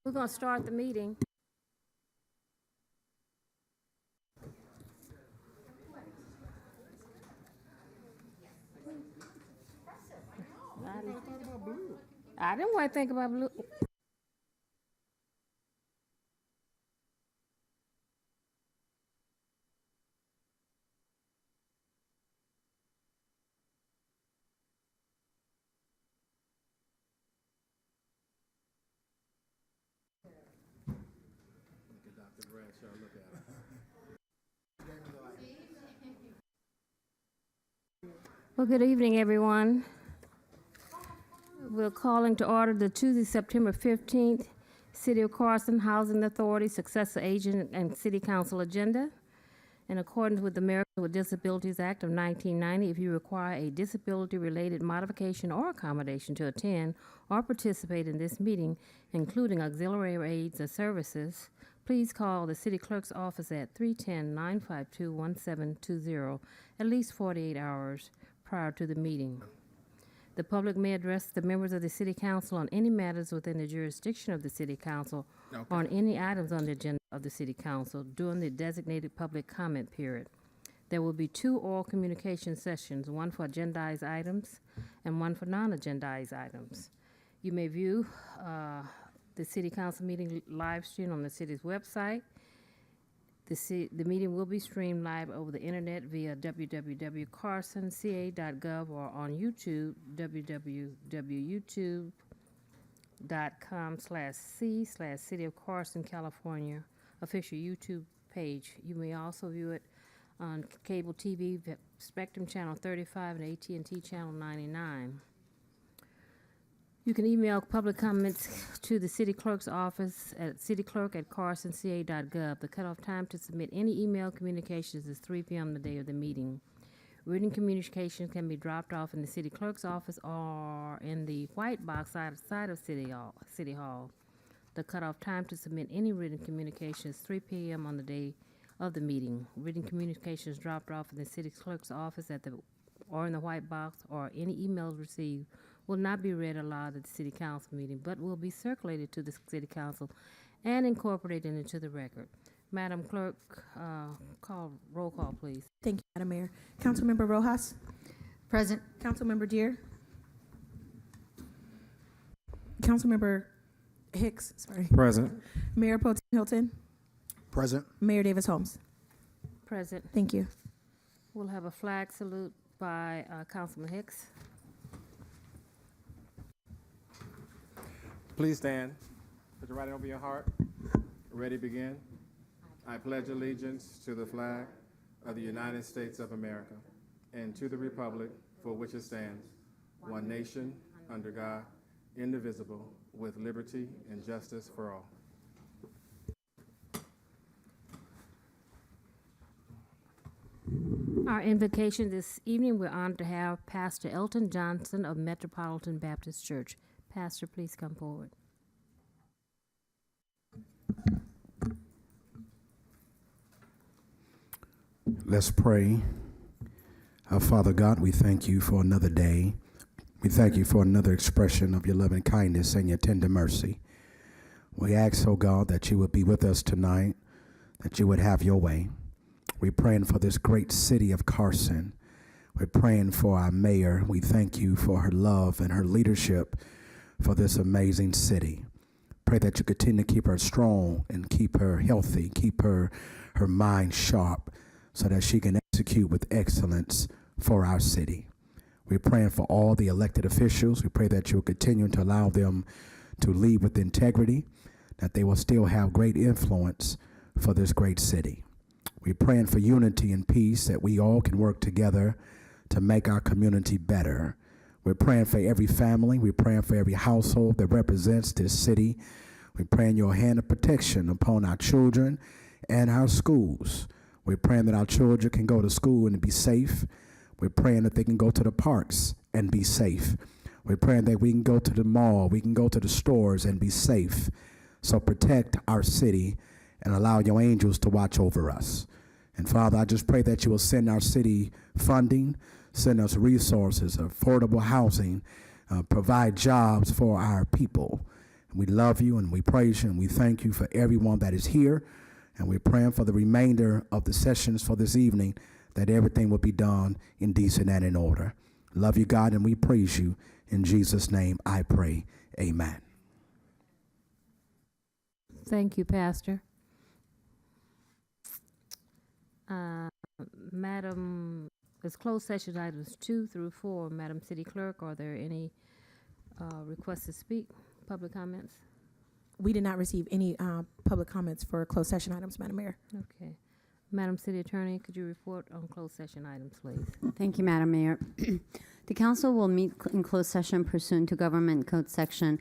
We're going to start the meeting. I didn't want to think about blue. Well, good evening, everyone. We're calling to order the Tuesday, September 15th, City of Carson Housing Authority Successor Agent and City Council agenda. In accordance with the Americans with Disabilities Act of 1990, if you require a disability-related modification or accommodation to attend or participate in this meeting, including auxiliary aids or services, please call the City Clerk's office at 310-952-1720 at least 48 hours prior to the meeting. The public may address the members of the City Council on any matters within the jurisdiction of the City Council or on any items on the agenda of the City Council during the designated public comment period. There will be 2 oral communication sessions, one for agendized items and one for non-agendized items. You may view the City Council meeting live stream on the city's website. The meeting will be streamed live over the internet via www.carsonca.gov or on YouTube, www.youtube.com/C/City of Carson, California, official YouTube page. You may also view it on cable TV, Spectrum Channel 35 and AT&T Channel 99. You can email public comments to the City Clerk's office at cityclerk@carsonca.gov. The cutoff time to submit any email communications is 3 p.m. the day of the meeting. Written communications can be dropped off in the City Clerk's office or in the white box outside of City Hall. The cutoff time to submit any written communication is 3 p.m. on the day of the meeting. Written communications dropped off in the City Clerk's office or in the white box or any emails received will not be read aloud at the City Council meeting, but will be circulated to the City Council and incorporated into the record. Madam Clerk, roll call, please. Thank you, Madam Mayor. Councilmember Rojas? Present. Councilmember Deere? Councilmember Hicks, sorry. Present. Mayor Pro Tem Hilton? Present. Mayor Davis Holmes? Present. Thank you. We'll have a flag salute by Councilman Hicks. Please stand. Put your right hand over your heart. Ready, begin. I pledge allegiance to the flag of the United States of America and to the republic for which it stands, one nation, under God, indivisible, with liberty and justice for all. Our invocation this evening, we're honored to have Pastor Elton Johnson of Metropolitan Baptist Church. Pastor, please come forward. Let's pray. Our Father God, we thank you for another day. We thank you for another expression of your loving kindness and your tender mercy. We ask, oh God, that you would be with us tonight, that you would have your way. We're praying for this great city of Carson. We're praying for our mayor. We thank you for her love and her leadership for this amazing city. Pray that you continue to keep her strong and keep her healthy, keep her mind sharp so that she can execute with excellence for our city. We're praying for all the elected officials. We pray that you'll continue to allow them to lead with integrity, that they will still have great influence for this great city. We're praying for unity and peace, that we all can work together to make our community better. We're praying for every family. We're praying for every household that represents this city. We're praying your hand of protection upon our children and our schools. We're praying that our children can go to school and be safe. We're praying that they can go to the parks and be safe. We're praying that we can go to the mall, we can go to the stores and be safe. So protect our city and allow your angels to watch over us. And Father, I just pray that you will send our city funding, send us resources, affordable housing, provide jobs for our people. We love you and we praise you and we thank you for everyone that is here. And we're praying for the remainder of the sessions for this evening, that everything will be done in decent and in order. Love you, God, and we praise you. In Jesus' name I pray. Amen. Thank you, Pastor. Madam, there's closed session items 2 through 4. Madam City Clerk, are there any requests to speak? Public comments? We did not receive any public comments for closed session items, Madam Mayor. Okay. Madam City Attorney, could you report on closed session items, please? Thank you, Madam Mayor. The council will meet in closed session pursuant to Government Code Section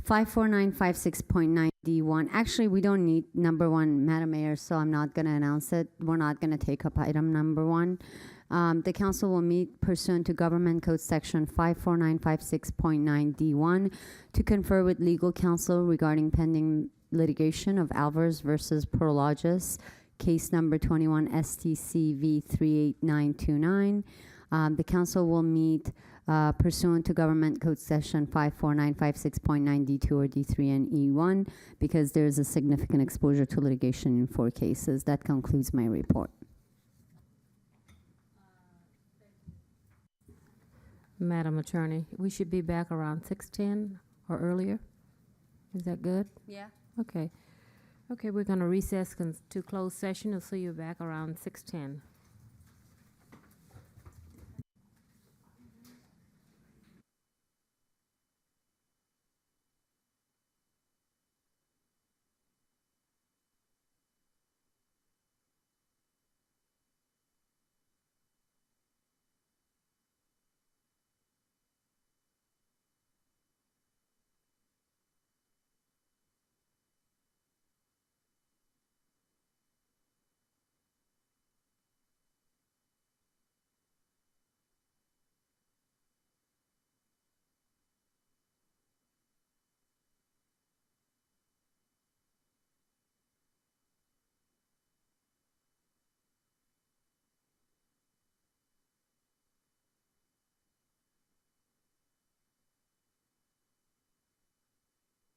54956.9D1. Actually, we don't need number 1, Madam Mayor, so I'm not going to announce it. We're not going to take up item number 1. The council will meet pursuant to Government Code Section 54956.9D1 to confer with legal counsel regarding pending litigation of Alvarez versus Prologis, case number 21 STCV 38929. The council will meet pursuant to Government Code Section 54956.9D2 or D3 and E1 because there is a significant exposure to litigation in 4 cases. That concludes my report. Madam Attorney, we should be back around 6:10 or earlier. Is that good? Yeah. Okay. Okay, we're going to recess to close session. I'll see you back around 6:10.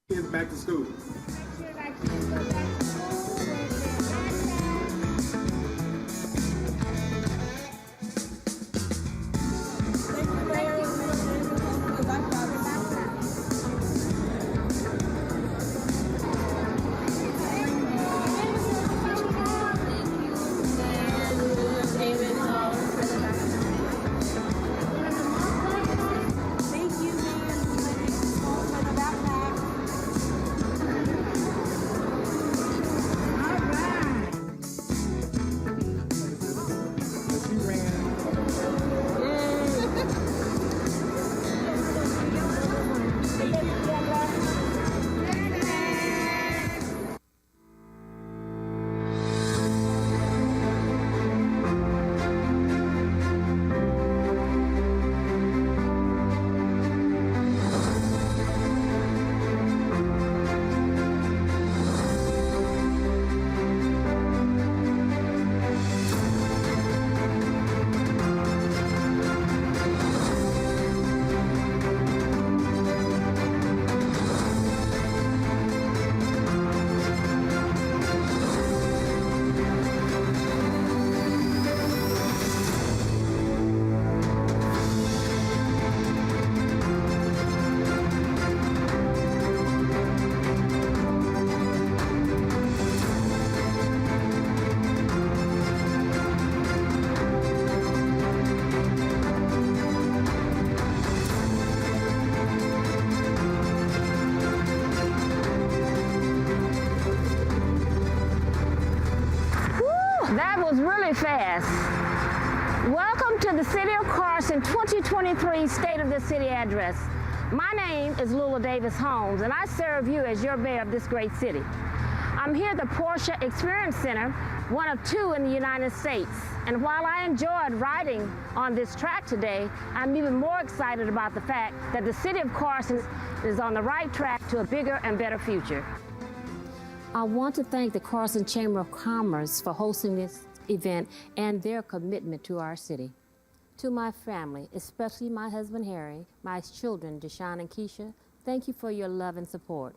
Kids back to school. That was really fast. Welcome to the City of Carson 2023 State of the City Address. My name is Lula Davis Holmes, and I serve you as your mayor of this great city. I'm here at the Porsche Experience Center, one of 2 in the United States. And while I enjoyed riding on this track today, I'm even more excited about the fact that the City of Carson is on the right track to a bigger and better future. I want to thank the Carson Chamber of Commerce for hosting this event and their commitment to our city. To my family, especially my husband Harry, my children Deshaun and Keisha, thank you for your love and support.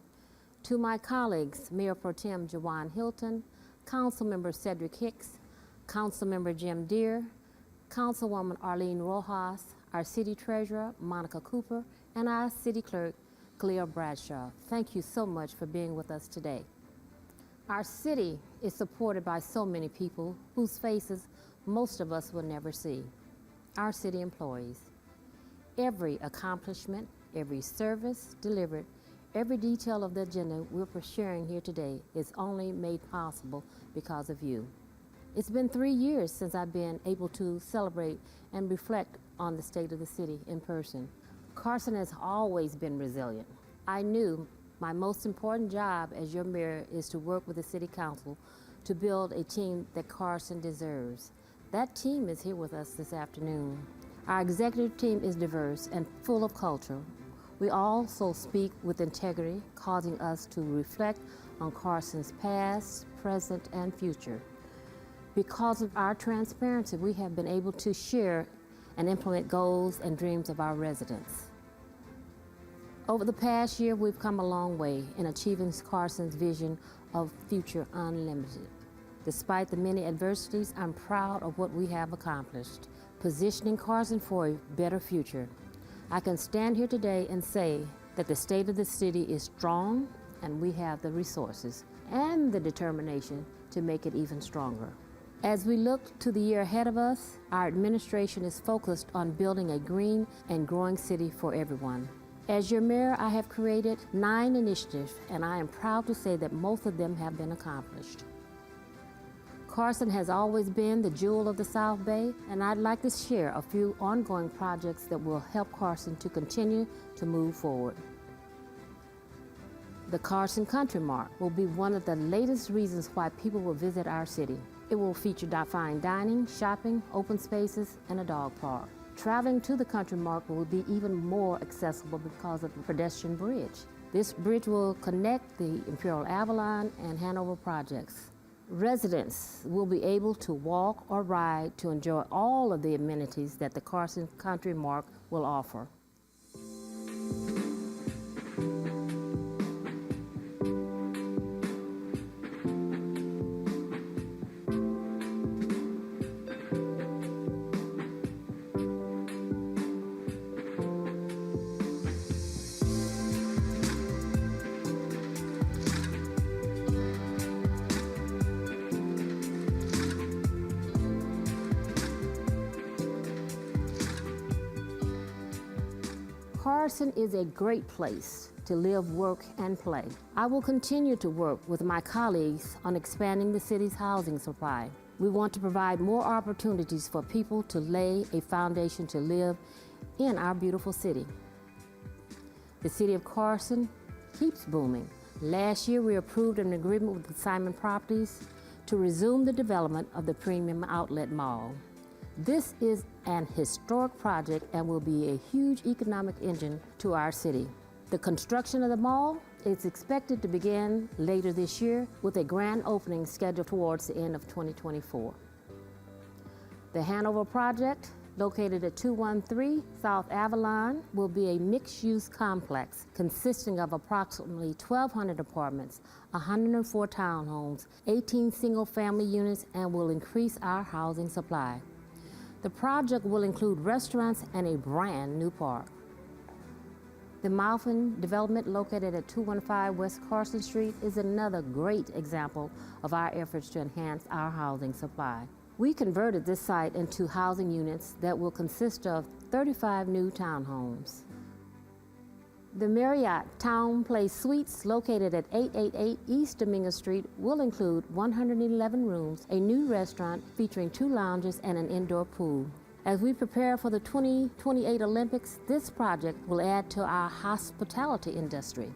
To my colleagues, Mayor Pro Tem Jawan Hilton, Councilmember Cedric Hicks, Councilmember Jim Deere, Councilwoman Arlene Rojas, our City Treasurer, Monica Cooper, and our City Clerk, Cleo Bradshaw. Thank you so much for being with us today. Our city is supported by so many people whose faces most of us will never see. Our city employees. Every accomplishment, every service delivered, every detail of the agenda we're sharing here today is only made possible because of you. It's been 3 years since I've been able to celebrate and reflect on the state of the city in person. Carson has always been resilient. I knew my most important job as your mayor is to work with the city council to build a team that Carson deserves. That team is here with us this afternoon. Our executive team is diverse and full of culture. We also speak with integrity, causing us to reflect on Carson's past, present, and future. Because of our transparency, we have been able to share and implement goals and dreams of our residents. Over the past year, we've come a long way in achieving Carson's vision of Future Unlimited. Despite the many adversities, I'm proud of what we have accomplished, positioning Carson for a better future. I can stand here today and say that the state of the city is strong and we have the resources and the determination to make it even stronger. As we look to the year ahead of us, our administration is focused on building a green and growing city for everyone. As your mayor, I have created 9 initiatives, and I am proud to say that most of them have been accomplished. Carson has always been the jewel of the South Bay, and I'd like to share a few ongoing projects that will help Carson to continue to move forward. The Carson Country Mart will be one of the latest reasons why people will visit our city. It will feature fine dining, shopping, open spaces, and a dog park. Traveling to the Country Mart will be even more accessible because of the pedestrian bridge. This bridge will connect the Imperial Avalon and Hanover projects. Residents will be able to walk or ride to enjoy all of the amenities that the Carson Country Mart will offer. Carson is a great place to live, work, and play. I will continue to work with my colleagues on expanding the city's housing supply. We want to provide more opportunities for people to lay a foundation to live in our beautiful city. The city of Carson keeps booming. Last year, we approved an agreement with Simon Properties to resume the development of the Premium Outlet Mall. This is an historic project and will be a huge economic engine to our city. The construction of the mall is expected to begin later this year with a grand opening scheduled towards the end of 2024. The Hanover project, located at 213 South Avalon, will be a mixed-use complex consisting of approximately 1,200 apartments, 104 townhomes, 18 single-family units, and will increase our housing supply. The project will include restaurants and a brand new park. The Malvin development, located at 215 West Carson Street, is another great example of our efforts to enhance our housing supply. We converted this site into housing units that will consist of 35 new townhomes. The Marriott Town Place Suites, located at 888 East Dominguez Street, will include 111 rooms, a new restaurant featuring 2 lounges, and an indoor pool. As we prepare for the 2028 Olympics, this project will add to our hospitality industry.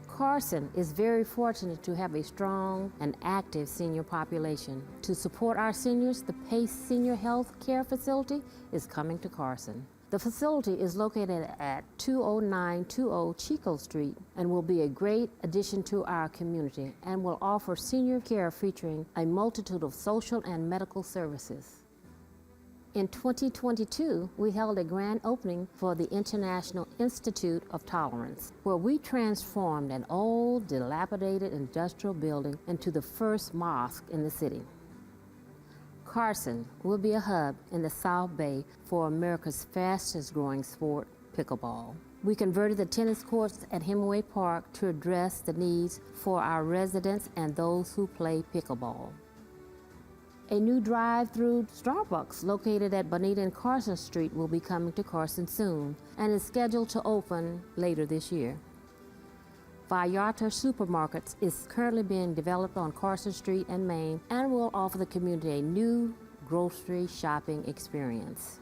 Carson is very fortunate to have a strong and active senior population. To support our seniors, the PACE Senior Health Care Facility is coming to Carson. The facility is located at 20920 Chico Street and will be a great addition to our community and will offer senior care featuring a multitude of social and medical services. In 2022, we held a grand opening for the International Institute of Tolerance, where we transformed an old, dilapidated industrial building into the first mosque in the city. Carson will be a hub in the South Bay for America's fastest growing sport, pickleball. We converted the tennis courts at Hemingway Park to address the needs for our residents and those who play pickleball. A new drive-through Starbucks located at Bonita and Carson Street will be coming to Carson soon and is scheduled to open later this year. Vallarta Supermarkets is currently being developed on Carson Street and Main and will offer the community a new grocery shopping experience.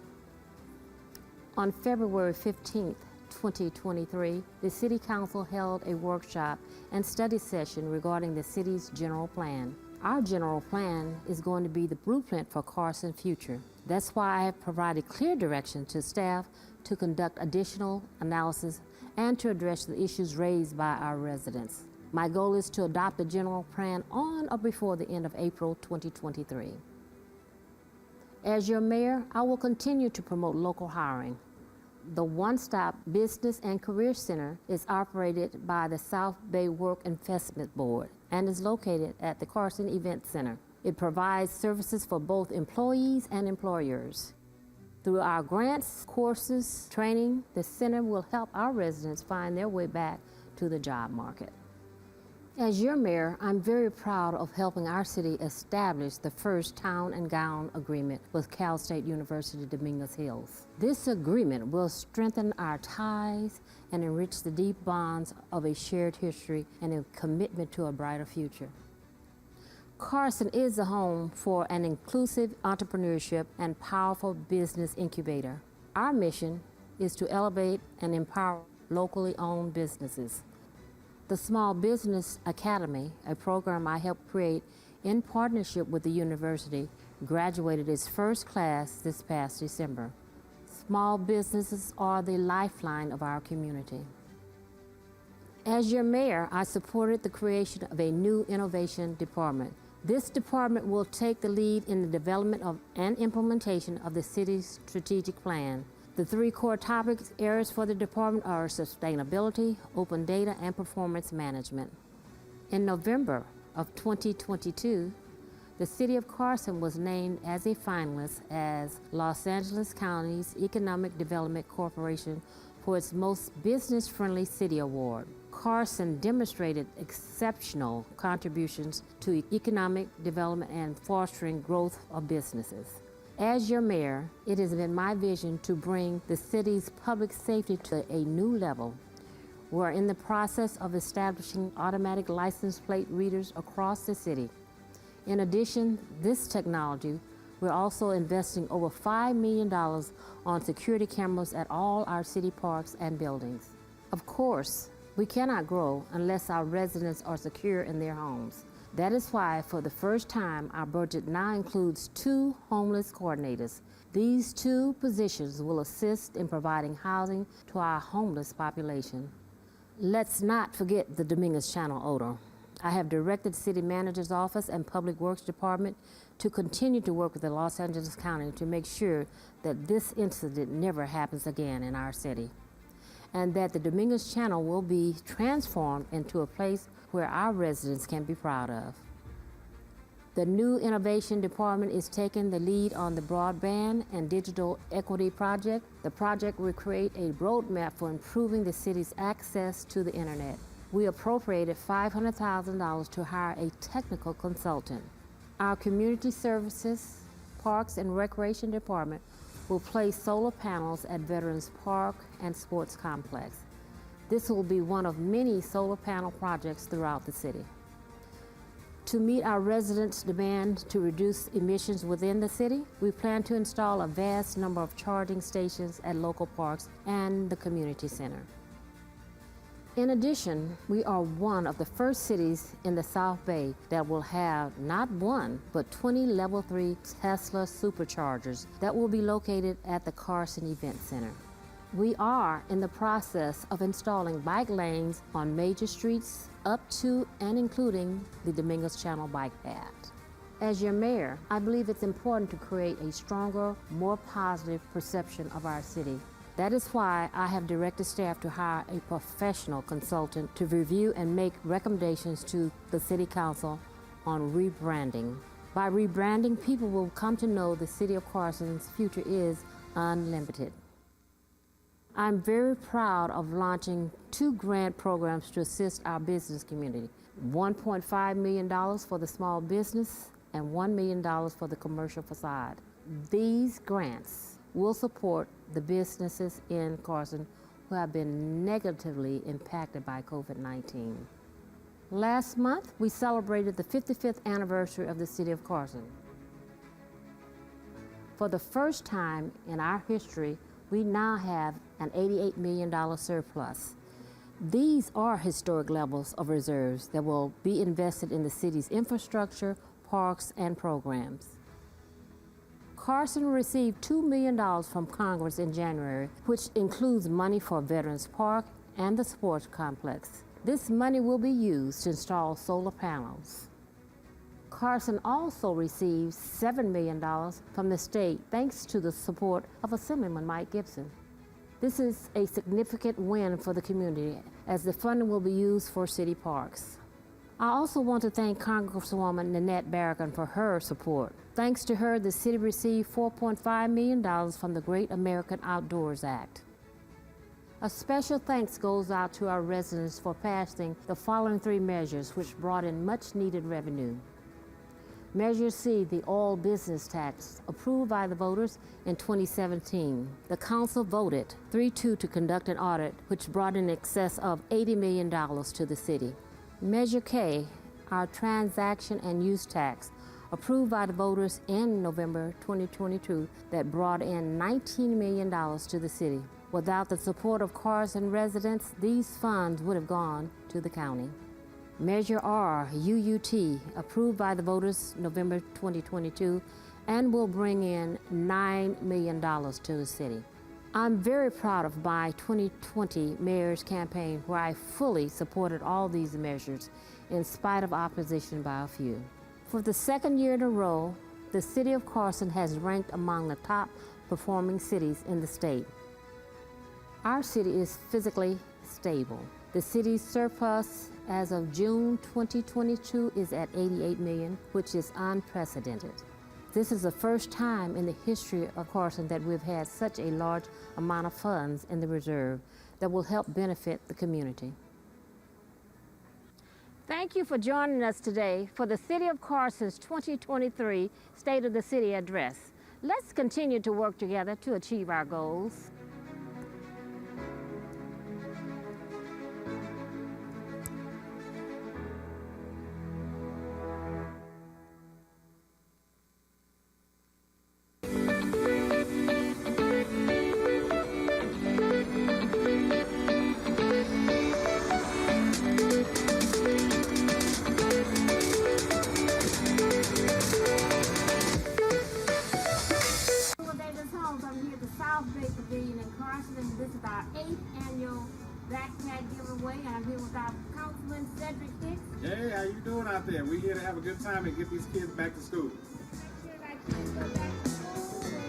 On February 15th, 2023, the City Council held a workshop and study session regarding the city's general plan. Our general plan is going to be the blueprint for Carson's future. That's why I have provided clear direction to staff to conduct additional analysis and to address the issues raised by our residents. My goal is to adopt the general plan on or before the end of April 2023. As your mayor, I will continue to promote local hiring. The One-Stop Business and Career Center is operated by the South Bay Work Investment Board and is located at the Carson Event Center. It provides services for both employees and employers. Through our grants, courses, training, the center will help our residents find their way back to the job market. As your mayor, I'm very proud of helping our city establish the first town and gown agreement with Cal State University Dominguez Hills. This agreement will strengthen our ties and enrich the deep bonds of a shared history and a commitment to a brighter future. Carson is the home for an inclusive entrepreneurship and powerful business incubator. Our mission is to elevate and empower locally owned businesses. The Small Business Academy, a program I helped create in partnership with the university, graduated its first class this past December. Small businesses are the lifeline of our community. As your mayor, I supported the creation of a new innovation department. This department will take the lead in the development of and implementation of the city's strategic plan. The three core topic areas for the department are sustainability, open data, and performance management. In November of 2022, the City of Carson was named as a finalist as Los Angeles County's Economic Development Corporation for its Most Business-Friendly City Award. Carson demonstrated exceptional contributions to economic development and fostering growth of businesses. As your mayor, it has been my vision to bring the city's public safety to a new level. We're in the process of establishing automatic license plate readers across the city. In addition, this technology, we're also investing over $5 million on security cameras at all our city parks and buildings. Of course, we cannot grow unless our residents are secure in their homes. That is why, for the first time, our budget now includes 2 homeless coordinators. These 2 positions will assist in providing housing to our homeless population. Let's not forget the Dominguez Channel odor. I have directed the City Manager's Office and Public Works Department to continue to work with the Los Angeles County to make sure that this incident never happens again in our city, and that the Dominguez Channel will be transformed into a place where our residents can be proud of. The new Innovation Department is taking the lead on the Broadband and Digital Equity Project. The project will create a roadmap for improving the city's access to the internet. We appropriated $500,000 to hire a technical consultant. Our Community Services, Parks and Recreation Department will place solar panels at Veterans Park and Sports Complex. This will be one of many solar panel projects throughout the city. To meet our residents' demand to reduce emissions within the city, we plan to install a vast number of charging stations at local parks and the community center. In addition, we are one of the first cities in the South Bay that will have not 1, but 20 Level 3 Tesla superchargers that will be located at the Carson Event Center. We are in the process of installing bike lanes on major streets up to and including the Dominguez Channel bike path. As your mayor, I believe it's important to create a stronger, more positive perception of our city. That is why I have directed staff to hire a professional consultant to review and make recommendations to the City Council on rebranding. By rebranding, people will come to know the City of Carson's future is unlimited. I'm very proud of launching 2 grant programs to assist our business community. $1.5 million for the small business and $1 million for the commercial facade. These grants will support the businesses in Carson who have been negatively impacted by COVID-19. Last month, we celebrated the 55th anniversary of the City of Carson. For the first time in our history, we now have an $88 million surplus. These are historic levels of reserves that will be invested in the city's infrastructure, parks, and programs. Carson received $2 million from Congress in January, which includes money for Veterans Park and the sports complex. This money will be used to install solar panels. Carson also received $7 million from the state thanks to the support of Assemblyman Mike Gibson. This is a significant win for the community as the funding will be used for city parks. I also want to thank Congresswoman Nanette Barragan for her support. Thanks to her, the city received $4.5 million from the Great American Outdoors Act. A special thanks goes out to our residents for passing the following 3 measures which brought in much needed revenue. Measure C, the oil business tax, approved by the voters in 2017. The council voted 3-2 to conduct an audit, which brought in excess of $80 million to the city. Measure K, our transaction and use tax, approved by the voters in November 2022, that brought in $19 million to the city. Without the support of Carson residents, these funds would have gone to the county. Measure R, UUT, approved by the voters November 2022, and will bring in $9 million to the city. I'm very proud of my 2020 mayor's campaign, where I fully supported all these measures in spite of opposition by a few. For the 2nd year in a row, the city of Carson has ranked among the top performing cities in the state. Our city is physically stable. The city's surplus as of June 2022 is at $88 million, which is unprecedented. This is the first time in the history of Carson that we've had such a large amount of funds in the reserve that will help benefit the community. Thank you for joining us today for the City of Carson's 2023 State of the City Address. Let's continue to work together to achieve our goals. This is our 8th annual backpack giveaway, and I'm here with our Councilman Cedric Hicks. Hey, how you doing out there? We're here to have a good time and get these kids back to school. Make sure our kids go back to school with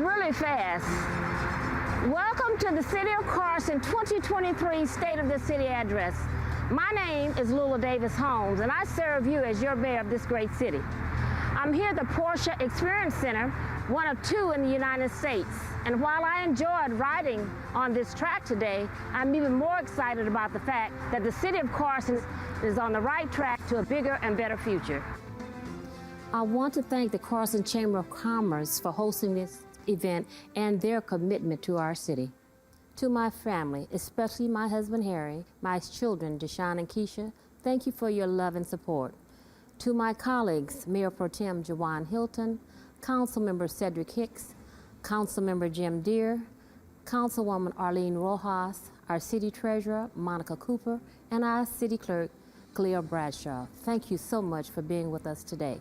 really fast. Welcome to the City of Carson 2023 State of the City Address. My name is Lula Davis Holmes, and I serve you as your mayor of this great city. I'm here at the Porsche Experience Center, one of 2 in the United States. And while I enjoyed riding on this track today, I'm even more excited about the fact that the City of Carson is on the right track to a bigger and better future. I want to thank the Carson Chamber of Commerce for hosting this event and their commitment to our city. To my family, especially my husband Harry, my children Deshaun and Keisha, thank you for your love and support. To my colleagues, Mayor Pro Tem Jawan Hilton, Councilmember Cedric Hicks, Councilmember Jim Deere, Councilwoman Arlene Rojas, our City Treasurer Monica Cooper, and our City Clerk Cleo Bradshaw. Thank you so much for being with us today.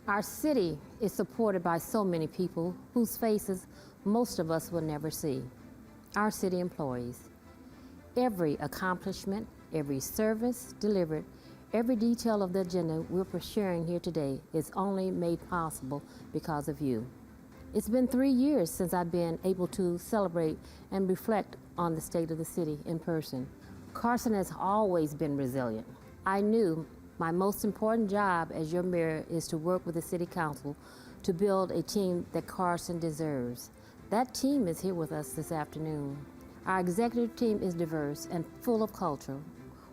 Our city is supported by so many people whose faces most of us will never see. Our city employees. Every accomplishment, every service delivered, every detail of the agenda we're sharing here today is only made possible because of you. It's been 3 years since I've been able to celebrate and reflect on the state of the city in person. Carson has always been resilient. I knew my most important job as your mayor is to work with the City Council to build a team that Carson deserves. That team is here with us this afternoon. Our executive team is diverse and full of culture.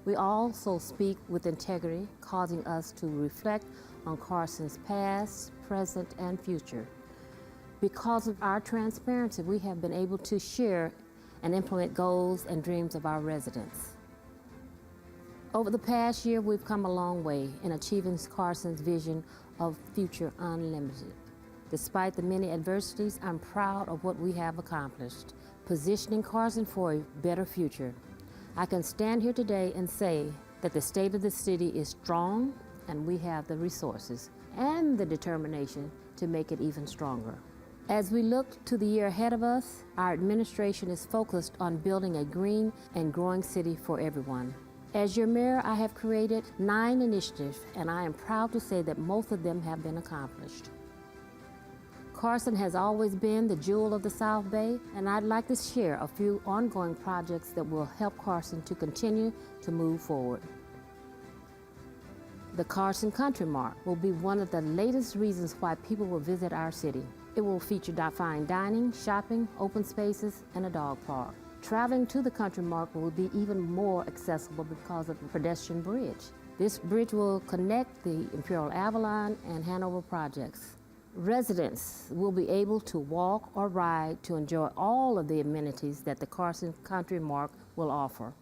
We also speak with integrity, causing us to reflect on Carson's past, present, and future. Because of our transparency, we have been able to share and implement goals and dreams of our residents. Over the past year, we've come a long way in achieving Carson's vision of Future Unlimited. Despite the many adversities, I'm proud of what we have accomplished, positioning Carson for a better future. I can stand here today and say that the state of the city is strong and we have the resources and the determination to make it even stronger. As we look to the year ahead of us, our administration is focused on building a green and growing city for everyone. As your mayor, I have created 9 initiatives, and I am proud to say that most of them have been accomplished. Carson has always been the jewel of the South Bay, and I'd like to share a few ongoing projects that will help Carson to continue to move forward. The Carson Country Mart will be one of the latest reasons why people will visit our city. It will feature fine dining, shopping, open spaces, and a dog park. Traveling to the Country Mart will be even more accessible because of the pedestrian bridge. This bridge will connect the Imperial Avalon and Hanover projects. Residents will be able to walk or ride to enjoy all of the amenities that the Carson Country Mart will offer.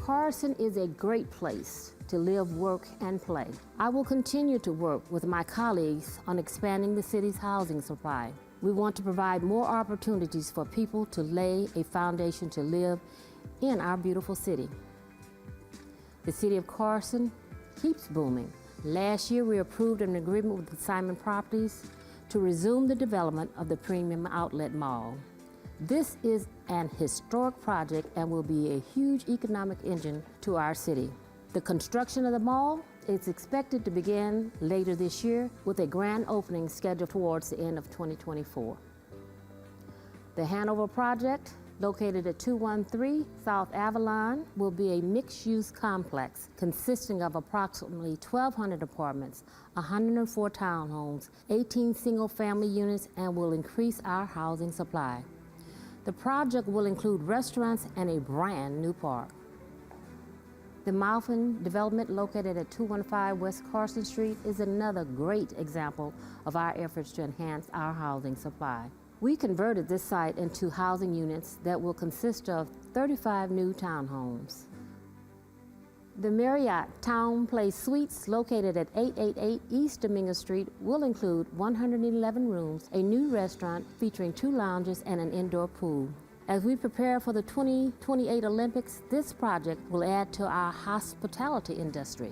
Carson is a great place to live, work, and play. I will continue to work with my colleagues on expanding the city's housing supply. We want to provide more opportunities for people to lay a foundation to live in our beautiful city. The city of Carson keeps booming. Last year, we approved an agreement with Simon Properties to resume the development of the Premium Outlet Mall. This is an historic project and will be a huge economic engine to our city. The construction of the mall is expected to begin later this year with a grand opening scheduled towards the end of 2024. The Hanover project, located at 213 South Avalon, will be a mixed-use complex consisting of approximately 1,200 apartments, 104 townhomes, 18 single-family units, and will increase our housing supply. The project will include restaurants and a brand new park. The Malvin development, located at 215 West Carson Street, is another great example of our efforts to enhance our housing supply. We converted this site into housing units that will consist of 35 new townhomes. The Marriott Town Place Suites, located at 888 East Dominguez Street, will include 111 rooms, a new restaurant featuring 2 lounges, and an indoor pool. As we prepare for the 2028 Olympics, this project will add to our hospitality industry.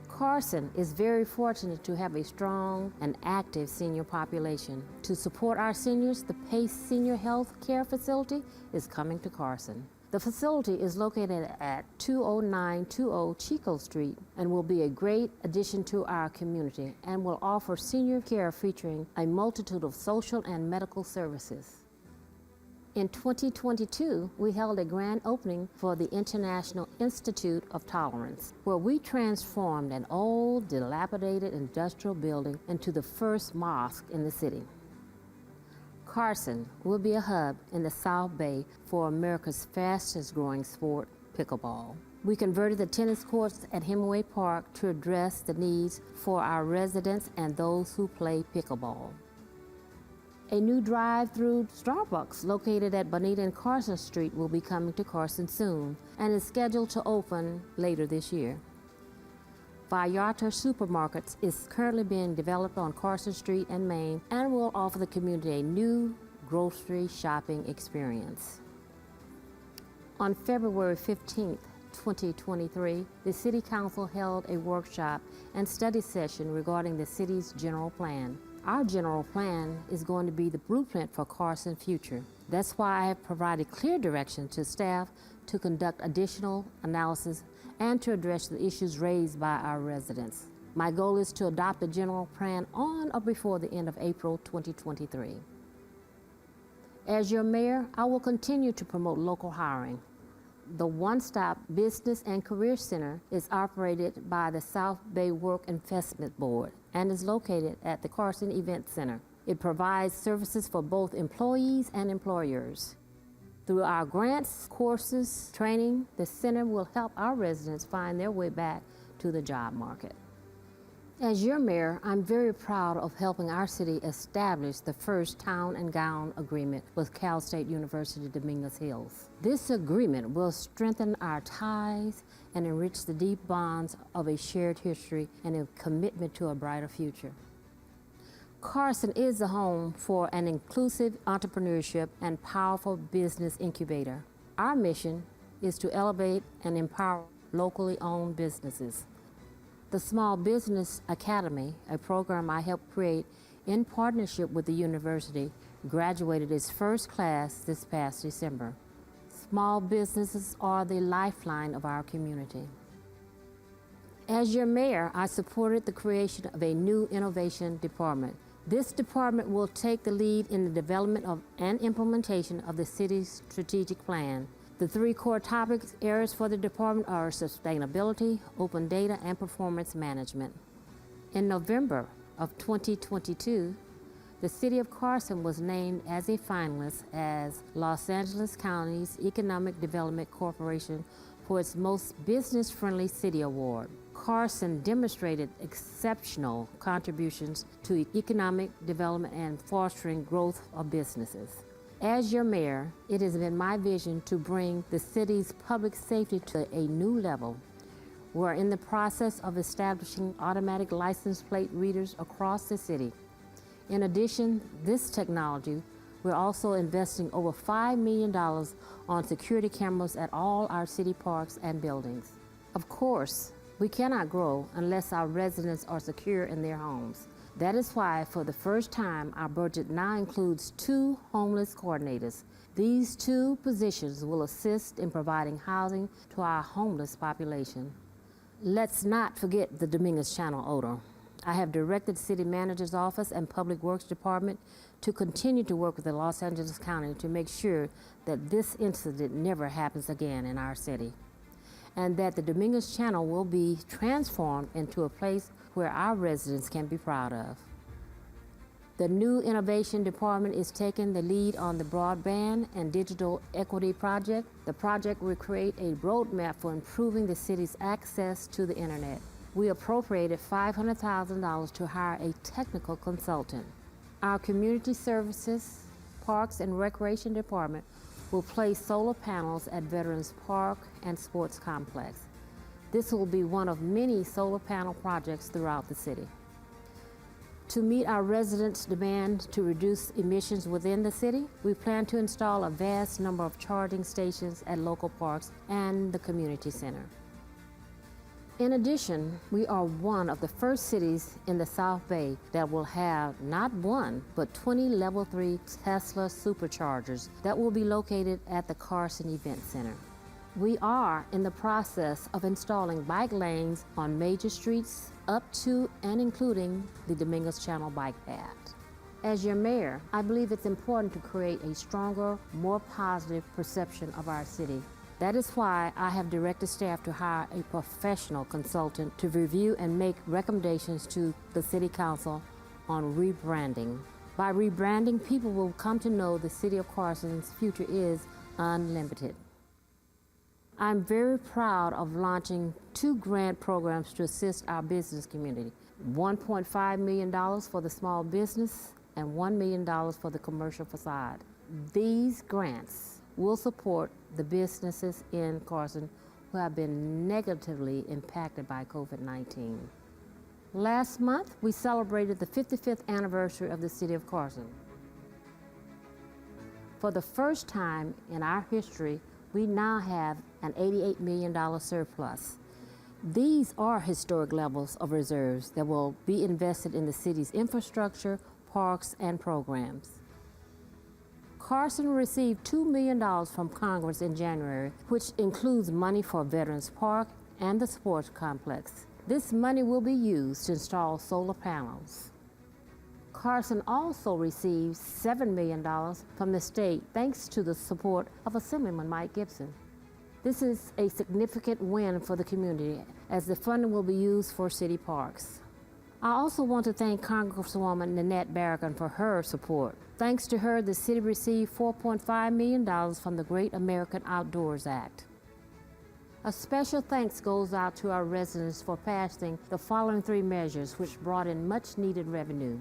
Carson is very fortunate to have a strong and active senior population. To support our seniors, the PACE Senior Health Care Facility is coming to Carson. The facility is located at 20920 Chico Street and will be a great addition to our community and will offer senior care featuring a multitude of social and medical services. In 2022, we held a grand opening for the International Institute of Tolerance, where we transformed an old, dilapidated industrial building into the first mosque in the city. Carson will be a hub in the South Bay for America's fastest growing sport, pickleball. We converted the tennis courts at Hemingway Park to address the needs for our residents and those who play pickleball. A new drive-through Starbucks located at Bonita and Carson Street will be coming to Carson soon and is scheduled to open later this year. Vallarta Supermarkets is currently being developed on Carson Street and Main and will offer the community a new grocery shopping experience. On February 15th, 2023, the City Council held a workshop and study session regarding the city's general plan. Our general plan is going to be the blueprint for Carson's future. That's why I have provided clear direction to staff to conduct additional analysis and to address the issues raised by our residents. My goal is to adopt the general plan on or before the end of April 2023. As your mayor, I will continue to promote local hiring. The One-Stop Business and Career Center is operated by the South Bay Work Investment Board and is located at the Carson Event Center. It provides services for both employees and employers. Through our grants, courses, training, the center will help our residents find their way back to the job market. As your mayor, I'm very proud of helping our city establish the first town and gown agreement with Cal State University Dominguez Hills. This agreement will strengthen our ties and enrich the deep bonds of a shared history and a commitment to a brighter future. Carson is the home for an inclusive entrepreneurship and powerful business incubator. Our mission is to elevate and empower locally owned businesses. The Small Business Academy, a program I helped create in partnership with the university, graduated its first class this past December. Small businesses are the lifeline of our community. As your mayor, I supported the creation of a new innovation department. This department will take the lead in the development of and implementation of the city's strategic plan. The 3 core topic areas for the department are sustainability, open data, and performance management. In November of 2022, the City of Carson was named as a finalist as Los Angeles County's Economic Development Corporation for its Most Business-Friendly City Award. Carson demonstrated exceptional contributions to economic development and fostering growth of businesses. As your mayor, it has been my vision to bring the city's public safety to a new level. We're in the process of establishing automatic license plate readers across the city. In addition, this technology, we're also investing over $5 million on security cameras at all our city parks and buildings. Of course, we cannot grow unless our residents are secure in their homes. That is why, for the first time, our budget now includes 2 homeless coordinators. These 2 positions will assist in providing housing to our homeless population. Let's not forget the Dominguez Channel odor. I have directed City Manager's Office and Public Works Department to continue to work with the Los Angeles County to make sure that this incident never happens again in our city, and that the Dominguez Channel will be transformed into a place where our residents can be proud of. The new Innovation Department is taking the lead on the Broadband and Digital Equity Project. The project will create a roadmap for improving the city's access to the internet. We appropriated $500,000 to hire a technical consultant. Our Community Services, Parks and Recreation Department will place solar panels at Veterans Park and Sports Complex. This will be one of many solar panel projects throughout the city. To meet our residents' demand to reduce emissions within the city, we plan to install a vast number of charging stations at local parks and the community center. In addition, we are one of the first cities in the South Bay that will have not one, but 20 Level 3 Tesla superchargers that will be located at the Carson Event Center. We are in the process of installing bike lanes on major streets up to and including the Dominguez Channel bike path. As your mayor, I believe it's important to create a stronger, more positive perception of our city. That is why I have directed staff to hire a professional consultant to review and make recommendations to the City Council on rebranding. By rebranding, people will come to know the City of Carson's future is unlimited. I'm very proud of launching 2 grant programs to assist our business community. $1.5 million for the small business and $1 million for the commercial facade. These grants will support the businesses in Carson who have been negatively impacted by COVID-19. Last month, we celebrated the 55th anniversary of the City of Carson. For the first time in our history, we now have an $88 million surplus. These are historic levels of reserves that will be invested in the city's infrastructure, parks, and programs. Carson received $2 million from Congress in January, which includes money for Veterans Park and the sports complex. This money will be used to install solar panels. Carson also received $7 million from the state thanks to the support of Assemblyman Mike Gibson. This is a significant win for the community as the funding will be used for city parks. I also want to thank Congresswoman Nanette Barragan for her support. Thanks to her, the city received $4.5 million from the Great American Outdoors Act. A special thanks goes out to our residents for passing the following 3 measures which brought in much needed revenue.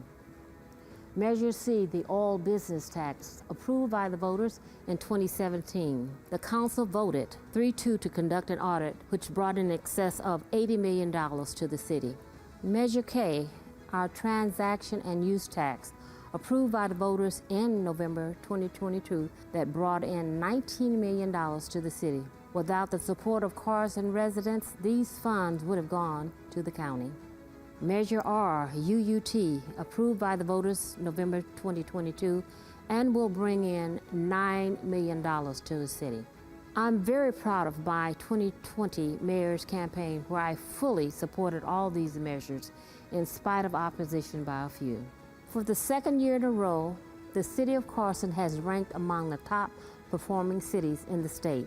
Measure C, the oil business tax, approved by the voters in 2017. The council voted 3-2 to conduct an audit, which brought in excess of $80 million to the city. Measure K, our transaction and use tax, approved by the voters in November 2022, that brought in $19 million to the city. Without the support of Carson residents, these funds would have gone to the county. Measure R, UUT, approved by the voters November 2022, and will bring in $9 million to the city. I'm very proud of my 2020 mayor's campaign, where I fully supported all these measures in spite of opposition by a few. For the 2nd year in a row, the city of Carson has ranked among the top performing cities in the state.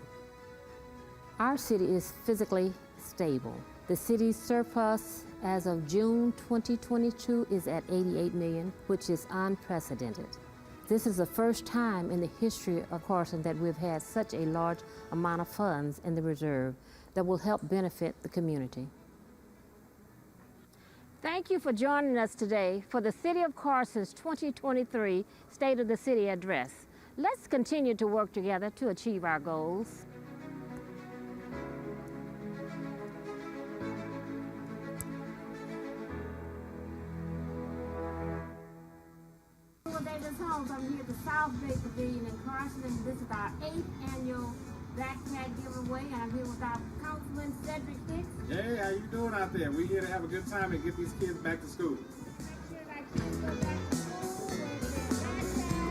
Our city is physically stable. The city's surplus as of June 2022 is at $88 million, which is unprecedented. This is the first time in the history of Carson that we've had such a large amount of funds in the reserve that will help benefit the community. Thank you for joining us today for the City of Carson's 2023 State of the City Address. Let's continue to work together to achieve our goals. Davis Homes. I'm here at the South Bay Pavilion in Carson, and this is our 8th annual backpack giveaway. I'm here with our Councilman Cedric Hicks. Hey, how you doing out there? We're here to have a good time and get these kids back to school. Make sure that kids go back to school with their backpacks.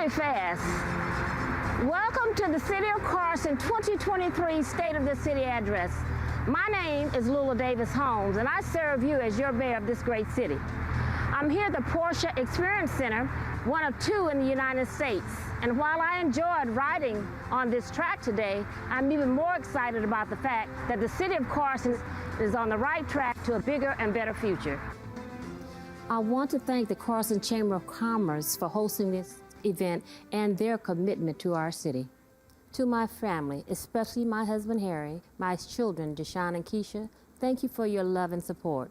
really fast. Welcome to the City of Carson 2023 State of the City Address. My name is Lula Davis Holmes, and I serve you as your mayor of this great city. I'm here at the Porsche Experience Center, one of 2 in the United States. And while I enjoyed riding on this track today, I'm even more excited about the fact that the City of Carson is on the right track to a bigger and better future. I want to thank the Carson Chamber of Commerce for hosting this event and their commitment to our city. To my family, especially my husband Harry, my children Deshaun and Keisha, thank you for your love and support.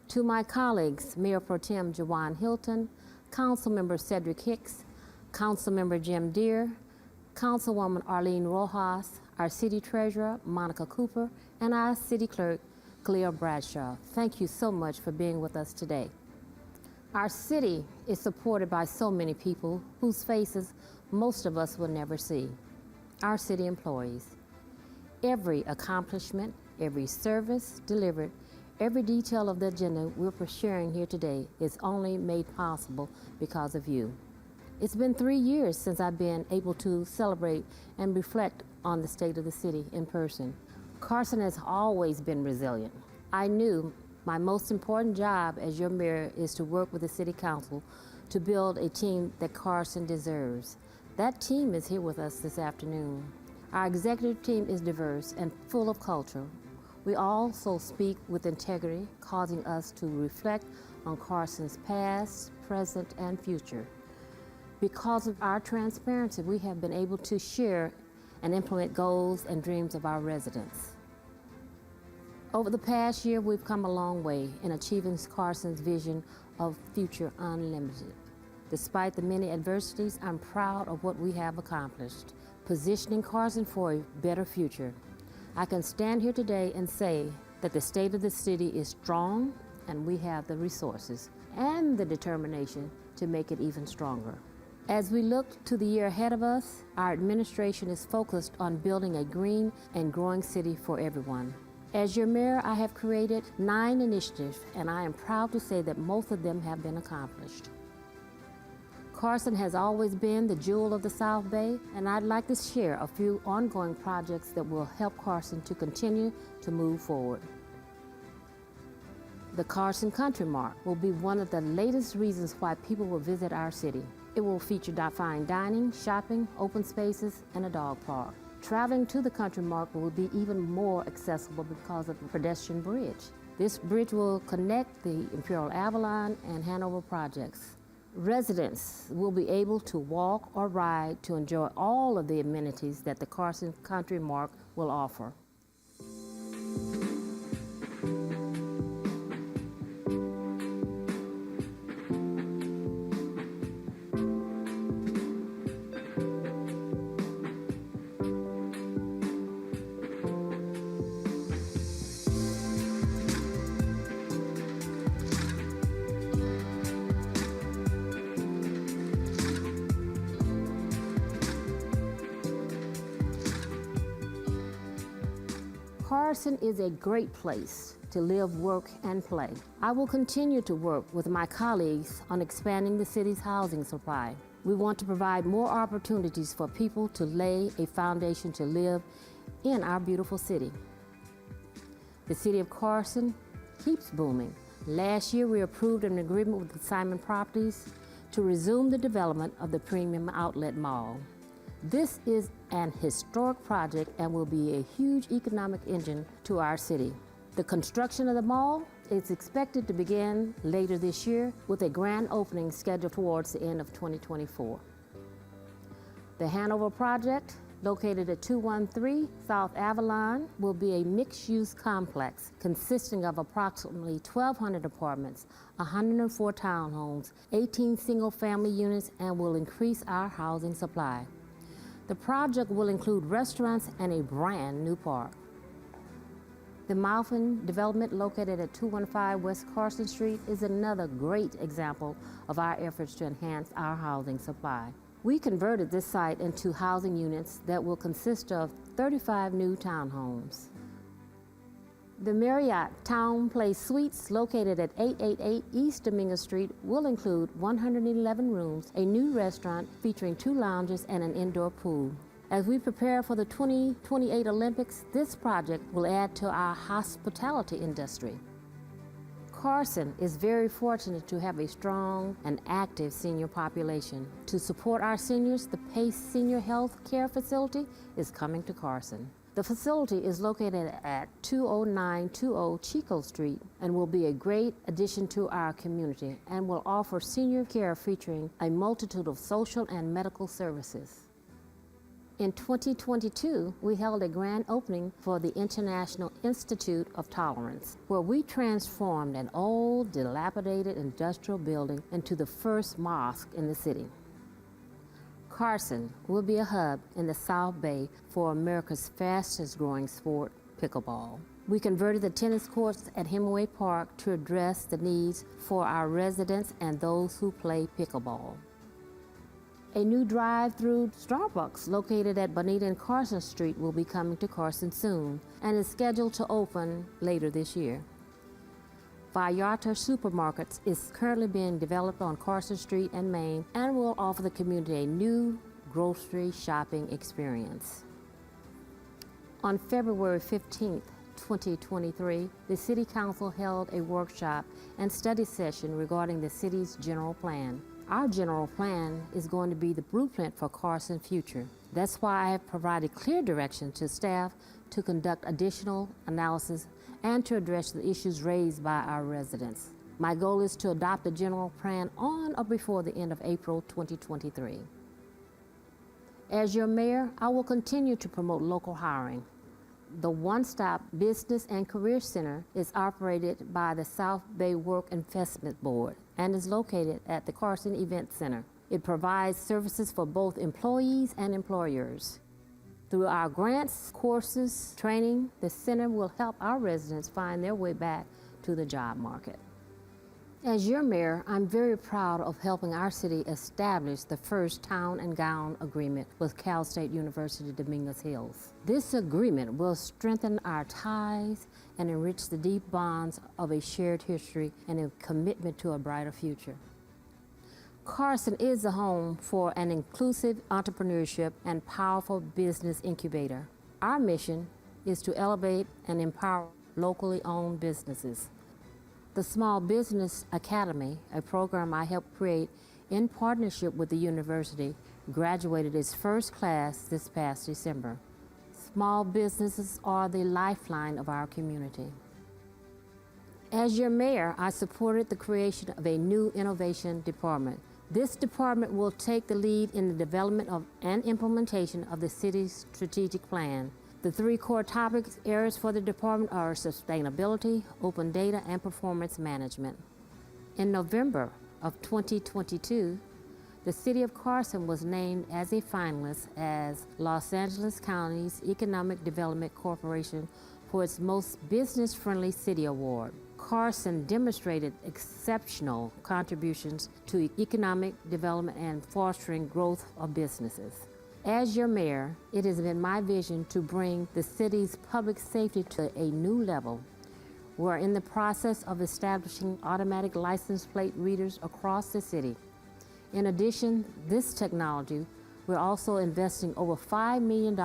To my colleagues, Mayor Pro Tem Jawan Hilton, Councilmember Cedric Hicks, Councilmember Jim Deere, Councilwoman Arlene Rojas, our City Treasurer Monica Cooper, and our City Clerk Cleo Bradshaw. Thank you so much for being with us today. Our city is supported by so many people whose faces most of us will never see. Our city employees. Every accomplishment, every service delivered, every detail of the agenda we're sharing here today is only made possible because of you. It's been 3 years since I've been able to celebrate and reflect on the state of the city in person. Carson has always been resilient. I knew my most important job as your mayor is to work with the City Council to build a team that Carson deserves. That team is here with us this afternoon. Our executive team is diverse and full of culture. We also speak with integrity, causing us to reflect on Carson's past, present, and future. Because of our transparency, we have been able to share and implement goals and dreams of our residents. Over the past year, we've come a long way in achieving Carson's vision of Future Unlimited. Despite the many adversities, I'm proud of what we have accomplished, positioning Carson for a better future. I can stand here today and say that the state of the city is strong, and we have the resources and the determination to make it even stronger. As we look to the year ahead of us, our administration is focused on building a green and growing city for everyone. As your mayor, I have created 9 initiatives, and I am proud to say that most of them have been accomplished. Carson has always been the jewel of the South Bay, and I'd like to share a few ongoing projects that will help Carson to continue to move forward. The Carson Country Mart will be one of the latest reasons why people will visit our city. It will feature fine dining, shopping, open spaces, and a dog park. Traveling to the Country Mart will be even more accessible because of the pedestrian bridge. This bridge will connect the Imperial Avalon and Hanover projects. Residents will be able to walk or ride to enjoy all of the amenities that the Carson Country Mart will offer. Carson is a great place to live, work, and play. I will continue to work with my colleagues on expanding the city's housing supply. We want to provide more opportunities for people to lay a foundation to live in our beautiful city. The city of Carson keeps booming. Last year, we approved an agreement with Simon Properties to resume the development of the Premium Outlet Mall. This is an historic project and will be a huge economic engine to our city. The construction of the mall is expected to begin later this year with a grand opening scheduled towards the end of 2024. The Hanover project, located at 213 South Avalon, will be a mixed-use complex consisting of approximately 1,200 apartments, 104 townhomes, 18 single-family units, and will increase our housing supply. The project will include restaurants and a brand new park. The Malvin development located at 215 West Carson Street is another great example of our efforts to enhance our housing supply. We converted this site into housing units that will consist of 35 new townhomes. The Marriott Town Place Suites, located at 888 East Dominguez Street, will include 111 rooms, a new restaurant featuring 2 lounges, and an indoor pool. As we prepare for the 2028 Olympics, this project will add to our hospitality industry. Carson is very fortunate to have a strong and active senior population. To support our seniors, the PACE Senior Health Care Facility is coming to Carson. The facility is located at 20920 Chico Street and will be a great addition to our community and will offer senior care featuring a multitude of social and medical services. In 2022, we held a grand opening for the International Institute of Tolerance, where we transformed an old, dilapidated industrial building into the first mosque in the city. Carson will be a hub in the South Bay for America's fastest growing sport, pickleball. We converted the tennis courts at Hemingway Park to address the needs for our residents and those who play pickleball. A new drive-through Starbucks located at Bonita and Carson Street will be coming to Carson soon and is scheduled to open later this year. Vallarta Supermarkets is currently being developed on Carson Street and Main and will offer the community a new grocery shopping experience. On February 15th, 2023, the City Council held a workshop and study session regarding the city's general plan. Our general plan is going to be the blueprint for Carson's future. That's why I have provided clear direction to staff to conduct additional analysis and to address the issues raised by our residents. My goal is to adopt the general plan on or before the end of April 2023. As your mayor, I will continue to promote local hiring. The One-Stop Business and Career Center is operated by the South Bay Work Investment Board and is located at the Carson Event Center. It provides services for both employees and employers. Through our grants, courses, training, the center will help our residents find their way back to the job market. As your mayor, I'm very proud of helping our city establish the first town and gown agreement with Cal State University Dominguez Hills. This agreement will strengthen our ties and enrich the deep bonds of a shared history and a commitment to a brighter future. Carson is the home for an inclusive entrepreneurship and powerful business incubator. Our mission is to elevate and empower locally owned businesses. The Small Business Academy, a program I helped create in partnership with the university, graduated its first class this past December. Small businesses are the lifeline of our community. As your mayor, I supported the creation of a new innovation department. This department will take the lead in the development of and implementation of the city's strategic plan. The 3 core topic areas for the department are sustainability, open data, and performance management. In November of 2022, the City of Carson was named as a finalist as Los Angeles County's Economic Development Corporation for its Most Business-Friendly City Award. Carson demonstrated exceptional contributions to economic development and fostering growth of businesses. As your mayor, it has been my vision to bring the city's public safety to a new level. We're in the process of establishing automatic license plate readers across the city. In addition, this technology, we're also investing over $5 million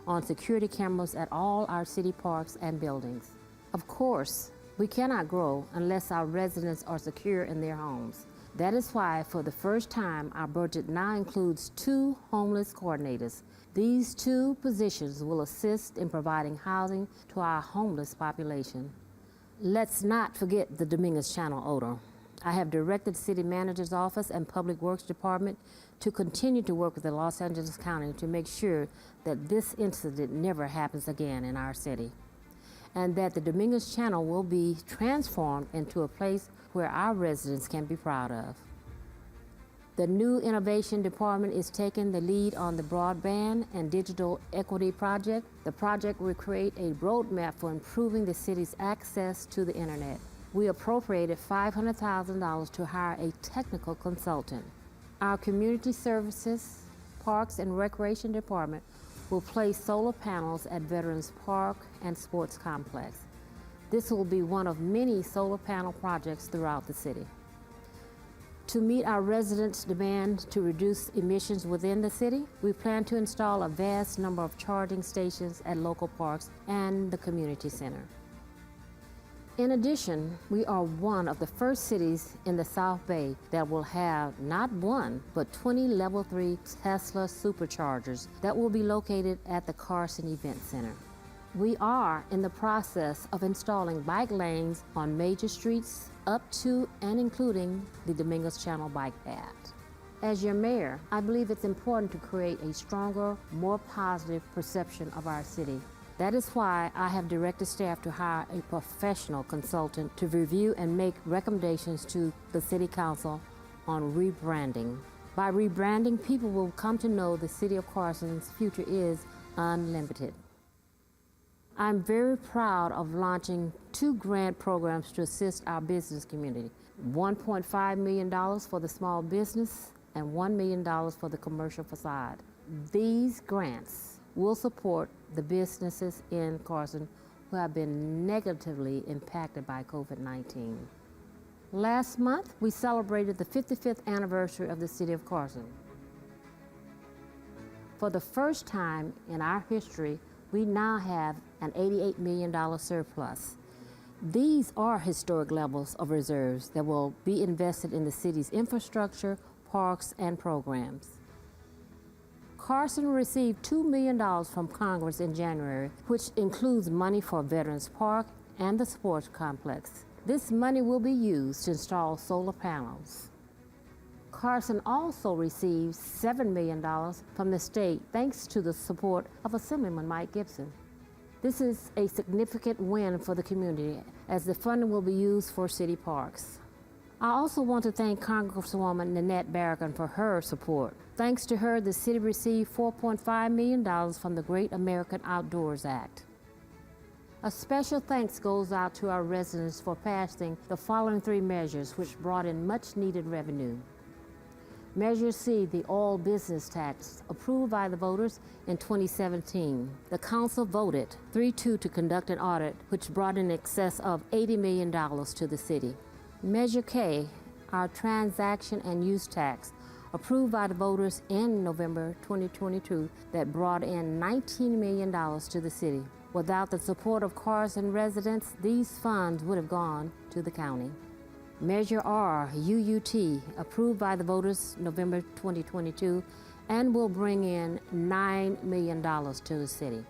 on security cameras at all our city parks and buildings. Of course, we cannot grow unless our residents are secure in their homes. That is why, for the first time, our budget now includes 2 homeless coordinators. These 2 positions will assist in providing housing to our homeless population. Let's not forget the Dominguez Channel odor. I have directed the City Manager's Office and Public Works Department to continue to work with the Los Angeles County to make sure that this incident never happens again in our city, and that the Dominguez Channel will be transformed into a place where our residents can be proud of. The new Innovation Department is taking the lead on the Broadband and Digital Equity Project. The project will create a roadmap for improving the city's access to the internet. We appropriated $500,000 to hire a technical consultant. Our Community Services, Parks and Recreation Department will place solar panels at Veterans Park and Sports Complex. This will be one of many solar panel projects throughout the city. To meet our residents' demand to reduce emissions within the city, we plan to install a vast number of charging stations at local parks and the community center. In addition, we are one of the first cities in the South Bay that will have not one, but 20 Level 3 Tesla superchargers that will be located at the Carson Event Center. We are in the process of installing bike lanes on major streets up to and including the Domingos Channel bike path. As your mayor, I believe it's important to create a stronger, more positive perception of our city. That is why I have directed staff to hire a professional consultant to review and make recommendations to the City Council on rebranding. By rebranding, people will come to know the City of Carson's future is unlimited. I'm very proud of launching 2 grant programs to assist our business community. $1.5 million for the small business and $1 million for the commercial facade. These grants will support the businesses in Carson who have been negatively impacted by COVID-19. Last month, we celebrated the 55th anniversary of the City of Carson. For the first time in our history, we now have an $88 million surplus. These are historic levels of reserves that will be invested in the city's infrastructure, parks, and programs. Carson received $2 million from Congress in January, which includes money for Veterans Park and the sports complex. This money will be used to install solar panels. Carson also received $7 million from the state thanks to the support of Assemblyman Mike Gibson. This is a significant win for the community as the funding will be used for city parks. I also want to thank Congresswoman Nanette Barragan for her support. Thanks to her, the city received $4.5 million from the Great American Outdoors Act. A special thanks goes out to our residents for passing the following 3 measures which brought in much needed revenue. Measure C, the all business tax, approved by the voters in 2017. The council voted 3-2 to conduct an audit, which brought in excess of $80 million to the city. Measure K, our transaction and use tax, approved by the voters in November 2022, that brought in $19 million to the city. Without the support of Carson residents, these funds would have gone to the county. Measure R, UUT, approved by the voters November 2022, and will bring in $9 million to the city.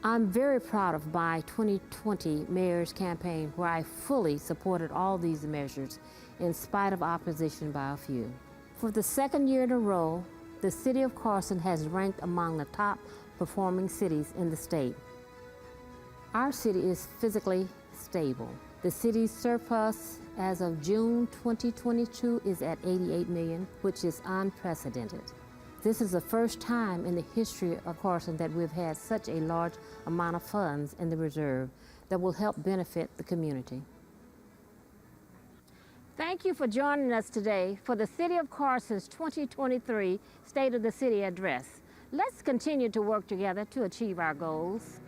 I'm very proud of my 2020 mayor's campaign, where I fully supported all these measures in spite of opposition by a few. For the 2nd year in a row, the city of Carson has ranked among the top performing cities in the state. Our city is physically stable. The city's surplus as of June 2022 is at $88 million, which is unprecedented. This is the first time in the history of Carson that we've had such a large amount of funds in the reserve that will help benefit the community. Thank you for joining us today for the City of Carson's 2023 State of the City Address. Let's continue to work together to achieve our goals.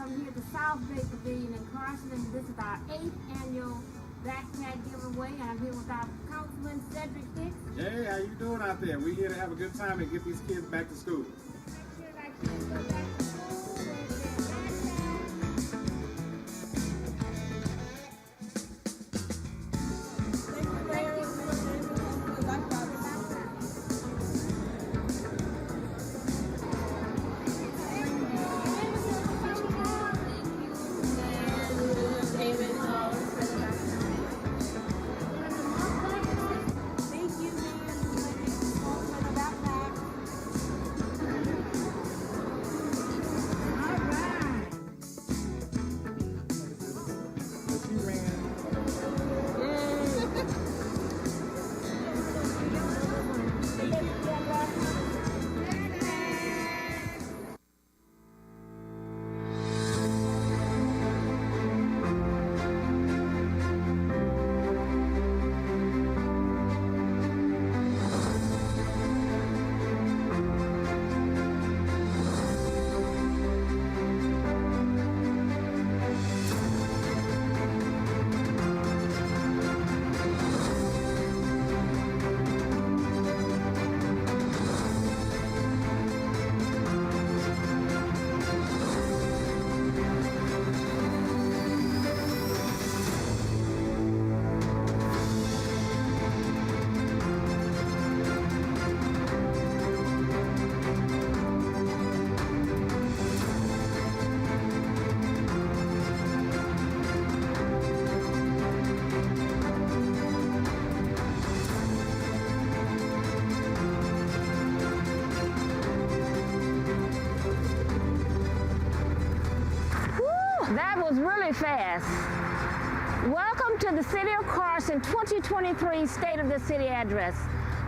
I'm here at the South Bay Pavilion in Carson, and this is our 8th annual backpack giveaway. And I'm here with our Councilman Cedric Hicks. Hey, how you doing out there? We're here to have a good time and get these kids back to school. That was really fast. Welcome to the City of Carson 2023 State of the City Address.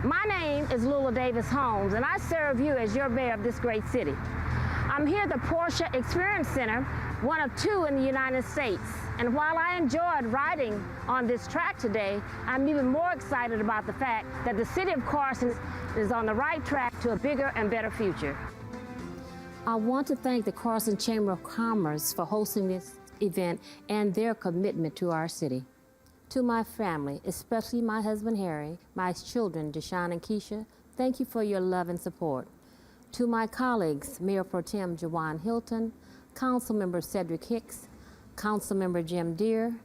My name is Lula Davis Holmes, and I serve you as your mayor of this great city. I'm here at the Porsche Experience Center, one of 2 in the United States. And while I enjoyed riding on this track today, I'm even more excited about the fact that the City of Carson is on the right track to a bigger and better future. I want to thank the Carson Chamber of Commerce for hosting this event and their commitment to our city. To my family, especially my husband Harry, my children Deshaun and Keisha, thank you for your love and support. To my colleagues, Mayor Pro Tem Jawan Hilton, Councilmember Cedric Hicks, Councilmember Jim Deere,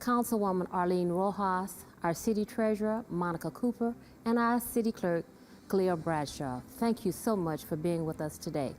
Councilwoman Arlene Rojas, our City Treasurer Monica Cooper, and our City Clerk Cleo Bradshaw. Thank you so much for being with us today.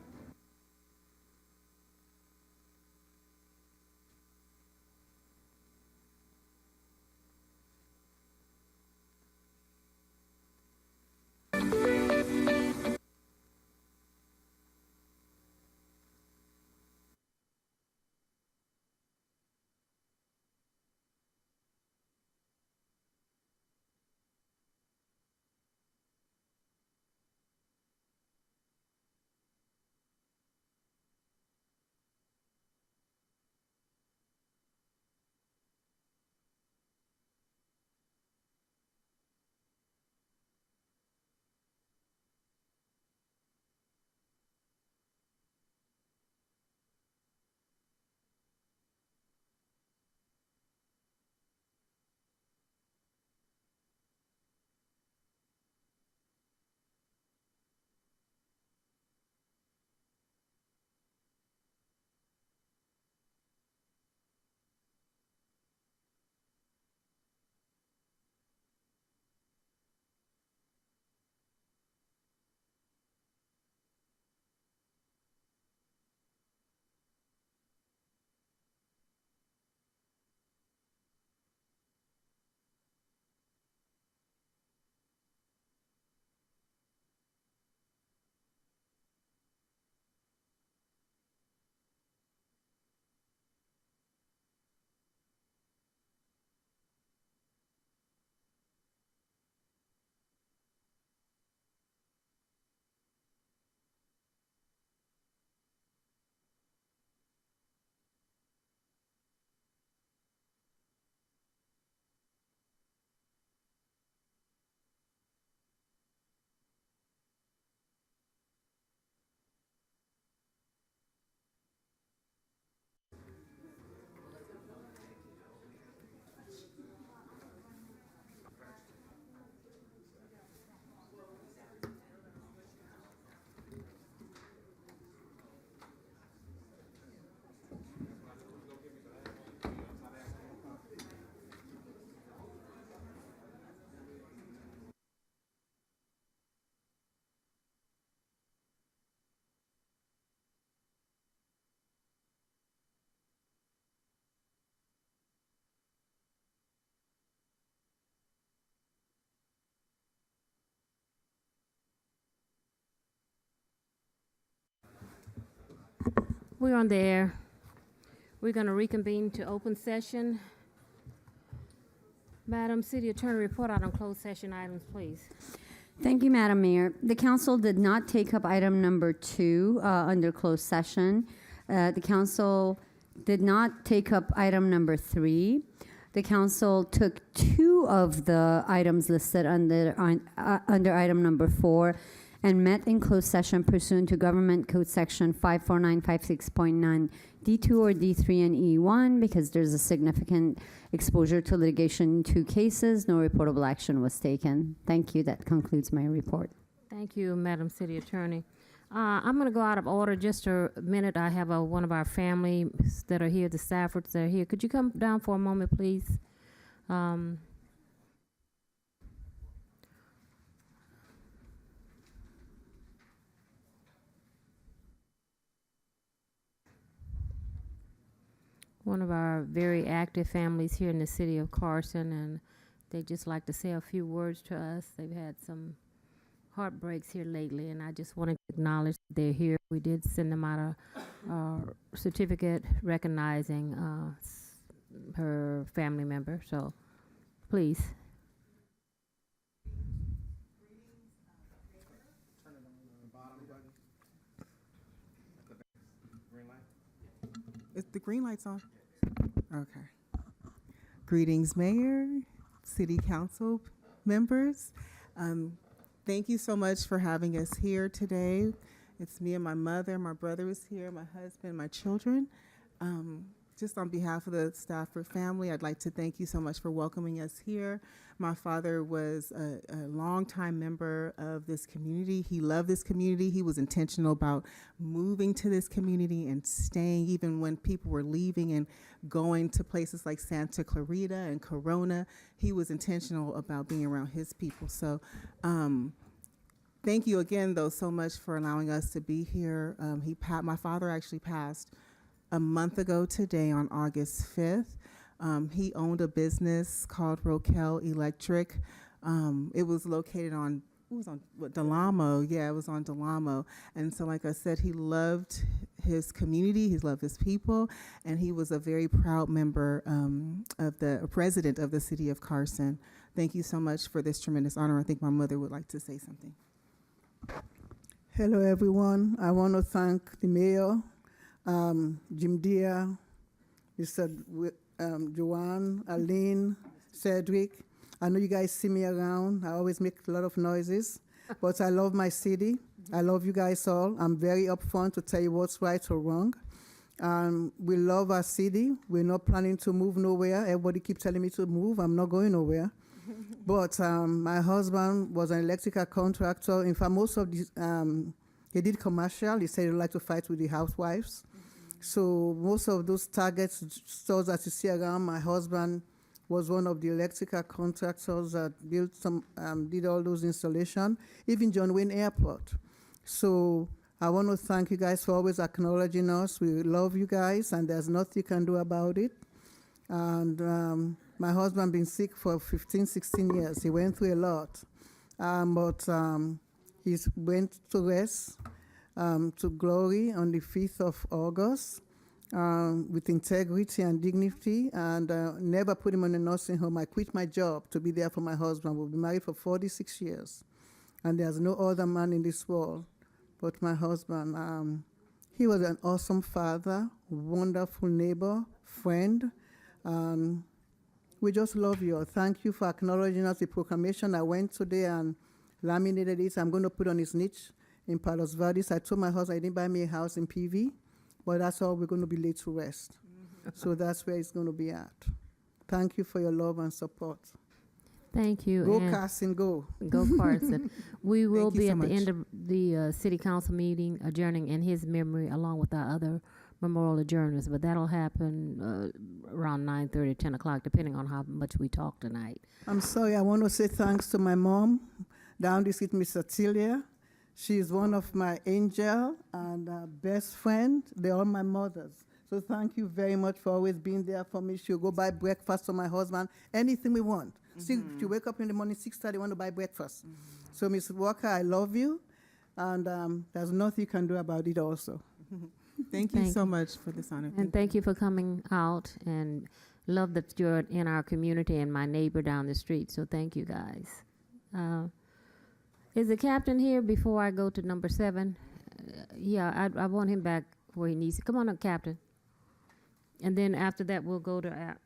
We're on the air. We're going to reconvene to open session. Madam City Attorney, report out on closed session items, please. Thank you, Madam Mayor. The council did not take up item number 2 under closed session. The council did not take up item number 3. The council took 2 of the items listed under item number 4 and met in closed session pursuant to Government Code Section 54956.9 D2 or D3 and E1 because there's a significant exposure to litigation in 2 cases. No reportable action was taken. Thank you. That concludes my report. Thank you, Madam City Attorney. I'm going to go out of order just a minute. I have one of our families that are here, the Staffords that are here. Could you come down for a moment, please? One of our very active families here in the city of Carson, and they just like to say a few words to us. They've had some heartbreaks here lately, and I just want to acknowledge that they're here. We did send them out a certificate recognizing her family member, so please. Is the green lights on? Okay. Greetings, Mayor, City Council members. Thank you so much for having us here today. It's me and my mother. My brother is here, my husband, my children. Just on behalf of the Stafford family, I'd like to thank you so much for welcoming us here. My father was a longtime member of this community. He loved this community. He was intentional about moving to this community and staying even when people were leaving and going to places like Santa Clarita and Corona. He was intentional about being around his people. So thank you again, though, so much for allowing us to be here. My father actually passed a month ago today on August 5th. He owned a business called Roquel Electric. It was located on, Delamo. Yeah, it was on Delamo. And so, like I said, he loved his community, he loved his people, and he was a very proud member of the president of the city of Carson. Thank you so much for this tremendous honor. I think my mother would like to say something. Hello, everyone. I want to thank the mayor, Jim Deere, Mr. Joanne, Aline, Cedric. I know you guys see me around. I always make a lot of noises, but I love my city. I love you guys all. I'm very upfront to tell you what's right or wrong. We love our city. We're not planning to move nowhere. Everybody keeps telling me to move. I'm not going nowhere. But my husband was an electrical contractor. In fact, most of these, he did commercial. He said he'd like to fight with the housewives. So most of those targets, stores that you see around, my husband was one of the electrical contractors that built some, did all those installation, even John Wayne Airport. So I want to thank you guys for always acknowledging us. We love you guys, and there's nothing you can do about it. And my husband been sick for 15, 16 years. He went through a lot. But he went to rest to glory on the 5th of August with integrity and dignity, and never put him on a nursing home. I quit my job to be there for my husband. We've been married for 46 years, and there's no other man in this world but my husband. He was an awesome father, wonderful neighbor, friend. We just love you. Thank you for acknowledging us. The proclamation I went today and laminated it. I'm going to put on his niche in Palos Verdes. I told my husband I didn't buy me a house in PV, but that's all we're going to be laid to rest. So that's where it's going to be at. Thank you for your love and support. Thank you. Go, and Carson, go. Go Carson. We will Thank you be so at the much. end of the city council meeting adjourning in his memory along with our other memorial adjournments, but that'll happen around 9:30, 10 o'clock, depending on how much we talk tonight. I'm sorry, I want to say thanks to my mom down the street, Miss Atilia. She is one of my angel and best friend. They're all my mothers. So thank you very much for always being there for me. She'll go buy breakfast for my husband, anything we want. She wake up in the morning, 6:30, want to buy breakfast. So Miss Walker, I love you, and there's nothing you can do about it also. Thank you Thank so you. much for this honor. And thank you for coming out, and love that you're in our community and my neighbor down the street. So thank you guys. Is the captain here before I go to number 7? Yeah, I want him back where he needs to. Come on up, Captain. And then after that, we'll go to,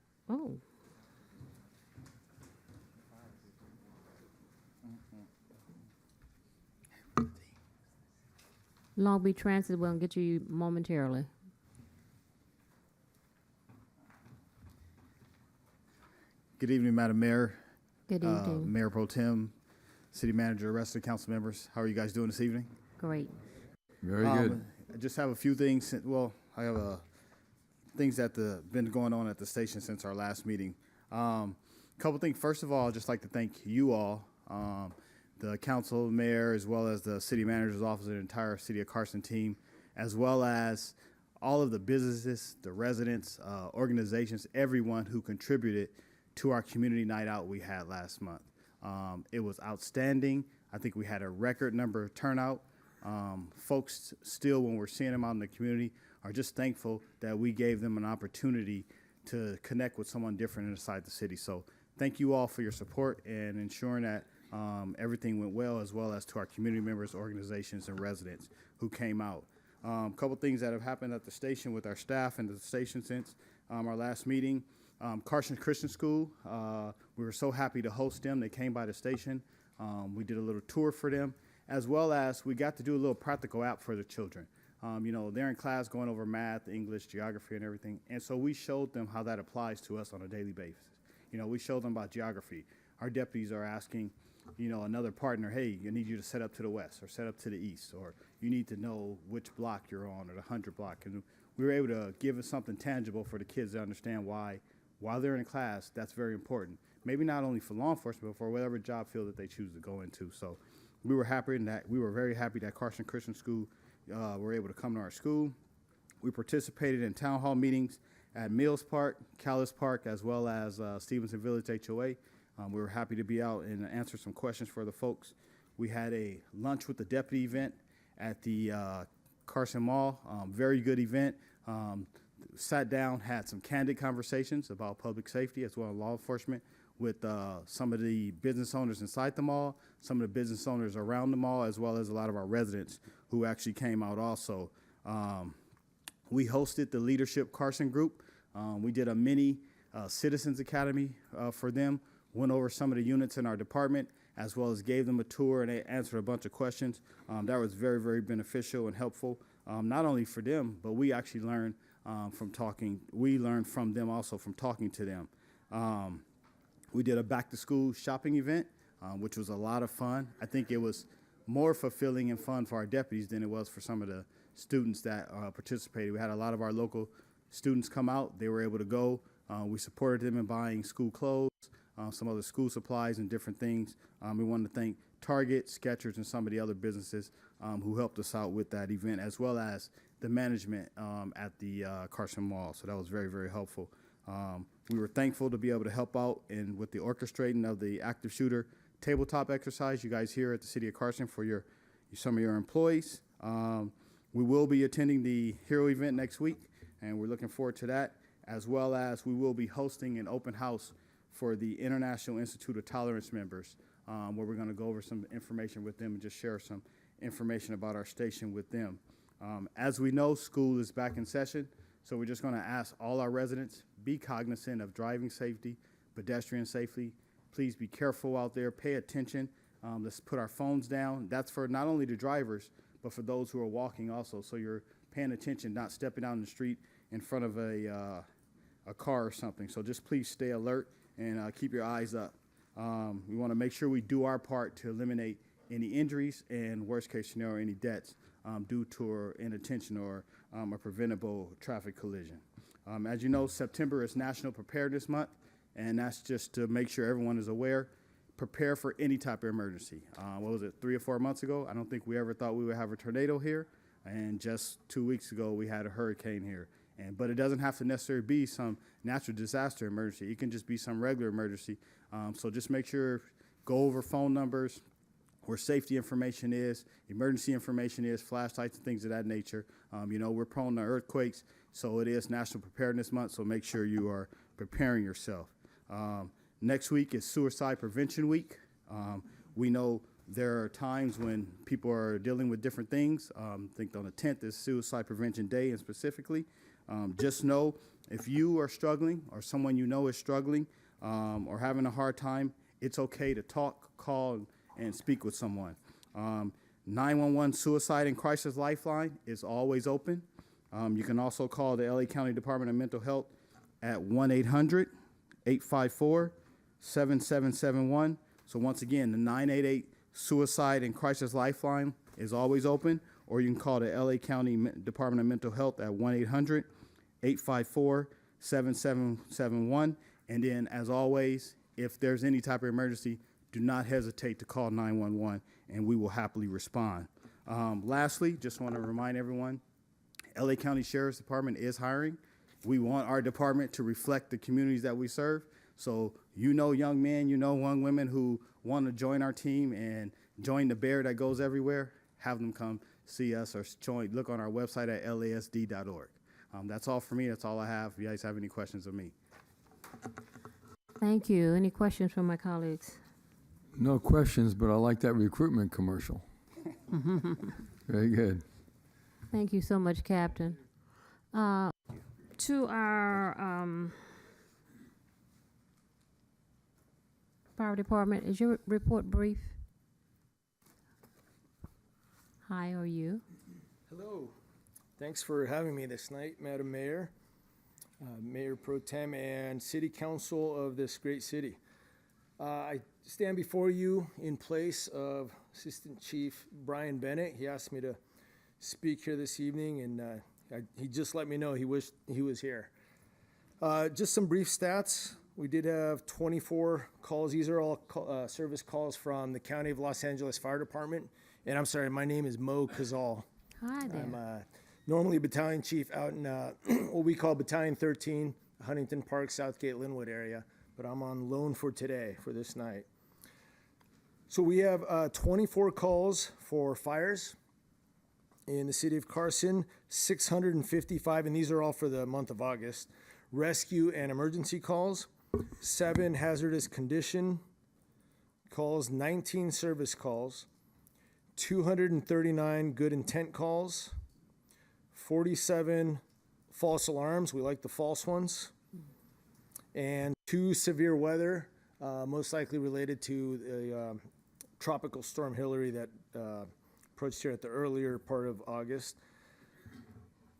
Long Beach Transit will get you momentarily. Good evening, Madam Mayor, Good evening. Mayor Pro Tem, City Manager, rest of the council members. How are you guys doing this evening? Great. Very good. I just have a few things. Well, I have things that been going on at the station since our last meeting. Couple things. First of all, I'd just like to thank you all, the council, mayor, as well as the city manager's office and the entire City of Carson team, as well as all of the businesses, the residents, organizations, everyone who contributed to our community night out we had last month. It was outstanding. I think we had a record number of turnout. Folks still, when we're seeing them out in the community, are just thankful that we gave them an opportunity to connect with someone different inside the city. So thank you all for your support and ensuring that everything went well, as well as to our community members, organizations, and residents who came out. A couple things that have happened at the station with our staff and the station since our last meeting. Carson Christian School, we were so happy to host them. They came by the station. We did a little tour for them, as well as we got to do a little practical app for the children. You know, they're in class going over math, English, geography, and everything. And so we showed them how that applies to us on a daily basis. You know, we showed them about geography. Our deputies are asking, you know, another partner, hey, I need you to set up to the west or set up to the east, or you need to know which block you're on, or the 100 block. And we were able to give us something tangible for the kids to understand why, while they're in class, that's very important. Maybe not only for law enforcement, but for whatever job field that they choose to go into. So we were very happy that Carson Christian School were able to come to our school. We participated in town hall meetings at Mills Park, Callis Park, as well as Stevenson Village HOA. We were happy to be out and answer some questions for the folks. We had a lunch with the deputy event at the Carson Mall. Very good event. Sat down, had some candid conversations about public safety as well as law enforcement with some of the business owners inside the mall, some of the business owners around the mall, as well as a lot of our residents who actually came out also. We hosted the Leadership Carson group. We did a mini Citizens Academy for them, went over some of the units in our department, as well as gave them a tour, and they answered a bunch of questions. That was very, very beneficial and helpful, not only for them, but we actually learned from talking. We learned from them also from talking to them. We did a back-to-school shopping event, which was a lot of fun. I think it was more fulfilling and fun for our deputies than it was for some of the students that participated. We had a lot of our local students come out. They were able to go. We supported them in buying school clothes, some other school supplies and different things. We wanted to thank Target, Skechers, and some of the other businesses who helped us out with that event, as well as the management at the Carson Mall. So that was very, very helpful. We were thankful to be able to help out with the orchestrating of the active shooter tabletop exercise you guys here at the City of Carson for some of your employees. We will be attending the Hero event next week, and we're looking forward to that, as well as we will be hosting an open house for the International Institute of Tolerance members, where we're going to go over some information with them and just share some information about our station with them. As we know, school is back in session, so we're just going to ask all our residents, be cognizant of driving safety, pedestrian safety. Please be careful out there, pay attention. Let's put our phones down. That's for not only the drivers, but for those who are walking also. So you're paying attention, not stepping out in the street in front of a car or something. So just please stay alert and keep your eyes up. We want to make sure we do our part to eliminate any injuries and, worst case scenario, any deaths due to inattention or a preventable traffic collision. As you know, September is National Preparedness Month, and that's just to make sure everyone is aware. Prepare for any type of emergency. What was it, 3 or 4 months ago? I don't think we ever thought we would have a tornado here, and just 2 weeks ago we had a hurricane here. But it doesn't have to necessarily be some natural disaster emergency. It can just be some regular emergency. So just make sure, go over phone numbers, where safety information is, emergency information is, flashlights and things of that nature. You know, we're prone to earthquakes, so it is National Preparedness Month, so make sure you are preparing yourself. Next week is Suicide Prevention Week. We know there are times when people are dealing with different things. I think on the 10th is Suicide Prevention Day, and specifically, just know if you are struggling or someone you know is struggling or having a hard time, it's okay to talk, call, and speak with someone. 911 Suicide and Crisis Lifeline is always open. You can also call the LA County Department of Mental Health at 1-800-854-7771. So once again, the 988 Suicide and Crisis Lifeline is always open, or you can call the LA County Department of Mental Health at 1-800-854-7771. And then, as always, if there's any type of emergency, do not hesitate to call 911, and we will happily respond. Lastly, just want to remind everyone, LA County Sheriff's Department is hiring. We want our department to reflect the communities that we serve. So you know young men, you know young women who want to join our team and join the bear that goes everywhere, have them come see us or look on our website at lasd.org. That's all for me. That's all I have. If you guys have any questions of me. Thank you. Any questions from my colleagues? No questions, but I like that recruitment commercial. Very good. Thank you so much, Captain. To our Fire Department, is your report brief? Hi, are you? Hello. Thanks for having me this night, Madam Mayor, Mayor Pro Tem, and City Council of this great city. I stand before you in place of Assistant Chief Brian Bennett. He asked me to speak here this evening, and he just let me know he wished he was here. Just some brief stats. We did have 24 calls. These are all service calls from the County of Los Angeles Fire Department. And I'm sorry, my name is Mo Kazal. Hi there. I'm normally a battalion chief out in what we call Battalion 13, Huntington Park, Southgate, Linwood area. But I'm on loan for today, for this night. So we have 24 calls for fires in the city of Carson, 655, and these are all for the month of August. Rescue and emergency calls, 7 hazardous condition calls, 19 service calls, 239 good intent calls, 47 false alarms, we like the false ones, and 2 severe weather, most likely related to the tropical storm Hillary that approached here at the earlier part of August.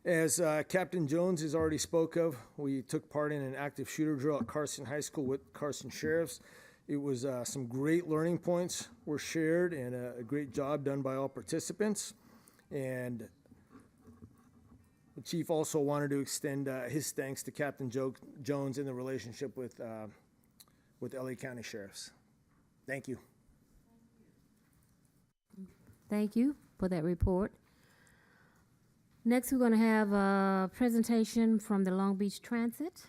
As Captain Jones has already spoke of, we took part in an active shooter drill at Carson High School with Carson Sheriffs. It was some great learning points were shared and a great job done by all participants. And the chief also wanted to extend his thanks to Captain Jones in the relationship with LA County Sheriffs. Thank you. Thank you for that report. Next, we're going to have a presentation from the Long Beach Transit.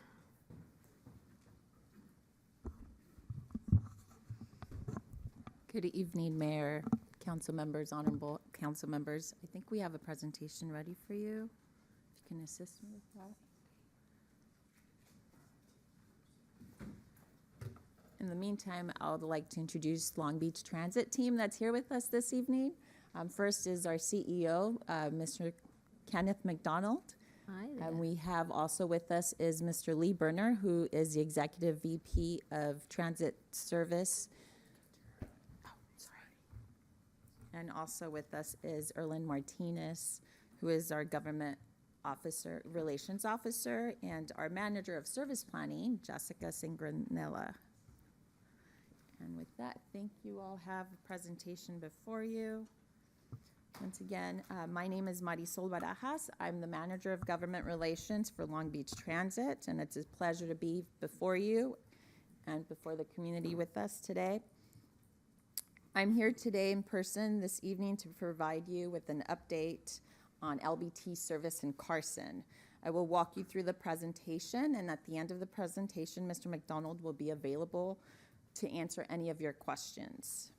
Good evening, Mayor, council members, honorable council members. I think we have a presentation ready for you. If you can assist me with that. In the meantime, I would like to introduce Long Beach Transit team that's here with us this evening. First is our CEO, Mr. Kenneth McDonald. Hi there. And we have also with us is Mr. Lee Berner, who is the Executive VP of Transit Service. And also with us is Erlyn Martinez, who is our Government Relations Officer, and our Manager of Service Planning, Jessica Singranella. And with that, thank you all. Have a presentation before you. Once again, my name is Marisol Barajas. I'm the Manager of Government Relations for Long Beach Transit, and it's a pleasure to be before you and before the community with us today. I'm here today in person this evening to provide you with an update on LBT service in Carson. I will walk you through the presentation, and at the end of the presentation, Mr. McDonald will be available to answer any of your questions.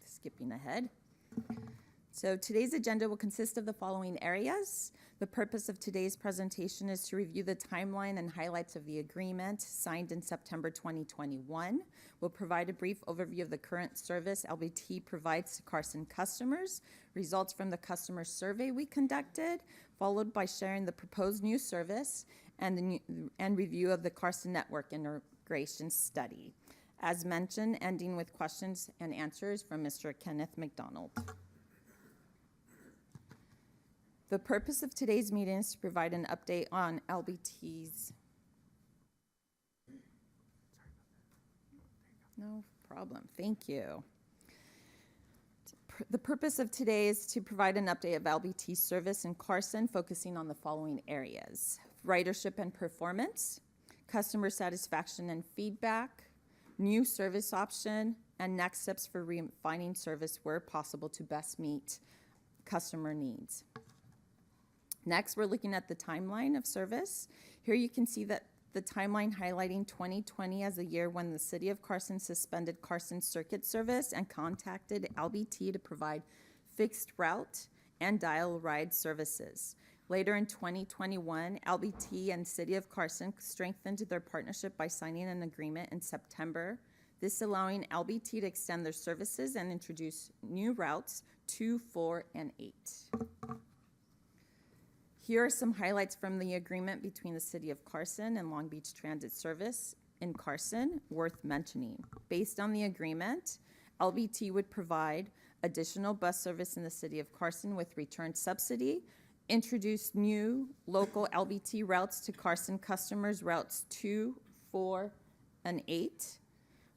Skipping ahead. So today's agenda will consist of the following areas. The purpose of today's presentation is to review the timeline and highlights of the agreement signed in September 2021. We'll provide a brief overview of the current service LBT provides to Carson customers, results from the customer survey we conducted, followed by sharing the proposed new service and review of the Carson Network integration study. As mentioned, ending with questions and answers from Mr. Kenneth McDonald. The purpose of today's meeting is to provide an update on LBT's. No problem, thank you. The purpose of today is to provide an update of LBT service in Carson, focusing on the following areas: ridership and performance, customer satisfaction and feedback, new service option, and next steps for refining service where possible to best meet customer needs. Next, we're looking at the timeline of service. Here you can see that the timeline highlighting 2020 as the year when the City of Carson suspended Carson Circuit service and contacted LBT to provide fixed route and dial ride services. Later in 2021, LBT and City of Carson strengthened their partnership by signing an agreement in September, this allowing LBT to extend their services and introduce new routes 2, 4, and 8. Here are some highlights from the agreement between the City of Carson and Long Beach Transit Service in Carson worth mentioning. Based on the agreement, LBT would provide additional bus service in the City of Carson with return subsidy, introduce new local LBT routes to Carson customers, routes 2, 4, and 8,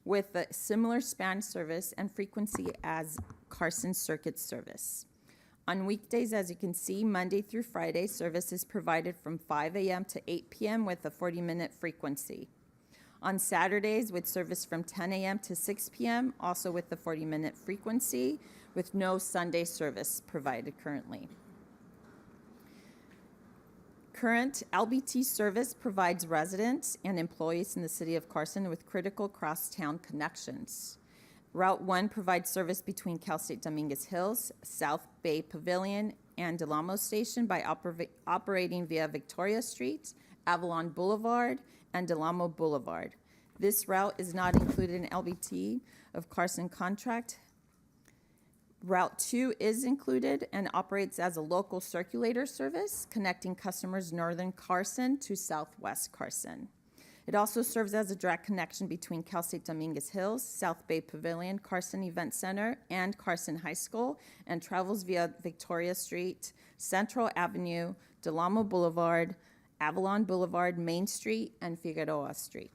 with a similar span service and frequency as Carson Circuit service. On weekdays, as you can see, Monday through Friday, service is provided from 5 a.m. to 8 p.m. with a 40-minute frequency. On Saturdays, with service from 10 a.m. to 6 p.m., also with the 40-minute frequency, with no Sunday service provided currently. Current LBT service provides residents and employees in the City of Carson with critical crosstown connections. Route 1 provides service between Cal State Dominguez Hills, South Bay Pavilion, and Del Amo Station by operating via Victoria Street, Avalon Boulevard, and Del Amo Boulevard. This route is not included in LBT of Carson contract. Route 2 is included and operates as a local circulator service, connecting customers northern Carson to southwest Carson. It also serves as a direct connection between Cal State Dominguez Hills, South Bay Pavilion, Carson Event Center, and Carson High School, and travels via Victoria Street, Central Avenue, Del Amo Boulevard, Avalon Boulevard, Main Street, and Figueroa Street.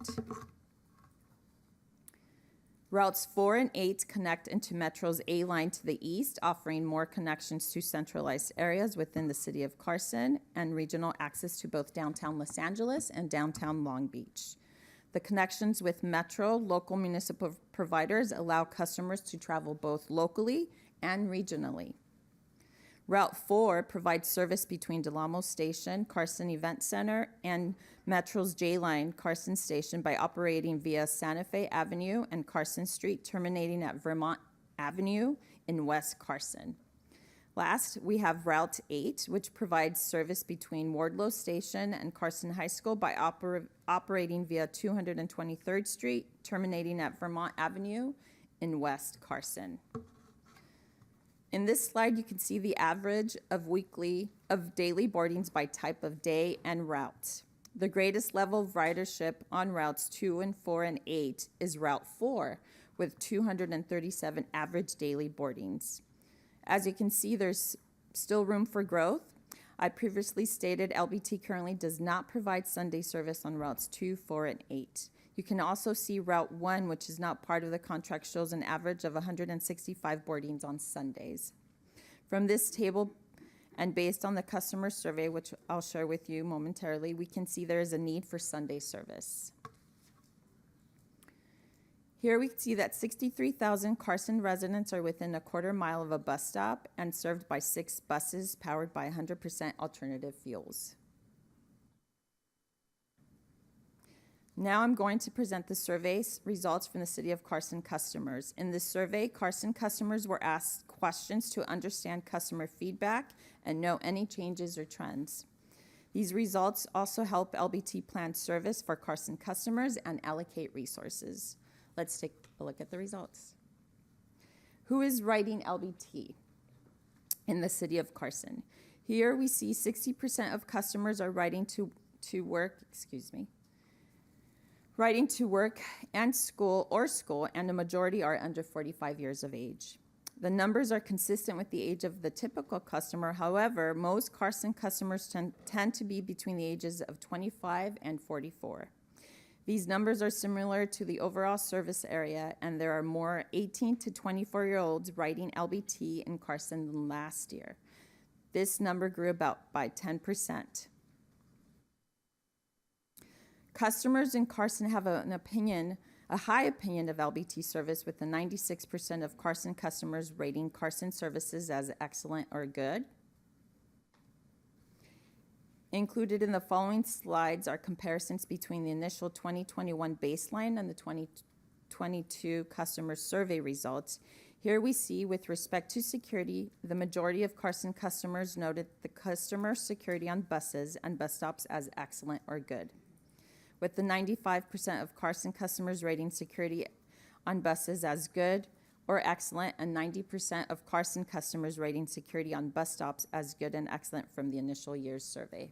Routes 4 and 8 connect into Metro's A line to the east, offering more connections to centralized areas within the City of Carson and regional access to both downtown Los Angeles and downtown Long Beach. The connections with Metro local municipal providers allow customers to travel both locally and regionally. Route 4 provides service between Del Amo Station, Carson Event Center, and Metro's J-Line Carson Station by operating via Santa Fe Avenue and Carson Street, terminating at Vermont Avenue in West Carson. Last, we have Route 8, which provides service between Wardlow Station and Carson High School by operating via 223rd Street, terminating at Vermont Avenue in West Carson. In this slide, you can see the average of daily boardings by type of day and route. The greatest level of ridership on routes 2 and 4 and 8 is Route 4, with 237 average daily boardings. As you can see, there's still room for growth. I previously stated LBT currently does not provide Sunday service on routes 2, 4, and 8. You can also see Route 1, which is not part of the contract, shows an average of 165 boardings on Sundays. From this table, and based on the customer survey, which I'll share with you momentarily, we can see there is a need for Sunday service. Here we see that 63,000 Carson residents are within a quarter mile of a bus stop and served by 6 buses powered by 100% alternative fuels. Now I'm going to present the survey results from the City of Carson customers. In this survey, Carson customers were asked questions to understand customer feedback and know any changes or trends. These results also help LBT plan service for Carson customers and allocate resources. Let's take a look at the results. Who is riding LBT in the City of Carson? Here we see 60% of customers are riding to work and school, and the majority are under 45 years of age. The numbers are consistent with the age of the typical customer. However, most Carson customers tend to be between the ages of 25 and 44. These numbers are similar to the overall service area, and there are more 18 to 24-year-olds riding LBT in Carson than last year. This number grew about by 10%. Customers in Carson have an opinion a high opinion of LBT service with a 96% of Carson customers rating Carson services as excellent or good. Included in the following slides are comparisons between the initial 2021 baseline and the 2022 customer survey results. Here we see, with respect to security, the majority of Carson customers noted the customer security on buses and bus stops as excellent or good, with the 95% of Carson customers rating security on buses as good or excellent, and 90% of Carson customers rating security on bus stops as good and excellent from the initial year's survey.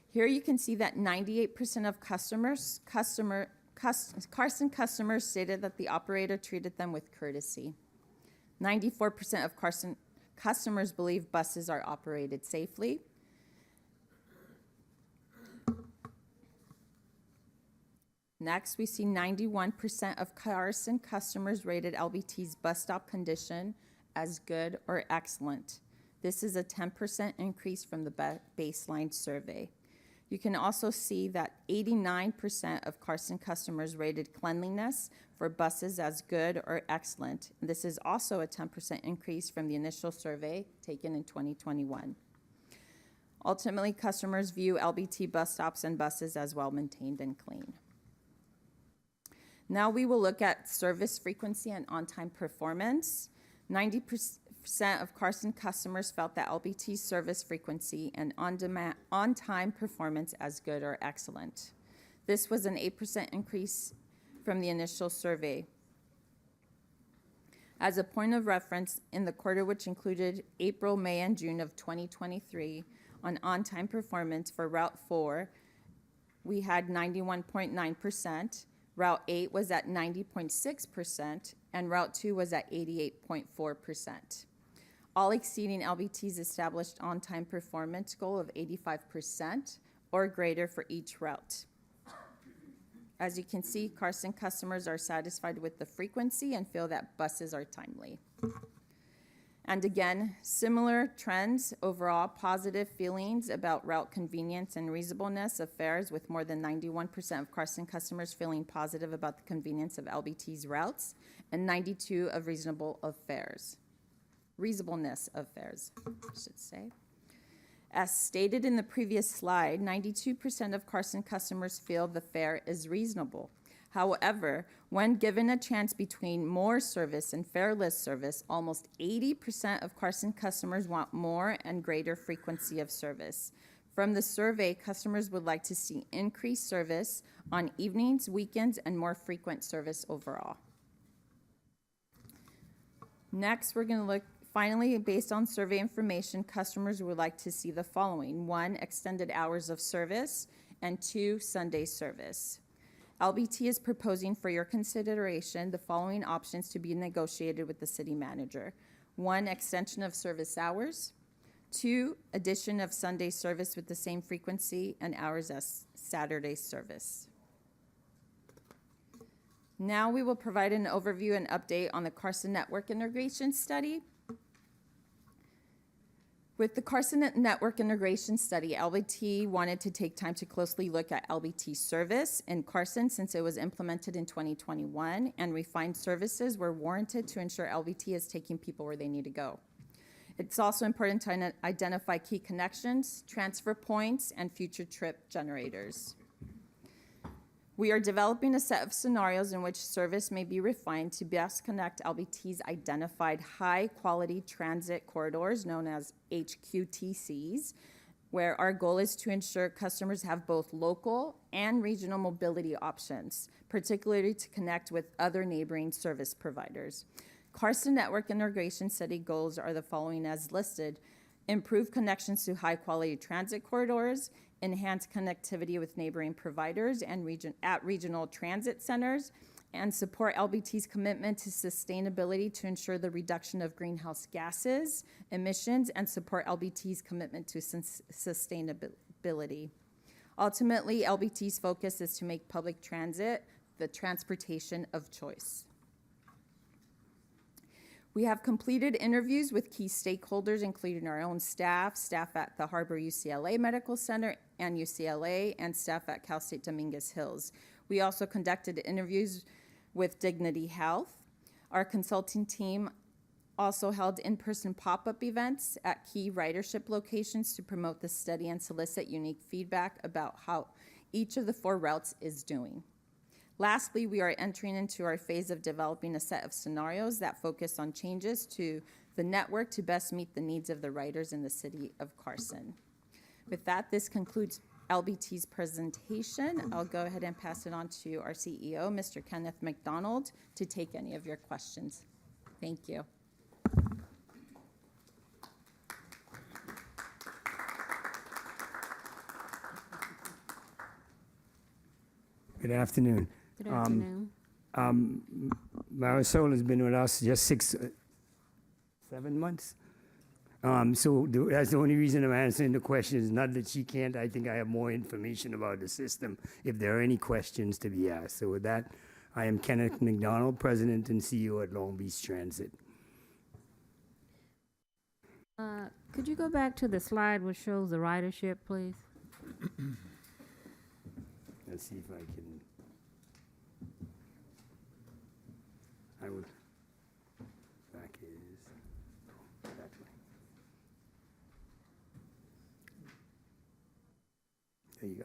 Here you can see that 98% of Carson customers stated that the operator treated them with courtesy. 94% of Carson customers believe buses are operated safely. Next, we see 91% of Carson customers rated LBT's bus stop condition as good or excellent. This is a 10% increase from the baseline survey. You can also see that 89% of Carson customers rated cleanliness for buses as good or excellent. This is also a 10% increase from the initial survey taken in 2021. Ultimately, customers view LBT bus stops and buses as well maintained and clean. Now we will look at service frequency and on-time performance. 90% of Carson customers felt that LBT service frequency and on-time performance as good or excellent. This was an 8% increase from the initial survey. As a point of reference, in the quarter which included April, May, and June of 2023, on-time performance for Route 4, we had 91.9%, Route 8 was at 90.6%, and Route 2 was at 88.4%. All exceeding LBT's established on-time performance goal of 85% or greater for each route. As you can see, Carson customers are satisfied with the frequency and feel that buses are timely. And again, similar trends, overall positive feelings about route convenience and reasonableness of fares, with more than 91% of Carson customers feeling positive about the convenience of LBT's routes and 92% of reasonableness of fares, I should say. As stated in the previous slide, 92% of Carson customers feel the fare is reasonable. However, when given a chance between more service and fareless service, almost 80% of Carson customers want more and greater frequency of service. From the survey, customers would like to see increased service on evenings, weekends, and more frequent service overall. Next, we're going to look, finally, based on survey information, customers would like to see the following: 1, extended hours of service, and 2, Sunday service. LBT is proposing for your consideration the following options to be negotiated with the city manager: 1, extension of service hours; 2, addition of Sunday service with the same frequency and hours as Saturday service. Now we will provide an overview and update on the Carson Network Integration Study. With the Carson Network Integration Study, LBT wanted to take time to closely look at LBT service in Carson since it was implemented in 2021, and refined services were warranted to ensure LBT is taking people where they need to go. It's also important to identify key connections, transfer points, and future trip generators. We are developing a set of scenarios in which service may be refined to best connect LBT's identified high-quality transit corridors, known as HQTCs, where our goal is to ensure customers have both local and regional mobility options, particularly to connect with other neighboring service providers. Carson Network Integration Study goals are the following as listed: improve connections to high-quality transit corridors, enhance connectivity with neighboring providers and regional transit centers, and support LBT's commitment to sustainability to ensure the reduction of greenhouse gases emissions and support LBT's commitment to sustainability. Ultimately, LBT's focus is to make public transit the transportation of choice. We have completed interviews with key stakeholders, including our own staff at the Harbor UCLA Medical Center and UCLA, and staff at Cal State Dominguez Hills. We also conducted interviews with Dignity Health. Our consulting team also held in-person pop-up events at key ridership locations to promote the study and solicit unique feedback about how each of the 4 routes is doing. Lastly, we are entering into our phase of developing a set of scenarios that focus on changes to the network to best meet the needs of the riders in the city of Carson. With that, this concludes LBT's presentation. I'll go ahead and pass it on to our CEO, Mr. Kenneth McDonald, to take any of your questions. Thank you. Good afternoon. Good afternoon. Marisol has been with us just 7 months. That's the only reason I'm answering the questions. Not that she can't. I think I have more information about the system if there are any questions to be asked. So with that, I am Kenneth McDonald, President and CEO at Long Beach Transit. Could you go back to the slide which shows the ridership, please? Let's see if I can. I would. Back is that way. There you go.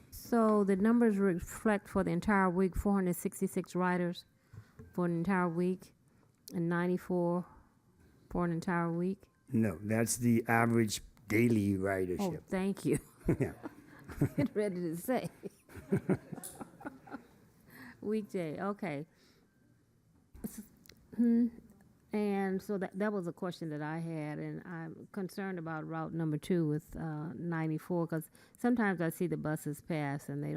So the numbers reflect for the entire week, 466 riders for an entire week and 94 for an entire week. No, that's the average daily Oh, ridership. thank you. Yeah. Get ready to say. Weekday, okay. And so that was a question that I had, and I'm concerned about route number 2 with 94, because sometimes I see the buses pass and they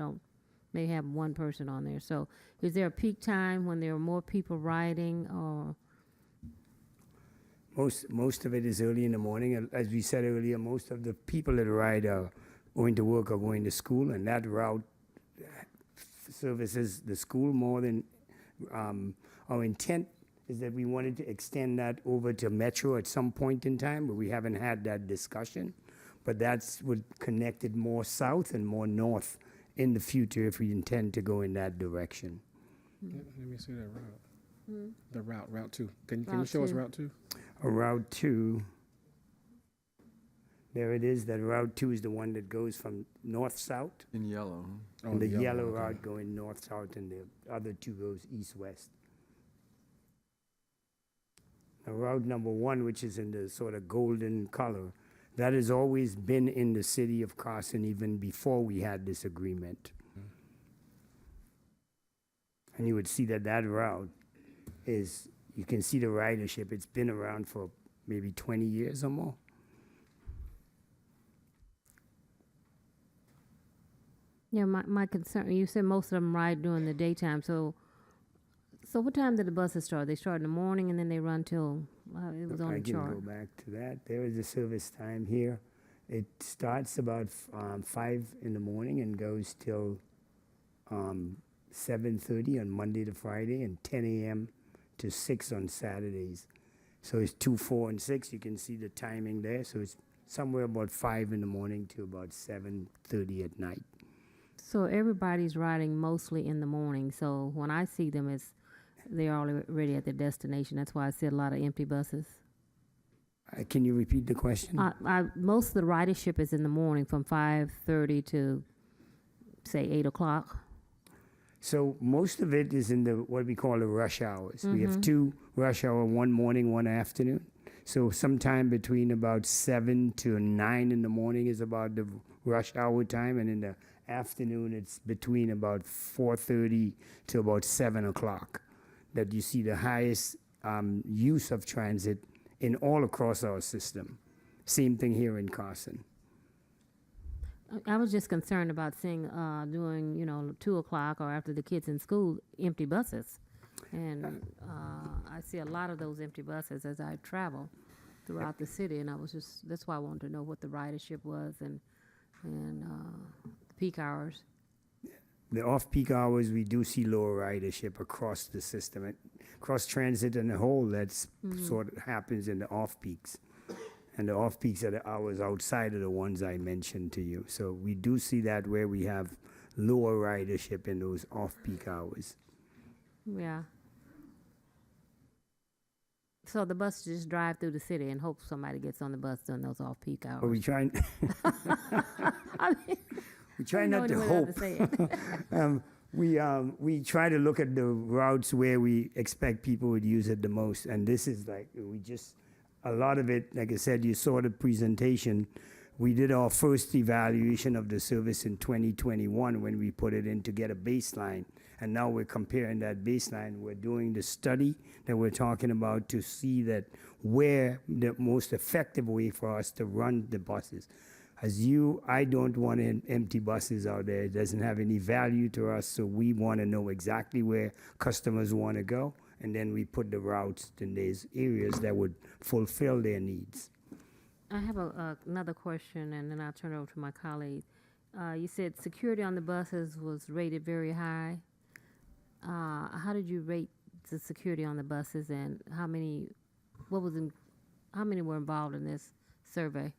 may have one person on there. So is there a peak time when there are more people riding, or? Most of it is early in the morning. As we said earlier, most of the people that ride are going to work or going to school, and that route services the school more than our intent is that we wanted to extend that over to Metro at some point in time, but we haven't had that discussion. But that's what connected more south and more north in the future if we intend to go in that direction. Let me see that route. The route 2. Can you Route show us 2. route 2? Route 2, there it is. That Route 2 is the one that goes from north-south. In yellow. Oh, And the yellow okay. route going north-south, and the other 2 goes east-west. Now, route number 1, which is in the sort of golden color, that has always been in the city of Carson even before we had this agreement. And you would see that route is, you can see the ridership. It's been around for maybe 20 years or more. Yeah, my concern, you said most of them ride during the daytime, so what time did the buses start? They start in the morning and then they run till, it was on I the can chart. go back to that. There is a service time here. It starts about 5 in the morning and goes till 7:30 on Monday to Friday, and 10 a.m. to 6 on Saturdays. So it's 2, 4, and 6. You can see the timing there. So it's somewhere about 5 in the morning to about 7:30 at night. So everybody's riding mostly in the morning, so when I see them, they're already at their destination. That's why I see a lot of empty buses. Can you repeat the question? Most of the ridership is in the morning from 5:30 to, say, 8 o'clock. So most of it is in the what we call the rush hours. We have 2 rush hour, one morning, one afternoon. So sometime between about 7 to 9 in the morning is about the rush hour time, and in the afternoon it's between about 4:30 to about 7 o'clock that you see the highest use of transit in all across our system. Same thing here in Carson. I was just concerned about seeing during 2 o'clock or after the kids in school empty buses, and I see a lot of those empty buses as I travel throughout the city, and that's why I wanted to know what the ridership was and peak hours. the off-peak hours, we do see lower ridership across the system. Across transit and the whole, that's sort of happens in the off-peaks. And the off-peaks are the hours outside of the ones I mentioned to you. So we do see that where we have lower ridership in those off-peak hours. Yeah. So the bus just drive through the city and hope somebody gets on the bus during those off-peak hours. But we try, I mean, we try I not don't to know any hope. other way to say it. We try to look at the routes where we expect people would use it the most, and this is like a lot of it. Like I said, you saw the presentation. We did our first evaluation of the service in 2021 when we put it in to get a baseline, and now we're comparing that baseline. We're doing the study that we're talking about to see that where the most effective way for us to run the buses. I don't want empty buses out there. It doesn't have any value to us, so we want to know exactly where customers want to go, and then we put the routes in these areas that would fulfill their needs. I have another question, and then I'll turn it over to my colleague. You said security on the buses was rated very high. How did you rate the security on the buses, and how many were involved in this survey?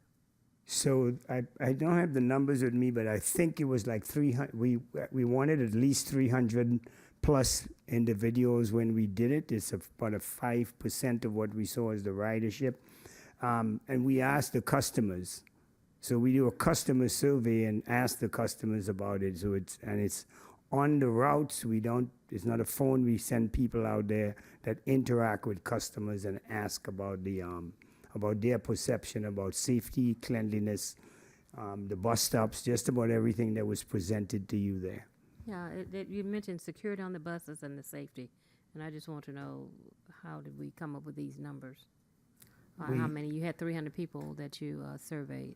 So I don't have the numbers with me, but I think it was like 300. We wanted at least 300 plus individuals when we did it. It's about 5% of what we saw as the ridership. And we asked the customers. So we do a customer survey and ask the customers about it. So it's on the routes. It's not a phone. We send people out there that interact with customers and ask about their perception about safety, cleanliness, the bus stops, just about everything that was presented to you there. Yeah, you mentioned security on the buses and the safety, and I just want to know, how did we come up with these numbers? How many? You had 300 people that you surveyed.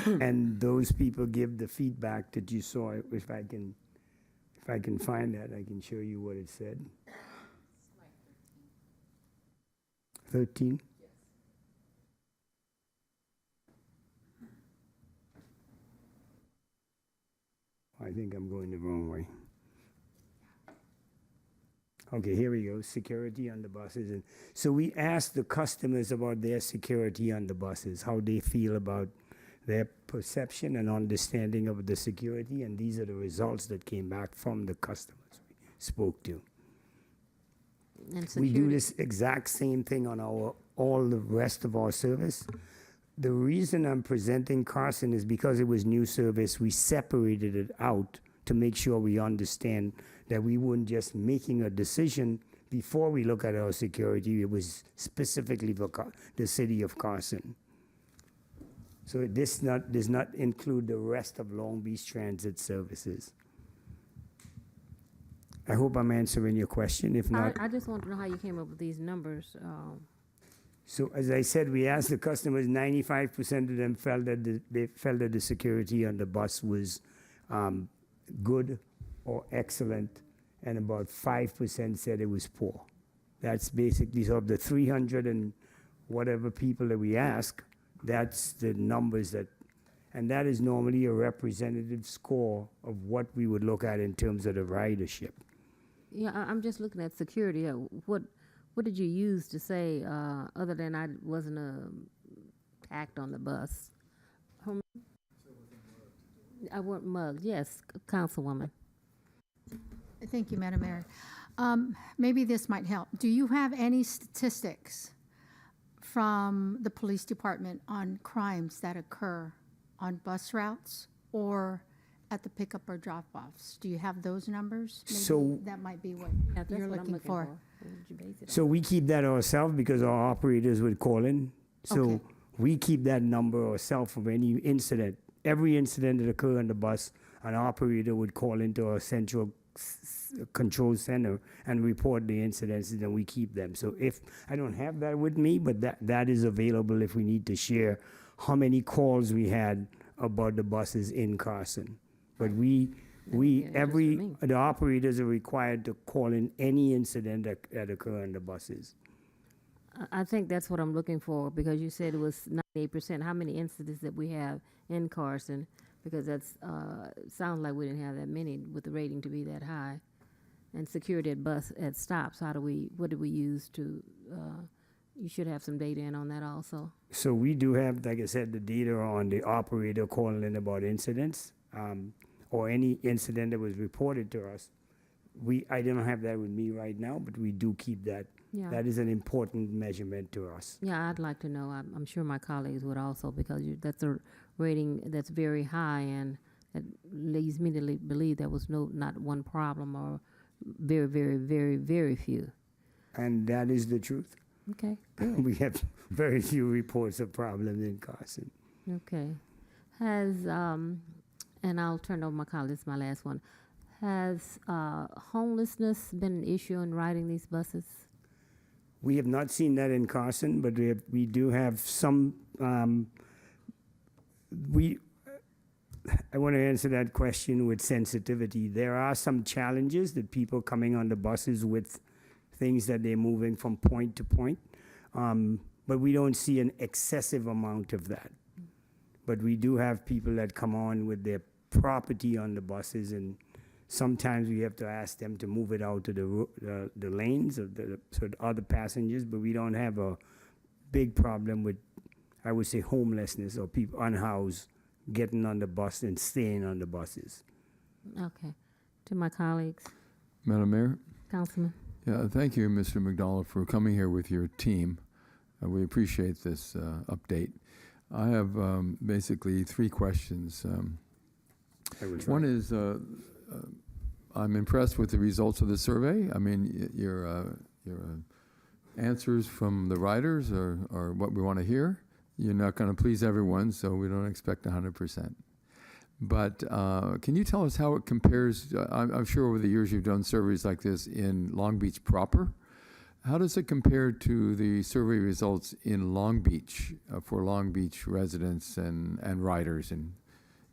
And those people give the feedback that you saw. If I can find that, I can show you what it said. 13? I think I'm going the wrong way. Okay, here we go, security on the buses. And so we asked the customers about their security on the buses, how they feel about their perception and understanding of the security, and these are the results that came back from the customers we spoke to. And we do this exact same thing on all the rest of our service. The reason I'm presenting Carson is because it was new service. We separated it out to make sure we understand that we weren't just making a decision before we look at our security. It was specifically for the city of Carson. So this does not include the rest of Long Beach Transit services. I hope I'm answering your question. If not, I just want to know how you came up with these numbers. So as I said, we asked the customers. 95% of them felt that they felt that the security on the bus was good or excellent, and about 5% said it was poor. That's basically, so of the 300 and whatever people that we ask, that's the numbers and that is normally a representative score of what we would look at in terms of the ridership. Yeah, I'm just looking at security. What did you use to say, other than I wasn't attacked on the bus? I weren't mugged. Yes, Councilwoman. Thank you, Madam Mayor. Maybe this might help. Do you have any statistics from the police department on crimes that occur on bus routes or at the pickup or drop-offs? Do you have those numbers? Maybe So that might be what That's you're what I'm looking for. What would you base it So we keep that ourselves because our operators would call in. So Okay. we keep that number ourselves of any incident. Every incident that occurred on the bus, an operator would call into our central control center and report the incidents, and then we keep them. So if I don't have that with me, but that is available if we need to share how many calls we had about the buses in Carson. But the operators are required to call in any incident that occur on the buses. I think that's what I'm looking for, because you said it was 98%. How many incidents that we have in Carson? because that's, sounds like we didn't have that many with the rating to be that high. And security at bus, at stops, what did we use to, you should have some data in on that also. So we do have, like I said, the data on the operator calling in about incidents, or any incident that was reported to us. I don't have that with me right now, but we do keep that. Yeah. That is an important measurement to us. Yeah, I'd like to know. I'm sure my colleagues would also, because that's a rating that's very high, and that leads me to believe there was not one problem, or very, very, very, very few. And that is the truth. Okay. We have very few reports of problems in Carson. Okay. And I'll turn over my colleagues, my last one. Has homelessness been an issue in riding these buses? We have not seen that in Carson, but we do have some. I want to answer that question with sensitivity. There are some challenges that people coming on the buses with things that they're moving from point to point, but we don't see an excessive amount of that. But we do have people that come on with their property on the buses, and sometimes we have to ask them to move it out to the lanes so the other passengers, but we don't have a big problem with, I would say, homelessness or people unhoused getting on the bus and staying on the buses. Okay. To my colleagues. Madam Mayor? Councilman. Yeah, thank you, Mr. McDonald, for coming here with your team. We appreciate this update. I have basically three questions. One is, I'm impressed with the results of the survey. I mean, your answers from the riders are what we want to hear. You're not going to please everyone, so we don't expect 100%. But can you tell us how it compares? I'm sure over the years you've done surveys like this in Long Beach proper. How does it compare to the survey results in Long Beach for Long Beach residents and riders and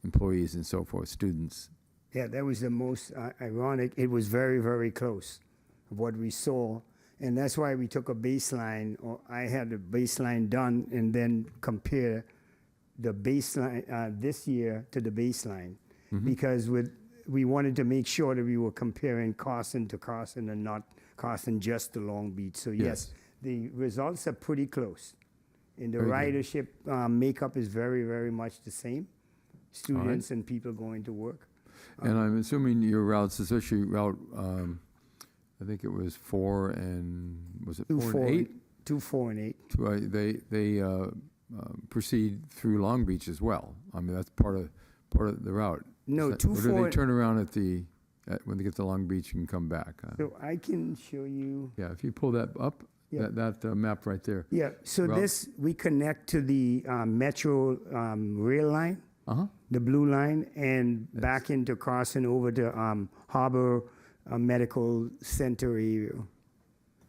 employees and so forth, students? Yeah, that was the most ironic. It was very, very close of what we saw. And that's why we took a baseline, or I had a baseline done, and then compare the baseline this year to the baseline. Mm-hmm. Because we wanted to make sure that we were comparing Carson to Carson and not Carson just to Long Beach. So yes, the results are pretty close. And the ridership makeup is very, very much the same. Students and people going to work. And I'm assuming your routes, especially route, I think it was 4 and, was it 4 and 8? 2, 4, and 8. They proceed through Long Beach as well. I mean, that's part of the route. No, 2, 4. Or do they turn around when they get to Long Beach and come back? So I can show you. Yeah, if you pull that up, that map right there. Yeah, so we connect to the Metro rail line, the blue line, and back into Carson over to Harbor Medical Center area.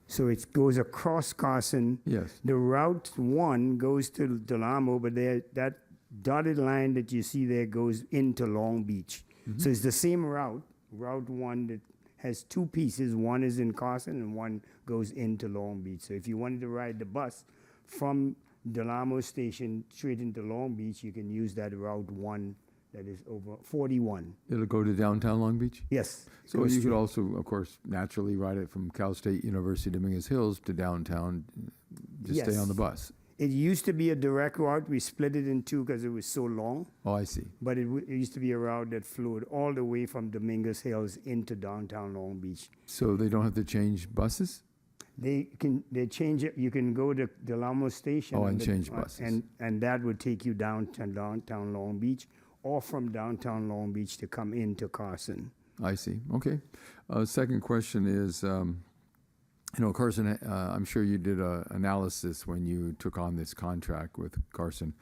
So it goes across Carson. Yes. The Route 1 goes to Delamo, but that dotted line that you see there goes into Long Beach. Mm-hmm. So it's the same route, Route 1, that has two pieces. One is in Carson and one goes into Long Beach. So if you wanted to ride the bus from Delamo Station straight into Long Beach, you can use that Route 1 that is over 41. It'll go to downtown Long Beach? Yes. So you could also, of course, naturally ride it from Cal State University Dominguez Hills to downtown, just stay on the bus. It used to be a direct route. We split it in two because it was so long. Oh, I see. But it used to be a route that flowed all the way from Dominguez Hills into downtown Long Beach. So they don't have to change buses? They change it. You can go to Delamo Station. Oh, and change buses. And that would take you down to downtown Long Beach, or from downtown Long Beach to come into Carson. I see. Okay. Second question is, Carson, I'm sure you did an analysis when you took on this contract with Carson.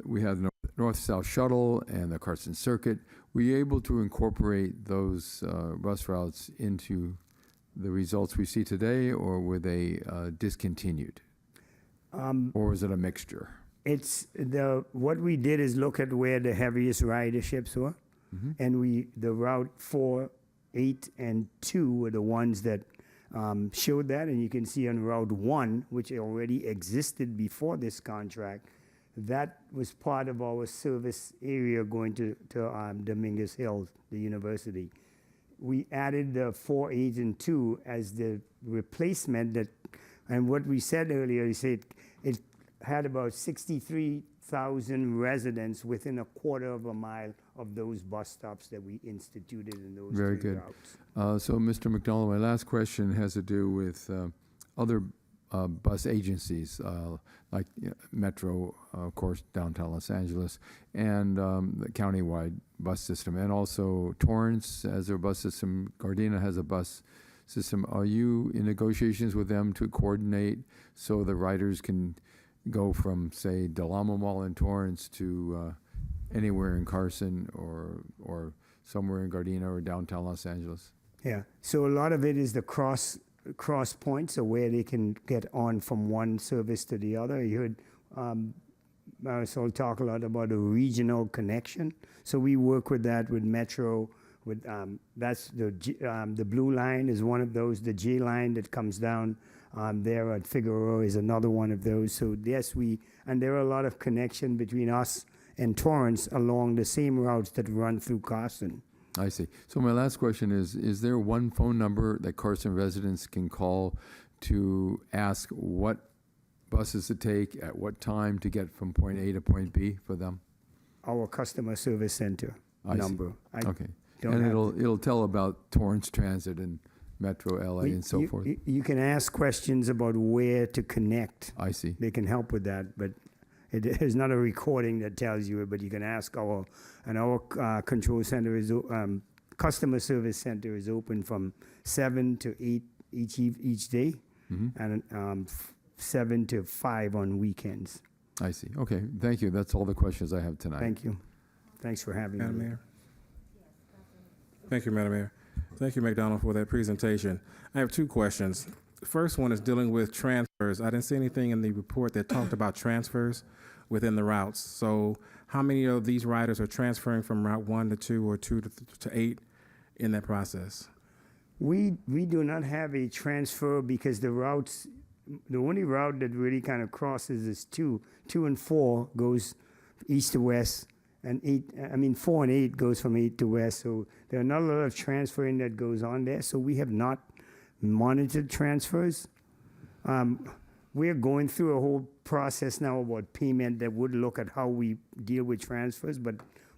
We had the North-South Shuttle and the Carson Circuit. Were you able to incorporate those bus routes into the results we see today, or were they discontinued? Or was it a mixture? What we did is look at where the heaviest riderships were, and the Route 4, 8, and 2 were the ones that showed that, and you can see on Route 1, which already existed before this contract, that was part of our service area going to Dominguez Hill, the university. We added the 4, 8, and 2 as the replacement that, and what we said earlier, you said it had about 63,000 residents within a quarter of a mile of those bus stops that we instituted in those Very three good. routes. So, Mr. McDonald, my last question has to do with other bus agencies, like Metro, of course, downtown Los Angeles, and the countywide bus system, and also Torrance has their bus system. Gardena has a bus system. Are you in negotiations with them to coordinate so the riders can go from, say, Del Amo Mall in Torrance to anywhere in Carson or somewhere in Gardena or downtown Los Angeles? Yeah, so a lot of it is the cross points, so where they can get on from one service to the other. You heard Marisol talk a lot about a regional connection. So we work with that with Metro. With that's the blue line is one of those. The J line that comes down there at Figueroa is another one of those. So yes, and there are a lot of connection between us and Torrance along the same routes that run through Carson. I see. So my last question is there one phone number that Carson residents can call to ask what buses to take at what time to get from point A to point B for them? Our customer service center number. Okay. And it'll tell about Torrance Transit and Metro LA and so forth. You can ask questions about where to connect. I see. They can help with that, but there's not a recording that tells you it, but you can ask our control center is, customer service center is open from 7 to 8 each day, and 7 to 5 on weekends. I see. Okay, thank you. That's all the questions I have tonight. Thank you. Thanks for having Madam me. Mayor. Thank you, Madam Mayor. Thank you, McDonald, for that presentation. I have two questions. The first one is dealing with transfers. I didn't see anything in the report that talked about transfers within the routes. So how many of these riders are transferring from Route 1 to 2 or 2 to 8 in that process? We do not have a transfer because the only route that really kind of crosses is 2. 2 and 4 goes east to west, and 4 and 8 goes from 8 to west. So there are not a lot of transferring that goes on there. So we have not monitored transfers. We're going through a whole process now about payment that would look at how we deal with transfers, but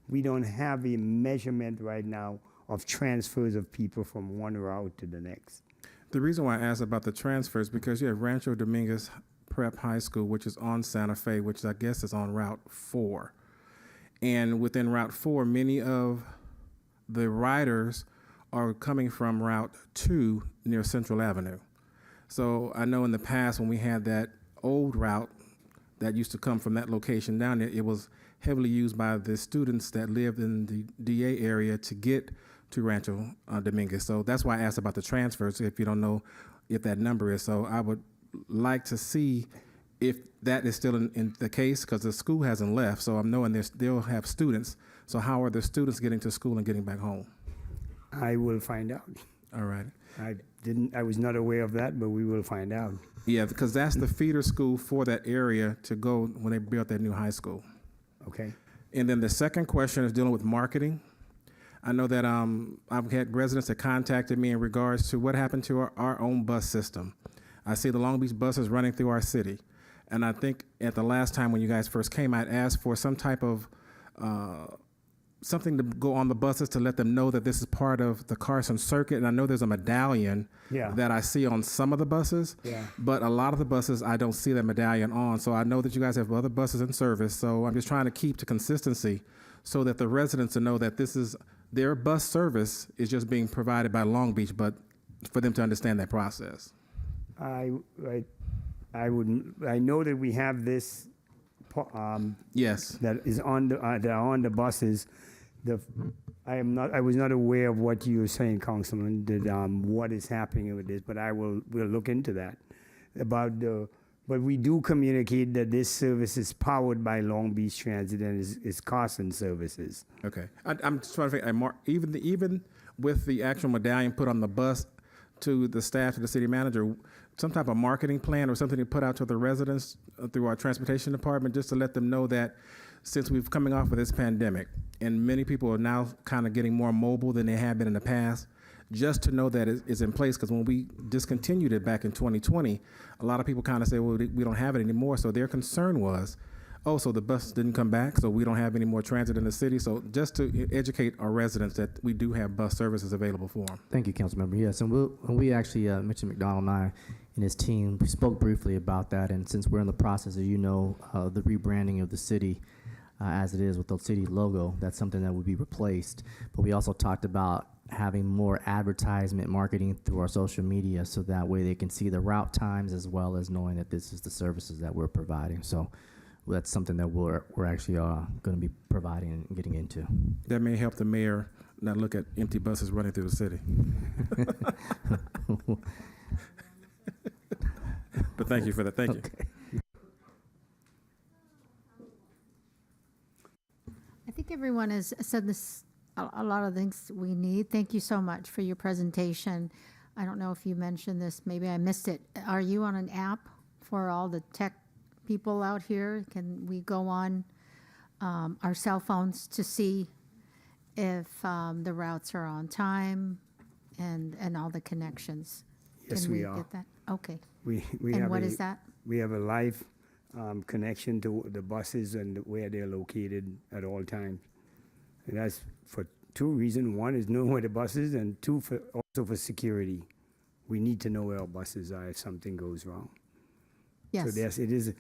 we don't have a measurement right now of transfers of people from one route to the next. The reason why I asked about the transfers because you have Rancho Dominguez Prep High School, which is on Santa Fe, which I guess is on Route 4. And within Route 4, many of the riders are coming from Route 2 near Central Avenue. So I know in the past when we had that old route that used to come from that location down there, it was heavily used by the students that lived in the DA area to get to Rancho Dominguez. So that's why I asked about the transfers, if you don't know if that number is. So I would like to see if that is still in the case, because the school hasn't left. So I'm knowing they still have students. So how are the students getting to school and getting back home? I will find out. All right. I was not aware of that, but we will find out. Yeah, because that's the feeder school for that area to go when they built that new high school. Okay. And then the second question is dealing with marketing. I know that I've had residents that contacted me in regards to what happened to our own bus system. I see the Long Beach buses running through our city. And I think at the last time when you guys first came, I'd asked for some type of something to go on the buses to let them know that this is part of the Carson circuit. And I know there's a medallion that I see on some of the buses, but a lot of the buses, I don't see that medallion on. So I know that you guys have other buses in service. So I'm just trying to keep to consistency so that the residents know that this is their bus service is just being provided by Long Beach, but for them to understand that process. I know that we have this. Yes. That is on the buses. I was not aware of what you were saying, Councilman. That what is happening with this, but we'll look into that. But we do communicate that this service is powered by Long Beach Transit and is Carson services. Okay, I'm just trying to figure. Even with the actual medallion put on the bus, to the staff, to the city manager, some type of marketing plan or something to put out to the residents through our transportation department, just to let them know that since we've coming off of this pandemic and many people are now kind of getting more mobile than they have been in the past, just to know that it's in place, because when we discontinued it back in 2020, a lot of people kind of say, well, we don't have it anymore. So their concern was, oh, so the bus didn't come back, so we don't have any more transit in the city. So just to educate our residents that we do have bus services available for them. Thank you, Councilmember. Yes, and we actually, Mr. McDonald and I and his team spoke briefly about that. And since we're in the process of, the rebranding of the city as it is with the city logo, that's something that would be replaced. But we also talked about having more advertisement marketing through our social media, so that way they can see the route times as well as knowing that this is the services that we're providing. So that's something that we're actually going to be providing and getting into. That may help the mayor not look at empty buses running through the city. But thank you for that. Thank you. I think everyone has said this, a lot of things we need. Thank you so much for your presentation. I don't know if you mentioned this, maybe I missed it. Are you on an app for all the tech people out here? Can we go on our cell phones to see if the routes are on time and all the connections? Yes, Can we we are. get that? Okay. We And have what is that? We have a live connection to the buses and where they're located at all times. And that's for two reasons. One is knowing where the bus is, and two, also for security. We need to know where our buses are if something goes wrong. Yes. So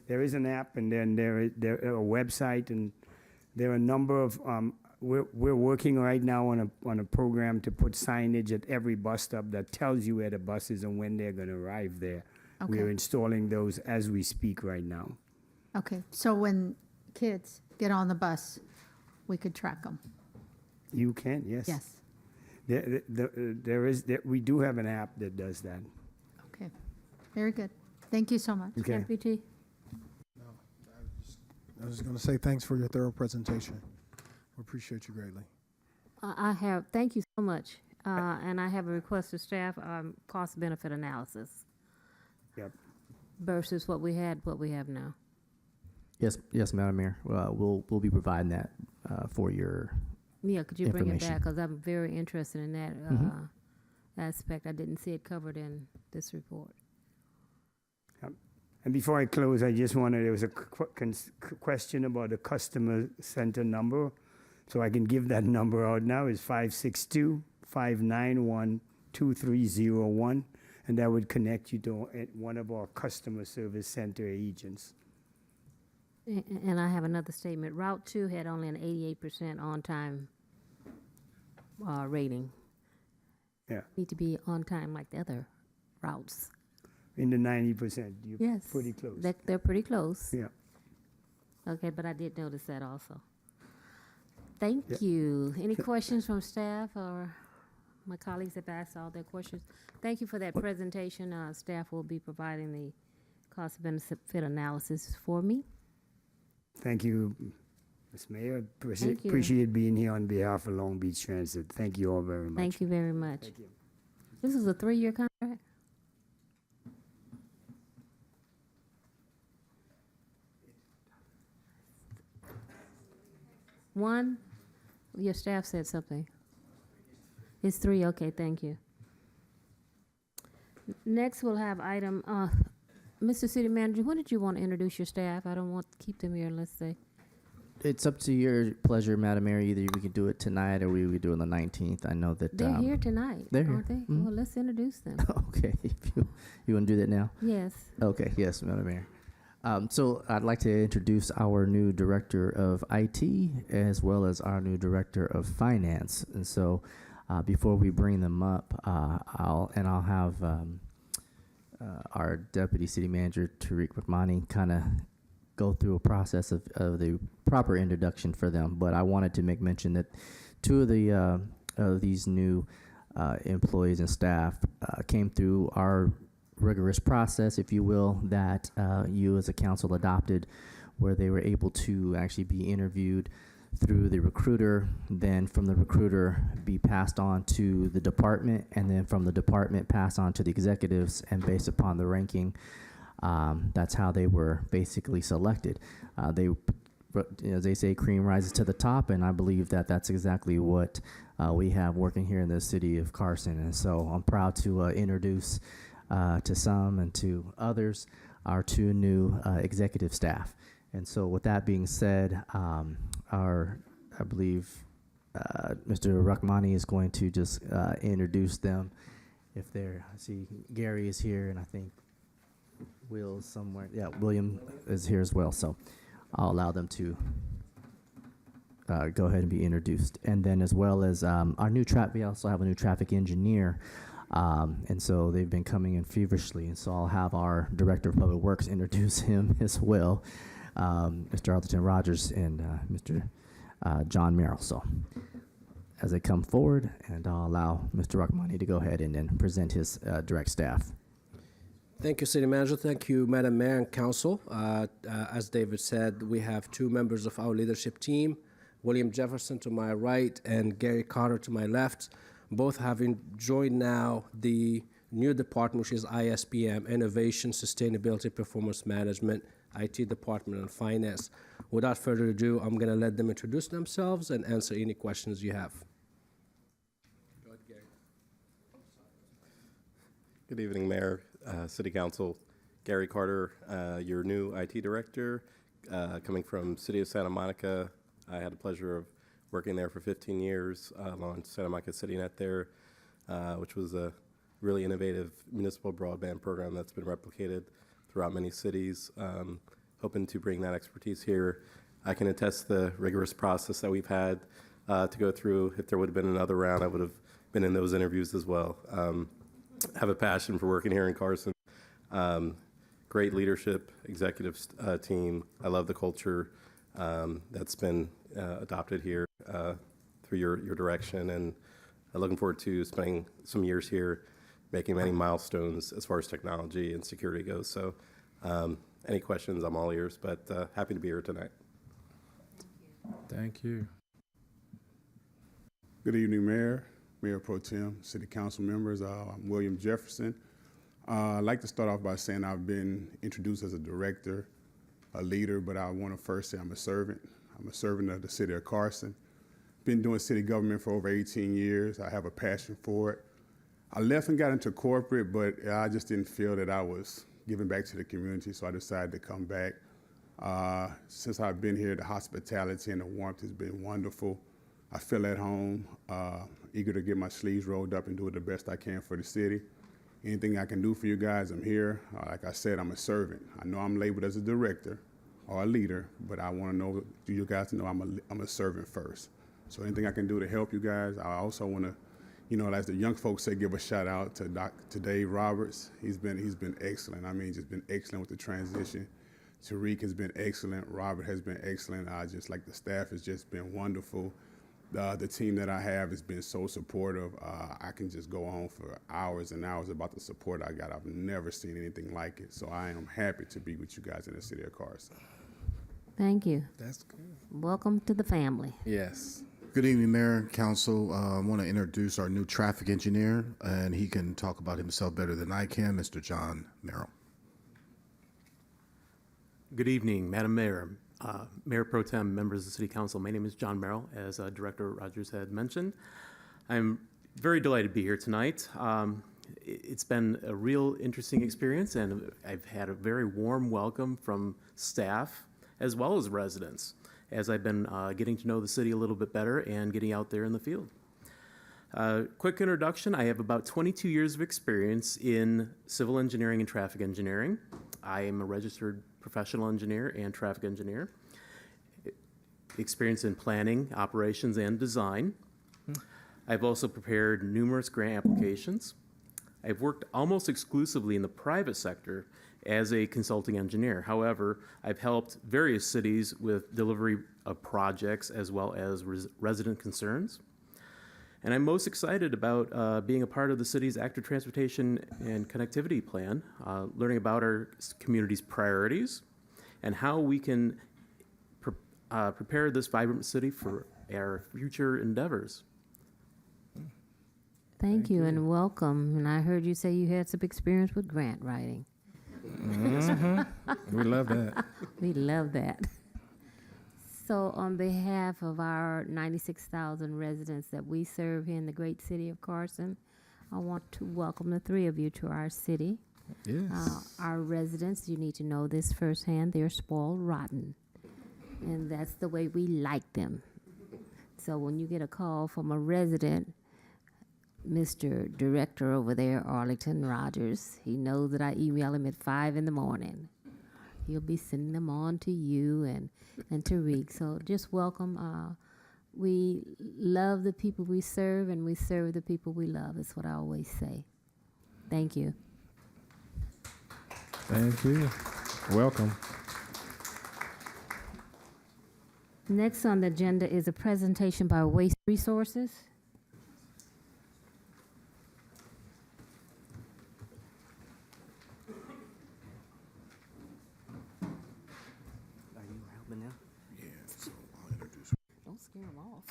there is an app, and then there is a website, and there are a number of we're working right now on a program to put signage at every bus stop that tells you where the bus is and when they're going to arrive there. Okay. We're installing those as we speak right now. Okay, so when kids get on the bus, we could track them? You can, yes. Yes. We do have an app that does that. Okay, very good. Thank you so much. Okay. Deputy? I was going to say thanks for your thorough presentation. We appreciate you greatly. Thank you so much. And I have a request to staff, cost benefit analysis Yep. versus what we have now. Yes, Madam Mayor. We'll be providing that for your Yeah, could you bring it information. back? Because I'm very interested in that Mhm. aspect. I didn't see it covered in this report. And before I close, I just wanted, there was a question about the customer center number. So I can give that number out now. It's 562-591-2301. And that would connect you to one of our customer service center agents. And I have another statement. Route 2 had only an 88% on-time rating. Yeah. Need to be on time like the other routes. In the 90%. You're Yes. pretty close. They're pretty close. Yeah. Okay, but I did notice that also. Thank Yeah. you. Any questions from staff or my colleagues have asked all their questions? Thank you for that presentation. Staff will be providing the cost benefit analysis for me. Thank you, Ms. Mayor. Thank you. Appreciate being here on behalf of Long Beach Transit. Thank you all very much. Thank you very much. Thank you. This is a 3-year contract? One? Your staff said something. It's 3, okay, thank you. Next, we'll have item, Mr. City Manager, when did you want to introduce your staff? I don't want to keep them here unless they, It's up to your pleasure, Madam Mayor. Either we could do it tonight or we could do it on the 19th. I know that they're here tonight, they're here. aren't they? Mhm. Well, let's introduce them. Okay, if you want to do that now. Yes. Okay, yes, Madam Mayor. So I'd like to introduce our new Director of IT as well as our new Director of Finance. And so before we bring them up, I'll have our Deputy City Manager, Tariq Rahmani, kind of go through a process of the proper introduction for them. But I wanted to make mention that 2 of these new employees and staff came through our rigorous process, if you will, that you as a council adopted, where they were able to actually be interviewed through the recruiter, then from the recruiter be passed on to the department, and then from the department passed on to the executives, and based upon the ranking, that's how they were basically selected. As they say, cream rises to the top, and I believe that that's exactly what we have working here in the city of Carson. And so I'm proud to introduce to some and to others our two new executive staff. And so with that being said, I believe Mr. Rahmani is going to just introduce them. I see Gary is here, and I think Will's somewhere. Yeah, William is here as well. So I'll allow them to go ahead and be introduced. And then as well as our new we also have a new traffic engineer. And so they've been coming in feverishly. And so I'll have our Director of Public Works introduce him as well, Mr. Arlington Rogers and Mr. John Merrill. So as they come forward, and I'll allow Mr. Rahmani to go ahead and then present his direct staff. Thank you, City Manager. Thank you, Madam Mayor and Council. As David said, we have two members of our leadership team, William Jefferson to my right and Gary Carter to my left, both having joined now the new department, which is ISPM, Innovation, Sustainability, Performance Management, IT Department, and Finance. Without further ado, I'm going to let them introduce themselves and answer any questions you have. Go ahead, Gary. Good evening, Mayor, City Council. Gary Carter, your new IT Director, coming from City of Santa Monica. I had the pleasure of working there for 15 years along Santa Monica CityNet there, which was a really innovative municipal broadband program that's been replicated throughout many cities. Hoping to bring that expertise here. I can attest the rigorous process that we've had to go through. If there would have been another round, I would have been in those interviews as well. Have a passion for working here in Carson. Great leadership, executive team. I love the culture that's been adopted here through your direction, and I'm looking forward to spending some years here, making many milestones as far as technology and security goes. So any questions, I'm all ears, but happy to be here tonight. Thank you. Good evening, Mayor, Mayor Pro Tem, City Council members. I'm William Jefferson. I'd like to start off by saying I've been introduced as a director, a leader, but I want to first say I'm a servant. I'm a servant of the city of Carson. Been doing city government for over 18 years. I have a passion for it. I left and got into corporate, but I just didn't feel that I was giving back to the community, so I decided to come back. Since I've been here, the hospitality and the warmth has been wonderful. I feel at home, eager to get my sleeves rolled up and do the best I can for the city. Anything I can do for you guys, I'm here. Like I said, I'm a servant. I know I'm labeled as a director or a leader, but I want to know, do you guys know I'm a servant first. So anything I can do to help you guys. I also want to, you know, as the young folks say, give a shout out to Dave Roberts. He's been excellent. I mean, just been excellent with the transition. Tariq has been excellent. Robert has been excellent. Just like the staff has just been wonderful. The team that I have has been so supportive. I can just go on for hours and hours about the support I got. I've never seen anything like it. So I am happy to be with you guys in the city of Carson. Thank you. That's good. Welcome to the family. Yes. Good evening, Mayor and Council. I want to introduce our new traffic engineer, and he can talk about himself better than I can, Mr. John Merrill. Good evening, Madam Mayor, Mayor Pro Tem, members of the City Council. My name is John Merrill, as Director Rogers had mentioned. I'm very delighted to be here tonight. It's been a real interesting experience, and I've had a very warm welcome from staff as well as residents as I've been getting to know the city a little bit better and getting out there in the field. Quick introduction, I have about 22 years of experience in civil engineering and traffic engineering. I am a registered professional engineer and traffic engineer. Experience in planning, operations, and design. I've also prepared numerous grant applications. I've worked almost exclusively in the private sector as a consulting engineer. However, I've helped various cities with delivery of projects as well as resident concerns. And I'm most excited about being a part of the city's active transportation and connectivity plan, learning about our community's priorities and how we can prepare this vibrant city for our future endeavors. Thank you and welcome. And I heard you say you had some experience with grant writing. We love that. We love that. So on behalf of our 96,000 residents that we serve here in the great city of Carson, I want to welcome the three of you to our city. Yes. Our residents, you need to know this firsthand, they're spoiled rotten. And that's the way we like them. So when you get a call from a resident, Mr. Director over there, Arlington Rogers, he knows that I email him at 5 in the morning. He'll be sending them on to you and Tariq. So just welcome. We love the people we serve, and we serve the people we love. Is what I always say. Thank you. Thank you. Welcome. Next on the agenda is a presentation by Waste Resources. Don't scare them off.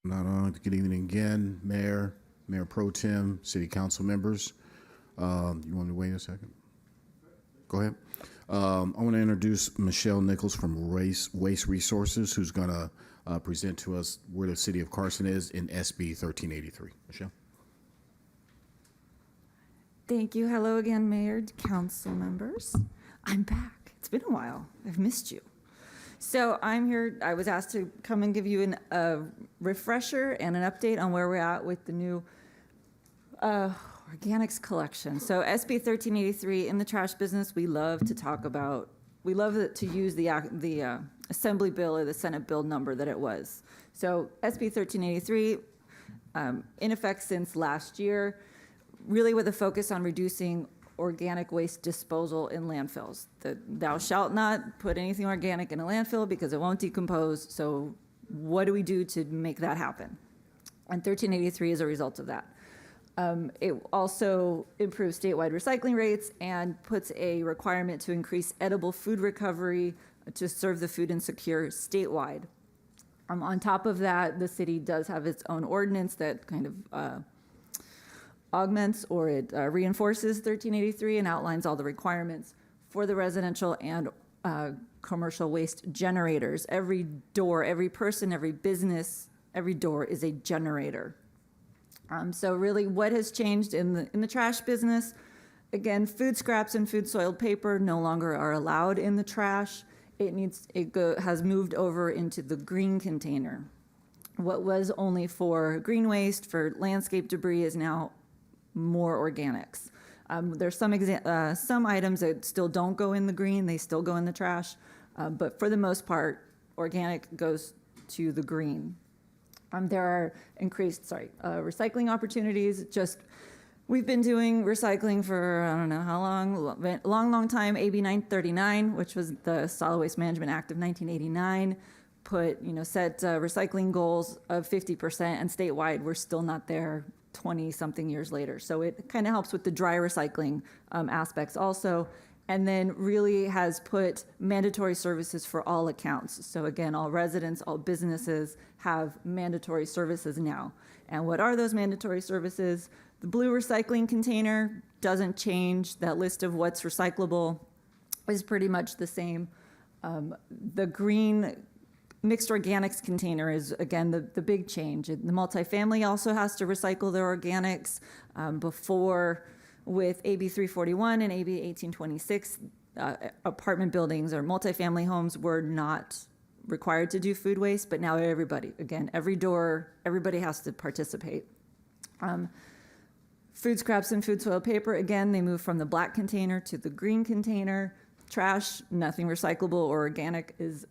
Not on. Good evening again, Mayor, Mayor Pro Tem, City Council members. You want me to wait a second? Go ahead. I want to introduce Michelle Nichols from Waste Resources, who's going to present to us where the City of Carson is in SB 1383. Michelle? Thank you. Hello again, Mayor, council members. I'm back. It's been a while. I've missed you. So I'm here, I was asked to come and give you a refresher and an update on where we're at with the new organics collection. So SB 1383, in the trash business, we love to talk about, we love to use the Assembly bill or the Senate bill number that it was. So SB 1383, in effect since last year, really with a focus on reducing organic waste disposal in landfills. Thou shalt not put anything organic in a landfill because it won't decompose. So what do we do to make that happen? And 1383 is a result of that. It also improves statewide recycling rates and puts a requirement to increase edible food recovery to serve the food insecure statewide. On top of that, the city does have its own ordinance that kind of augments or it reinforces 1383 and outlines all the requirements for the residential and commercial waste generators. Every door, every person, every business, every door is a generator. So really what has changed in the trash business, again, food scraps and food soiled paper no longer are allowed in the trash. It has moved over into the green container. What was only for green waste, for landscape debris, is now more organics. There's some items that still don't go in the green, they still go in the trash, but for the most part, organic goes to the green. There are increased, recycling opportunities. We've been doing recycling for, I don't know how long time. AB 939, which was the Solid Waste Management Act of 1989, set recycling goals of 50%, and statewide, we're still not there 20-something years later. So it kind of helps with the dry recycling aspects also, and then really has put mandatory services for all accounts. So again, all residents, all businesses have mandatory services now. And what are those mandatory services? The blue recycling container doesn't change. That list of what's recyclable is pretty much the same. The green mixed organics container is, again, the big change. The multifamily also has to recycle their organics before with AB 341 and AB 1826, apartment buildings or multifamily homes were not required to do food waste, but now everybody, again, everybody has to participate. Food scraps and food soil paper, again, they move from the black container to the green container. Trash, nothing recyclable or organic is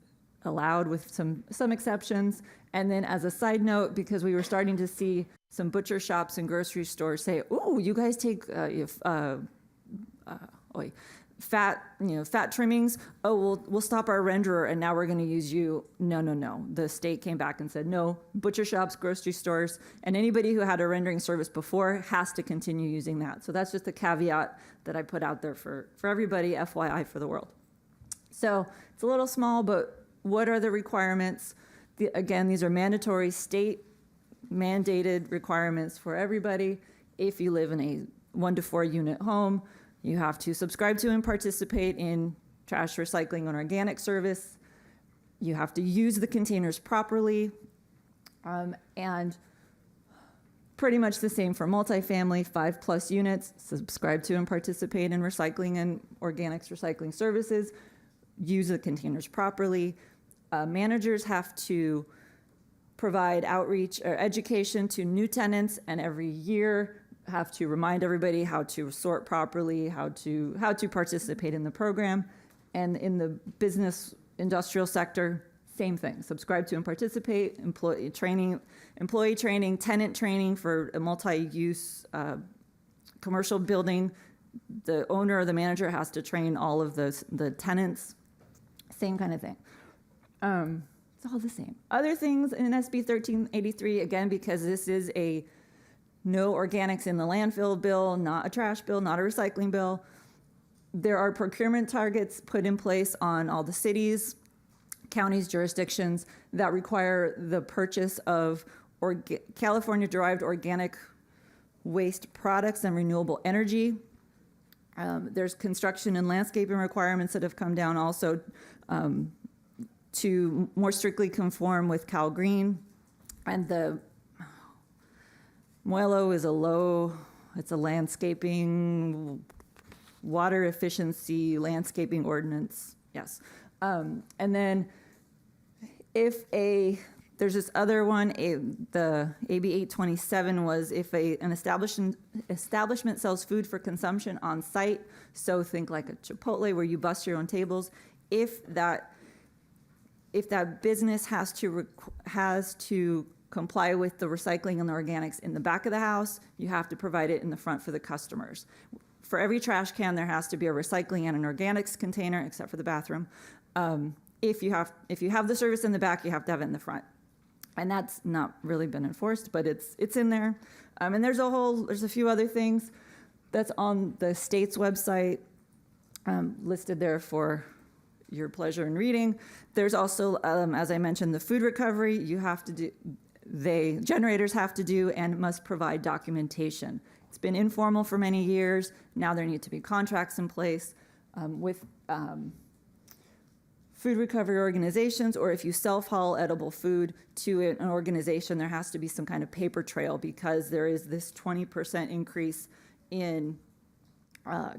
allowed with some exceptions. And then as a side note, because we were starting to see some butcher shops and grocery stores say, "Ooh, you guys take fat trimmings. Oh, we'll stop our renderer, and now we're going to use you." No. The state came back and said, no, butcher shops, grocery stores, and anybody who had a rendering service before has to continue using that. So that's just a caveat that I put out there for everybody, FYI for the world. So it's a little small, but what are the requirements? Again, these are mandatory state mandated requirements for everybody. If you live in a 1 to 4 unit home, you have to subscribe to and participate in trash recycling and organic service. You have to use the containers properly. And pretty much the same for multifamily, 5+ units, subscribe to and participate in recycling and organics recycling services, use the containers properly. Managers have to provide outreach or education to new tenants, and every year have to remind everybody how to sort properly, how to participate in the program. And in the business industrial sector, same thing. Subscribe to and participate, employee training, tenant training for a multi-use commercial building. The owner or the manager has to train all of the tenants. Same kind of thing. It's all the same. Other things in SB 1383, again, because this is a no organics in the landfill bill, not a trash bill, not a recycling bill. There are procurement targets put in place on all the cities, counties, jurisdictions that require the purchase of California-derived organic waste products and renewable energy. There's construction and landscaping requirements that have come down also to more strictly conform with Cal Green. And the Muelo is it's a landscaping, water efficiency landscaping ordinance, yes. And then there's this other one, the AB 827 was if an establishment sells food for consumption on site, so think like a Chipotle where you bust your own tables, if that business has to comply with the recycling and the organics in the back of the house, you have to provide it in the front for the customers. For every trash can, there has to be a recycling and an organics container, except for the bathroom. If you have the service in the back, you have to have it in the front. And that's not really been enforced, but it's in there. And there's a few other things that's on the state's website, listed there for your pleasure in reading. There's also, as I mentioned, the food recovery generators have to do and must provide documentation. It's been informal for many years. Now there need to be contracts in place with food recovery organizations, or if you self-haul edible food to an organization, there has to be some kind of paper trail because there is this 20% increase in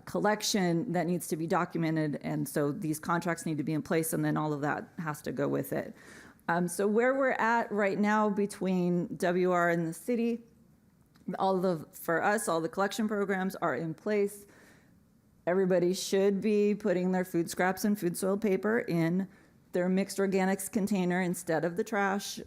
collection that needs to be documented, and so these contracts need to be in place, and then all of that has to go with it. So where we're at right now between WR and the city, for us, all the collection programs are in place. Everybody should be putting their food scraps and food soil paper in their mixed organics container instead of the trash.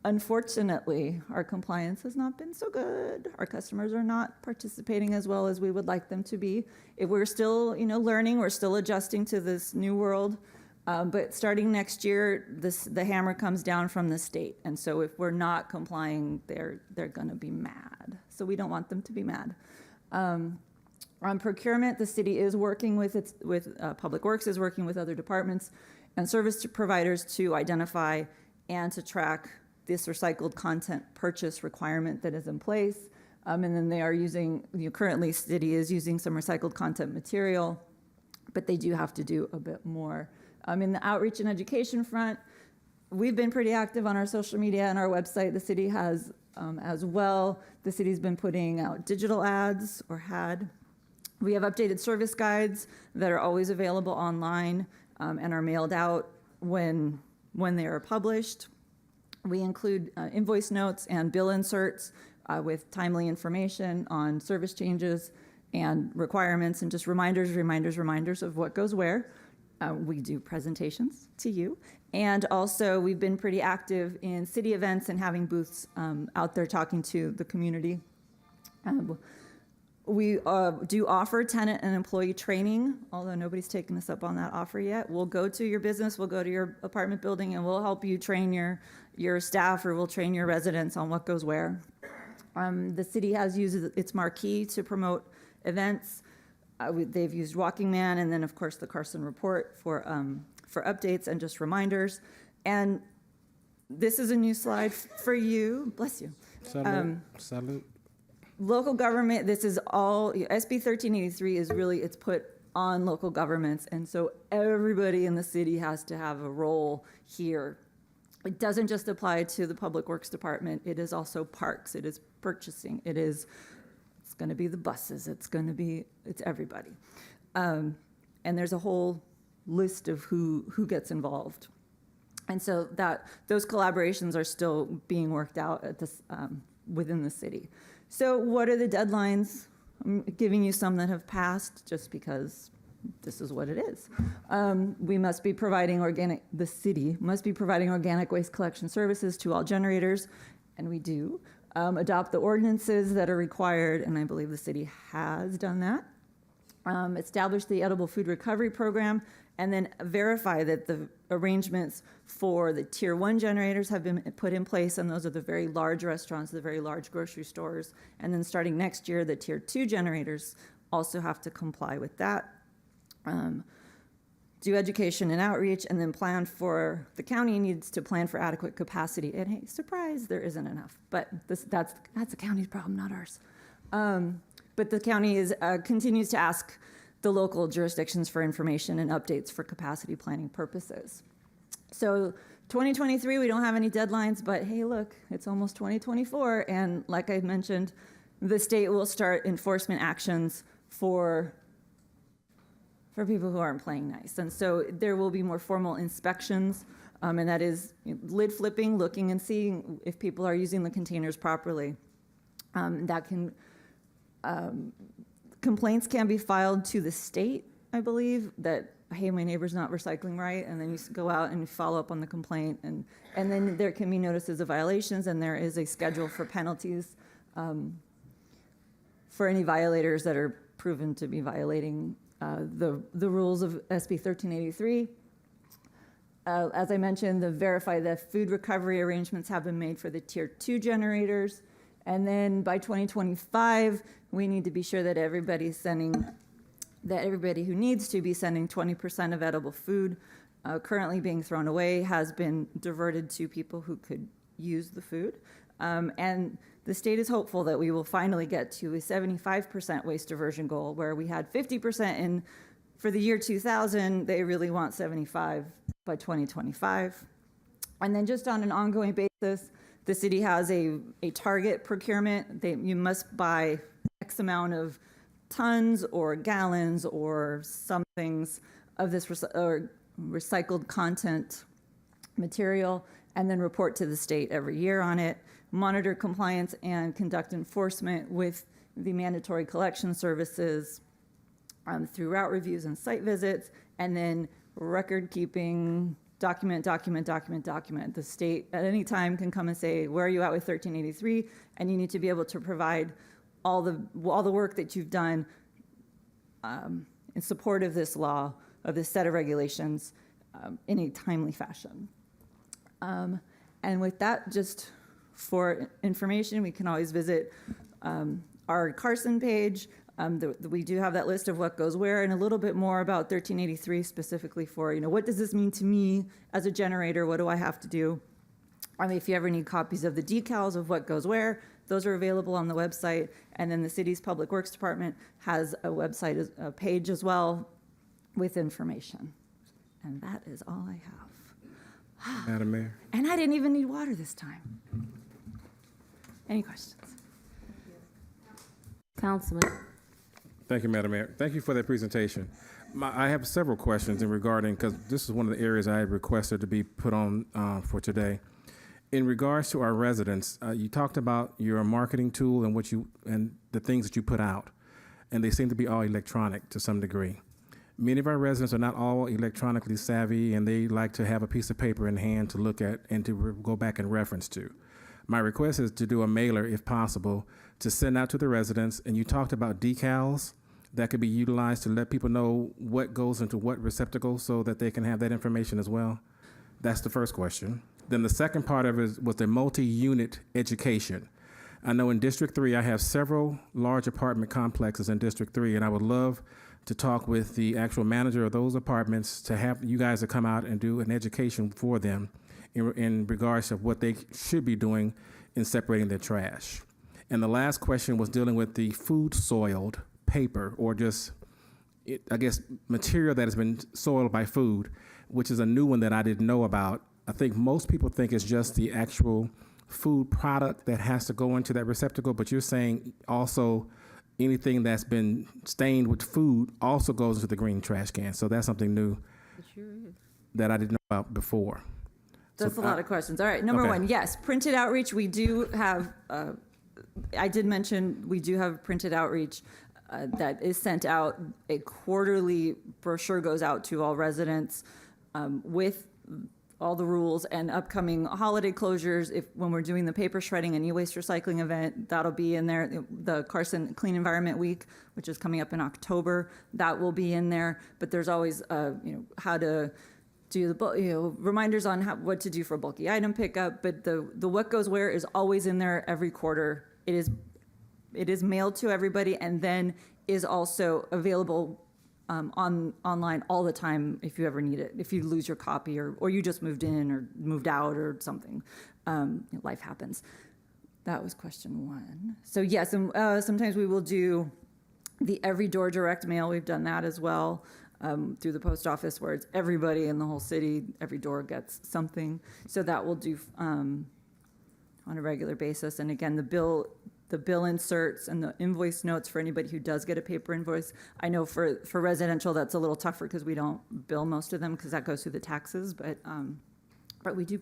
Unfortunately, our compliance has not been so good. Our customers are not participating as well as we would like them to be. We're still, learning. We're still adjusting to this new world. But starting next year, the hammer comes down from the state. And so if we're not complying, they're going to be mad. So we don't want them to be mad. On procurement, the city is working with Public Works is working with other departments and service providers to identify and to track this recycled content purchase requirement that is in place. And then they are using, currently city is using some recycled content material, but they do have to do a bit more. In the outreach and education front, we've been pretty active on our social media and our website. The city has as well. The city's been putting out digital ads, or had. We have updated service guides that are always available online and are mailed out when they are published. We include invoice notes and bill inserts with timely information on service changes and requirements, and just reminders of what goes where. We do presentations to you. And also, we've been pretty active in city events and having booths out there talking to the community. We do offer tenant and employee training, although nobody's taken us up on that offer yet. We'll go to your business, we'll go to your apartment building, and we'll help you train your staff, or we'll train your residents on what goes where. The city has used its marquee to promote events. They've used Walking Man, and then of course the Carson report for updates and just reminders. And this is a new slide for you. Bless you. Salute. Local government, this is all, SB 1383 is really, it's put on local governments, and so everybody in the city has to have a role here. It doesn't just apply to the Public Works Department, it is also parks, it is purchasing, it's gonna be the buses, it's everybody. And there's a whole list of who gets involved. And so those collaborations are still being worked out at this, within the city. So what are the deadlines? I'm giving you some that have passed just because this is what it is. The city must be providing organic waste collection services to all generators, and we do. Adopt the ordinances that are required, and I believe the city has done that. Establish the edible food recovery program, and then verify that the arrangements for the Tier 1 generators have been put in place, and those are the very large restaurants, the very large grocery stores. And then starting next year, the Tier 2 generators also have to comply with that. Do education and outreach, and then the county needs to plan for adequate capacity. And hey, surprise, there isn't enough, but that's the county's problem, not ours. But the county continues to ask the local jurisdictions for information and updates for capacity planning purposes. So 2023, we don't have any deadlines, but hey, look, it's almost 2024. And like I mentioned, the state will start enforcement actions for people who aren't playing nice. And so there will be more formal inspections, and that is lid flipping, looking and seeing if people are using the containers properly. Complaints can be filed to the state, I believe, that, hey, my neighbor's not recycling right, and then you go out and follow up on the complaint, and then there can be notices of violations, and there is a schedule for penalties for any violators that are proven to be violating the rules of SB 1383. As I mentioned, verify the food recovery arrangements have been made for the Tier 2 generators. And then by 2025, we need to be sure that everybody who needs to be sending 20% of edible food currently being thrown away has been diverted to people who could use the food. And the state is hopeful that we will finally get to a 75% waste diversion goal, where we had 50% for the year 2000. They really want 75 by 2025. And then just on an ongoing basis, the city has a target procurement. You must buy X amount of tons or gallons or some things of this recycled content material, and then report to the state every year on it. Monitor compliance and conduct enforcement with the mandatory collection services through route reviews and site visits, and then record keeping, document. The state at any time can come and say, where are you at with 1383? And you need to be able to provide all the work that you've done in support of this law, of this set of regulations, in a timely fashion. And with that, just for information, we can always visit our Carson page. We do have that list of what goes where, and a little bit more about 1383 specifically for, what does this mean to me as a generator? What do I have to do? If you ever need copies of the decals of what goes where, those are available on the website. And then the city's Public Works Department has a website, a page as well with information. And that is all I have. Madam Mayor. And I didn't even need water this time. Any questions? Councilman. Thank you, Madam Mayor. Thank you for that presentation. I have several questions in regarding, because this is one of the areas I had requested to be put on for today. In regards to our residents, you talked about your marketing tool and and the things that you put out, and they seem to be all electronic to some degree. Many of our residents are not all electronically savvy, and they like to have a piece of paper in hand to look at and to go back and reference to. My request is to do a mailer, if possible, to send out to the residents. And you talked about decals that could be utilized to let people know what goes into what receptacle so that they can have that information as well. That's the first question. Then the second part of it was the multi-unit education. I know in District 3, I have several large apartment complexes in District 3, and I would love to talk with the actual manager of those apartments to have you guys to come out and do an education for them in regards to what they should be doing in separating their trash. And the last question was dealing with the food soiled paper, or just, I guess, material that has been soiled by food, which is a new one that I didn't know about. I think most people think it's just the actual food product that has to go into that receptacle, but you're saying also anything that's been stained with food also goes into the green trash can. So that's something new that I didn't know about before. That's a lot of questions. All right, number Okay. one, yes, printed outreach. We do have, I did mention, we do have printed outreach that is sent out. A quarterly brochure goes out to all residents with all the rules and upcoming holiday closures. When we're doing the paper shredding and e-waste recycling event, that'll be in there. The Carson Clean Environment Week, which is coming up in October, that will be in there. But there's always, how to do the reminders on what to do for bulky item pickup. But the what goes where is always in there every quarter. It is mailed to everybody and then is also available online all the time if you ever need it. If you lose your copy or you just moved in or moved out or something, life happens. That was question one. So yes, and sometimes we will do the every door direct mail. We've done that as well. Through the post office, where it's everybody in the whole city, every door gets something. So that we'll do on a regular basis. And again, the bill inserts and the invoice notes for anybody who does get a paper invoice. I know for residential that's a little tougher because we don't bill most of them because that goes through the taxes. But we do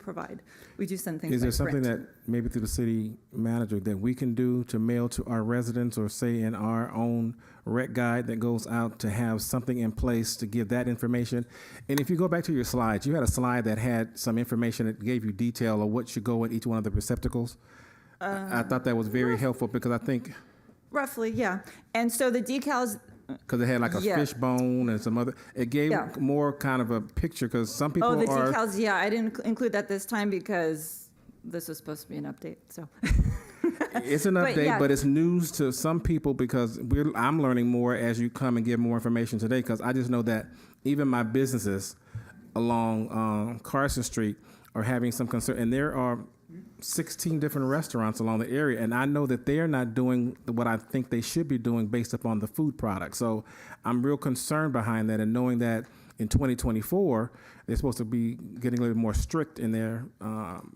send things. Is there by something print. that maybe through the city manager that we can do to mail to our residents, or say in our own rec guide that goes out, to have something in place to give that information? And if you go back to your slides, you had a slide that had some information that gave you detail of what should go in each one of the receptacles. I thought that was very helpful because I think Roughly, yeah. And so the decals, because it had like a Yeah. fish bone and some other, it gave Yeah. more kind of a picture, because some people the are. decals, yeah, I didn't include that this time because this was supposed to be an update, so. It's an But update, yeah. but it's news to some people because I'm learning more as you come and give more information today, because I just know that even my businesses along Carson Street are having some concern, and there are 16 different restaurants along the area, and I know that they're not doing what I think they should be doing based upon the food product. So I'm real concerned behind that, and knowing that in 2024, they're supposed to be getting a little more strict in their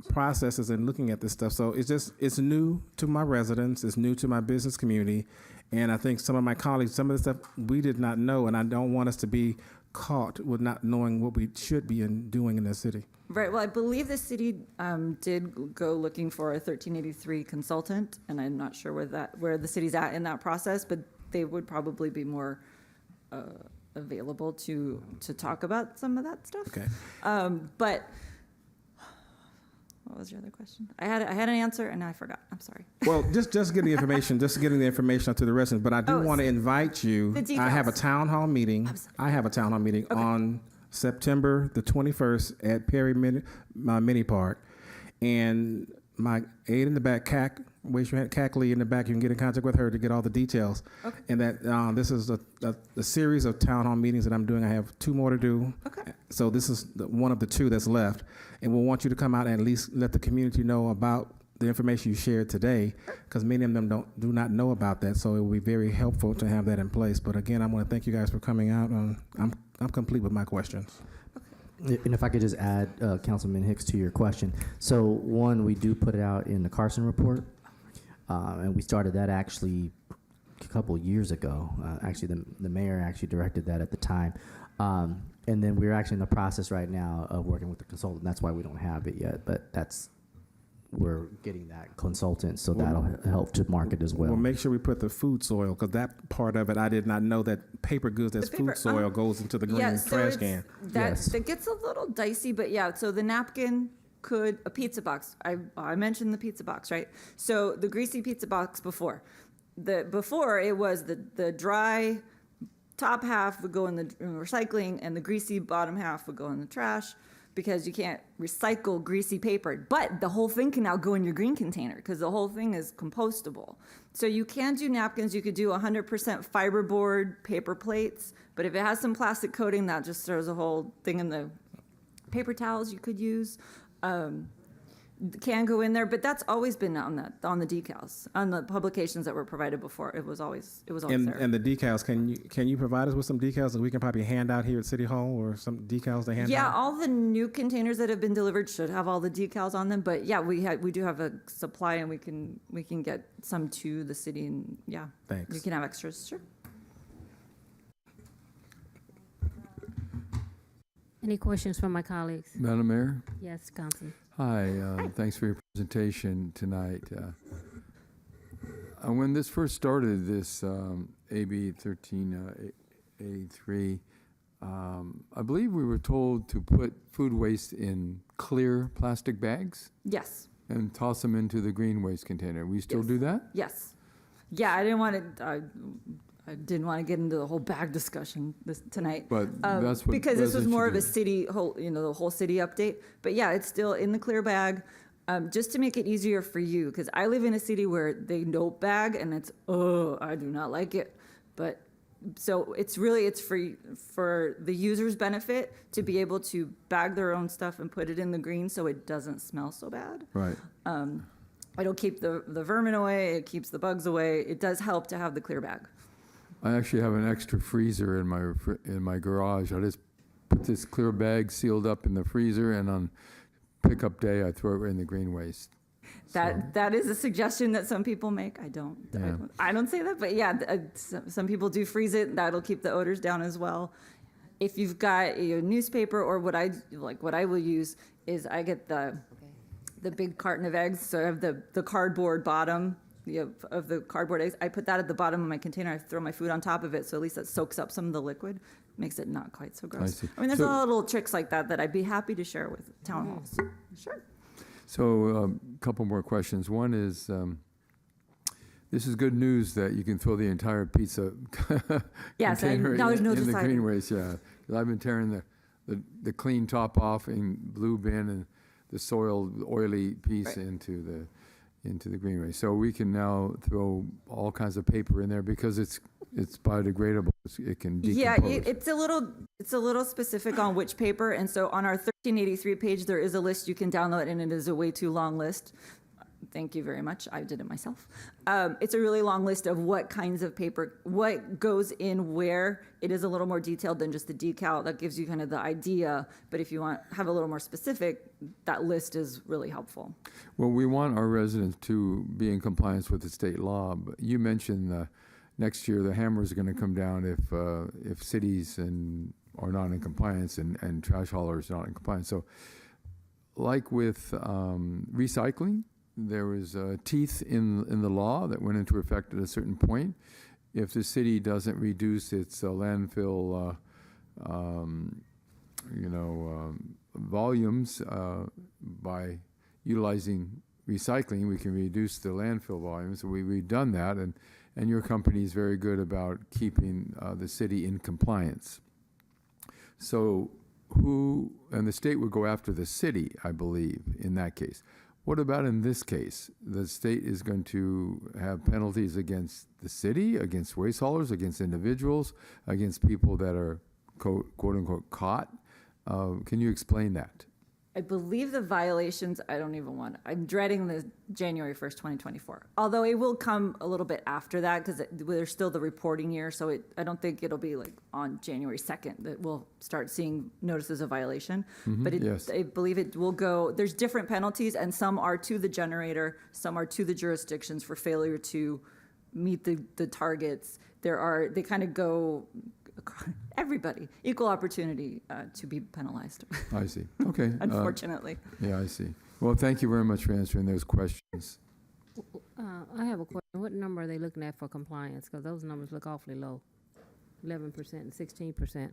processes and looking at this stuff. So it's new to my residents, it's new to my business community, and I think some of my colleagues, some of the stuff we did not know, and I don't want us to be caught with not knowing what we should be doing in the city. Right, well, I believe the city did go looking for a 1383 consultant, and I'm not sure where the city's at in that process, but they would probably be more available to talk about some of that stuff. Okay. But what was your other question? I had an answer and I forgot. I'm sorry. Well, just getting the information, just getting the information out to the residents. But I do want to invite you. The I have a details. town hall meeting. I have a town hall meeting on September the 21st at Perry Mini Park, and my aide in the back, raise your hand, Lee in the back. You can get in contact with her to get all the details. Okay. And that this is a series of town hall meetings that I'm doing. I have 2 more to do. Okay. So this is one of the 2 that's left, and we'll want you to come out and at least let the community know about the information you shared today, because many of them do not know about that. So it will be very helpful to have that in place. But again, I want to thank you guys for coming out. I'm complete with my questions. And if I could just add, Councilman Hicks, to your question. So one, we do put it out in the Carson report. And we started that actually a couple years ago. Actually, the mayor actually directed that at the time. And then we're actually in the process right now of working with the consultant. That's why we don't have it yet, but we're getting that consultant, so that'll help to market as well. Well, make sure we put the food soil, because that part of it, I did not know that paper goods as food soil goes into the green trash can. That gets a little dicey, but yeah, so the napkin a pizza box. I mentioned the pizza box, right? So the greasy pizza box before it was the dry top half would go in the recycling and the greasy bottom half would go in the trash, because you can't recycle greasy paper. But the whole thing can now go in your green container because the whole thing is compostable. So you can do napkins. You could do 100% fiberboard paper plates. But if it has some plastic coating, that just throws a whole thing in the paper towels you could use. Can go in there, but that's always been on the decals, on the publications that were provided before. It was always there. And the decals, can you provide us with some decals that we can probably hand out here at City Hall, or some decals to hand out? Yeah, all the new containers that have been delivered should have all the decals on them. But yeah, we do have a supply, and we can get some to the city, and yeah, thanks. We can have extras, sure. Any questions from my colleagues? Madam Mayor? Yes, Councilman. Hi, thanks for your presentation tonight. When this first started, this AB 1383, I believe we were told to put food waste in clear plastic bags? Yes. And toss them into the green waste container. We still do that? Yes. Yeah, I didn't want to get into the whole bag discussion tonight. But that's what because this was more of a residents city the whole city update. But yeah, it's still in the clear bag, just to make it easier for you. Because I live in a city where they don't bag, and I do not like it. But so it's for the user's benefit to be able to bag their own stuff and put it in the green, so it doesn't smell so bad. Right. It'll keep the vermin away. It keeps the bugs away. It does help to have the clear bag. I actually have an extra freezer in my garage. I just put this clear bag sealed up in the freezer, and on pickup day, I throw it in the green waste. That is a suggestion that some people make. I don't say that, but yeah, some people do freeze it. That'll keep the odors down as well. If you've got a newspaper, or what I will use is I get the big carton of eggs. So I have the cardboard bottom of the cardboard eggs. I put that at the bottom of my container. I throw my food on top of it, so at least that soaks up some of the liquid, makes it not quite so gross. I mean, there's a lot of little tricks like that I'd be happy to share with town halls. Sure. So a couple more questions. One is, this is good news that you can throw the entire pizza container now there's no in the deciding. green waste. Yeah, 'cause I've been tearing the clean top off in blue bin and the soiled, oily piece into the green waste. So we can now throw all kinds of paper in there because it's biodegradable. It can decompose. Yeah, it's a little specific on which paper, and so on our 1383 page there is a list you can download, and it is a way too long list. Thank you very much. I did it myself. It's a really long list of what kinds of paper, what goes in where. It is a little more detailed than just the decal. That gives you kind of the idea. But if you have a little more specific, that list is really helpful. Well, we want our residents to be in compliance with the state law. But you mentioned next year the hammer is going to come down if cities are not in compliance and trash haulers are not in compliance. So, like with recycling, there was teeth in the law that went into effect at a certain point. If the city doesn't reduce its landfill, volumes by utilizing recycling, we can reduce the landfill volumes. We've done that, and your company is very good about keeping the city in compliance. So and the state would go after the city, I believe, in that case. What about in this case? The state is going to have penalties against the city, against waste haulers, against individuals, against people that are quote unquote caught. Can you explain that? I believe the violations, I'm dreading the January 1st, 2024. Although it will come a little bit after that because there's still the reporting year. So I don't think it'll be like on January 2nd that we'll start seeing notices of violation. But yes. I believe it will go, there's different penalties and some are to the generator, some are to the jurisdictions for failure to meet the targets. They kind of go, everybody, equal opportunity to be penalized. I see. Okay. Unfortunately. Yeah, I see. Well, thank you very much for answering those questions. I have a question. What number are they looking at for compliance? Because those numbers look awfully low, 11% and 16%.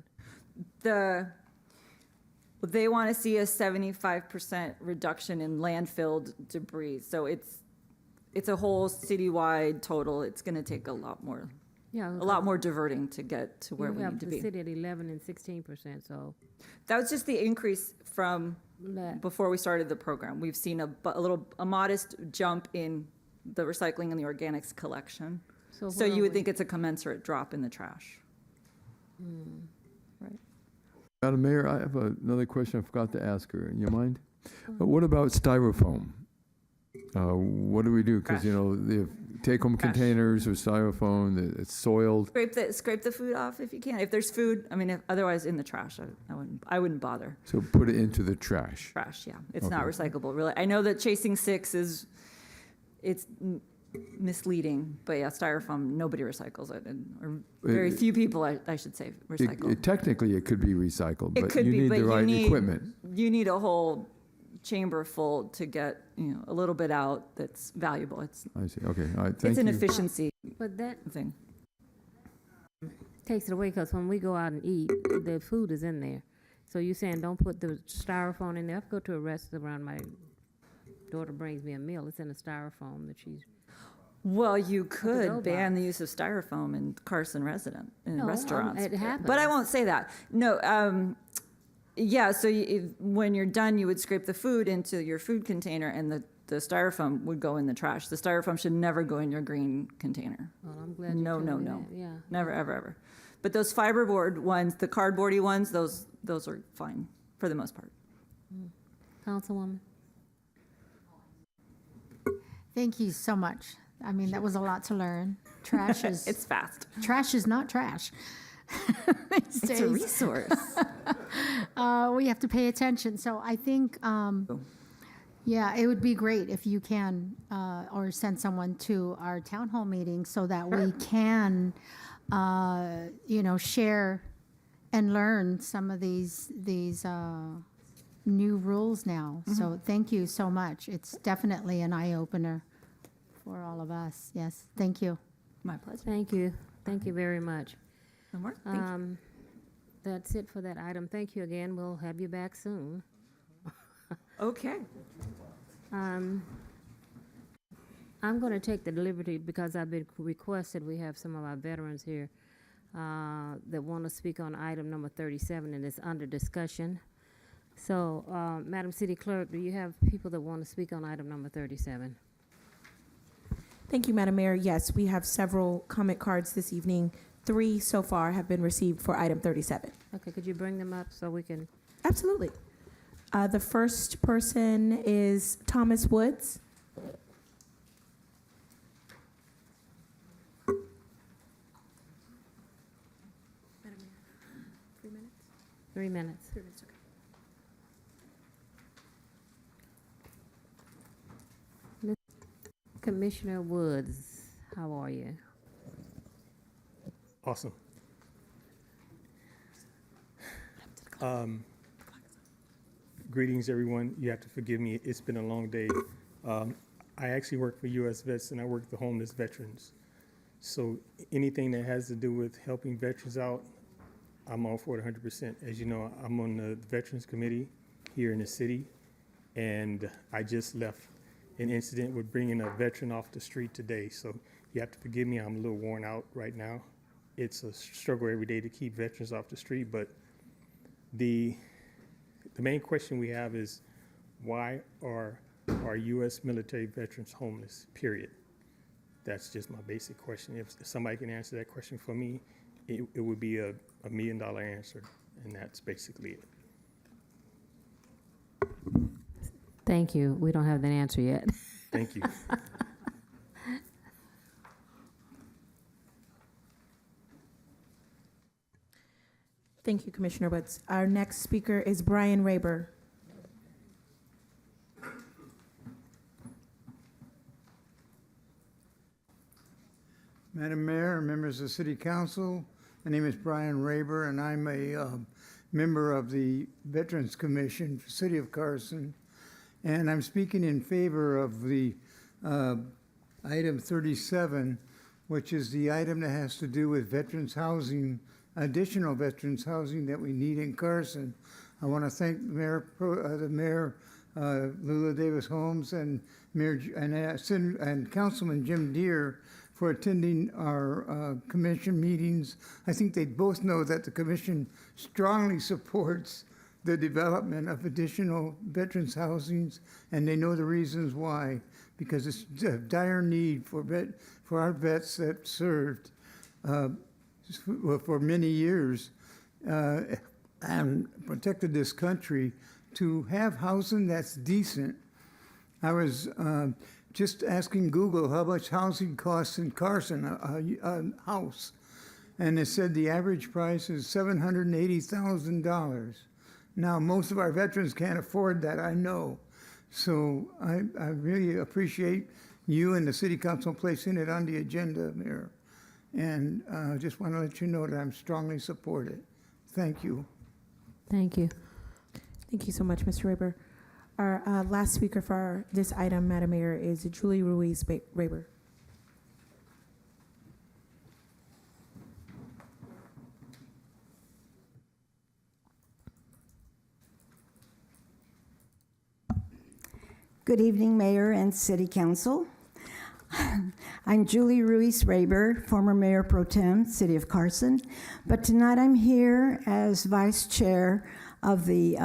They want to see a 75% reduction in landfill debris. So it's a whole citywide total. It's going to take a lot more. Yeah, A lot more diverting to get to where we need to the be. city at 11 and 16%. So That was just the increase from before we started the program. We've seen a modest jump in the recycling and the organics collection. So you would think it's a commensurate drop in the trash. Right. Madam Mayor, I have another question I forgot to ask her. You mind? What about styrofoam? What do we do? Because, you know, the take-home containers or styrofoam, it's soiled. Scrape the food off if you can. If there's food, I mean, otherwise in the trash, I wouldn't bother. So put it into the trash. Trash, yeah. It's not recyclable, really. I know that chasing six it's misleading, but yeah, styrofoam, nobody recycles it, or very few people, I should say, recycle. Technically, it could be recycled, but you be, need but the right you equipment. You need a whole chamber full to get a little bit out that's valuable. I see. Okay. All right. Thank It's you. an efficiency but that thing. takes it away because when we go out and eat, the food is in there. So you're saying don't put the styrofoam in there? If I go to a restaurant, my daughter brings me a meal. It's in a styrofoam that she's. Well, you could ban the use of styrofoam in Carson restaurants. It happens. But I won't say that. No. Yeah, so when you're done, you would scrape the food into your food container, and the styrofoam would go in the trash. The styrofoam should never go in your green container. Well, I'm glad you No, told no, me no. that. Yeah. Never, ever, ever. But those fiberboard ones, the cardboardy ones, those are fine for the most part. Councilwoman? Thank you so much. I mean, that was a lot to learn. Trash is It's fast. trash is not trash. These It's a days. resource. We have to pay attention. So I think, yeah, it would be great if you can, or send someone to our town hall meeting so that we can, share and learn some of these new rules now. So thank you so much. It's definitely an eye opener for all of us. Yes, thank you. My pleasure. Thank you. Thank you very much. No more? Thank you. That's it for that item. Thank you again. We'll have you back soon. Okay. I'm going to take the liberty, because I've been requested, we have some of our veterans here that want to speak on item number 37, and it's under discussion. So, Madam City Clerk, do you have people that want to speak on item number 37? Thank you, Madam Mayor. Yes, we have several comment cards this evening. 3 so far have been received for item 37. Okay, could you bring them up so we can? Absolutely. The first person is Thomas Woods. Madam Mayor, 3 minutes? 3 minutes. 3 minutes, okay. Commissioner Woods, how are you? Awesome. Greetings, everyone. You have to forgive me. It's been a long day. I actually work for U.S. Vets, and I work with homeless veterans. So anything that has to do with helping veterans out, I'm all for it 100%. As you know, I'm on the Veterans Committee here in the city, and I just left an incident with bringing a veteran off the street today. So you have to forgive me. I'm a little worn out right now. It's a struggle every day to keep veterans off the street, but the main question we have is, why are our U.S. military veterans homeless, period? That's just my basic question. If somebody can answer that question for me, it would be a $1 million answer, and that's basically it. Thank you. We don't have that answer yet. Thank you. Thank you, Commissioner Woods. Our next speaker is Brian Raber. Madam Mayor, members of the City Council, my name is Brian Raber, and I'm a member of the Veterans Commission for the City of Carson, and I'm speaking in favor of the item 37, which is the item that has to do with veterans housing, additional veterans housing that we need in Carson. I want to thank the Mayor Lula Davis Holmes and and Councilman Jim Deere for attending our commission meetings. I think they both know that the commission strongly supports the development of additional veterans housings, and they know the reasons why, because it's a dire need for our vets that served for many years and protected this country to have housing that's decent. I was just asking Google how much housing costs in Carson, a house, and it said the average price is $780,000. Now, most of our veterans can't afford that, I know. So I really appreciate you and the City Council placing it on the agenda, Mayor. And I just want to let you know that I'm strongly support it. Thank you. Thank you. Thank you so much, Mr. Raber. Our last speaker for this item, Madam Mayor, is Julie Ruiz Raber. Good evening, Mayor and City Council. I'm Julie Ruiz Raber, former Mayor Pro Tem, City of Carson, but tonight I'm here as Vice Chair of the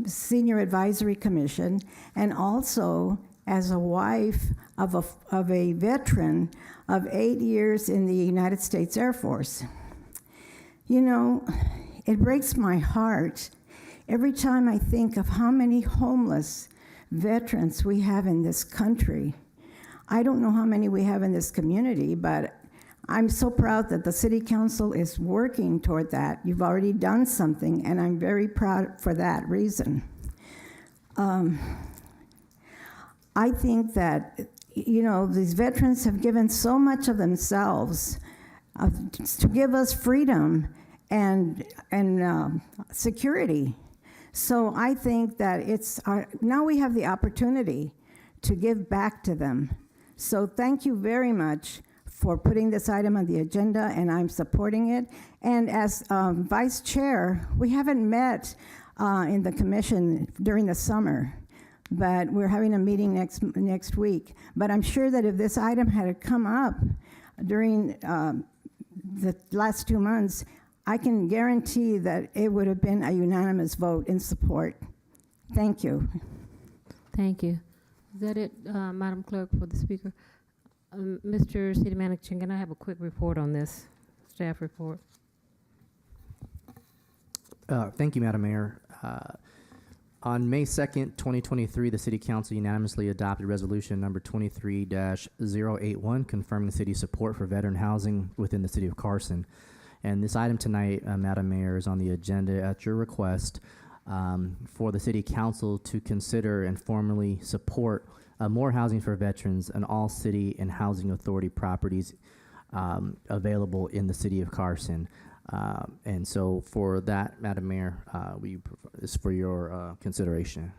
Senior Advisory Commission, and also as a wife of a veteran of 8 years in the United States Air Force. You know, it breaks my heart every time I think of how many homeless veterans we have in this country. I don't know how many we have in this community, but I'm so proud that the City Council is working toward that. You've already done something, and I'm very proud for that reason. I think that, you know, these veterans have given so much of themselves to give us freedom and security. So I think that now we have the opportunity to give back to them. So thank you very much for putting this item on the agenda, and I'm supporting it. And as Vice Chair, we haven't met in the commission during the summer, but we're having a meeting next week. But I'm sure that if this item had come up during the last 2 months, I can guarantee that it would have been a unanimous vote in support. Thank you. Thank you. Is that it, Madam Clerk, for the speaker? Mr. City Manager, can I have a quick report on this, staff report? Thank you, Madam Mayor. On May 2nd, 2023, the City Council unanimously adopted Resolution number 23-081, confirming the city's support for veteran housing within the City of Carson. And this item tonight, Madam Mayor, is on the agenda at your request for the City Council to consider and formally support more housing for veterans and all city and housing authority properties available in the City of Carson. And so for that, Madam Mayor, is for your consideration.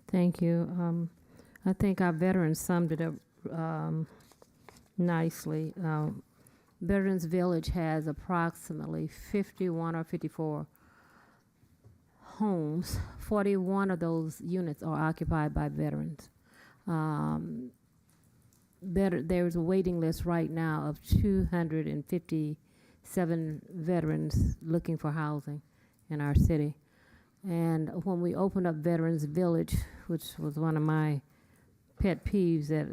Thank you. I think our veterans summed it up nicely. Veterans Village has approximately 51 or 54 homes. 41 of those units are occupied by veterans. There's a waiting list right now of 257 veterans looking for housing in our city. And when we opened up Veterans Village, which was one of my pet peeves, that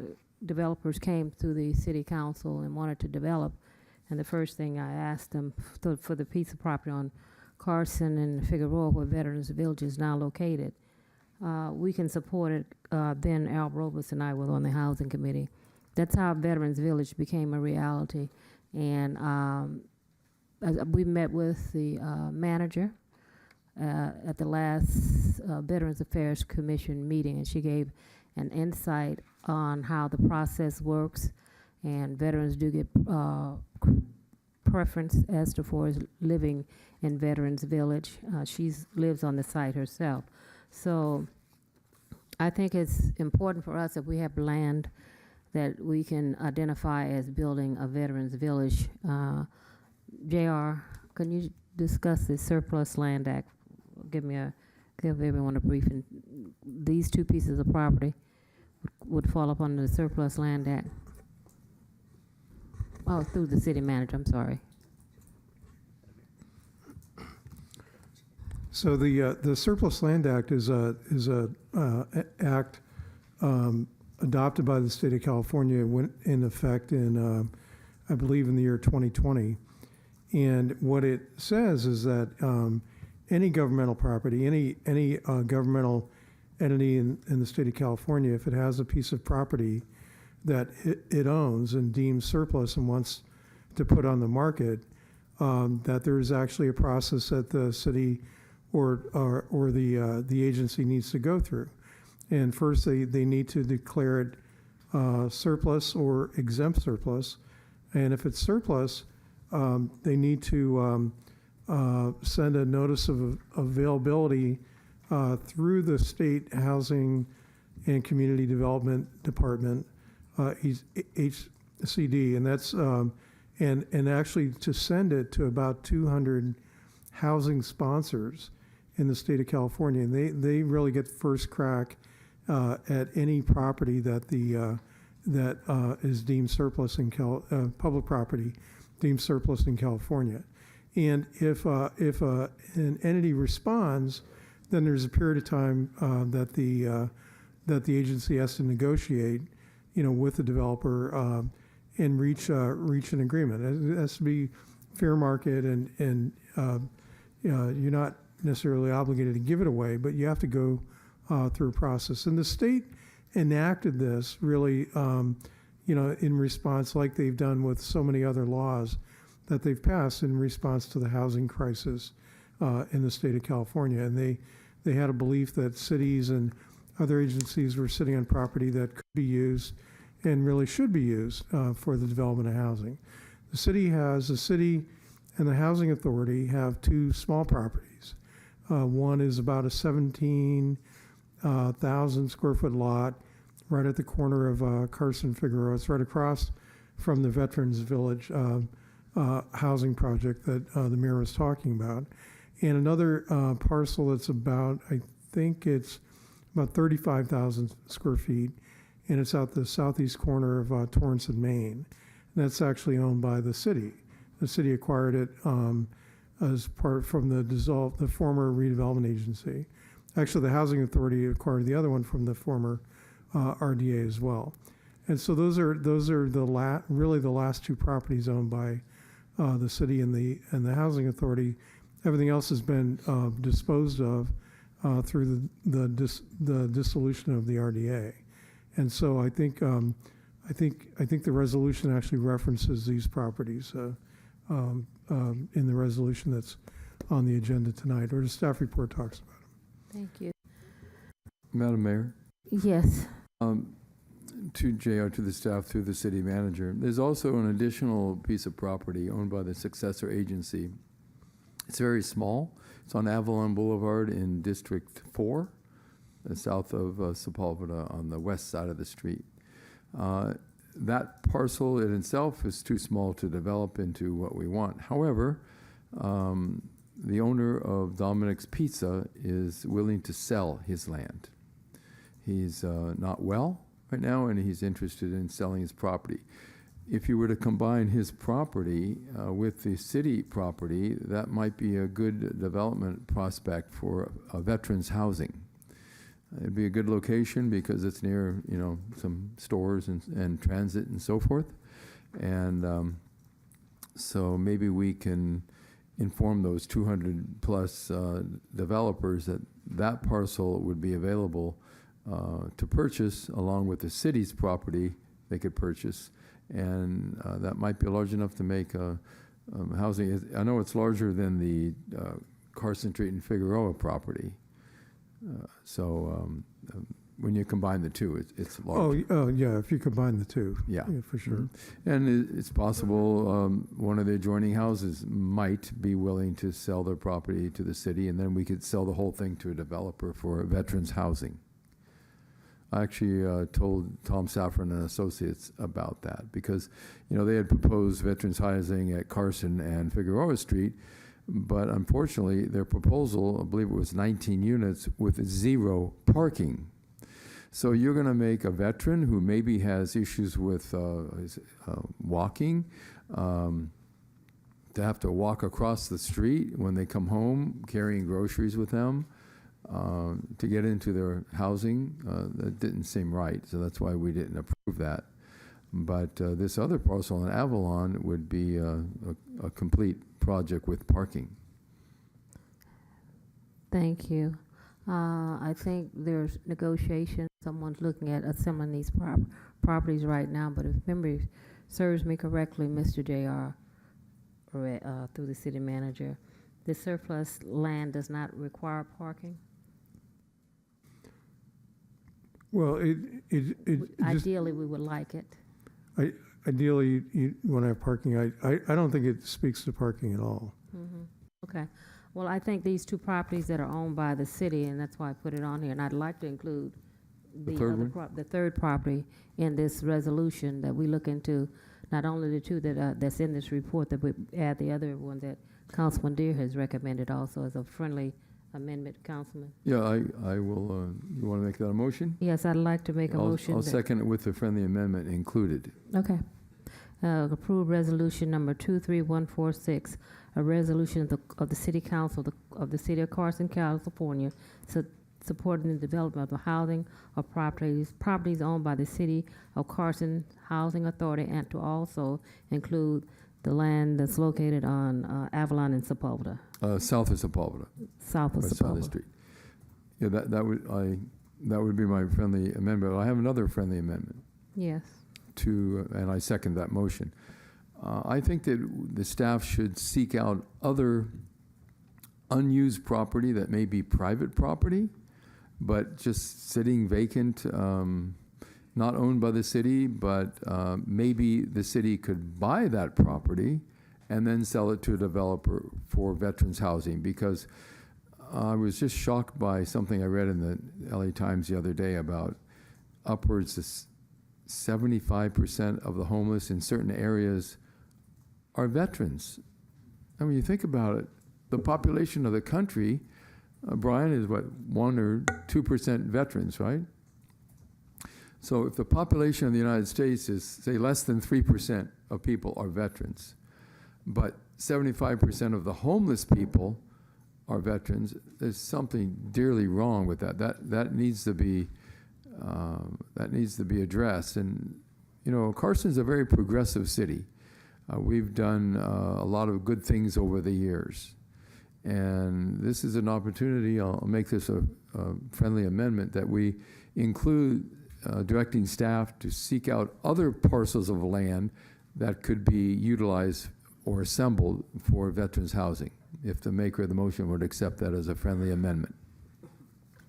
developers came through the City Council and wanted to develop, and the first thing I asked them for the piece of property on Carson and Figueroa, where Veterans Village is now located, we can support it. Ben Al Robles and I were on the Housing Committee. That's how Veterans Village became a reality. And we met with the manager at the last Veterans Affairs Commission meeting, and she gave an insight on how the process works. And veterans do get preference as to for living in Veterans Village. She lives on the site herself. So I think it's important for us if we have land that we can identify as building a Veterans Village. JR, can you discuss the Surplus Land Act? Give everyone a briefing. These two pieces of property would fall up under the Surplus Land Act. Oh, through the city manager, I'm sorry. So the Surplus Land Act is a act adopted by the state of California, went in effect in I believe in the year 2020. And what it says is that any governmental property, any governmental entity in the state of California, if it has a piece of property that it owns and deems surplus and wants to put on the market, that there's actually a process that the city or the agency needs to go through. And first, they need to declare it surplus or exempt surplus. And if it's surplus, they need to send a notice of availability through the State Housing and Community Development Department, HCD, and that's and actually to send it to about 200 housing sponsors in the state of California, and they really get first crack at any property that is deemed surplus in public property deemed surplus in California. And if an entity responds, then there's a period of time that the agency has to negotiate, with the developer and reach an agreement. It has to be fair market, and you're not necessarily obligated to give it away, but you have to go through a process. And the state enacted this really, in response, like they've done with so many other laws that they've passed in response to the housing crisis in the state of California. And they had a belief that cities and other agencies were sitting on property that could be used and really should be used for the development of housing. The city and the Housing Authority have two small properties. One is about a 17,000 square foot lot right at the corner of Carson Figueroa. It's right across from the Veterans Village housing project that the mayor was talking about. And another parcel that's about, I think it's about 35,000 square feet, and it's out the southeast corner of Torrance and Maine. And that's actually owned by the city. The city acquired it as part from the former redevelopment agency. Actually, the Housing Authority acquired the other one from the former RDA as well. And so those are really the last two properties owned by the city and the Housing Authority. Everything else has been disposed of through the dissolution of the RDA. And so I think the resolution actually references these properties in the resolution that's on the agenda tonight, or the staff report talks about them. Thank you. Madam Mayor? Yes. To JR, to the staff, through the city manager, there's also an additional piece of property owned by the successor agency. It's very small. It's on Avalon Boulevard in District 4, south of Sepulveda on the west side of the street. That parcel in itself is too small to develop into what we want. However, the owner of Dominic's Pizza is willing to sell his land. He's not well right now, and he's interested in selling his property. If you were to combine his property with the city property, that might be a good development prospect for veterans housing. It'd be a good location because it's near, some stores and transit and so forth. And so maybe we can inform those 200-plus developers that that parcel would be available to purchase along with the city's property they could purchase. And that might be large enough to make housing. I know it's larger than the Carson Street and Figueroa property. When you combine the two, it's large. Oh, yeah, if you combine the two. Yeah. For sure. And it's possible one of the adjoining houses might be willing to sell their property to the city, and then we could sell the whole thing to a developer for veterans housing. I actually told Tom Saffron and Associates about that because, they had proposed veterans housing at Carson and Figueroa Street, but unfortunately their proposal, I believe it was 19 units with 0 parking. So you're going to make a veteran who maybe has issues with walking to have to walk across the street when they come home carrying groceries with them to get into their housing. That didn't seem right, so that's why we didn't approve that. But this other parcel in Avalon would be a complete project with parking. Thank you. I think there's negotiation. Someone's looking at assembling these properties right now, but if memory serves me correctly, Mr. J.R., through the city manager, the surplus land does not require parking? Well, ideally, we would like it. Ideally, you want to have parking. I don't think it speaks to parking at all. Mm-hmm. Okay. Well, I think these two properties that are owned by the city, and that's why I put it on here, and I'd like to include the third property in this resolution that we look into, not only the two that's in this report, that we add the other one that Councilman Deere has recommended also as a friendly amendment, Councilman. Yeah, I will, you want to make that a motion? Yes, I'd like to make a motion. I'll second it with the friendly amendment included. Okay. Approve resolution number 23146, a resolution of the City Council of the City of Carson, California, supporting the development of housing or properties owned by the City of Carson Housing Authority, and to also include the land that's located on Avalon and Sepulveda. South of Sepulveda. South of Sepulveda. Street. Yeah, that would be my friendly amendment. I have another friendly amendment. Yes. And I second that motion. I think that the staff should seek out other unused property that may be private property, but just sitting vacant, not owned by the city, but maybe the city could buy that property and then sell it to a developer for veterans housing. Because I was just shocked by something I read in the LA Times the other day about upwards of 75% of the homeless in certain areas are veterans. I mean, you think about it, the population of the country, Brian, is what, 1 or 2% veterans, right? So if the population of the United States is, say, less than 3% of people are veterans, but 75% of the homeless people are veterans, there's something dearly wrong with that. That needs to be addressed. And Carson's a very progressive city. We've done a lot of good things over the years, and this is an opportunity. I'll make this a friendly amendment that we include directing staff to seek out other parcels of land that could be utilized or assembled for veterans housing, if the maker of the motion would accept that as a friendly amendment.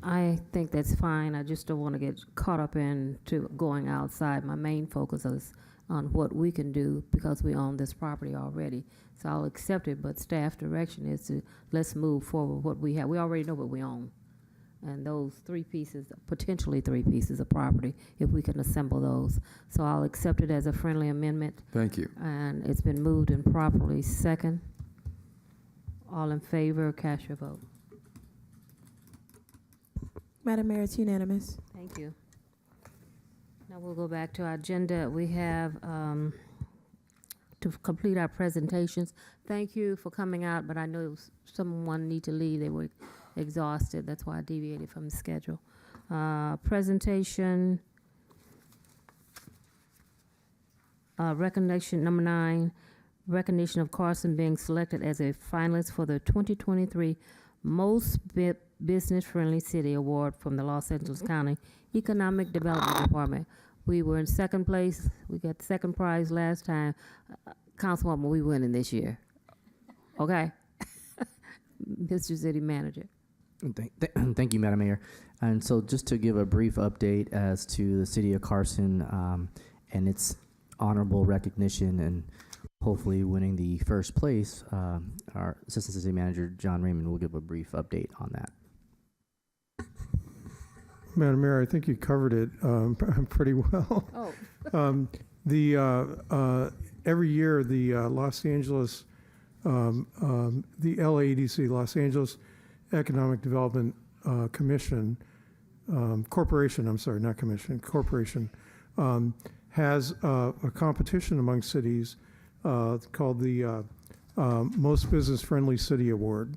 I think that's fine. I just don't want to get caught up into going outside. My main focus is on what we can do because we own this property already. So I'll accept it, but staff direction is to let's move forward what we have. We already know what we own. And those potentially three pieces of property, if we can assemble those. So I'll accept it as a friendly amendment. Thank you. And it's been moved and properly second. All in favor, cast your vote. Madam Mayor, it's unanimous. Thank you. Now we'll go back to our agenda. We have to complete our presentations. Thank you for coming out, but I know someone need to leave. They were exhausted. That's why I deviated from the schedule. Presentation, recommendation number 9, recognition of Carson being selected as a finalist for the 2023 Most Business-Friendly City Award from the Los Angeles County Economic Development Department. We were in second place. We got the second prize last time. Councilwoman, we winning this year. Okay? Mr. City Manager. Thank you, Madam Mayor. And so just to give a brief update as to the city of Carson and its honorable recognition and hopefully winning the first place, our Assistant City Manager, John Raymond, will give a brief update on that. Madam Mayor, I think you covered it pretty well. Oh. Every year, the Los Angeles, the LAEDC, Los Angeles Economic Development Commission, Corporation, I'm sorry, not commission, corporation, has a competition among cities called the Most Business Friendly City Award.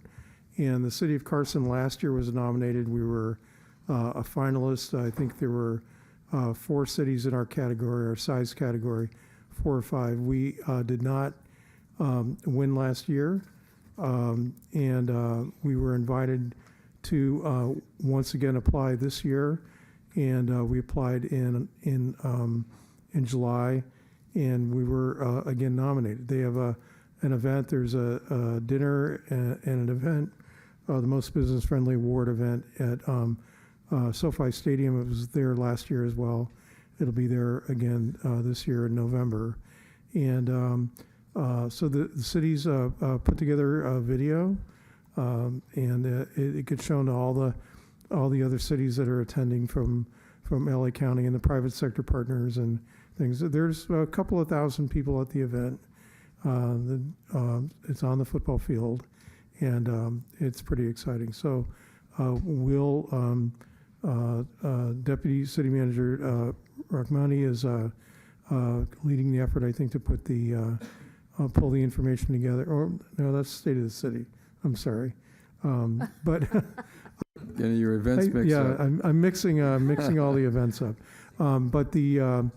And the city of Carson last year was nominated. We were a finalist. I think there were 4 cities in our category, our size category, 4 or 5. We did not win last year, and we were invited to once again apply this year, and we applied in July, and we were again nominated. They have an event. There's a dinner and an event, the Most Business Friendly Award event at SoFi Stadium. It was there last year as well. It'll be there again this year in November. And so the cities put together a video, and it gets shown to all the other cities that are attending from LA County and the private sector partners and things. There's a couple of thousand people at the event. It's on the football field, and it's pretty exciting. So Deputy City Manager Rahmani is leading the effort, I think, to put pull the information together. Or no, that's State of the City. I'm sorry, but Getting your events mixed up. I'm mixing all the events up. There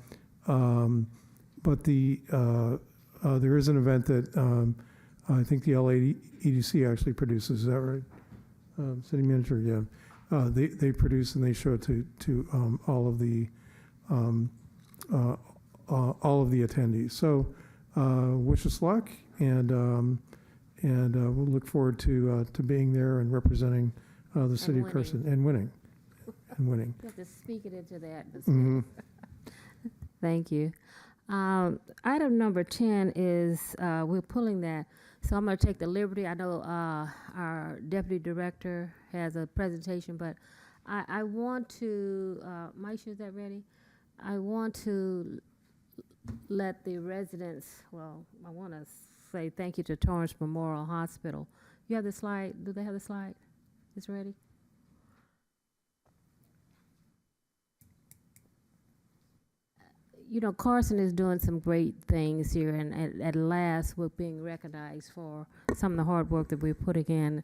is an event that I think the LA EDC actually produces. Is that right, City Manager? Yeah, they produce and they show it to all of the attendees. So wish us luck, and we'll look forward to being there and representing the city of Carson and winning. You have to speak it into the atmosphere. Mm-hmm. Thank you. Item number 10 is we're pulling that. So I'm going to take the liberty. I know our deputy director has a presentation, but I want to, Maisha, is that ready? I want to let the residents, well, I want to say thank you to Torrance Memorial Hospital. You have the slide? Do they have the slide? It's ready? You know, Carson is doing some great things here, and at last we're being recognized for some of the hard work that we're putting in.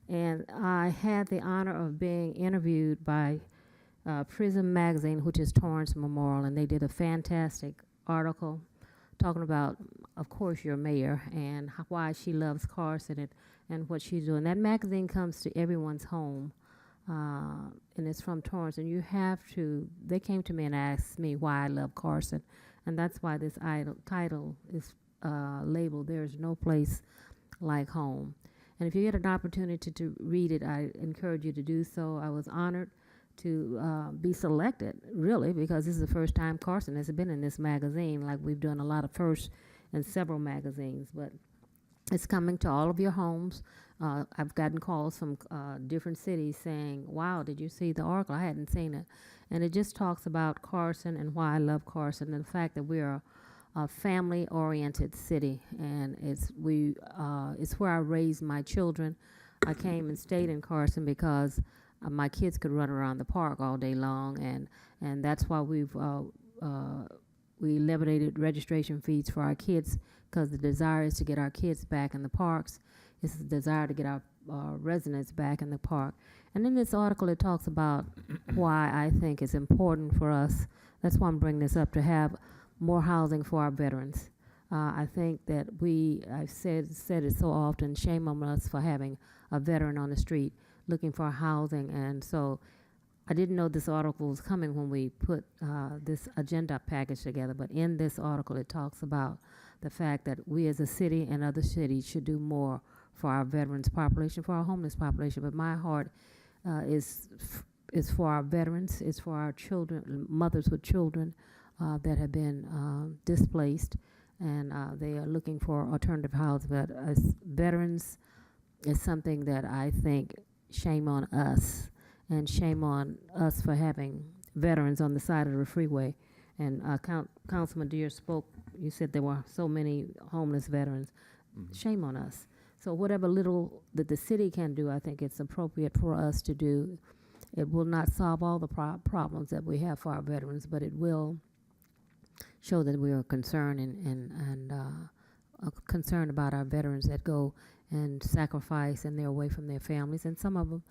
And I had the honor of being interviewed by Prism Magazine, which is Torrance Memorial, and they did a fantastic article talking about, of course, your mayor and why she loves Carson and what she's doing. That magazine comes to everyone's home. And it's from Torrance, and you have to, they came to me and asked me why I love Carson, and that's why this title is labeled, There's No Place Like Home. And if you get an opportunity to read it, I encourage you to do so. I was honored to be selected, really, because this is the first time Carson has been in this magazine. Like, we've done a lot of firsts in several magazines, but it's coming to all of your homes. I've gotten calls from different cities saying, wow, did you see the article? I hadn't seen it. And it just talks about Carson and why I love Carson and the fact that we're a family-oriented city. And it's where I raised my children. I came and stayed in Carson because my kids could run around the park all day long. And that's why we eliminated registration fees for our kids, because the desire is to get our kids back in the parks. It's the desire to get our residents back in the park. And in this article, it talks about why I think it's important for us, that's why I'm bringing this up, to have more housing for our veterans. I think that I've said it so often, shame on us for having a veteran on the street looking for housing. And so I didn't know this article was coming when we put this agenda package together, but in this article it talks about the fact that we as a city and other cities should do more for our veterans population, for our homeless population. But my heart is for our veterans, it's for our children, mothers with children that have been displaced, and they are looking for alternative housing. But as veterans, is something that I think shame on us, and shame on us for having veterans on the side of the freeway. And Councilman Deere spoke, you said there were so many homeless veterans. Shame on us. So whatever little that the city can do, I think it's appropriate for us to do. It will not solve all the problems that we have for our veterans, but it will show that we are concerned and concerned about our veterans that go and sacrifice and they're away from their families, and some of them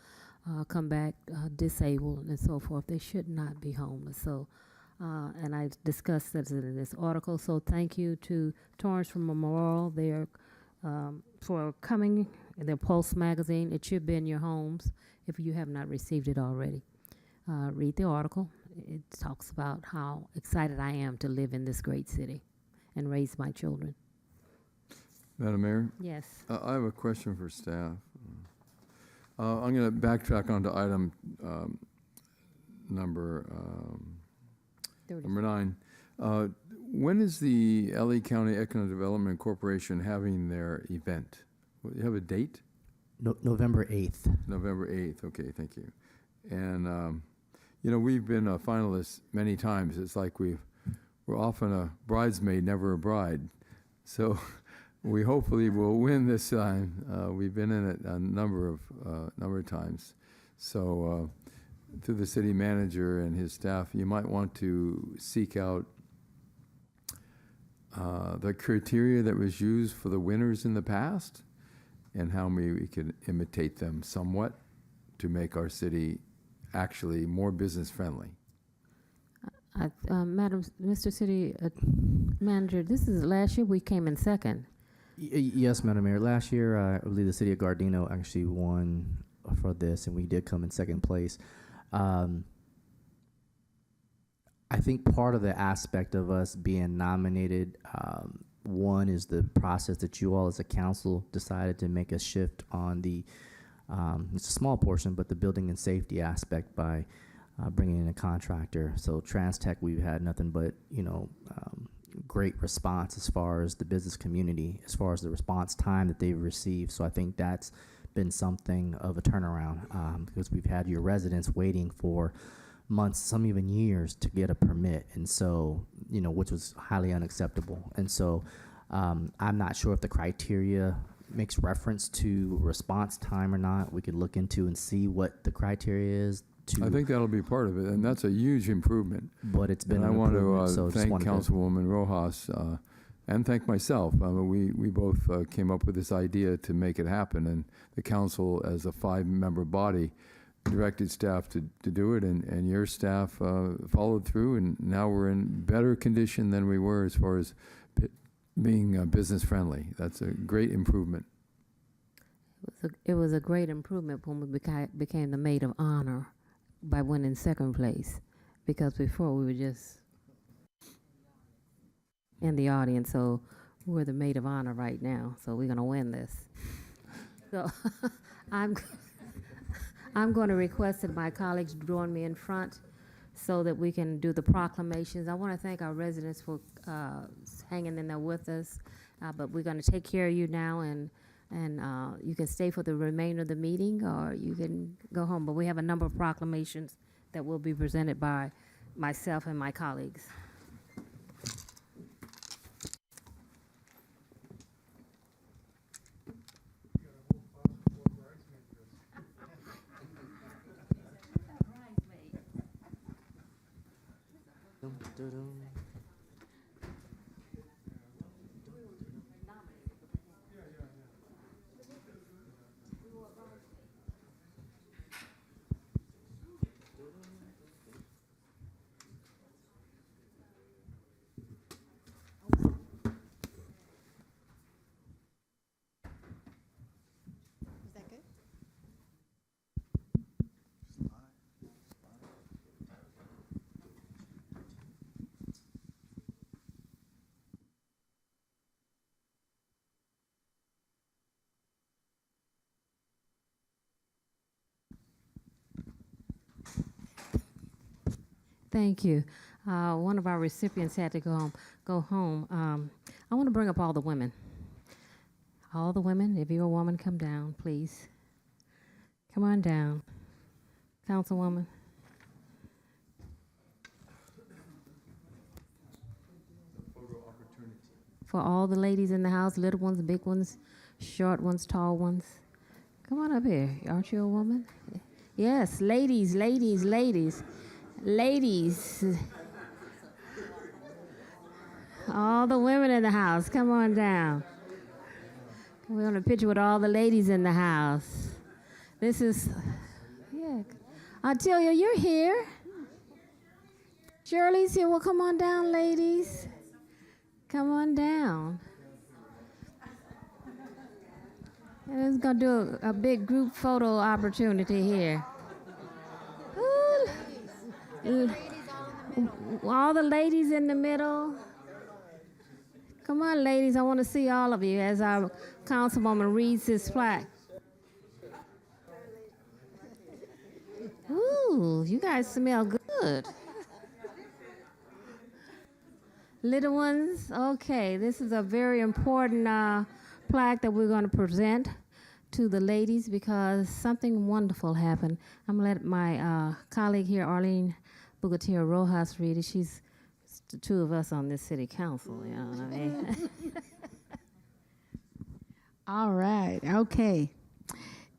come back disabled and so forth. They should not be homeless. So, and I discussed this in this article. So thank you to Torrance from Memorial. They're for coming in their Pulse magazine. It should be in your homes if you have not received it already. Read the article. It talks about how excited I am to live in this great city and raise my children. Madam Mayor? Yes. I have a question for staff. I'm going to backtrack onto item number 9. When is the LA County Economic Development Corporation having their event? You have a date? November 8th. November 8th. Okay, thank you. And you know, we've been a finalist many times. It's like we're often a bridesmaid, never a bride. So we hopefully will win this time. We've been in it a number of times. So through the city manager and his staff, you might want to seek out the criteria that was used for the winners in the past and how we could imitate them somewhat to make our city actually more business friendly. Mr. City Manager, this is last year we came in second. Yes, Madam Mayor. Last year, I believe the city of Gardena actually won for this, and we did come in second place. I think part of the aspect of us being nominated, one is the process that you all as a council decided to make a shift on the, it's a small portion, but the building and safety aspect by bringing in a contractor. So TransTech, we've had nothing but, great response as far as the business community, as far as the response time that they've received. So I think that's been something of a turnaround because we've had your residents waiting for months, some even years, to get a permit, and so which was highly unacceptable. And so I'm not sure if the criteria makes reference to response time or not. We could look into and see what the criteria is. I think that'll be part of it, and that's a huge improvement. But it's been and an I want improvement, to so thank just Councilwoman Rojas and thank myself. We both came up with this idea to make it happen, and the council, as a 5-member body, directed staff to do it, and your staff followed through, and now we're in better condition than we were as far as being business friendly. That's a great improvement. It was a great improvement when we became the maid of honor by winning second place, because before we were just in the audience. So we're the maid of honor right now, so we're going to win this. So I'm going to request that my colleagues join me in front so that we can do the proclamations. I want to thank our residents for hanging in there with us, but we're going to take care of you now, and you can stay for the remainder of the meeting, or you can go home. But we have a number of proclamations that will be presented by myself and my colleagues. Thank you. One of our recipients had to go home. I want to bring up all the women. All the women, if you're a woman, come down, please. Come on down. Councilwoman. For all the ladies in the house, little ones, big ones, short ones, tall ones. Come on up here. Aren't you a woman? Yes, ladies, ladies, ladies, ladies. All the women in the house, come on down. We're on a picture with all the ladies in the house. This is, yeah. Artelia, you're here. Shirley's here. Well, come on down, ladies. Come on down. And it's going to do a big group photo opportunity here. Ooh. All the ladies in the middle. Come on, ladies. I want to see all of you as our councilwoman reads this plaque. Ooh, you guys smell good. Little ones, okay, this is a very important plaque that we're going to present to the ladies because something wonderful happened. I'm going to let my colleague here, Arlene Bugatira Rojas, read it. She's the two of us on this city council, you know what I mean? All right, okay.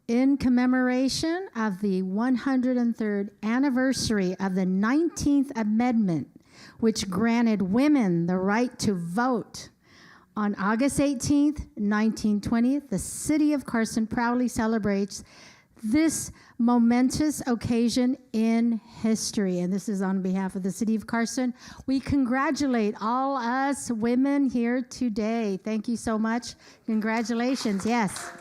In commemoration of the 103rd anniversary of the 19th Amendment, which granted women the right to vote, on August 18th, 1920, the city of Carson proudly celebrates this momentous occasion in history. And this is on behalf of the city of Carson. We congratulate all us women here today. Thank you so much. Congratulations, yes.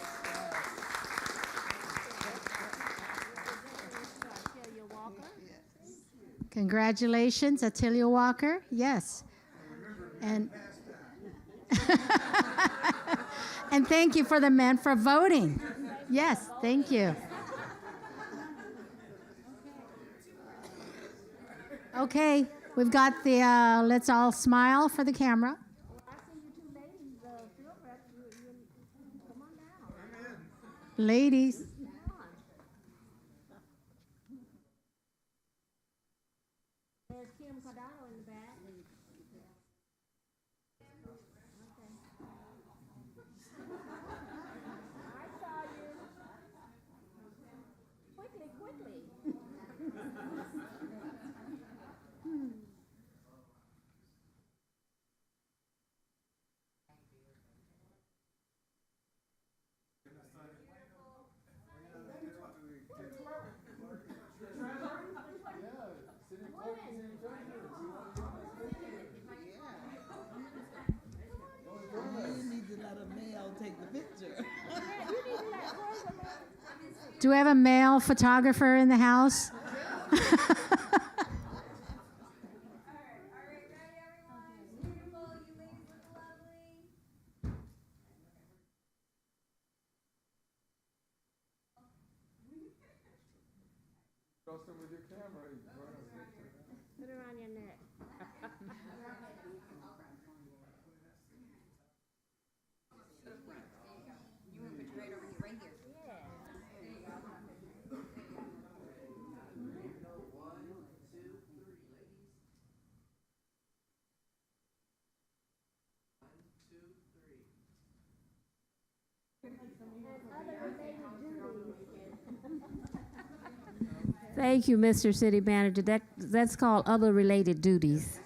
Congratulations, Attilia Walker. Yes. And and thank you for the men for voting. Yes, thank you. Okay, we've got the, let's all smile for the camera. Ladies. There's Kim Cardano in the back. I saw you. Quickly. Do we have a male photographer in the house? With your camera. Put it around your neck. You want to put your right over here, right here. Thank you, Mr. City Manager. That's called other related duties.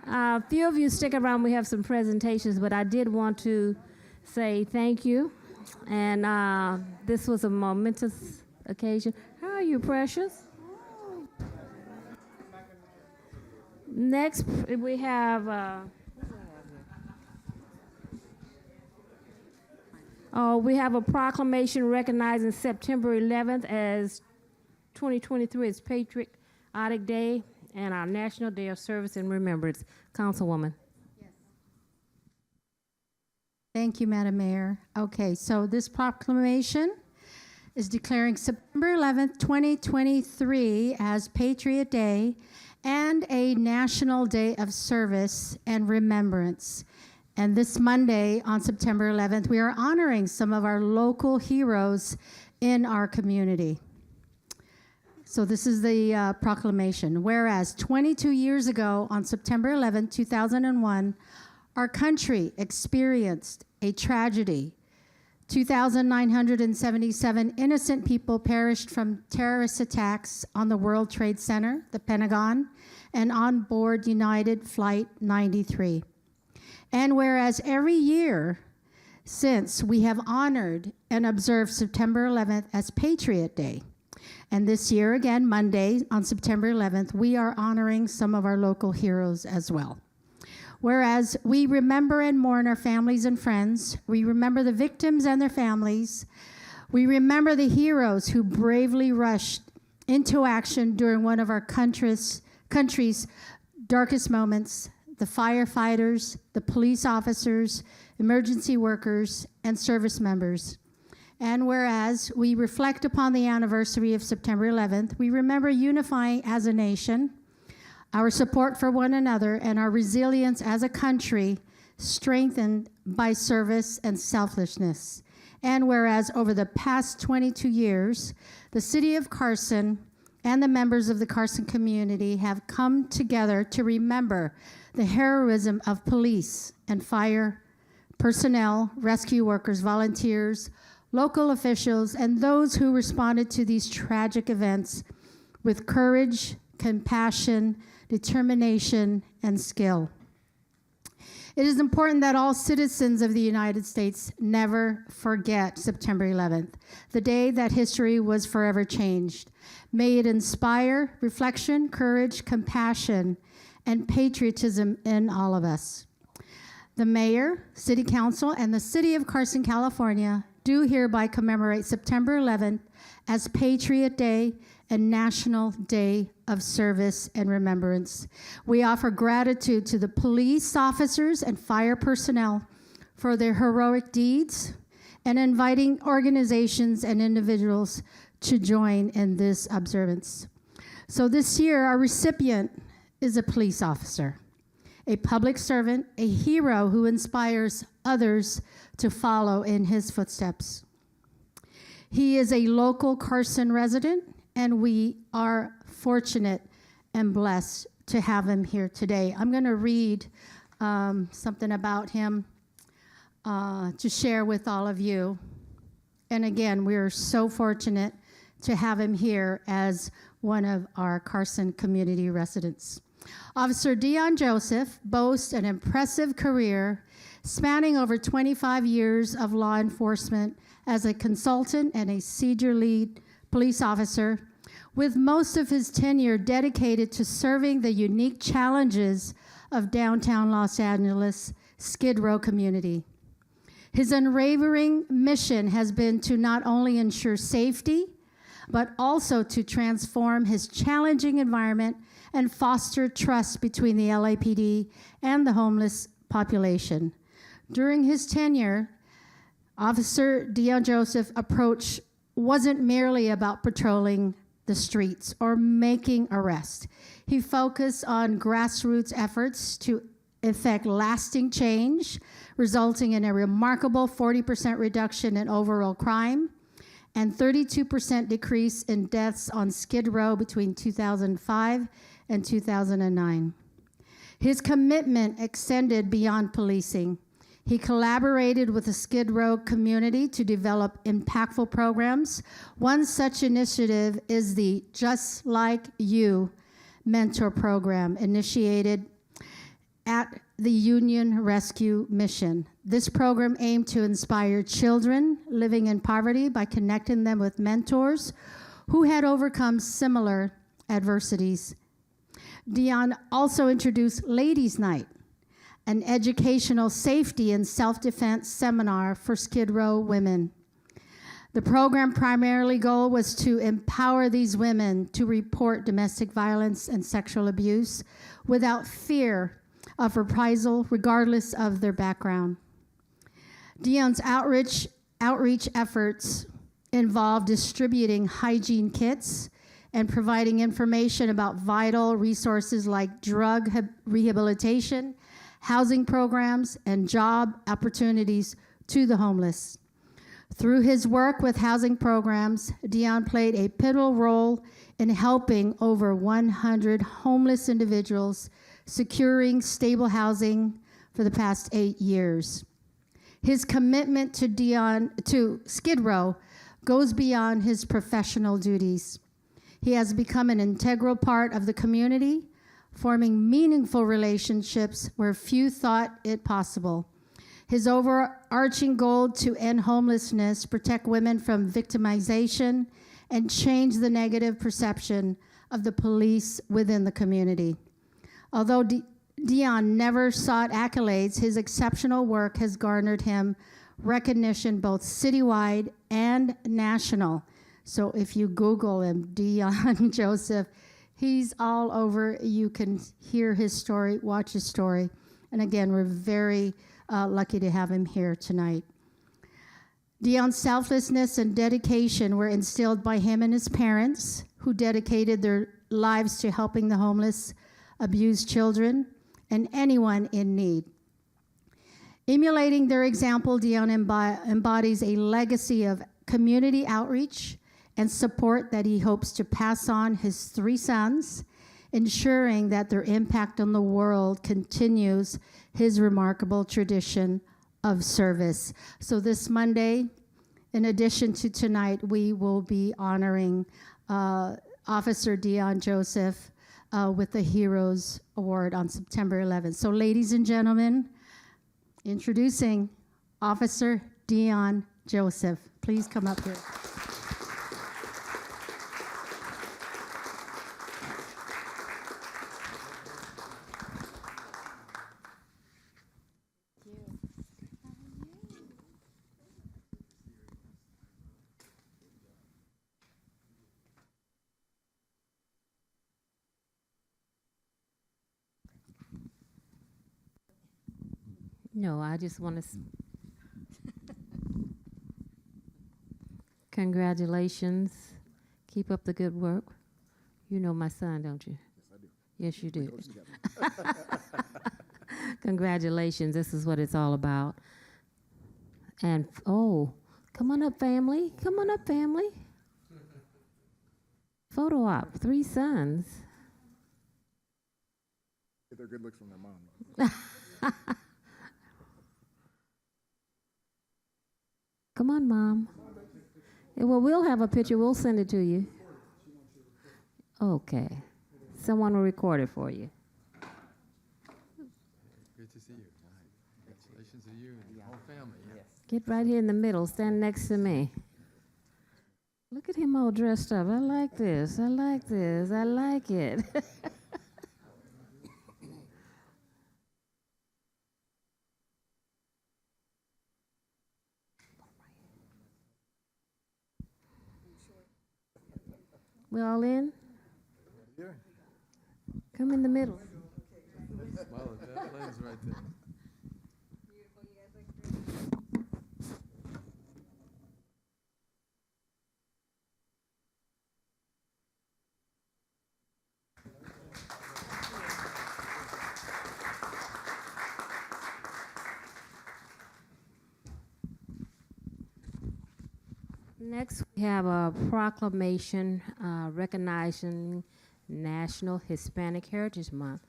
A few of you stick around. We have some presentations, but I did want to say thank you. And this was a momentous occasion. How are you, Precious? Next, we have... we have a proclamation recognizing September 11th as 2023 is Patriotic Day and our National Day of Service and Remembrance. Councilwoman. Yes. Thank you, Madam Mayor. Okay, so this proclamation is declaring September 11th, 2023 as Patriot Day and a National Day of Service and Remembrance. And this Monday on September 11th, we are honoring some of our local heroes in our community. So this is the proclamation. Whereas 22 years ago on September 11, 2001, our country experienced a tragedy. 2,977 innocent people perished from terrorist attacks on the World Trade Center, the Pentagon, and on board United Flight 93. And whereas every year since, we have honored and observed September 11th as Patriot Day. And this year, again, Monday on September 11th, we are honoring some of our local heroes as well. Whereas we remember and mourn our families and friends, we remember the victims and their families, we remember the heroes who bravely rushed into action during one of our country's darkest moments, the firefighters, the police officers, emergency workers, and service members. And whereas we reflect upon the anniversary of September 11th, we remember unifying as a nation, our support for one another, and our resilience as a country strengthened by service and selflessness. And whereas over the past 22 years, the city of Carson and the members of the Carson community have come together to remember the heroism of police and fire personnel, rescue workers, volunteers, local officials, and those who responded to these tragic events with courage, compassion, determination, and skill. It is important that all citizens of the United States never forget September 11th, the day that history was forever changed. May it inspire reflection, courage, compassion, and patriotism in all of us. The mayor, city council, and the city of Carson, California do hereby commemorate September 11th as Patriot Day and National Day of Service and Remembrance. We offer gratitude to the police officers and fire personnel for their heroic deeds and inviting organizations and individuals to join in this observance. So this year, our recipient is a police officer, a public servant, a hero who inspires others to follow in his footsteps. He is a local Carson resident, and we are fortunate and blessed to have him here today. I'm going to read something about him to share with all of you. And again, we're so fortunate to have him here as one of our Carson community residents. Officer Dion Joseph boasts an impressive career spanning over 25 years of law enforcement as a consultant and a senior lead police officer, with most of his tenure dedicated to serving the unique challenges of downtown Los Angeles, Skid Row community. His unwavering mission has been to not only ensure safety, but also to transform his challenging environment and foster trust between the LAPD and the homeless population. During his tenure, Officer Dion Joseph approach wasn't merely about patrolling the streets or making arrests. He focused on grassroots efforts to effect lasting change, resulting in a remarkable 40% reduction in overall crime and 32% decrease in deaths on Skid Row between 2005 and 2009. His commitment extended beyond policing. He collaborated with the Skid Row community to develop impactful programs. One such initiative is the Just Like You mentor program initiated at the Union Rescue Mission. This program aimed to inspire children living in poverty by connecting them with mentors who had overcome similar adversities. Dion also introduced Ladies' Night, an educational safety and self-defense seminar for Skid Row women. The program primary goal was to empower these women to report domestic violence and sexual abuse without fear of reprisal, regardless of their background. Dion's outreach efforts involve distributing hygiene kits and providing information about vital resources like drug rehabilitation, housing programs, and job opportunities to the homeless. Through his work with housing programs, Dion played a pivotal role in helping over 100 homeless individuals securing stable housing for the past 8 years. His commitment to Skid Row goes beyond his professional duties. He has become an integral part of the community, forming meaningful relationships where few thought it possible. His overarching goal to end homelessness, protect women from victimization, and change the negative perception of the police within the community. Although Dion never sought accolades, his exceptional work has garnered him recognition both citywide and national. So if you Google him, Dion Joseph, he's all over. You can hear his story, watch his story. And again, we're very lucky to have him here tonight. Dion's selflessness and dedication were instilled by him and his parents, who dedicated their lives to helping the homeless, abused children, and anyone in need. Emulating their example, Dion embodies a legacy of community outreach and support that he hopes to pass on his 3 sons, ensuring that their impact on the world continues his remarkable tradition of service. So this Monday, in addition to tonight, we will be honoring Officer Dion Joseph with the Heroes Award on September 11th. So ladies and gentlemen, introducing Officer Dion Joseph. Please come up here. No, I just want to. Congratulations. Keep up the good work. You know my son, don't you? Yes, I do. Yes, you do. Congratulations. This is what it's all about. And, oh, come on up, family. Come on up, family. Photo op, 3 sons. Get their good looks from their mom. Come on, Mom. Yeah, well, we'll have a picture. We'll send it to you. Okay. Someone will record it for you. Good to see you. Congratulations to you and the whole family. Yes. Get right here in the middle. Stand next to me. Look at him all dressed up. I like this. I like this. I like it. We all in? Come in the middle. Smile at that lens right there. Next, we have a proclamation recognizing National Hispanic Heritage Month,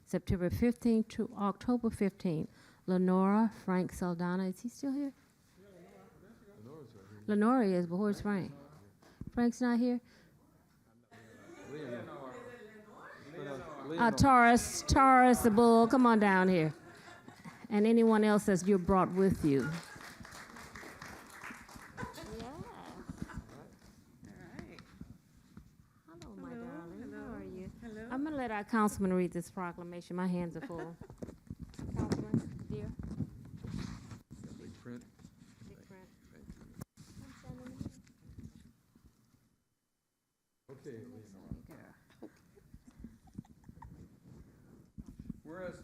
September 15th to October 15th. Lenora Frank Saldana, is he still here? Lenora is, but where's Frank? Frank's not here? Taurus the bull, come on down here. And anyone else that you brought with you. I'm going to let our councilman read this proclamation. My hands are full. Councilman, dear. Big print. Big print. Okay. Whereas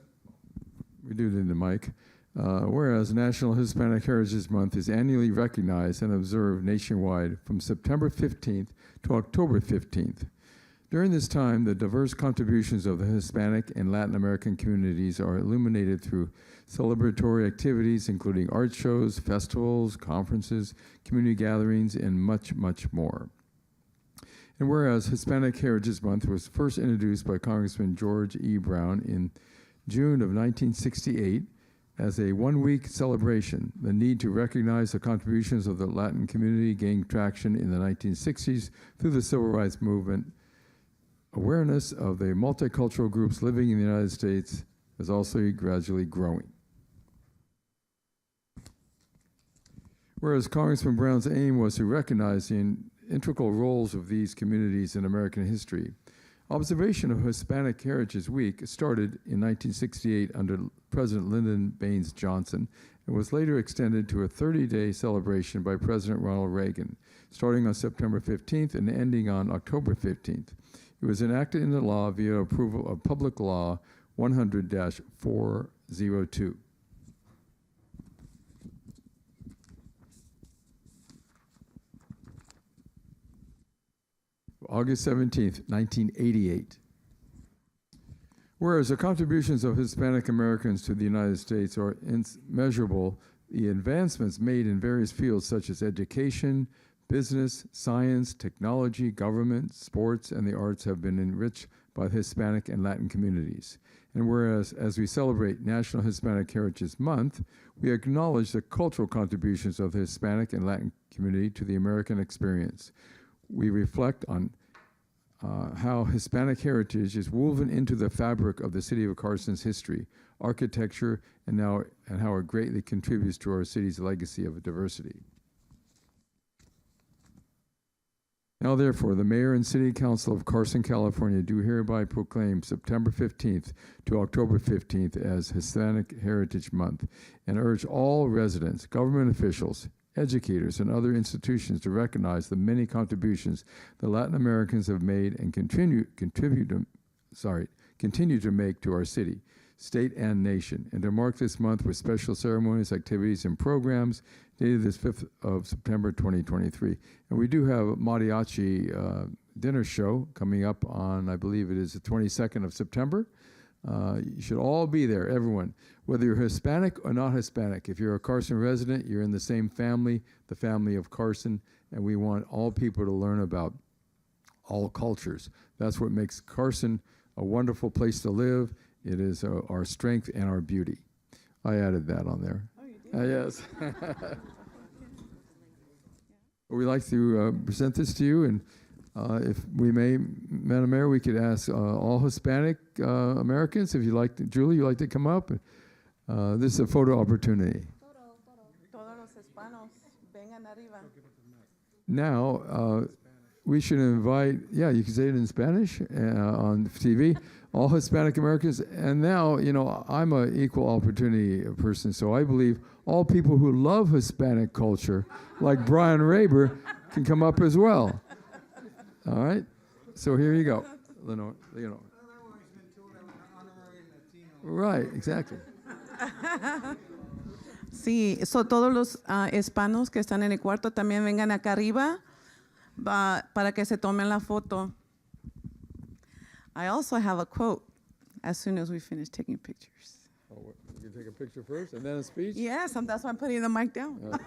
we do need the mic. Whereas National Hispanic Heritage Month is annually recognized and observed nationwide from September 15th to October 15th. During this time, the diverse contributions of the Hispanic and Latin American communities are illuminated through celebratory activities, including art shows, festivals, conferences, community gatherings, and much, much more. And whereas Hispanic Heritage Month was first introduced by Congressman George E. Brown in June of 1968 as a one-week celebration, the need to recognize the contributions of the Latin community gained traction in the 1960s through the Civil Rights Movement. Awareness of the multicultural groups living in the United States is also gradually growing. Whereas Congressman Brown's aim was to recognize the integral roles of these communities in American history, observation of Hispanic Heritage Week started in 1968 under President Lyndon Baines Johnson and was later extended to a 30-day celebration by President Ronald Reagan, starting on September 15th and ending on October 15th. It was enacted into law via approval of Public Law 100-402. August 17th, 1988. Whereas the contributions of Hispanic Americans to the United States are immeasurable, the advancements made in various fields such as education, business, science, technology, government, sports, and the arts have been enriched by the Hispanic and Latin communities. And whereas, as we celebrate National Hispanic Heritage Month, we acknowledge the cultural contributions of the Hispanic and Latin community to the American experience. We reflect on how Hispanic heritage is woven into the fabric of the city of Carson's history, architecture, and how it greatly contributes to our city's legacy of diversity. Now, therefore, the Mayor and City Council of Carson, California do hereby proclaim September 15th to October 15th as Hispanic Heritage Month and urge all residents, government officials, educators, and other institutions to recognize the many contributions the Latin Americans have made and continue to make to our city, state, and nation, and to mark this month with special ceremonies, activities, and programs dated this 5th of September 2023. And we do have a mariachi dinner show coming up on, I believe it is the 22nd of September. You should all be there, everyone, whether you're Hispanic or not Hispanic. If you're a Carson resident, you're in the same family, the family of Carson, and we want all people to learn about all cultures. That's what makes Carson a wonderful place to live. It is our strength and our beauty. I added that on there. Oh, you did? Yes. We'd like to present this to you, and if we may, Madam Mayor, we could ask all Hispanic Americans, if you'd like to, Julie, you'd like to come up? This is a photo opportunity. Now, we should invite, yeah, you can say it in Spanish on TV, all Hispanic Americans. And now, you know, I'm an equal opportunity person, so I believe all people who love Hispanic culture, like Brian Raber, can come up as well. All right? So here you go. Lenore, you know. Right, exactly. Sí, so todos los hispanos que están en el cuarto también vengan acá arriba para que se tomen la foto. I also have a quote as soon as we finish taking pictures. Oh, you can take a picture first and then a speech? Yes, that's why I'm putting the mic down. Okay.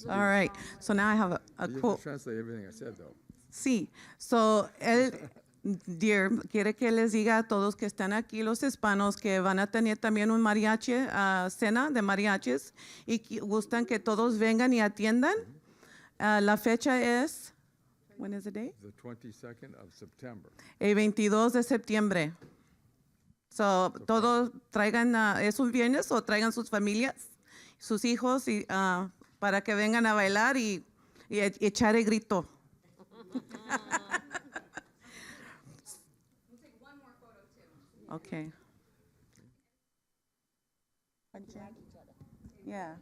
All right, so now I have a You quote. can translate everything I said, though. Sí, so él, dear, quiere que les diga a todos que están aquí, los hispanos, que van a tener también un mariachi, cena de mariachis, y que gustan que todos vengan y atiendan. La fecha es, when is the date? The 22nd of September. El 22 de septiembre. So, todos traigan, es un viernes, o traigan sus familias, sus hijos, y para que vengan a bailar y echar el grito. Okay. Yeah.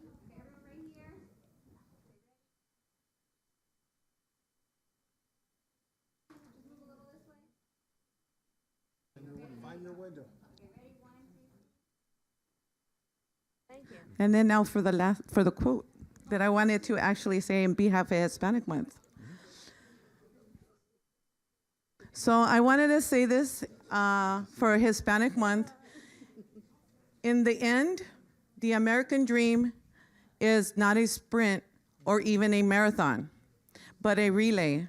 And then now for the quote that I wanted to actually say in behalf of Hispanic Month. So I wanted to say this for Hispanic Month. In the end, the American dream is not a sprint or even a marathon, but a relay.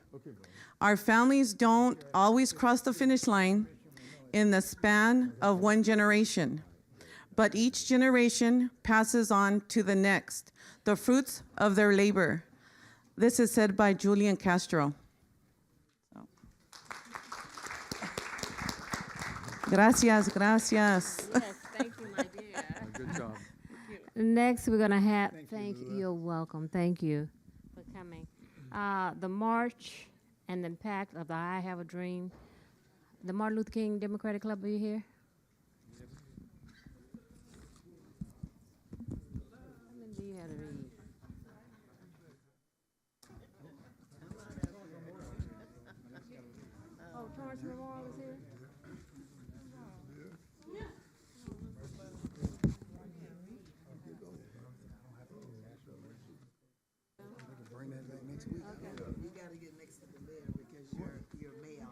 Our families don't always cross the finish line in the span of one generation, but each generation passes on to the next the fruits of their labor. This is said by Julian Castro. Gracias, gracias. Yes, thank you, my dear. Good job. Next, we're gonna have, thank you, you're welcome, thank you for coming. The march and the impact of the I Have a Dream. The Martin Luther King Democratic Club, are you here? How many do you have to read? Oh, Torrance Memorial is here? Bring that back next week. You got to get next to the mayor because you're male.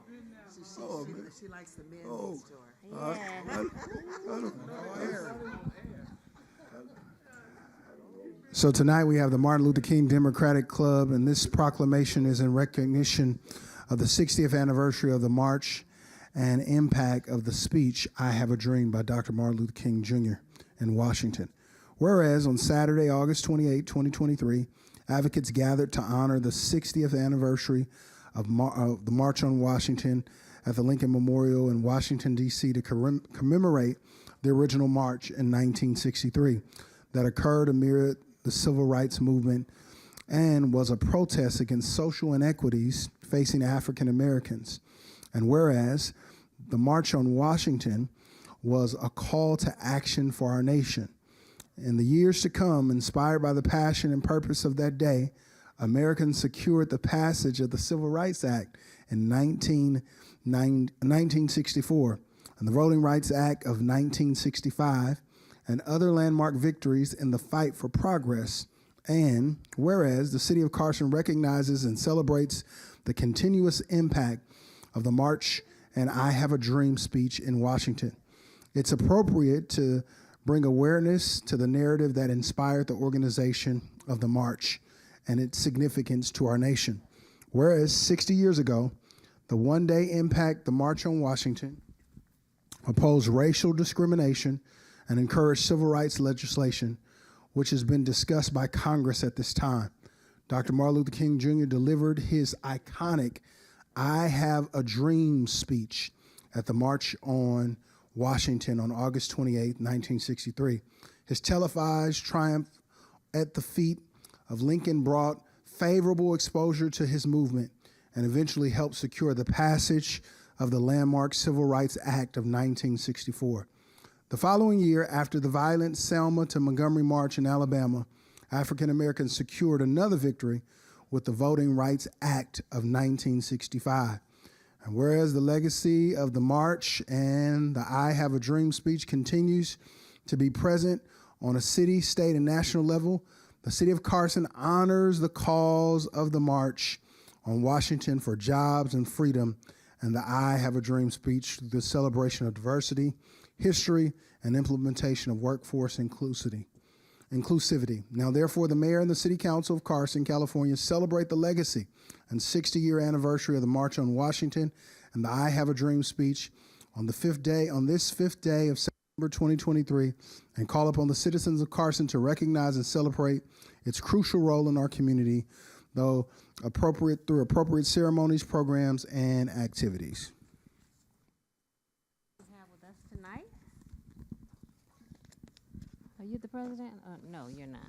She likes the men next to her. So tonight we have the Martin Luther King Democratic Club, and this proclamation is in recognition of the 60th anniversary of the march and impact of the speech, I Have a Dream, by Dr. Martin Luther King Jr. in Washington. Whereas on Saturday, August 28, 2023, advocates gathered to honor the 60th anniversary of the March on Washington at the Lincoln Memorial in Washington, D.C. to commemorate the original march in 1963 that occurred amid the Civil Rights Movement and was a protest against social inequities facing African Americans. And whereas the March on Washington was a call to action for our nation. In the years to come, inspired by the passion and purpose of that day, Americans secured the passage of the Civil Rights Act in 1964 and the Voting Rights Act of 1965 and other landmark victories in the fight for progress. And whereas the city of Carson recognizes and celebrates the continuous impact of the March and I Have a Dream speech in Washington, it's appropriate to bring awareness to the narrative that inspired the organization of the march and its significance to our nation. Whereas 60 years ago, the one-day impact, the March on Washington, opposed racial discrimination and encouraged civil rights legislation, which has been discussed by Congress at this time. Dr. Martin Luther King Jr. delivered his iconic I Have a Dream speech at the March on Washington on August 28, 1963. His televised triumph at the feet of Lincoln brought favorable exposure to his movement and eventually helped secure the passage of the landmark Civil Rights Act of 1964. The following year, after the violent Selma to Montgomery March in Alabama, African Americans secured another victory with the Voting Rights Act of 1965. And whereas the legacy of the march and the I Have a Dream speech continues to be present on a city, state, and national level, the city of Carson honors the cause of the march on Washington for jobs and freedom and the I Have a Dream speech through the celebration of diversity, history, and implementation of workforce inclusivity. Now, therefore, the mayor and the city council of Carson, California, celebrate the legacy and 60-year anniversary of the March on Washington and the I Have a Dream speech on this fifth day of September 2023, and call upon the citizens of Carson to recognize and celebrate its crucial role in our community, through appropriate ceremonies, programs, and activities. Tonight? Are you the president? No, you're not.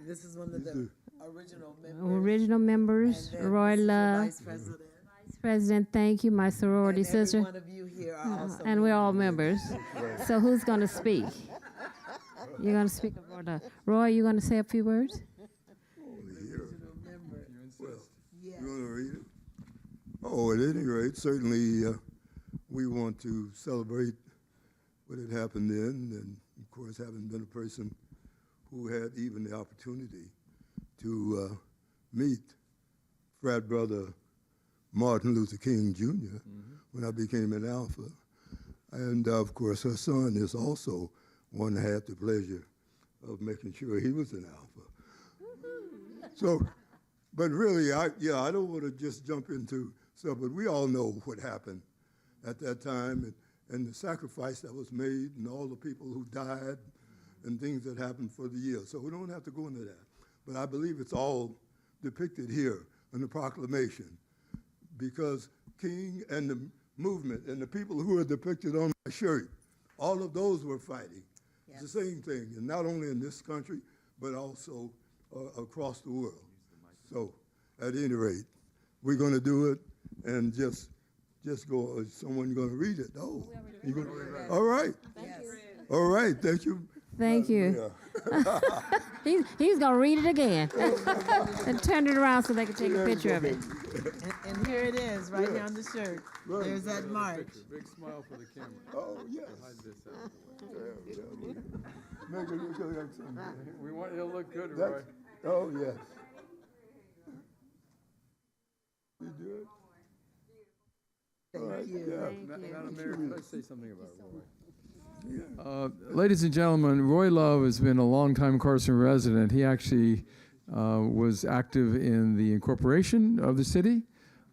This is one of the original members. Original members, And then Roy this is your Love. Vice President. Vice President, thank you, my sorority And every sister. one of you here are also And we're all members. So who's going to speak? You're going to speak about Roy, you going to say a few words? Original member. You want to read it? Oh, at any rate, certainly we want to celebrate what had happened then, and of course, having been a person who had even the opportunity to meet frat brother Martin Luther King Jr. When I became an Alpha. And of course, her son is also one that had the pleasure of making sure he was an Alpha. So, but really, I don't want to just jump into stuff, but we all know what happened at that time and the sacrifice that was made and all the people who died and things that happened for the year. So we don't have to go into that. But I believe it's all depicted here in the proclamation, because King and the movement and the people who are depicted on my shirt, all of those were fighting. Yes. It's the same thing, and not only in this country, but also across the world. So at any rate, we're going to do it, and just go. Is someone going to read it? Oh, you going to read it? All right. Yes. All right. Thank you. Thank you. He's going to read it again and turn it around so they can take a picture of it. And here it is, right here on the shirt. Right. There's that march. Big smile for the camera. Oh, yes. Make it look like something. We want you to look good, That's, Roy. Oh, yes. You do it? Thank you. Madam Mayor, can I say something about Roy? Ladies and gentlemen, Roy Love has been a longtime Carson resident. He actually was active in the incorporation of the city,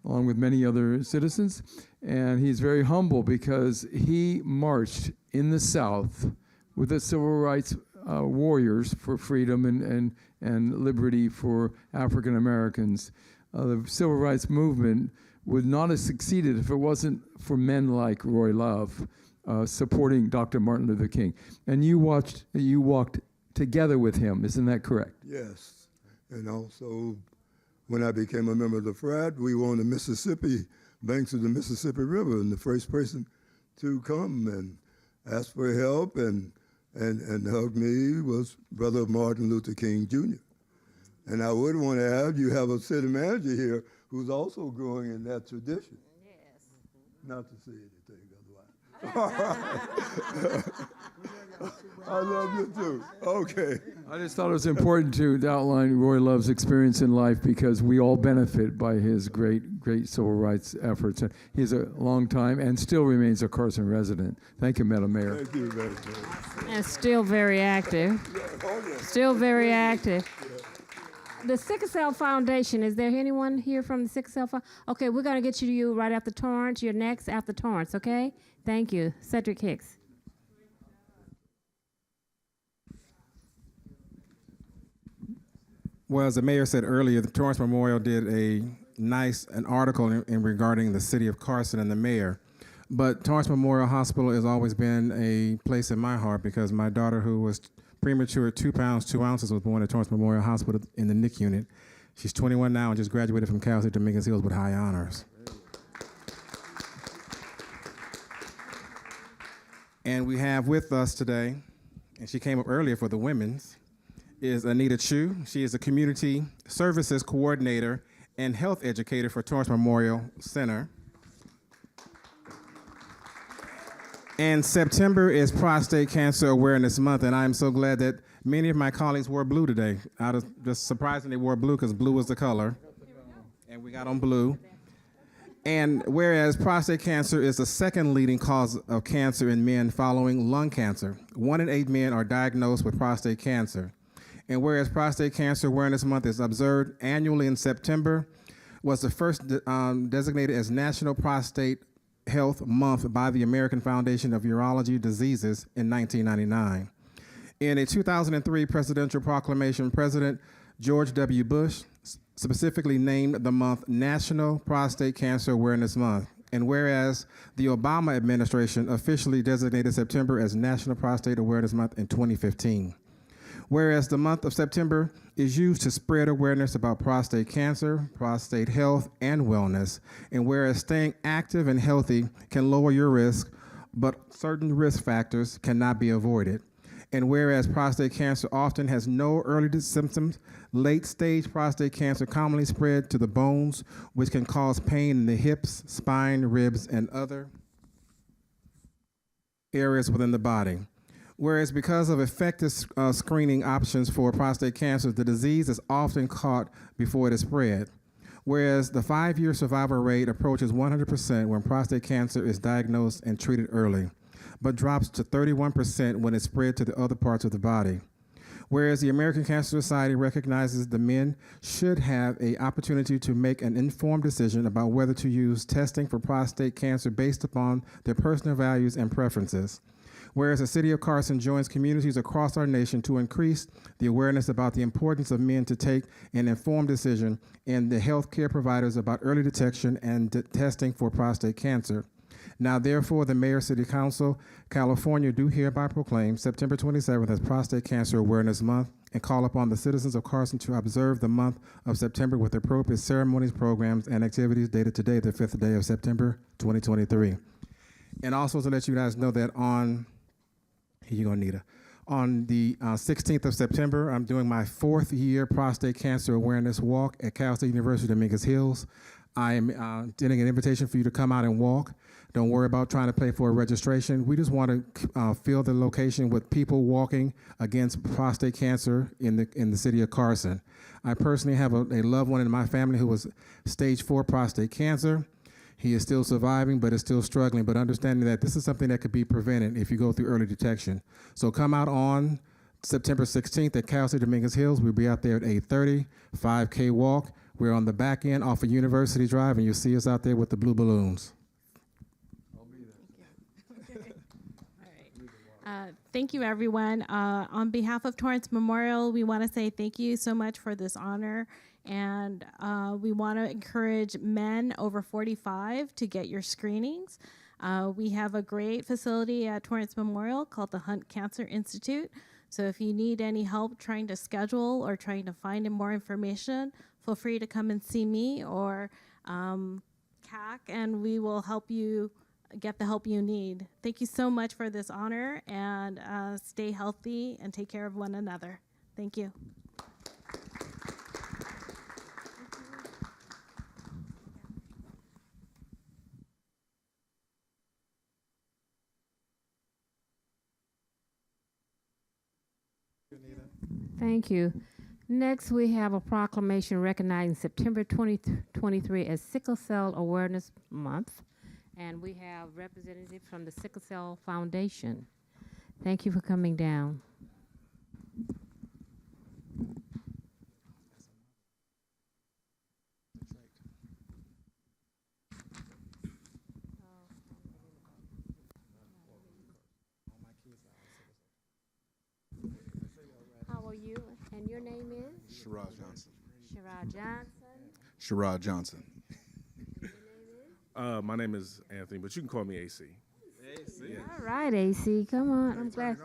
along with many other citizens. And he's very humble because he marched in the South with the civil rights warriors for freedom and liberty for African Americans. The civil rights movement would not have succeeded if it wasn't for men like Roy Love supporting Dr. Martin Luther King. And you walked together with him, isn't that correct? Yes. And also, when I became a member of the frat, we were on the Mississippi, banks of the Mississippi River, and the first person to come and ask for help and hug me was Brother Martin Luther King Jr. And I would want to add, you have a city manager here who's also growing in that tradition. Yes. Not to say anything otherwise. I love you too. Okay. I just thought it was important to outline Roy Love's experience in life because we all benefit by his great civil rights efforts. He's a long time and still remains a Carson resident. Thank you, Madam Mayor. Thank you very much. And still very active. Still very active. The Sickle Cell Foundation, is there anyone here from the Sickle Cell Foundation? Okay, we're going to get to you right after Torrance. You're next after Torrance, okay? Thank you. Cedric Hicks. Well, as the mayor said earlier, the Torrance Memorial did an article in regarding the city of Carson and the mayor. But Torrance Memorial Hospital has always been a place in my heart because my daughter, who was premature at 2 pounds, 2 ounces, was born at Torrance Memorial Hospital in the NIC unit. She's 21 now and just graduated from Cal State Dominguez Hills with high honors. And we have with us today, and she came up earlier for the women's, is Anita Chu. She is a community services coordinator and health educator for Torrance Memorial Center. And September is Prostate Cancer Awareness Month, and I'm so glad that many of my colleagues wore blue today. Just surprisingly wore blue because blue was the color, and we got on blue. And whereas prostate cancer is the second leading cause of cancer in men following lung cancer, 1 in 8 men are diagnosed with prostate cancer. And whereas Prostate Cancer Awareness Month is observed annually in September, was the first designated as National Prostate Health Month by the American Foundation of Urology Diseases in 1999. In a 2003 presidential proclamation, President George W. Bush specifically named the month National Prostate Cancer Awareness Month. And whereas the Obama administration officially designated September as National Prostate Awareness Month in 2015. Whereas the month of September is used to spread awareness about prostate cancer, prostate health, and wellness. And whereas staying active and healthy can lower your risk, but certain risk factors cannot be avoided. And whereas prostate cancer often has no early symptoms, late-stage prostate cancer commonly spread to the bones, which can cause pain in the hips, spine, ribs, and other areas within the body. Whereas because of effective screening options for prostate cancer, the disease is often caught before it is spread. Whereas the 5-year survival rate approaches 100% when prostate cancer is diagnosed and treated early, but drops to 31% when it's spread to the other parts of the body. Whereas the American Cancer Society recognizes the men should have an opportunity to make an informed decision about whether to use testing for prostate cancer based upon their personal values and preferences. Whereas the City of Carson joins communities across our nation to increase the awareness about the importance of men to take an informed decision and the health care providers about early detection and testing for prostate cancer. Now, therefore, the Mayor, City Council, California do hereby proclaim September 27th as Prostate Cancer Awareness Month and call upon the citizens of Carson to observe the month of September with appropriate ceremonies, programs, and activities dated today, the 5th day of September, 2023. And also to let you guys know that on, here you go, Nita. On the 16th of September, I'm doing my 4th year Prostate Cancer Awareness Walk at Cal State University, Dominguez Hills. I am getting an invitation for you to come out and walk. Don't worry about trying to pay for a registration. We just want to fill the location with people walking against prostate cancer in the city of Carson. I personally have a loved one in my family who was stage 4 prostate cancer. He is still surviving, but is still struggling, but understanding that this is something that could be prevented if you go through early detection. So come out on September 16th at Cal State Dominguez Hills. We'll be out there at 8:30, 5K walk. We're on the back end off of University Drive, and you'll see us out there with the blue balloons. Thank you, everyone. On behalf of Torrance Memorial, we want to say thank you so much for this honor. And we want to encourage men over 45 to get your screenings. We have a great facility at Torrance Memorial called the Hunt Cancer Institute. So if you need any help trying to schedule or trying to find more information, feel free to come and see me or CAC, and we will help you get the help you need. Thank you so much for this honor, and stay healthy and take care of one another. Thank you. Thank you. Next, we have a proclamation recognizing September 2023 as Sickle Cell Awareness Month. And we have representatives from the Sickle Cell Foundation. Thank you for coming down. How are you? And your name is? Sherrod Johnson. Sherrod Johnson. Sherrod Johnson. My name is Anthony, but you can call me AC. AC. Yeah. All right, AC. Come on. I'm glad. Were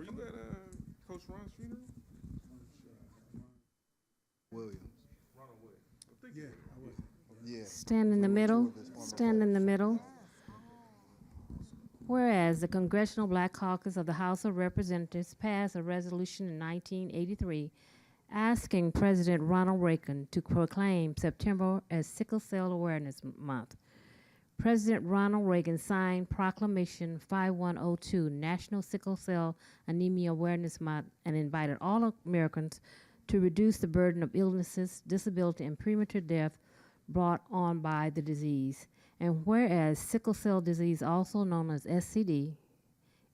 you at Coach Ron's funeral? Williams. Ronald Williams. Yeah. Stand in the middle. Stand in the middle. Whereas the Congressional Black Caucus of the House of Representatives passed a resolution in 1983 asking President Ronald Reagan to proclaim September as Sickle Cell Awareness Month. President Ronald Reagan signed Proclamation 5102, National Sickle Cell Anemia Awareness Month, and invited all Americans to reduce the burden of illnesses, disability, and premature death brought on by the disease. And whereas sickle cell disease, also known as SCD,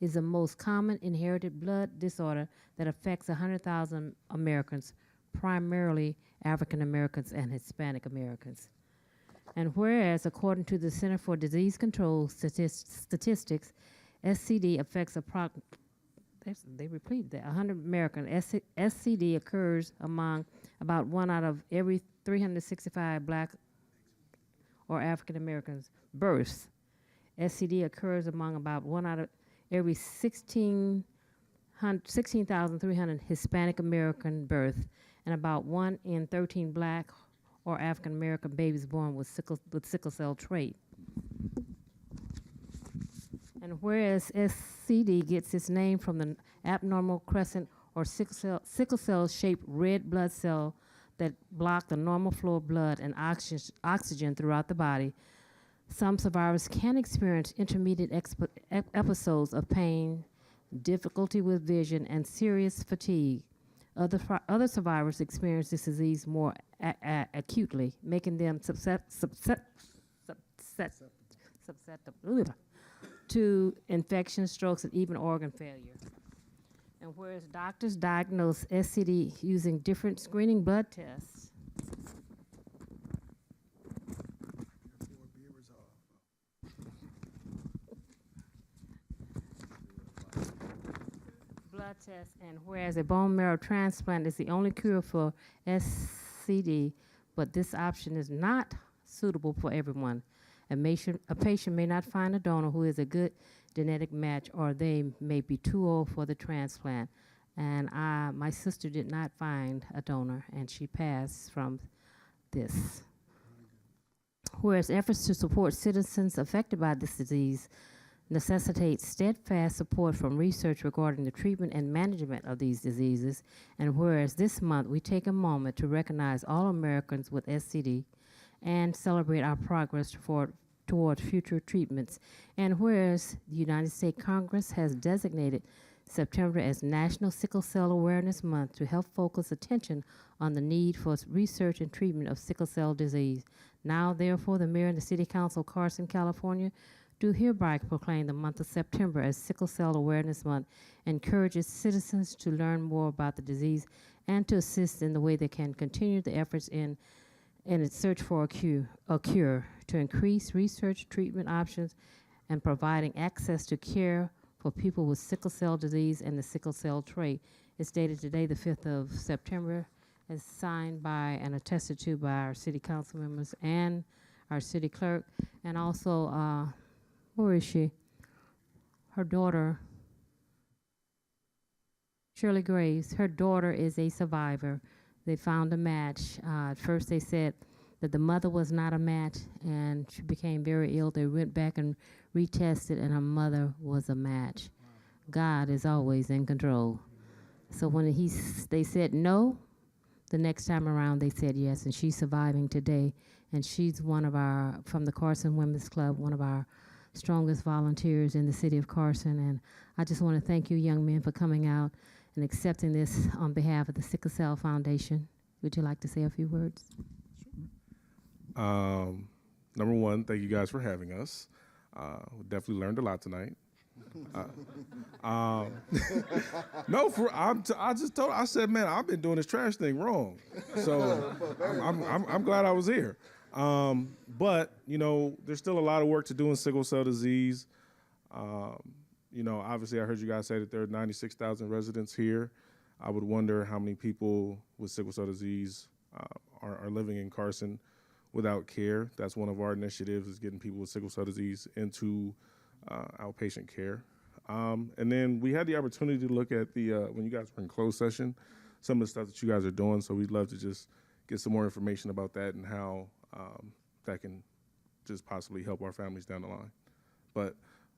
is the most common inherited blood disorder that affects 100,000 Americans, primarily African Americans and Hispanic Americans. And whereas, according to the Center for Disease Control Statistics, SCD affects they repeat that 100 Americans. SCD occurs among about 1 out of every 365 Black or African Americans births. SCD occurs among about 1 out of every 16,300 Hispanic American births, and about 1 in 13 Black or African American babies born with sickle cell trait. And whereas SCD gets its name from the abnormal crescent or sickle cell shaped red blood cell that block the normal flow of blood and oxygen throughout the body, some survivors can experience intermediate episodes of pain, difficulty with vision, and serious fatigue. Other survivors experience this disease more acutely, making them susceptible to infection, strokes, and even organ failure. And whereas doctors diagnose SCD using different screening blood tests, and whereas a bone marrow transplant is the only cure for SCD, but this option is not suitable for everyone. A patient may not find a donor who is a good genetic match, or they may be too old for the transplant. And my sister did not find a donor, and she passed from this. Whereas efforts to support citizens affected by this disease necessitates steadfast support from research regarding the treatment and management of these diseases, and whereas this month we take a moment to recognize all Americans with SCD and celebrate our progress toward future treatments, and whereas the United States Congress has designated September as National Sickle Cell Awareness Month to help focus attention on the need for research and treatment of sickle cell disease. Now, therefore, the Mayor and the City Council of Carson, California, do hereby proclaim the month of September as Sickle Cell Awareness Month, encourages citizens to learn more about the disease and to assist in the way they can continue the efforts in its search for a cure, to increase research, treatment options, and providing access to care for people with sickle cell disease and the sickle cell trait. It's dated today, the 5th of September, as signed by and attested to by our city council members and our city clerk, and also, where is she? Her daughter, Shirley Graves. Her daughter is a survivor. They found a match. At first they said that the mother was not a match, and she became very ill. They went back and retested, and her mother was a match. God is always in control. So when they said no, the next time around they said yes, and she's surviving today. And she's one of our, from the Carson Women's Club, one of our strongest volunteers in the city of Carson. And I just want to thank you young men for coming out and accepting this on behalf of the Sickle Cell Foundation. Would you like to say a few words? Number one, thank you guys for having us. We definitely learned a lot tonight. No, I said, man, I've been doing this trash thing wrong. So I'm glad I was here. But, you know, there's still a lot of work to do in sickle cell disease. You know, obviously I heard you guys say that there are 96,000 residents here. I would wonder how many people with sickle cell disease are living in Carson without care. That's one of our initiatives, is getting people with sickle cell disease into outpatient care. And then we had the opportunity to look at the, when you guys were in closed session, some of the stuff that you guys are doing. So we'd love to just get some more information about that and how that can just possibly help our families down the line. But,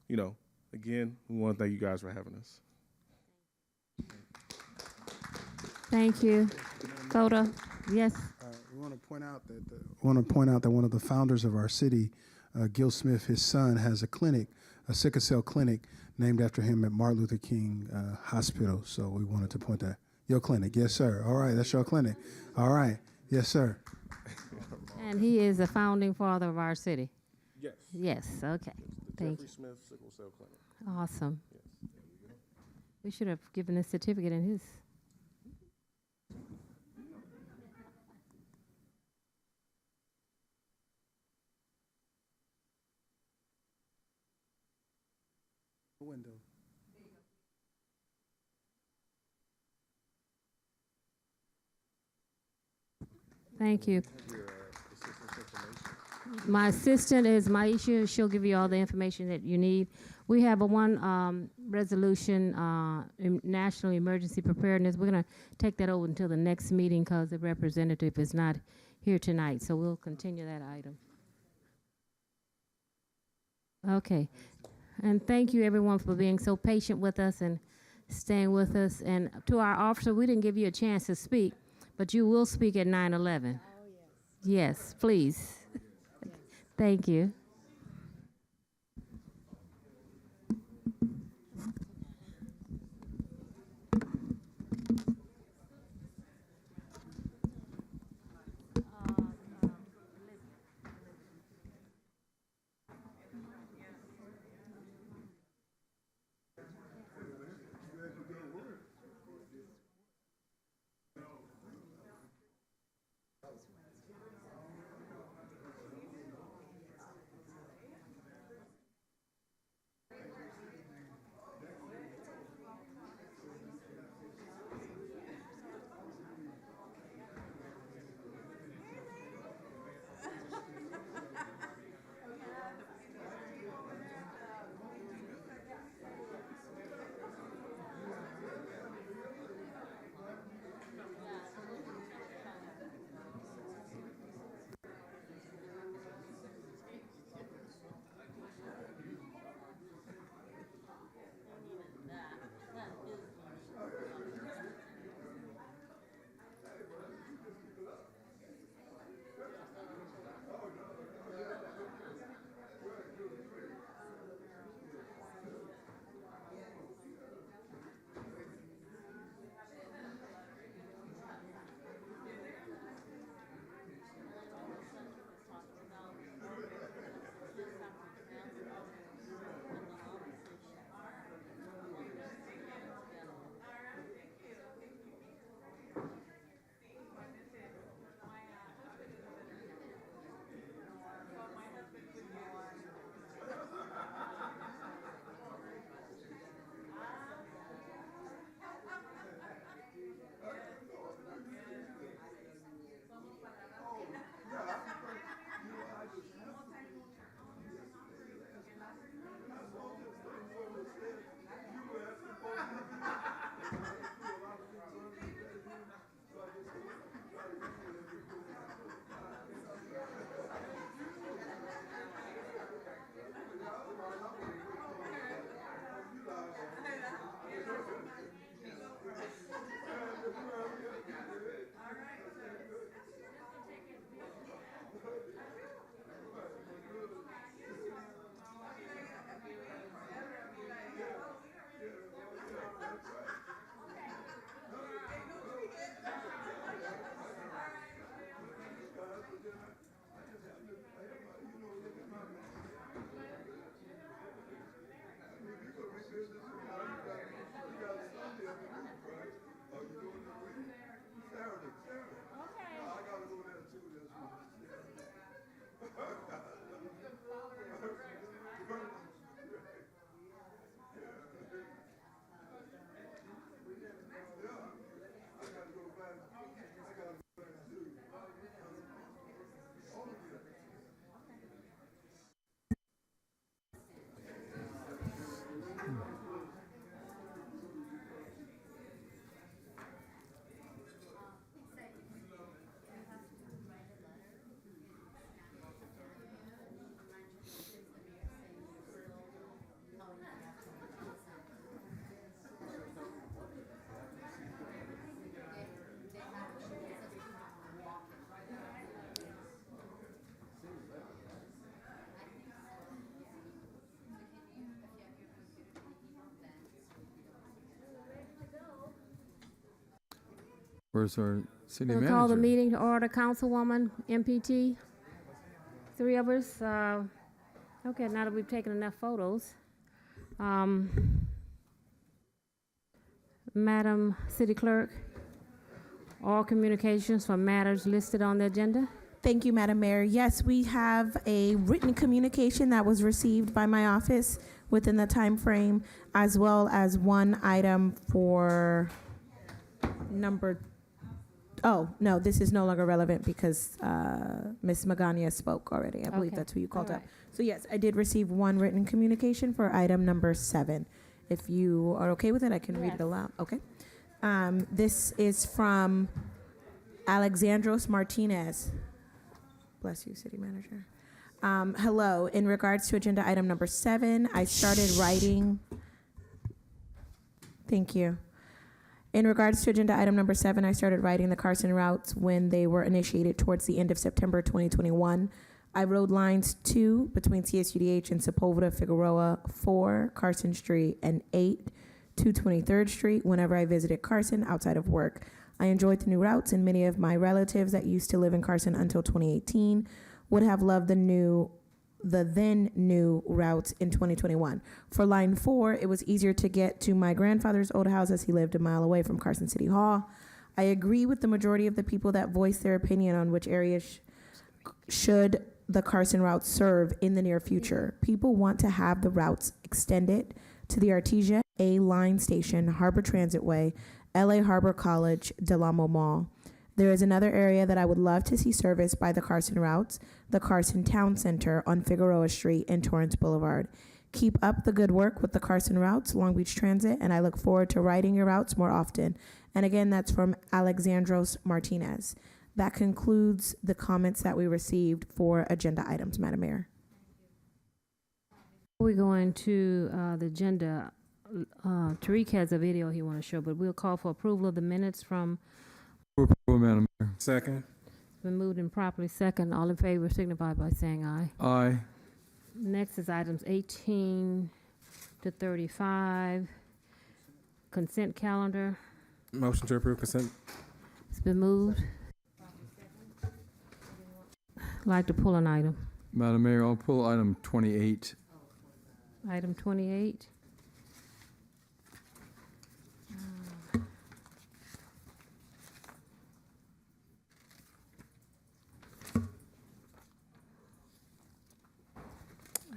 you know, again, we want to thank you guys for having us. Thank you. Coda, yes. We want to point out that one of the founders of our city, Gil Smith, his son, has a clinic, a sickle cell clinic named after him at Martin Luther King Hospital. So we wanted to point that. Your clinic, yes, sir. All right, that's your clinic. All right, yes, sir. And he is a founding father of our city. Yes. Yes, okay. Thank you. Jeffrey Smith Sickle Cell Clinic. Awesome. Yes. We should have given this certificate in his. Window. Thank you. My assistant is Maisha. She'll give you all the information that you need. We have a one resolution, national emergency preparedness. We're going to take that over until the next meeting because the representative is not here tonight. So we'll continue that item. Okay. And thank you, everyone, for being so patient with us and staying with us. And to our officer, we didn't give you a chance to speak, but you will speak at 9/11. Oh, yes. Yes, please. Thank you. Where's our city We'll manager? call the meeting to order, Councilwoman, MPT. Three of us. Okay, now that we've taken enough photos. Madam City Clerk, all communications for matters listed on the agenda. Thank you, Madam Mayor. Yes, we have a written communication that was received by my office within the time frame, as well as one item for oh, no, this is no longer relevant because Ms. Magana spoke already. I believe Okay. that's who you called All up. right. So yes, I did receive one written communication for item number 7. If you are okay with it, I can read it Yes. aloud. Okay. This is from Alexandros Martinez. Bless you, City Manager. Hello. In regards to agenda item number 7, I started writing. Thank you. In regards to agenda item number 7, I started writing the Carson routes when they were initiated towards the end of September 2021. I rode lines 2 between CSUDH and Sepulveda, Figueroa, 4 Carson Street, and 8 223rd Street whenever I visited Carson outside of work. I enjoyed the new routes, and many of my relatives that used to live in Carson until 2018 would have loved the then new routes in 2021. For line 4, it was easier to get to my grandfather's old house as he lived a mile away from Carson City Hall. I agree with the majority of the people that voiced their opinion on which areas should the Carson routes serve in the near future. People want to have the routes extended to the Artesia A line station, Harbor Transit Way, LA Harbor College, Del Amo Mall. There is another area that I would love to see serviced by the Carson routes, the Carson Town Center on Figueroa Street and Torrance Boulevard. Keep up the good work with the Carson routes, Long Beach Transit, and I look forward to riding your routes more often. And again, that's from Alexandros Martinez. That concludes the comments that we received for agenda items, Madam Mayor. Before we go into the agenda, Tariq has a video he want to show, but we'll call for approval of the minutes from. Approval, Madam Mayor. Second. It's been moved and properly second. All in favor signify by saying aye. Aye. Next is items 18 to 35. Consent calendar. Motion to approve consent. It's been moved. Like to pull an item. Madam Mayor, I'll pull item 28. Item 28.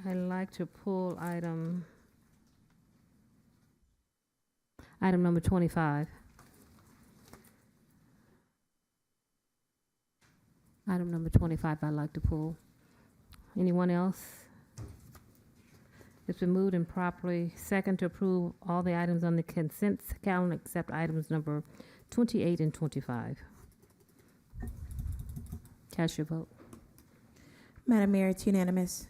I'd like to pull item number 25. Item number 25 I'd like to pull. Anyone else? It's been moved and properly second to approve all the items on the consent calendar except items number 28 and 25. Cast your vote. Madam Mayor, it's unanimous.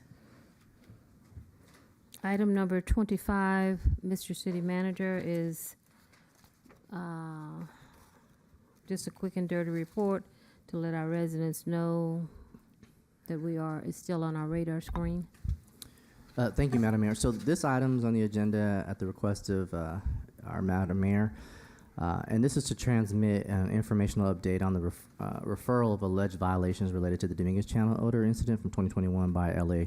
Item number 25, Mr. City Manager, is just a quick and dirty report to let our residents know that it's still on our radar screen. Thank you, Madam Mayor. So this item's on the agenda at the request of our Madam Mayor, and this is to transmit an informational update on the referral of alleged violations related to the Dominguez Channel odor incident from 2021 by LA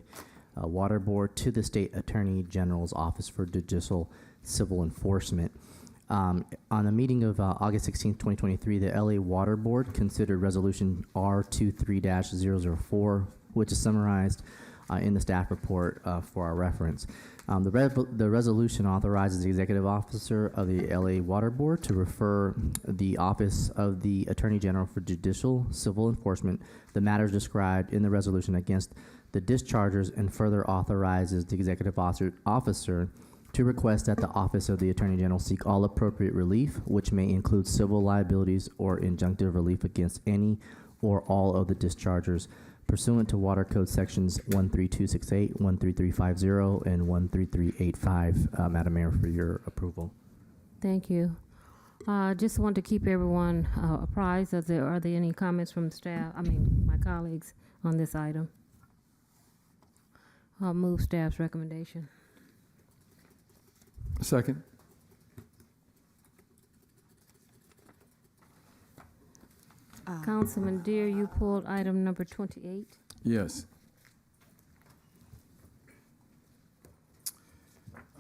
Water Board to the State Attorney General's Office for Judicial Civil Enforcement. On a meeting of August 16, 2023, the LA Water Board considered Resolution R23-004, which is summarized in the staff report for our reference. The resolution authorizes the executive officer of the LA Water Board to refer the Office of the Attorney General for Judicial Civil Enforcement the matters described in the resolution against the dischargers, and further authorizes the executive officer to request that the Office of the Attorney General seek all appropriate relief, which may include civil liabilities or injunctive relief against any or all of the dischargers pursuant to Water Code Sections 13268, 13350, and 13385. Madam Mayor, for your approval. Thank you. Just want to keep everyone apprised. Are there any comments from staff, my colleagues, on this item? I'll move staff's recommendation. Second. Councilman Deere, you pulled item number 28. Yes.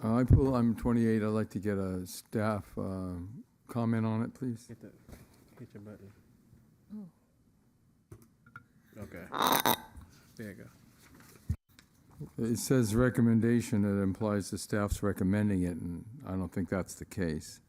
I pull item 28. I'd like to get a staff comment on it, please. Hit your button. Oh. Okay. There you go. It says recommendation. It implies the staff's recommending it, and I don't think that's the case.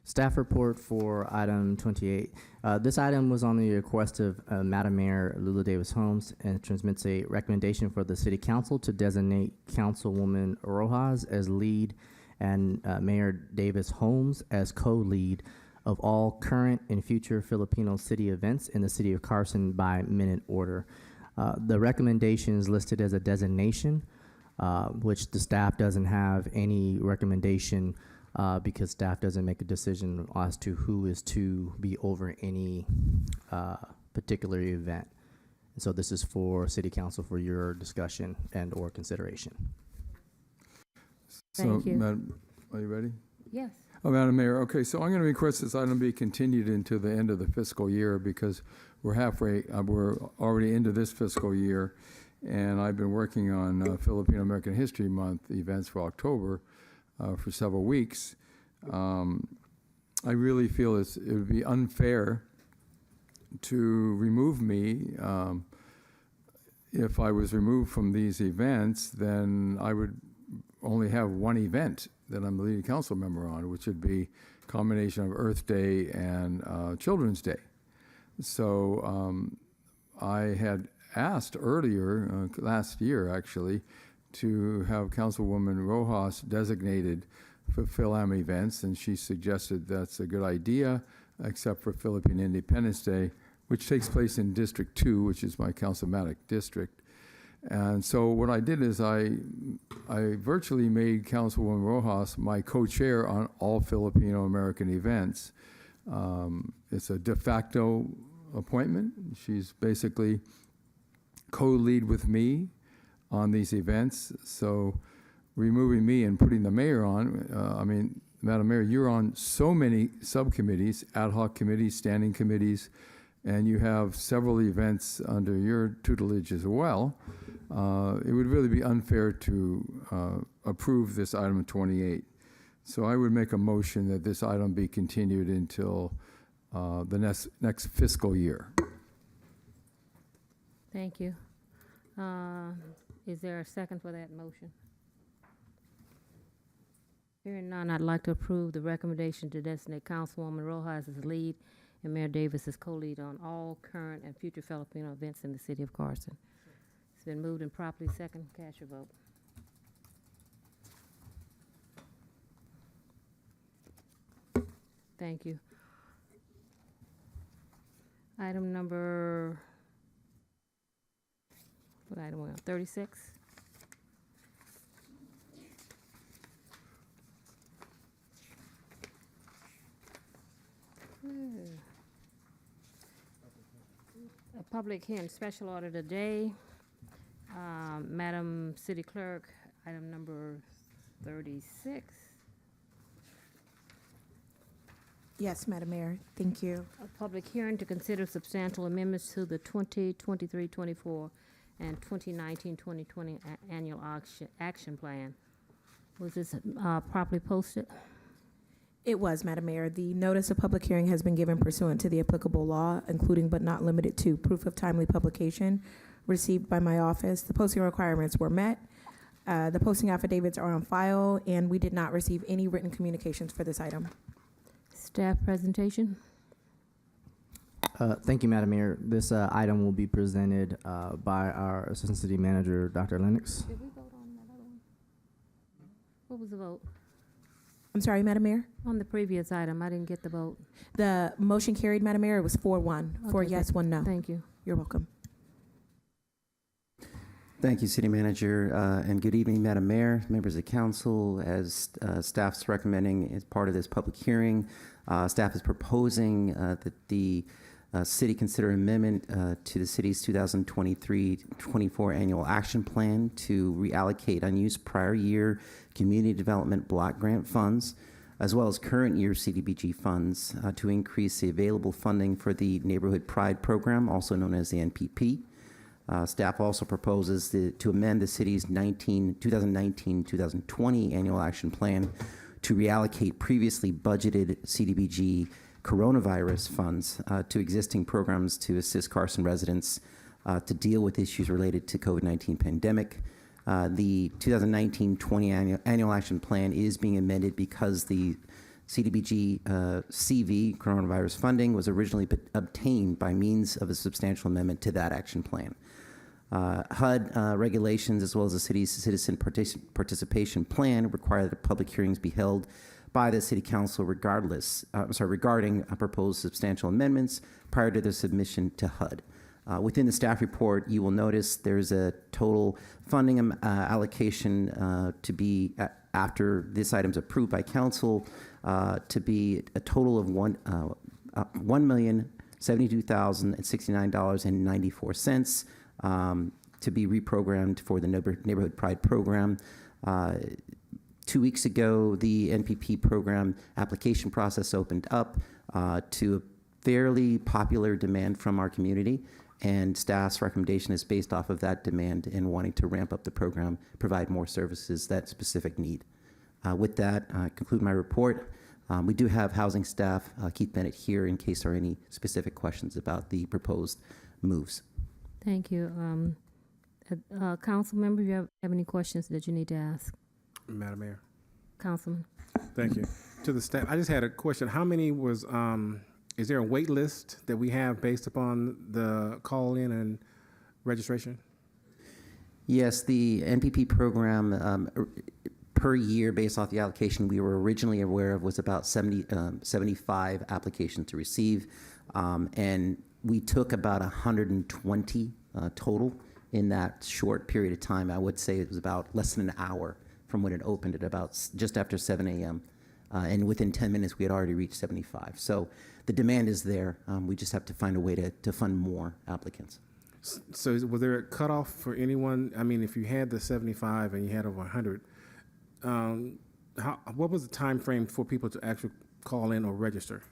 Staff report for item 28. This item was on the request of Madam Mayor Lula Davis Holmes, and transmits a recommendation for the City Council to designate Councilwoman Rojas as lead and Mayor Davis Holmes as co-lead of all current and future Filipino city events in the city of Carson by minute order. The recommendation is listed as a designation, which the staff doesn't have any recommendation because staff doesn't make a decision as to who is to be over any particular event. And so this is for City Council for your discussion and or consideration. Thank you. Madam, are you ready? Yes. Oh, Madam Mayor, okay, so I'm going to request this item be continued into the end of the fiscal year because we're we're already into this fiscal year, and I've been working on Filipino American History Month events for October for several weeks. I really feel it would be unfair to remove me. If I was removed from these events, then I would only have one event that I'm the leading council member on, which would be a combination of Earth Day and Children's Day. So I had asked earlier, last year actually, to have Councilwoman Rojas designated for Phil-Am events, and she suggested that's a good idea, except for Philippine Independence Day, which takes place in District 2, which is my councilmatic district. And so what I did is I virtually made Councilwoman Rojas my co-chair on all Filipino American events. It's a de facto appointment. She's basically co-lead with me on these events. So removing me and putting the mayor on, I mean, Madam Mayor, you're on so many subcommittees, ad hoc committees, standing committees, and you have several events under your tutelage as well. It would really be unfair to approve this item 28. So I would make a motion that this item be continued until the next fiscal year. Thank you. Is there a second for that motion? Hearing none, I'd like to approve the recommendation to designate Councilwoman Rojas as lead and Mayor Davis as co-lead on all current and future Filipino events in the city of Carson. It's been moved and properly second. Cast your vote. Thank you. Item number, what item are we on? 36? A public hearing, special order today. Madam City Clerk, item number 36. Yes, Madam Mayor. Thank you. A public hearing to consider substantial amendments to the 2023-24 and 2019-2020 annual action plan. Was this properly posted? It was, Madam Mayor. The notice of public hearing has been given pursuant to the applicable law, including but not limited to proof of timely publication received by my office. The posting requirements were met. The posting affidavits are on file, and we did not receive any written communications for this item. Staff presentation. Thank you, Madam Mayor. This item will be presented by our Assistant City Manager, Dr. Lennox. Did we vote on that other one? What was the vote? I'm sorry, Madam Mayor? On the previous item, I didn't get the vote. The motion carried, Madam Mayor. It was 4-1. 4 yes, 1 no. Thank you. You're welcome. Thank you, City Manager, and good evening, Madam Mayor, members of council. As staff's recommending as part of this public hearing, staff is proposing that the city consider amendment to the city's 2023-24 annual action plan to reallocate unused prior year community development block grant funds, as well as current year CDBG funds to increase the available funding for the Neighborhood Pride Program, also known as the NPP. Staff also proposes to amend the city's 2019-2020 annual action plan to reallocate previously budgeted CDBG coronavirus funds to existing programs to assist Carson residents to deal with issues related to COVID-19 pandemic. The 2019-20 annual action plan is being amended because the CDBG CV coronavirus funding was originally obtained by means of a substantial amendment to that action plan. HUD regulations, as well as the city's citizen participation plan, require that public hearings be held by the City Council regarding proposed substantial amendments prior to their submission to HUD. Within the staff report, you will notice there's a total funding allocation to be, after this item's approved by council, to be a total of $1,072,069.94 to be reprogrammed for the Neighborhood Pride program. 2 weeks ago, the NPP program application process opened up to a fairly popular demand from our community, and staff's recommendation is based off of that demand and wanting to ramp up the program, provide more services that specific need. With that, I conclude my report. We do have housing staff, Keith Bennett, here in case there are any specific questions about the proposed moves. Thank you. Council member, you have any questions that you need to ask? Madam Mayor. Councilman. Thank you. To the staff, I just had a question. How many was, is there a wait list that we have based upon the call-in and registration? Yes, the NPP program per year, based off the allocation we were originally aware of, was about 75 applications to receive. And we took about 120 total in that short period of time. I would say it was about less than an hour from when it opened at about just after 7 a.m. And within 10 minutes, we had already reached 75. So the demand is there. We just have to find a way to fund more applicants. So was there a cutoff for anyone? I mean, if you had the 75 and you had over 100, what was the time frame for people to actually call in or register?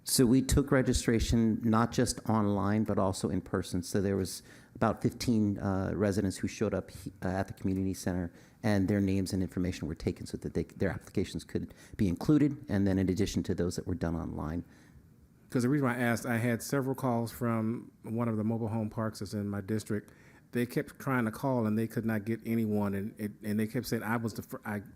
So we took registration not just online, but also in person. So there was about 15 residents who showed up at the community center, and their names and information were taken so that their applications could be included, and then in addition to those that were done online. Because the reason why I asked, I had several calls from one of the mobile home parks that's in my district. They kept trying to call, and they could not get anyone, and they kept saying I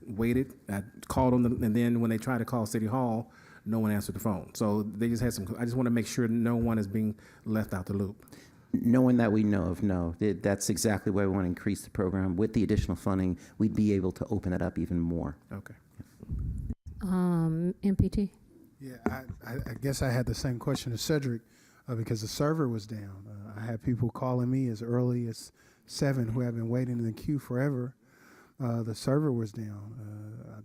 waited, I called them, and then when they tried to call City Hall, no one answered the phone. So they just had I just want to make sure no one is being left out the loop. No one that we know of, no. That's exactly why we want to increase the program. With the additional funding, we'd be able to open it up even more. Okay. MPT? Yeah, I guess I had the same question as Cedric because the server was down. I had people calling me as early as 7 who have been waiting in the queue forever. The server was down.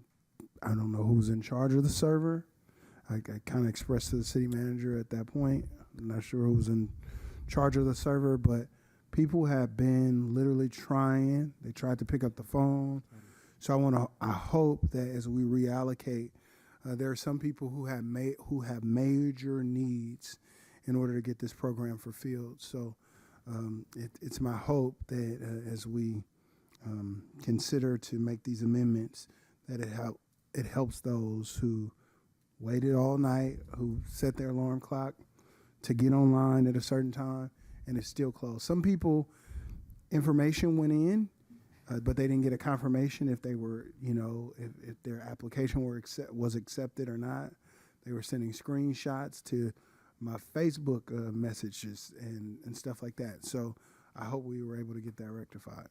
I don't know who's in charge of the server. I kind of expressed to the city manager at that point. I'm not sure who's in charge of the server, but people have been literally trying. They tried to pick up the phone. So I hope that as we reallocate, there are some people who have major needs in order to get this program fulfilled. So it's my hope that as we consider to make these amendments, that it helps those who waited all night, who set their alarm clock to get online at a certain time, and it's still closed. Some people, information went in, but they didn't get a confirmation if they were, if their application was accepted or not. They were sending screenshots to my Facebook messages and stuff like that. So I hope we were able to get that rectified.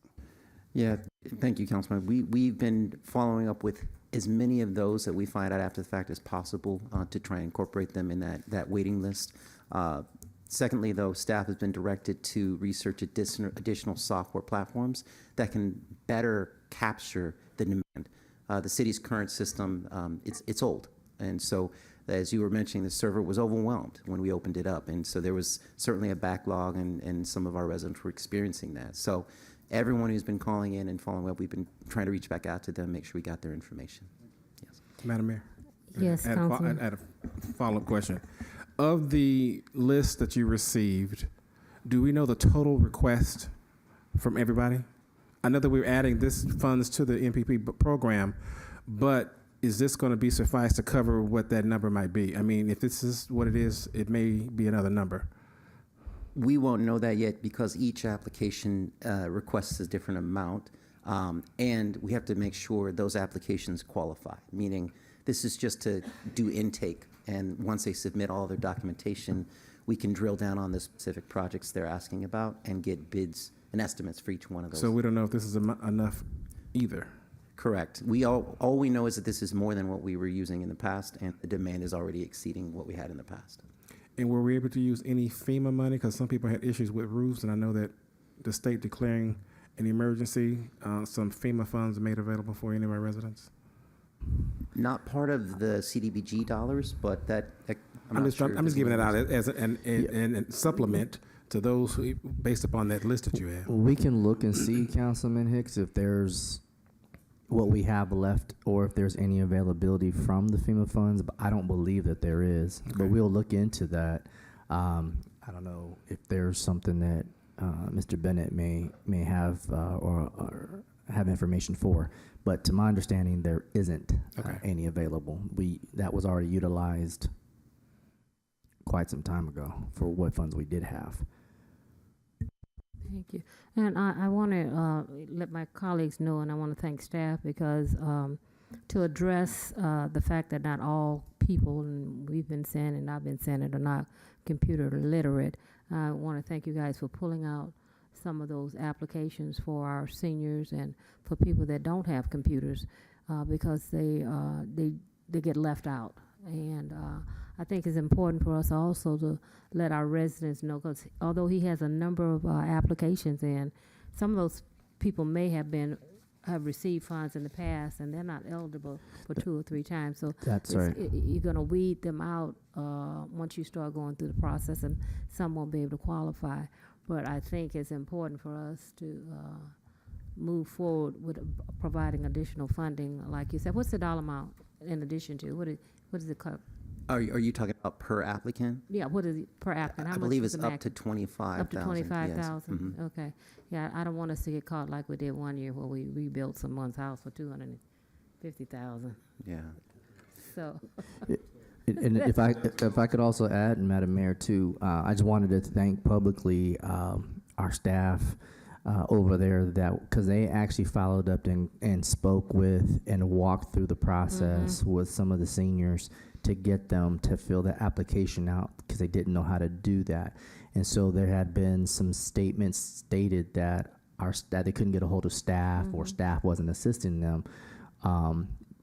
Yeah, thank you, Councilman. We've been following up with as many of those that we find out after the fact as possible to try and incorporate them in that waiting list. Secondly, though, staff has been directed to research additional software platforms that can better capture the demand. The city's current system, it's old, and so as you were mentioning, the server was overwhelmed when we opened it up, and so there was certainly a backlog, and some of our residents were experiencing that. So everyone who's been calling in and following up, we've been trying to reach back out to them, make sure we got their information. Yes. Madam Mayor? Yes, Councilman. I had a follow-up question. Of the list that you received, do we know the total request from everybody? I know that we're adding this funds to the NPP program, but is this going to be suffice to cover what that number might be? I mean, if this is what it is, it may be another number. We won't know that yet because each application requests a different amount, and we have to make sure those applications qualify, meaning this is just to do intake, and once they submit all their documentation, we can drill down on the specific projects they're asking about and get bids and estimates for each one of those. So we don't know if this is enough either. Correct. All we know is that this is more than what we were using in the past, and the demand is already exceeding what we had in the past. And were we able to use any FEMA money? Because some people had issues with roofs, and I know that the state declaring an emergency, some FEMA funds made available for any of our residents. Not part of the CDBG dollars, but I'm just giving it out as an supplement to those who, based upon that list that you have. We can look and see, Councilman Hicks, if there's what we have left or if there's any availability from the FEMA funds, but I don't believe that there is. Okay. But we'll look into that. I don't know if there's something that Mr. Bennett may have or have information for, but to my understanding, there isn't any available. That was already utilized quite some time ago for what funds we did have. Thank you. And I want to let my colleagues know, and I want to thank staff because to address the fact that not all people, and we've been saying and I've been saying it, are not computer literate, I want to thank you guys for pulling out some of those applications for our seniors and for people that don't have computers because they get left out. And I think it's important for us also to let our residents know, because although he has a number of applications in, some of those people may have received funds in the past and they're not eligible for 2 or 3 times. So that's right. You're going to weed them out once you start going through the process, and some won't be able to qualify. But I think it's important for us to move forward with providing additional funding, like you said. What's the dollar amount in addition to? What is it cover? Are you talking about per applicant? Yeah, what is it per applicant? How I much believe is it's the up to 25,000. Up to 25,000. Yes. Okay. Yeah, I don't want us to get caught like we did one year where we rebuilt someone's house for 250,000. Yeah. So. And if I could also add, Madam Mayor, too, I just wanted to thank publicly our staff over there, because they actually followed up and spoke with and walked through the process with some of the seniors to get them to fill the application out, because they didn't know how to do that. And so there had been some statements stated that they couldn't get a hold of staff or staff wasn't assisting them.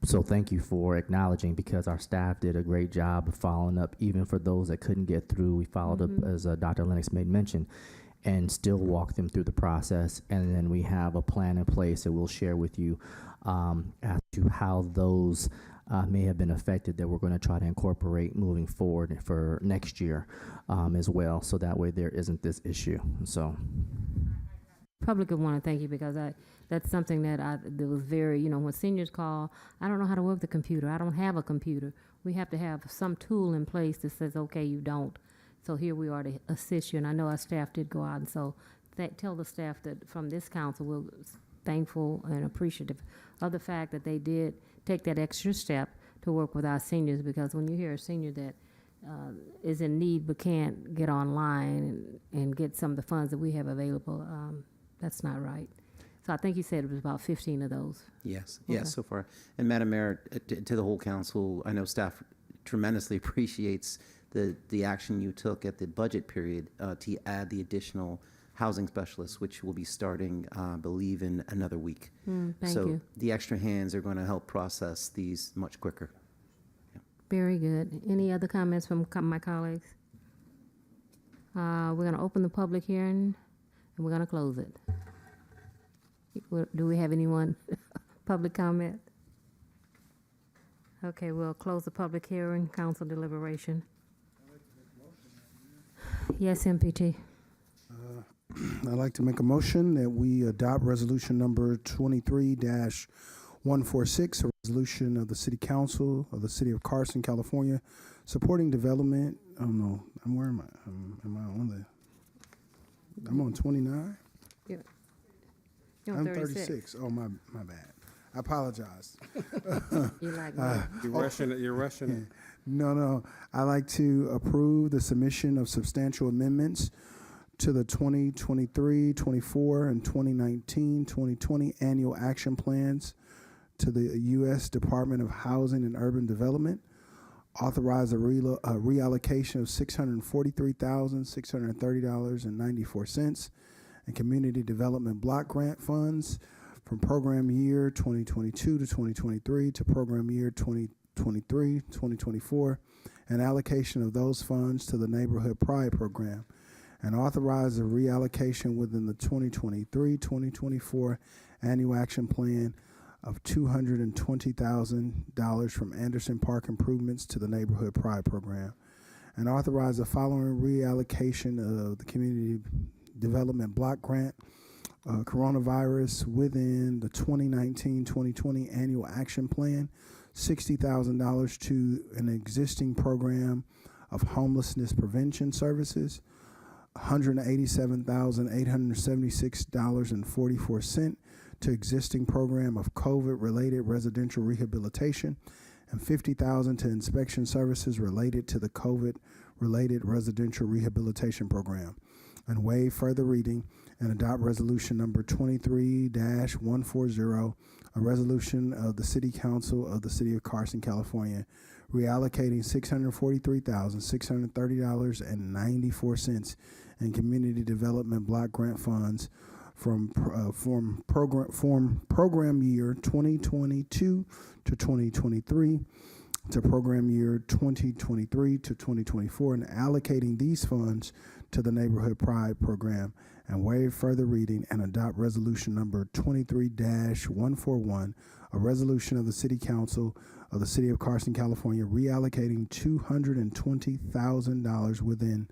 So thank you for acknowledging, because our staff did a great job of following up, even for those that couldn't get through. We followed up, as Dr. Lennox made mention, and still walk them through the process. And then we have a plan in place that we'll share with you as to how those may have been affected, that we're going to try to incorporate moving forward for next year as well. So that way there isn't this issue. So. Public, I want to thank you, because that's something that was very, when seniors call, I don't know how to work the computer. I don't have a computer. We have to have some tool in place that says, okay, you don't. So here we are to assist you. And I know our staff did go out. And so tell the staff that from this council, we're thankful and appreciative of the fact that they did take that extra step to work with our seniors, because when you hear a senior that is in need but can't get online and get some of the funds that we have available, that's not right. So I think you said it was about 15 of those. Yes, Okay. yes, so far. And Madam Mayor, to the whole council, I know staff tremendously appreciates the action you took at the budget period to add the additional housing specialists, which will be starting, I believe, in another week. Thank so you. The extra hands are going to help process these much quicker. Very good. Any other comments from my colleagues? We're going to open the public hearing, and we're going to close it. Do we have anyone public comment? Okay, we'll close the public hearing, council deliberation. Yes, MPT. I'd like to make a motion that we adopt resolution number 23-146, a resolution of the City Council of the City of Carson, California, supporting development. Oh no, where am I? Am I on the? I'm on 29. Yeah. You're on I'm 36. Oh my bad. I apologize. You like You're rushing. No. I like to approve the submission of substantial amendments to the 2023-24 and 2019-2020 annual action plans to the U.S. Department of Housing and Urban Development. Authorize a reallocation of $643,630.94 in community development block grant funds from program year 2022 to 2023 to program year 2023-2024, and allocation of those funds to the Neighborhood Pride Program, and authorize a reallocation within the 2023-2024 annual action plan of $220,000 from Anderson Park improvements to the Neighborhood Pride Program, and authorize the following reallocation of the Community Development Block Grant coronavirus within the 2019-2020 annual action plan, $60,000 to an existing program of homelessness prevention services, $187,876.44 to existing program of COVID-related residential rehabilitation, and $50,000 to inspection services related to the COVID-related residential rehabilitation program, and waive further reading and adopt resolution number 23-140, a resolution of the City Council of the City of Carson, California, reallocating $643,630.94 in community development block grant funds from program year 2022 to 2023 to program year 2023 to 2024, and allocating these funds to the Neighborhood Pride Program, and waive further reading and adopt resolution number 23-141, a resolution of the City Council of the City of Carson, California, reallocating $220,000 within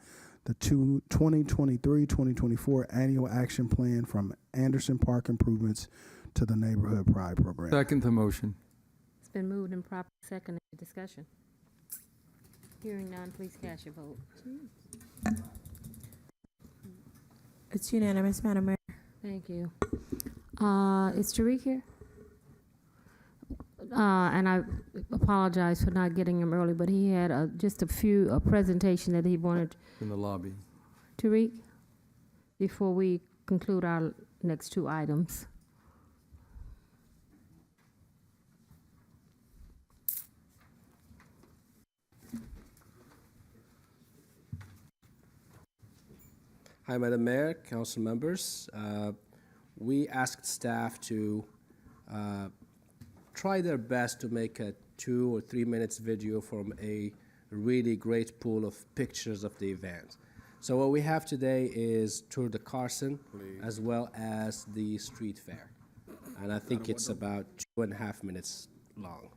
the 2023-2024 annual action plan from Anderson Park improvements to the Neighborhood Pride Program. Second the motion. It's been moved and properly seconded. Discussion. Hearing none, please cast your vote. It's unanimous, Madam Mayor. Thank you. Is Tariq here? And I apologize for not getting him early, but he had just a presentation that he wanted. In the lobby. Tariq, before we conclude our next two items. Hi, Madam Mayor, council members. We asked staff to try their best to make a 2 or 3 minutes video from a really great pool of pictures of the event. So what we have today is Tour de Carson, as well as the street fair. And I think it's about 2.5 minutes long.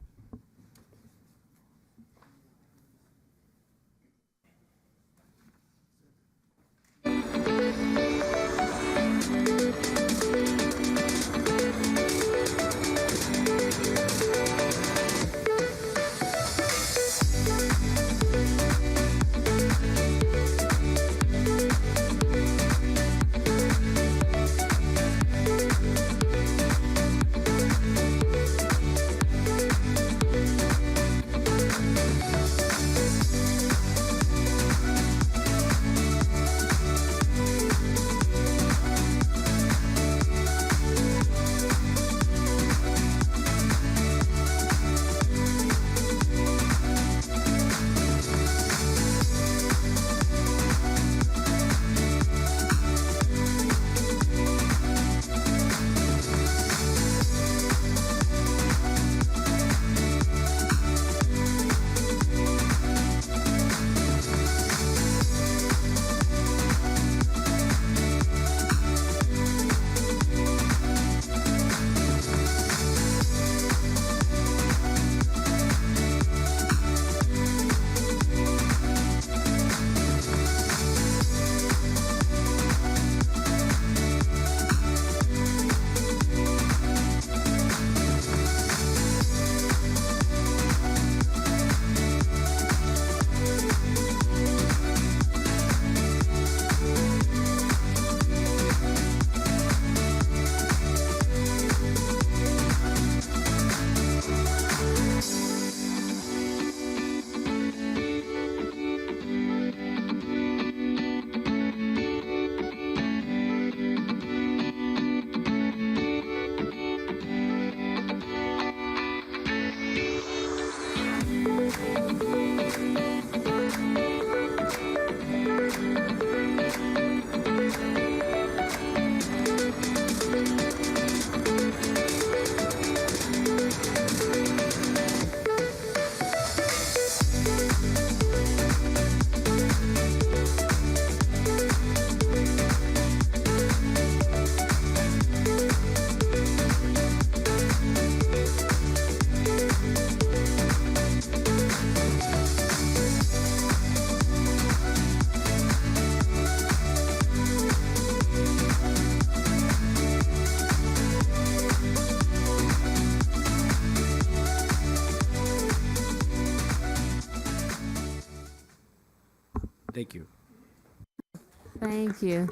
Thank you.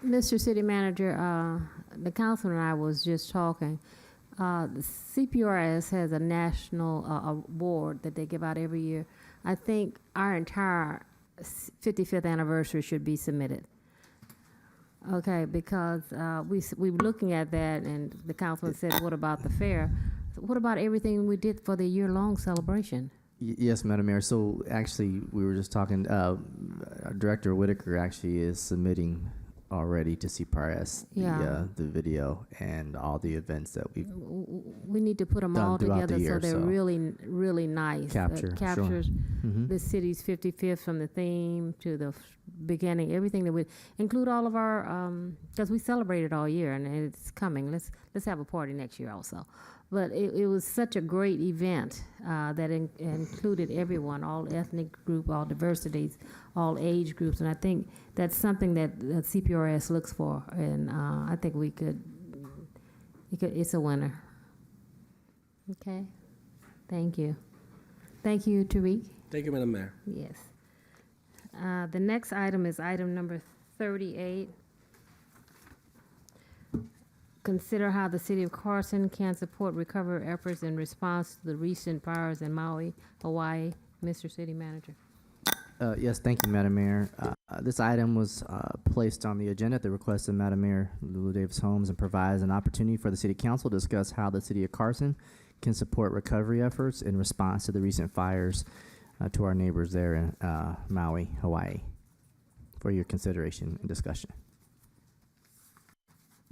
Mr. City Manager, the council and I was just talking. The CPRS has a national award that they give out every year. I think our entire 55th anniversary should be submitted. Okay, because we were looking at that, and the councilman said, "What about the fair? What about everything we did for the year-long celebration?" Yes, Madam Mayor. So actually, we were just talking. Director Whitaker actually is submitting already to CPRS the video and all the events that we've We need to put them all done throughout the together year, so they're so really nice. Capture, Captures sure. the city's 55th from the theme to the beginning, everything that we include all of our because we celebrated all year and it's coming. Let's have a party next year also. But it was such a great event that included everyone, all ethnic group, all diversities, all age groups, and I think that's something that CPRS looks for, and I think we could. It's a winner. Okay, thank you. Thank you, Tariq. Thank you, Madam Mayor. Yes. The next item is item number 38. Consider how the city of Carson can support recovery efforts in response to the recent fires in Maui, Hawaii. Mr. City Manager. Yes, thank you, Madam Mayor. This item was placed on the agenda at the request of Madam Mayor Lulu Davis Holmes and provides an opportunity for the City Council to discuss how the City of Carson can support recovery efforts in response to the recent fires to our neighbors there in Maui, Hawaii, for your consideration and discussion.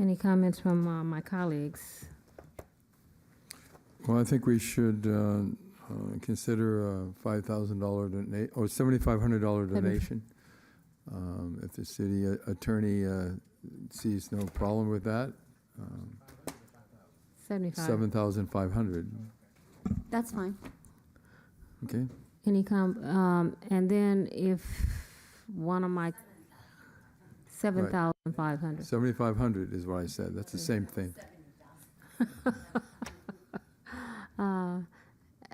Any comments from my colleagues? Well, I think we should consider a $5,000 donation or $7,500 donation. If the city attorney sees no problem with that, 75. $7,500. That's fine. Okay. Any and then if one of my 7,500. 7,500 is what I said. That's the same thing.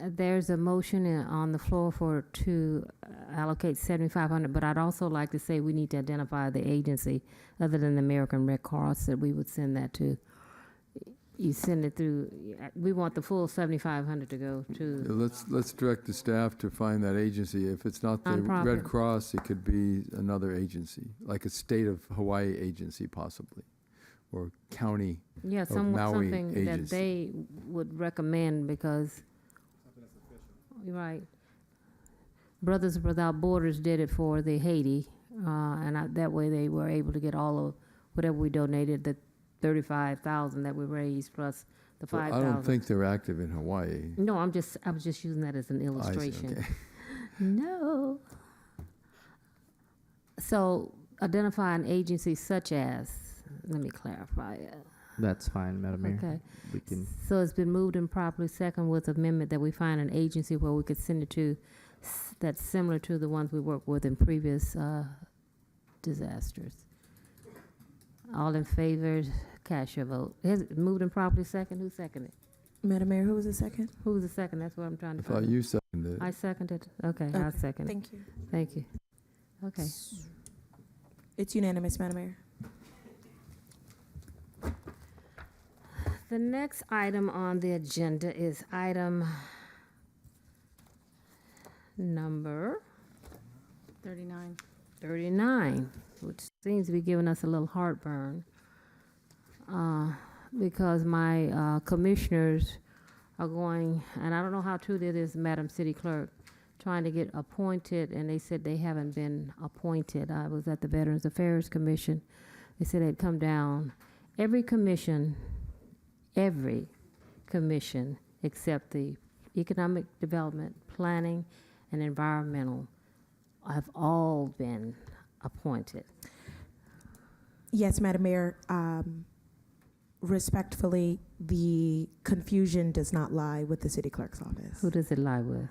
There's a motion on the floor to allocate 7,500, but I'd also like to say we need to identify the agency other than the American Red Cross that we would send that to. You send it through. We want the full 7,500 to go to. Let's direct the staff to find that agency. If it's not the Nonprofit. Red Cross, it could be another agency, like a state of Hawaii agency possibly, or county of Maui something agency. that they would recommend because. You're right. Brothers Without Borders did it for the Haiti, and that way they were able to get all of whatever we donated, the 35,000 that we raised plus the 5,000. I don't think they're active in Hawaii. No, I was just using that as an illustration. Okay. No. So identify an agency such as. Let me clarify it. That's fine, Madam Mayor. Okay. We can. So it's been moved and properly second with amendment that we find an agency where we could send it to that's similar to the ones we worked with in previous disasters. All in favor, cast your vote. Has it moved and properly second? Who seconded? Madam Mayor, who was the second? Who was the second? That's what I'm trying to I thought find. you seconded it. I seconded. Okay, I'll second it. Thank you. Thank you. Okay. It's unanimous, Madam Mayor. The next item on the agenda is item number 39, which seems to be giving us a little heartburn because my commissioners are going, and I don't know how true that is, Madam City Clerk, trying to get appointed, and they said they haven't been appointed. I was at the Veterans Affairs Commission. They said they'd come down. Every commission except the Economic Development, Planning, and Environmental have all been appointed. Yes, Madam Mayor. Respectfully, the confusion does not lie with the city clerk's office. Who does it lie with?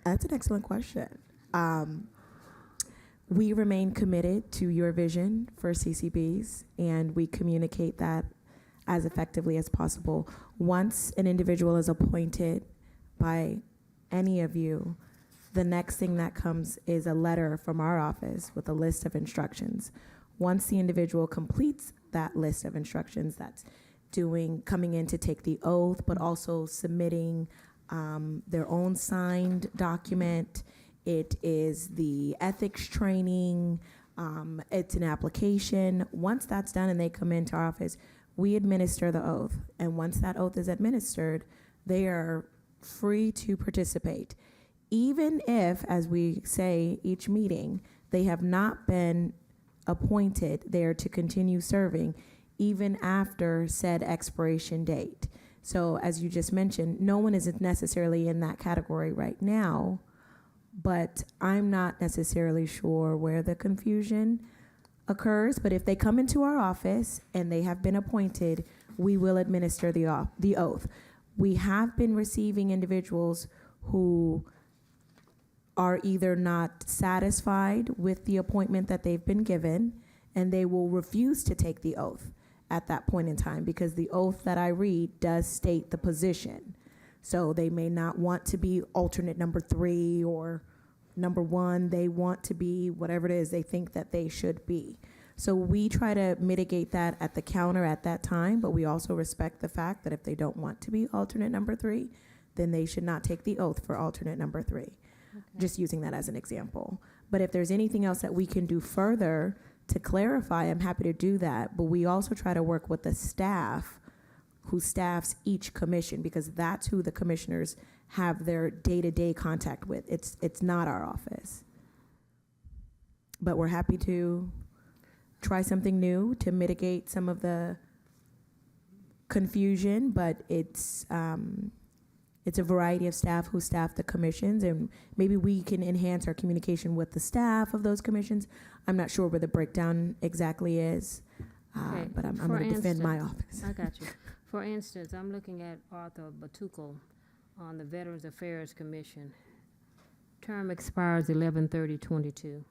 That's an excellent question. We remain committed to your vision for CCBs, and we communicate that as effectively as possible. Once an individual is appointed by any of you, the next thing that comes is a letter from our office with a list of instructions. Once the individual completes that list of instructions, that's coming in to take the oath, but also submitting their own signed document. It is the ethics training. It's an application. Once that's done and they come into our office, we administer the oath. And once that oath is administered, they are free to participate. Even if, as we say each meeting, they have not been appointed there to continue serving, even after said expiration date. So as you just mentioned, no one is necessarily in that category right now, but I'm not necessarily sure where the confusion occurs. But if they come into our office and they have been appointed, we will administer the oath. We have been receiving individuals who are either not satisfied with the appointment that they've been given, and they will refuse to take the oath at that point in time, because the oath that I read does state the position. So they may not want to be alternate number 3 or number 1. They want to be whatever it is they think that they should be. So we try to mitigate that at the counter at that time, but we also respect the fact that if they don't want to be alternate number 3, then they should not take the oath for alternate number 3. Okay. Just using that as an example. But if there's anything else that we can do further to clarify, I'm happy to do that. But we also try to work with the staff who staffs each commission, because that's who the commissioners have their day-to-day contact with. It's not our office. But we're happy to try something new to mitigate some of the confusion, but it's a variety of staff who staff the commissions, and maybe we can enhance our communication with the staff of those commissions. I'm not sure where the breakdown exactly is, but I'm going to defend my office. I got you. For instance, I'm looking at Arthur Batuco on the Veterans Affairs Commission. Term expires 11/30/22.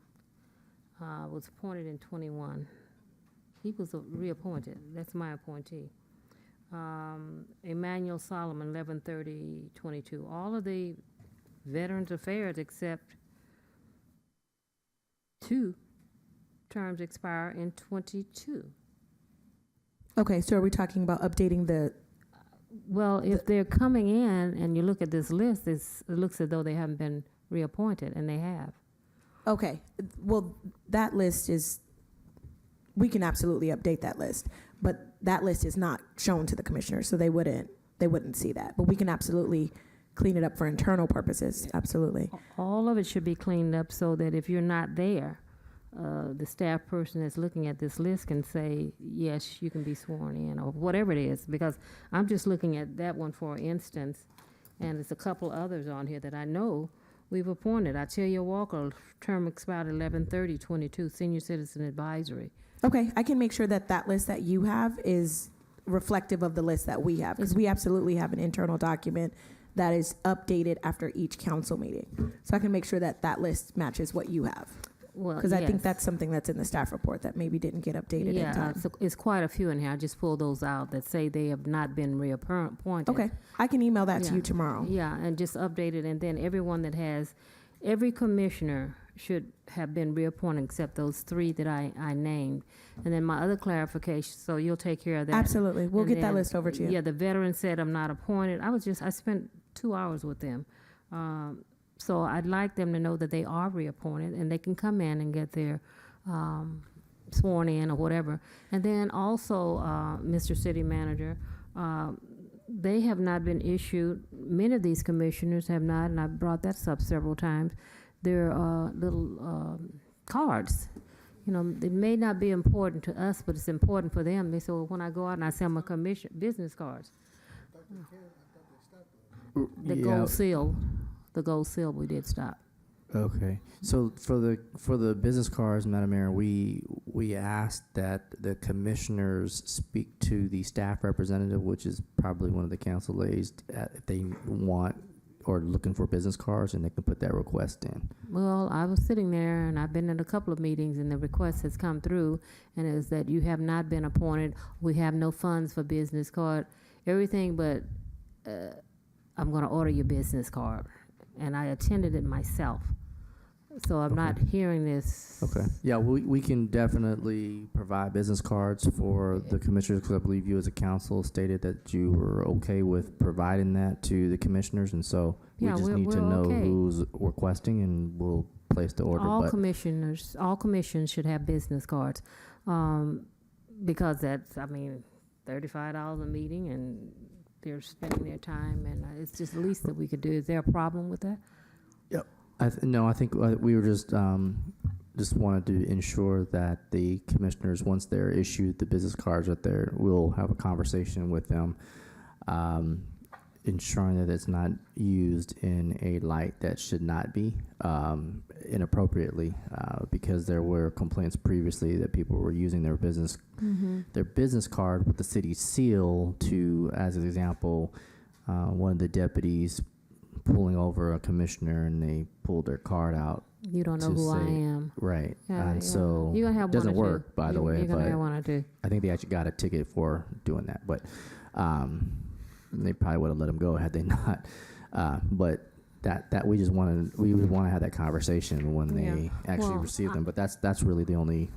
Was appointed in 21. He was reappointed. That's my appointee. Emmanuel Solomon, 11/30/22. All of the Veterans Affairs except 2 terms expire in 22. Okay, so are we talking about updating the? Well, if they're coming in and you look at this list, it looks as though they haven't been reappointed, and they have. Okay, well, that list is, we can absolutely update that list, but that list is not shown to the commissioners, so they wouldn't see that. But we can absolutely clean it up for internal purposes, absolutely. All of it should be cleaned up so that if you're not there, the staff person that's looking at this list can say, yes, you can be sworn in, or whatever it is, because I'm just looking at that one for instance, and there's a couple others on here that I know we've appointed. Atelia Walker, term expired 11/30/22, Senior Citizen Advisory. Okay, I can make sure that that list that you have is reflective of the list that we have, because we absolutely have an internal document that is updated after each council meeting. So I can make sure that that list matches what you have. Well, because I think yes. that's something that's in the staff report that maybe didn't get updated in time. Yeah, it's quite a few in here. I just pulled those out that say they have not been reappointed. Okay, I can email that to you tomorrow. Yeah, and just update it, and then everyone that has, every commissioner should have been reappointed except those 3 that I named. And then my other clarification, so you'll take care of that. Absolutely, we'll And get that then, list over to you. Yeah, the veteran said I'm not appointed. I spent 2 hours with them. So I'd like them to know that they are reappointed, and they can come in and get their sworn in or whatever. And then also, Mr. City Manager, they have not been issued, many of these commissioners have not, and I've brought that up several times, their little cards. You know, it may not be important to us, but it's important for them. They say, well, when I go out and I sell my business cards. The gold seal. The gold seal we did stop. Okay, so for the business cards, Madam Mayor, we asked that the commissioners speak to the staff representative, which is probably one of the council aides, if they want or looking for business cards, and they can put that request in. Well, I was sitting there, and I've been in a couple of meetings, and the request has come through, and it is that you have not been appointed. We have no funds for business card, everything, but I'm going to order your business card. and I attended it myself. So I'm not hearing this. Okay. Yeah, we can definitely provide business cards for the commissioners, because I believe you as a council stated that you were okay with providing that to the commissioners, and so we Yeah, just we're- need to we're know okay. who's requesting, and we'll place the order. All but commissioners, all commissions should have business cards, because that's, I mean, $35 a meeting, and they're spending their time, and it's just the least that we could do. Is there a problem with that? No, I think we were just wanted to ensure that the commissioners, once they're issued the business cards, that we'll have a conversation with them, ensuring that it's not used in a light that should not be, inappropriately, because there were complaints previously that people were using their business card with the city seal to, as an example, one of the deputies pulling over a commissioner, and they pulled their card out. You don't know to who I say- am. Right. Yeah, And so you're gonna have it doesn't one or two. work, by the way. You're gonna but have one or two. I think they actually got a ticket for doing that, but they probably would have let them go had they not. But that we just wanted, we would want to have that conversation when they Yeah. actually Well, receive them. But that's really the only.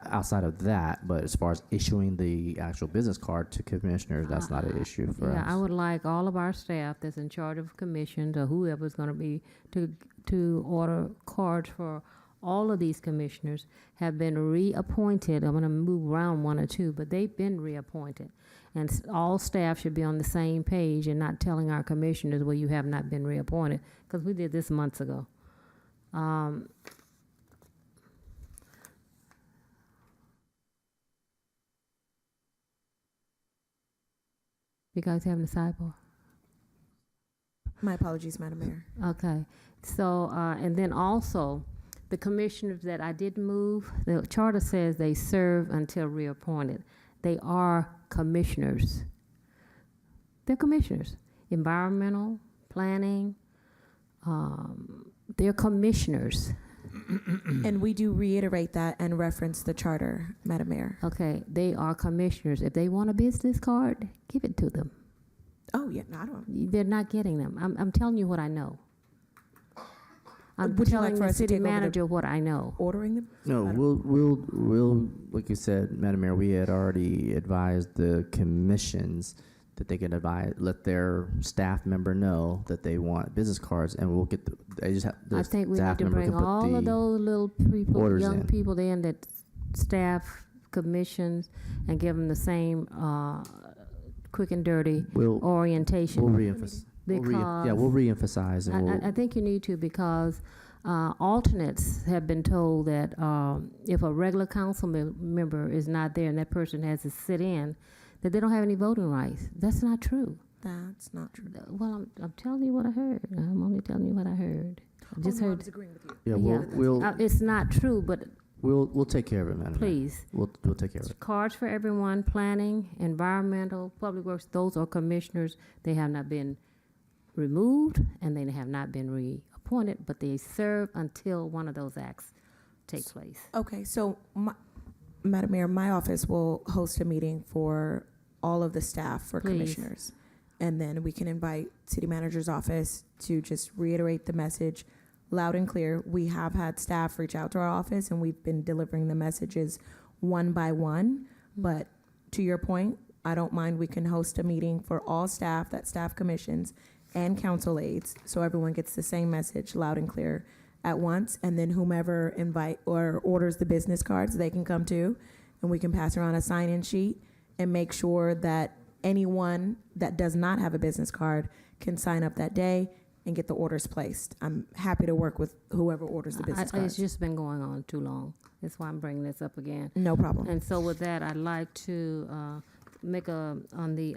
Outside of that, but as far as issuing the actual business card to commissioners, that's not an issue for Yeah, us. I would like all of our staff that's in charge of commissions, or whoever's gonna be, to order cards for all of these commissioners have been reappointed. I'm gonna move around one or two, but they've been reappointed. And all staff should be on the same page and not telling our commissioners, well, you have not been reappointed, because we did this months ago. You guys having a sidebar? My apologies, Madam Mayor. Okay, so, and then also, the commissioners that I did move, the charter says they serve until reappointed. They are commissioners. They're commissioners. Environmental, planning, they're commissioners. And we do reiterate that and reference the charter, Madam Mayor. Okay, they are commissioners. If they want a business card, give it to them. Oh, yeah, no, I don't. They're not getting them. I'm telling you what I know. I'm Would you like telling for the us to city take over the manager what I know. Ordering them? No, we'll like you said, Madam Mayor, we had already advised the commissions that they can let their staff member know that they want business cards, and we'll get they just have. The I think we need staff to member bring can put all of the those little people, orders young in. people in that staff commissions, and give them the same quick and dirty We'll orientation. We'll reemphasize. We'll reemphasize, and we'll. I think you need to, because alternates have been told that if a regular council member is not there and that person has to sit in, that they don't have any voting rights. That's not true. That's not true. Well, I'm telling you what I heard. I'm only telling you what I heard. I just heard. agreeing with you. Yeah, we'll It's not true, but we'll take care of it, Madam Mayor. please. We'll take care of it. Cards for everyone, planning, environmental, public works, those are commissioners. They have not been removed, and they have not been reappointed, but they serve until one of those acts take place. Okay, so, Madam Mayor, my office will host a meeting for all of the staff for Please. commissioners. And then we can invite city manager's office to just reiterate the message loud and clear. We have had staff reach out to our office, and we've been delivering the messages one by one. But to your point, I don't mind, we can host a meeting for all staff, that staff commissions and council aides, so everyone gets the same message loud and clear at once. And then whomever invite or orders the business cards, they can come too, and we can pass around a sign-in sheet and make sure that anyone that does not have a business card can sign up that day and get the orders placed. I'm happy to work with whoever orders the business It's cards. just been going on too long. That's why I'm bringing this up again. No problem. And so with that, I'd like to make on the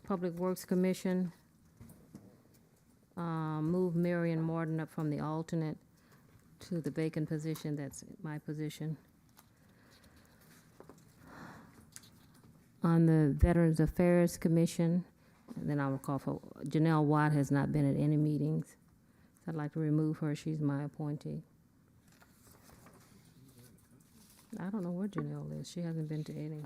Public Works Commission, move Marion Martin up from the alternate to the vacant position. That's my position. On the Veterans Affairs Commission, and then I will call for Janelle Watt has not been at any meetings. So I'd like to remove her. She's my appointee. I don't know where Janelle is. She hasn't been to any.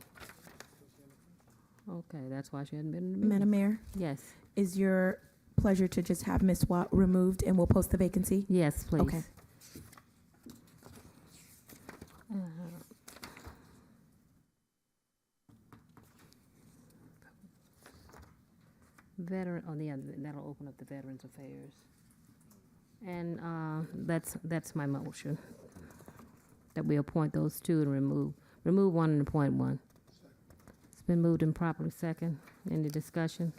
Okay, that's why she hasn't been to the meeting. Madam Mayor, Yes. is your pleasure to just have Ms. Watt removed and we'll post the vacancy? Yes, please. Okay. Veteran, oh yeah, that'll open up the Veterans Affairs. And that's my motion, that we appoint those two and remove one and appoint one. It's been moved and properly second. Any discussion?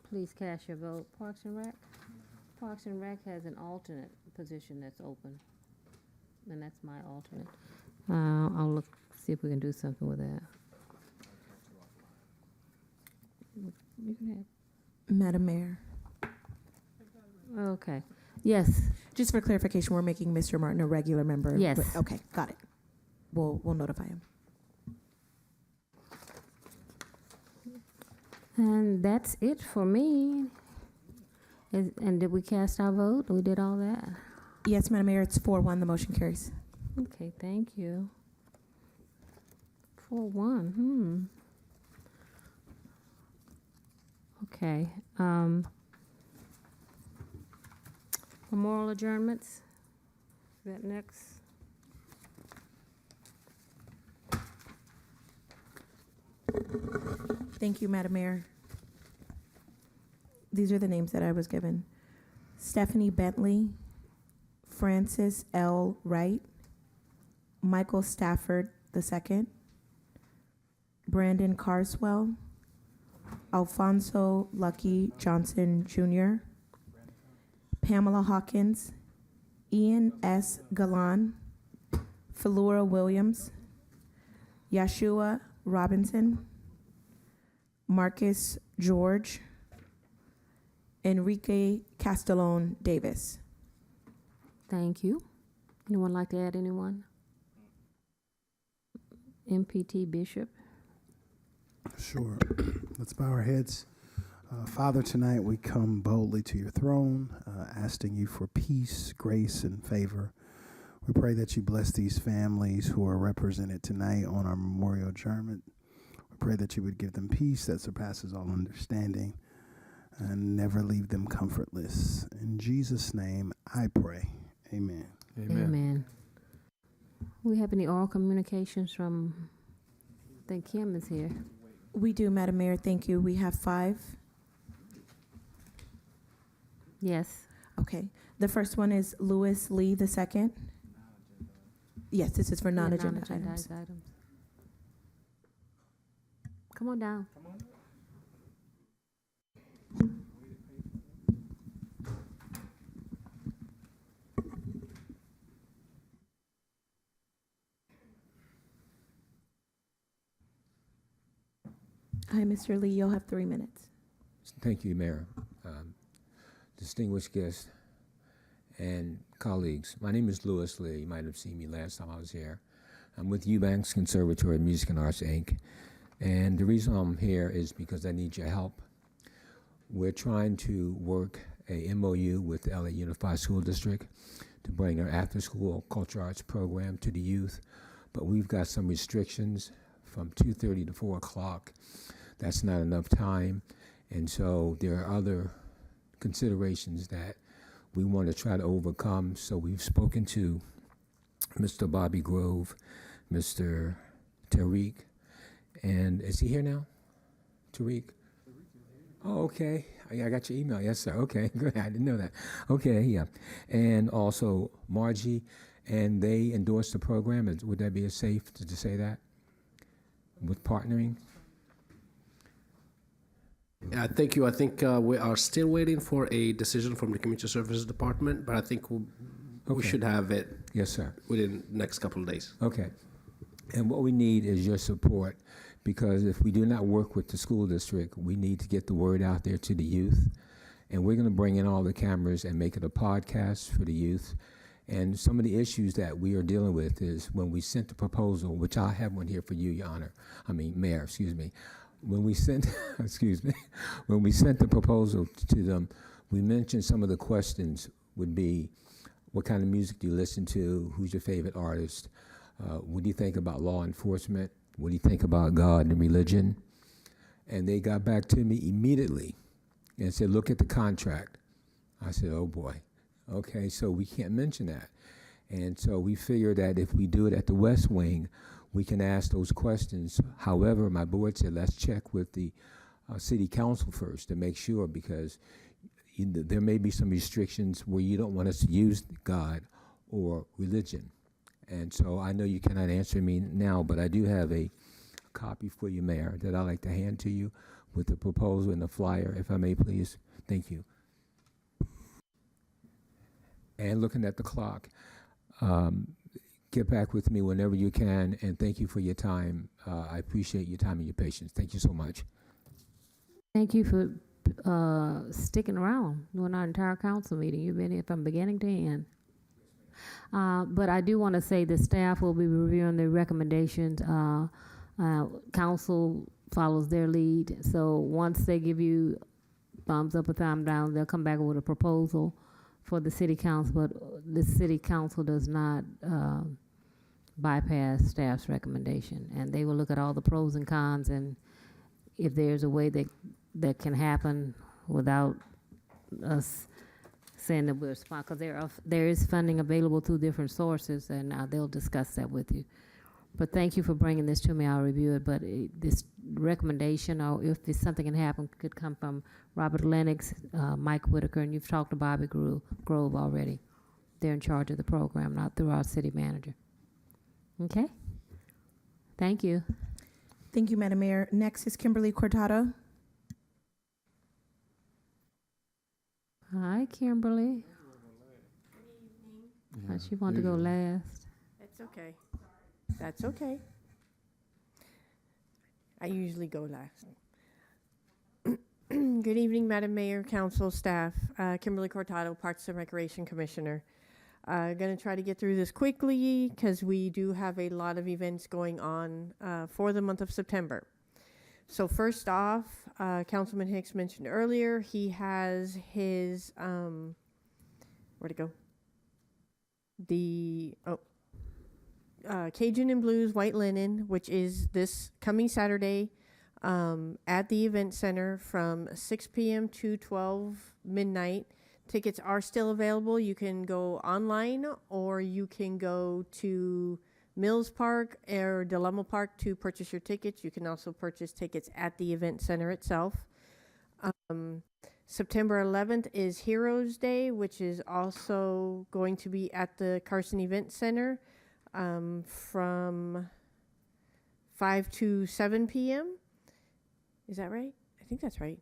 Please cast your vote. Parks and Rec? Parks and Rec has an alternate position that's open, and that's my alternate. I'll look, see if we can do something with that. You can have. Madam Mayor, Okay. Yes. just for clarification, we're making Mr. Martin a regular member. Yes. but- Okay, got it. We'll notify him. And that's it for me. And did we cast our vote? We did all that? Yes, Madam Mayor, it's 4-1, the motion carries. Okay, thank you. 4-1, Okay, memorial adjournments, is that next? Thank you, Madam Mayor. These are the names that I was given. Stephanie Bentley, Francis L. Wright, Michael Stafford II, Brandon Carswell, Alfonso Lucky Johnson Jr., Pamela Hawkins, Ian S. Galan, Philura Williams, Yashua Robinson, Marcus George, Enrique Castellon Davis. Thank you. Anyone like to add anyone? MPT Bishop. Sure. Let's bow our heads. Father, tonight we come boldly to your throne, asking you for peace, grace, and favor. We pray that you bless these families who are represented tonight on our memorial adjournment. We pray that you would give them peace that surpasses all understanding and never leave them comfortless. In Jesus' name I pray. Amen. Amen. We have any oral communications from, I think Kim is here. We do, Madam Mayor. Thank you. We have 5. Yes. Okay. The first one is Louis Lee II. Yes, this is for non-agenda items. Come on down. Hi, Mr. Lee. You'll have 3 minutes. Thank you, Mayor. Distinguished guests and colleagues. My name is Louis Lee. You might have seen me last time I was here. I'm with Eubanks Conservatory of Music and Arts, Inc. And the reason I'm here is because I need your help. We're trying to work a MOU with the LA Unified School District to bring our after-school culture arts program to the youth, but we've got some restrictions from 2:30 to 4 o'clock. That's not enough time, and so there are other considerations that we want to try to overcome. So we've spoken to Mr. Bobby Grove, Mr. Tariq, and is he here now? Tariq? Oh, okay. I got your email. Yes, sir. Okay, good. I didn't know that. Okay, yeah. And also Margie, and they endorsed the program. Would that be safe to say that? With partnering? Yeah, thank you. I think we are still waiting for a decision from the Community Services Department, but I think we should have it. Yes, sir. Within the next couple of days. Okay. And what we need is your support, because if we do not work with the school district, we need to get the word out there to the youth. And we're going to bring in all the cameras and make it a podcast for the youth. And some of the issues that we are dealing with is when we sent the proposal, which I have one here for you, Your Honor. Mayor, excuse me. When we sent, when we sent the proposal to them, we mentioned some of the questions would be, what kind of music do you listen to? Who's your favorite artist? What do you think about law enforcement? What do you think about God and religion? And they got back to me immediately and said, look at the contract. I said, oh boy. Okay, so we can't mention that. And so we figured that if we do it at the West Wing, we can ask those questions. However, my board said, let's check with the city council first to make sure, because there may be some restrictions where you don't want us to use God or religion. And so I know you cannot answer me now, but I do have a copy for you, Mayor, that I'd like to hand to you with the proposal and the flyer, if I may, please. Thank you. And looking at the clock, get back with me whenever you can, and thank you for your time. I appreciate your time and your patience. Thank you so much. Thank you for sticking around during our entire council meeting. You've been here from beginning to end. But I do want to say the staff will be reviewing the recommendations. Council follows their lead. So once they give you thumbs up or thumb down, they'll come back with a proposal for the city council. But the city council does not bypass staff's recommendation. And they will look at all the pros and cons, and if there's a way that can happen without us saying that we're responsible, because there is funding available through different sources, and they'll discuss that with you. But thank you for bringing this to me. I'll review it. But this recommendation, or if there's something can happen, could come from Robert Lennox, Mike Whitaker, and you've talked to Bobby Grove already. They're in charge of the program, not through our city manager. Okay? Thank you. Thank you, Madam Mayor. Next is Kimberly Cortado. Hi, Kimberly. She wanted to go last. That's okay. That's okay. I usually go last. Good evening, Madam Mayor, Council, staff. Kimberly Cortado, Parks and Recreation Commissioner. Going to try to get through this quickly because we do have a lot of events going on for the month of September. So first off, Councilman Hicks mentioned earlier, he has his, where'd it go? Cajun and Blues White Linen, which is this coming Saturday at the event center from 6 p.m. to 12 midnight. Tickets are still available. You can go online, or you can go to Mills Park or Delamo Park to purchase your tickets. You can also purchase tickets at the event center itself. September 11th is Heroes Day, which is also going to be at the Carson Event Center from 5 to 7 p.m. Is that right? I think that's right.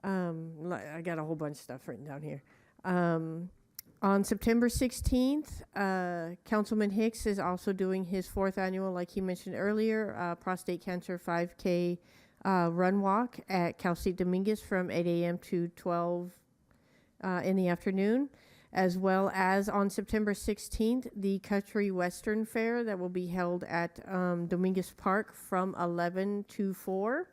I got a whole bunch of stuff written down here. On September 16th, Councilman Hicks is also doing his 4th annual, like he mentioned earlier, prostate cancer 5K run walk at Cal State Dominguez from 8 a.m. to 12 in the afternoon, as well as on September 16th, the Country Western Fair that will be held at Dominguez Park from 11 to 4.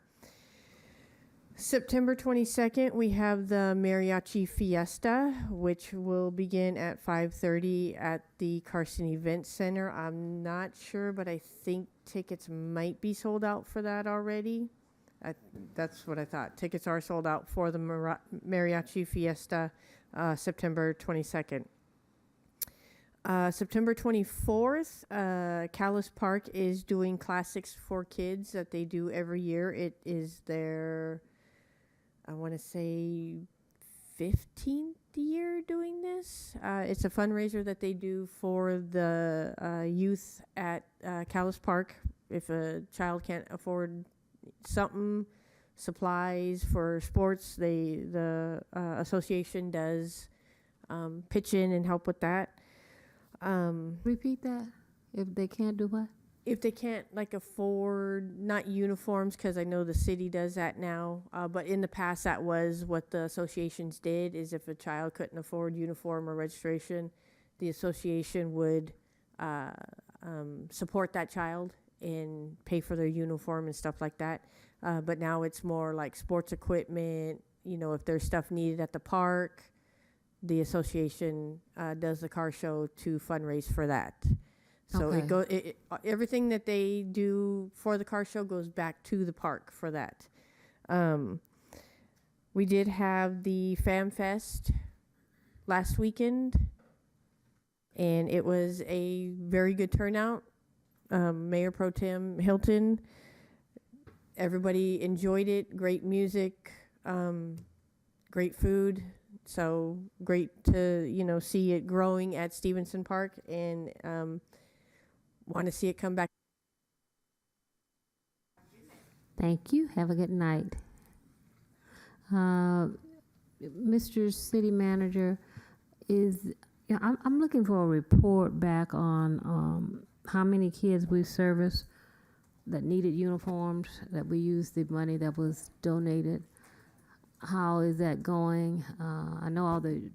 September 22nd, we have the Mariachi Fiesta, which will begin at 5:30 at the Carson Event Center. I'm not sure, but I think tickets might be sold out for that already. That's what I thought. Tickets are sold out for the Mariachi Fiesta, September 22nd. September 24th, Callis Park is doing Classics for Kids that they do every year. It is their, I want to say, 15th year doing this. It's a fundraiser that they do for the youth at Callis Park. If a child can't afford something, supplies for sports, the association does pitch in and help with that. Repeat that. If they can't do what? If they can't afford, not uniforms, because I know the city does that now, but in the past that was what the associations did, is if a child couldn't afford uniform or registration, the association would support that child and pay for their uniform and stuff like that. But now it's more like sports equipment, if there's stuff needed at the park, the association does the car show to fundraise for that. So Okay. everything that they do for the car show goes back to the park for that. We did have the Fam Fest last weekend, and it was a very good turnout. Mayor Pro Tem Hilton, everybody enjoyed it. Great music, great food. So great to see it growing at Stevenson Park, and want to see it come back. Thank you. Have a good night. Mr. City Manager, I'm looking for a report back on how many kids we serviced that needed uniforms, that we used the money that was donated. How is that going? I know all the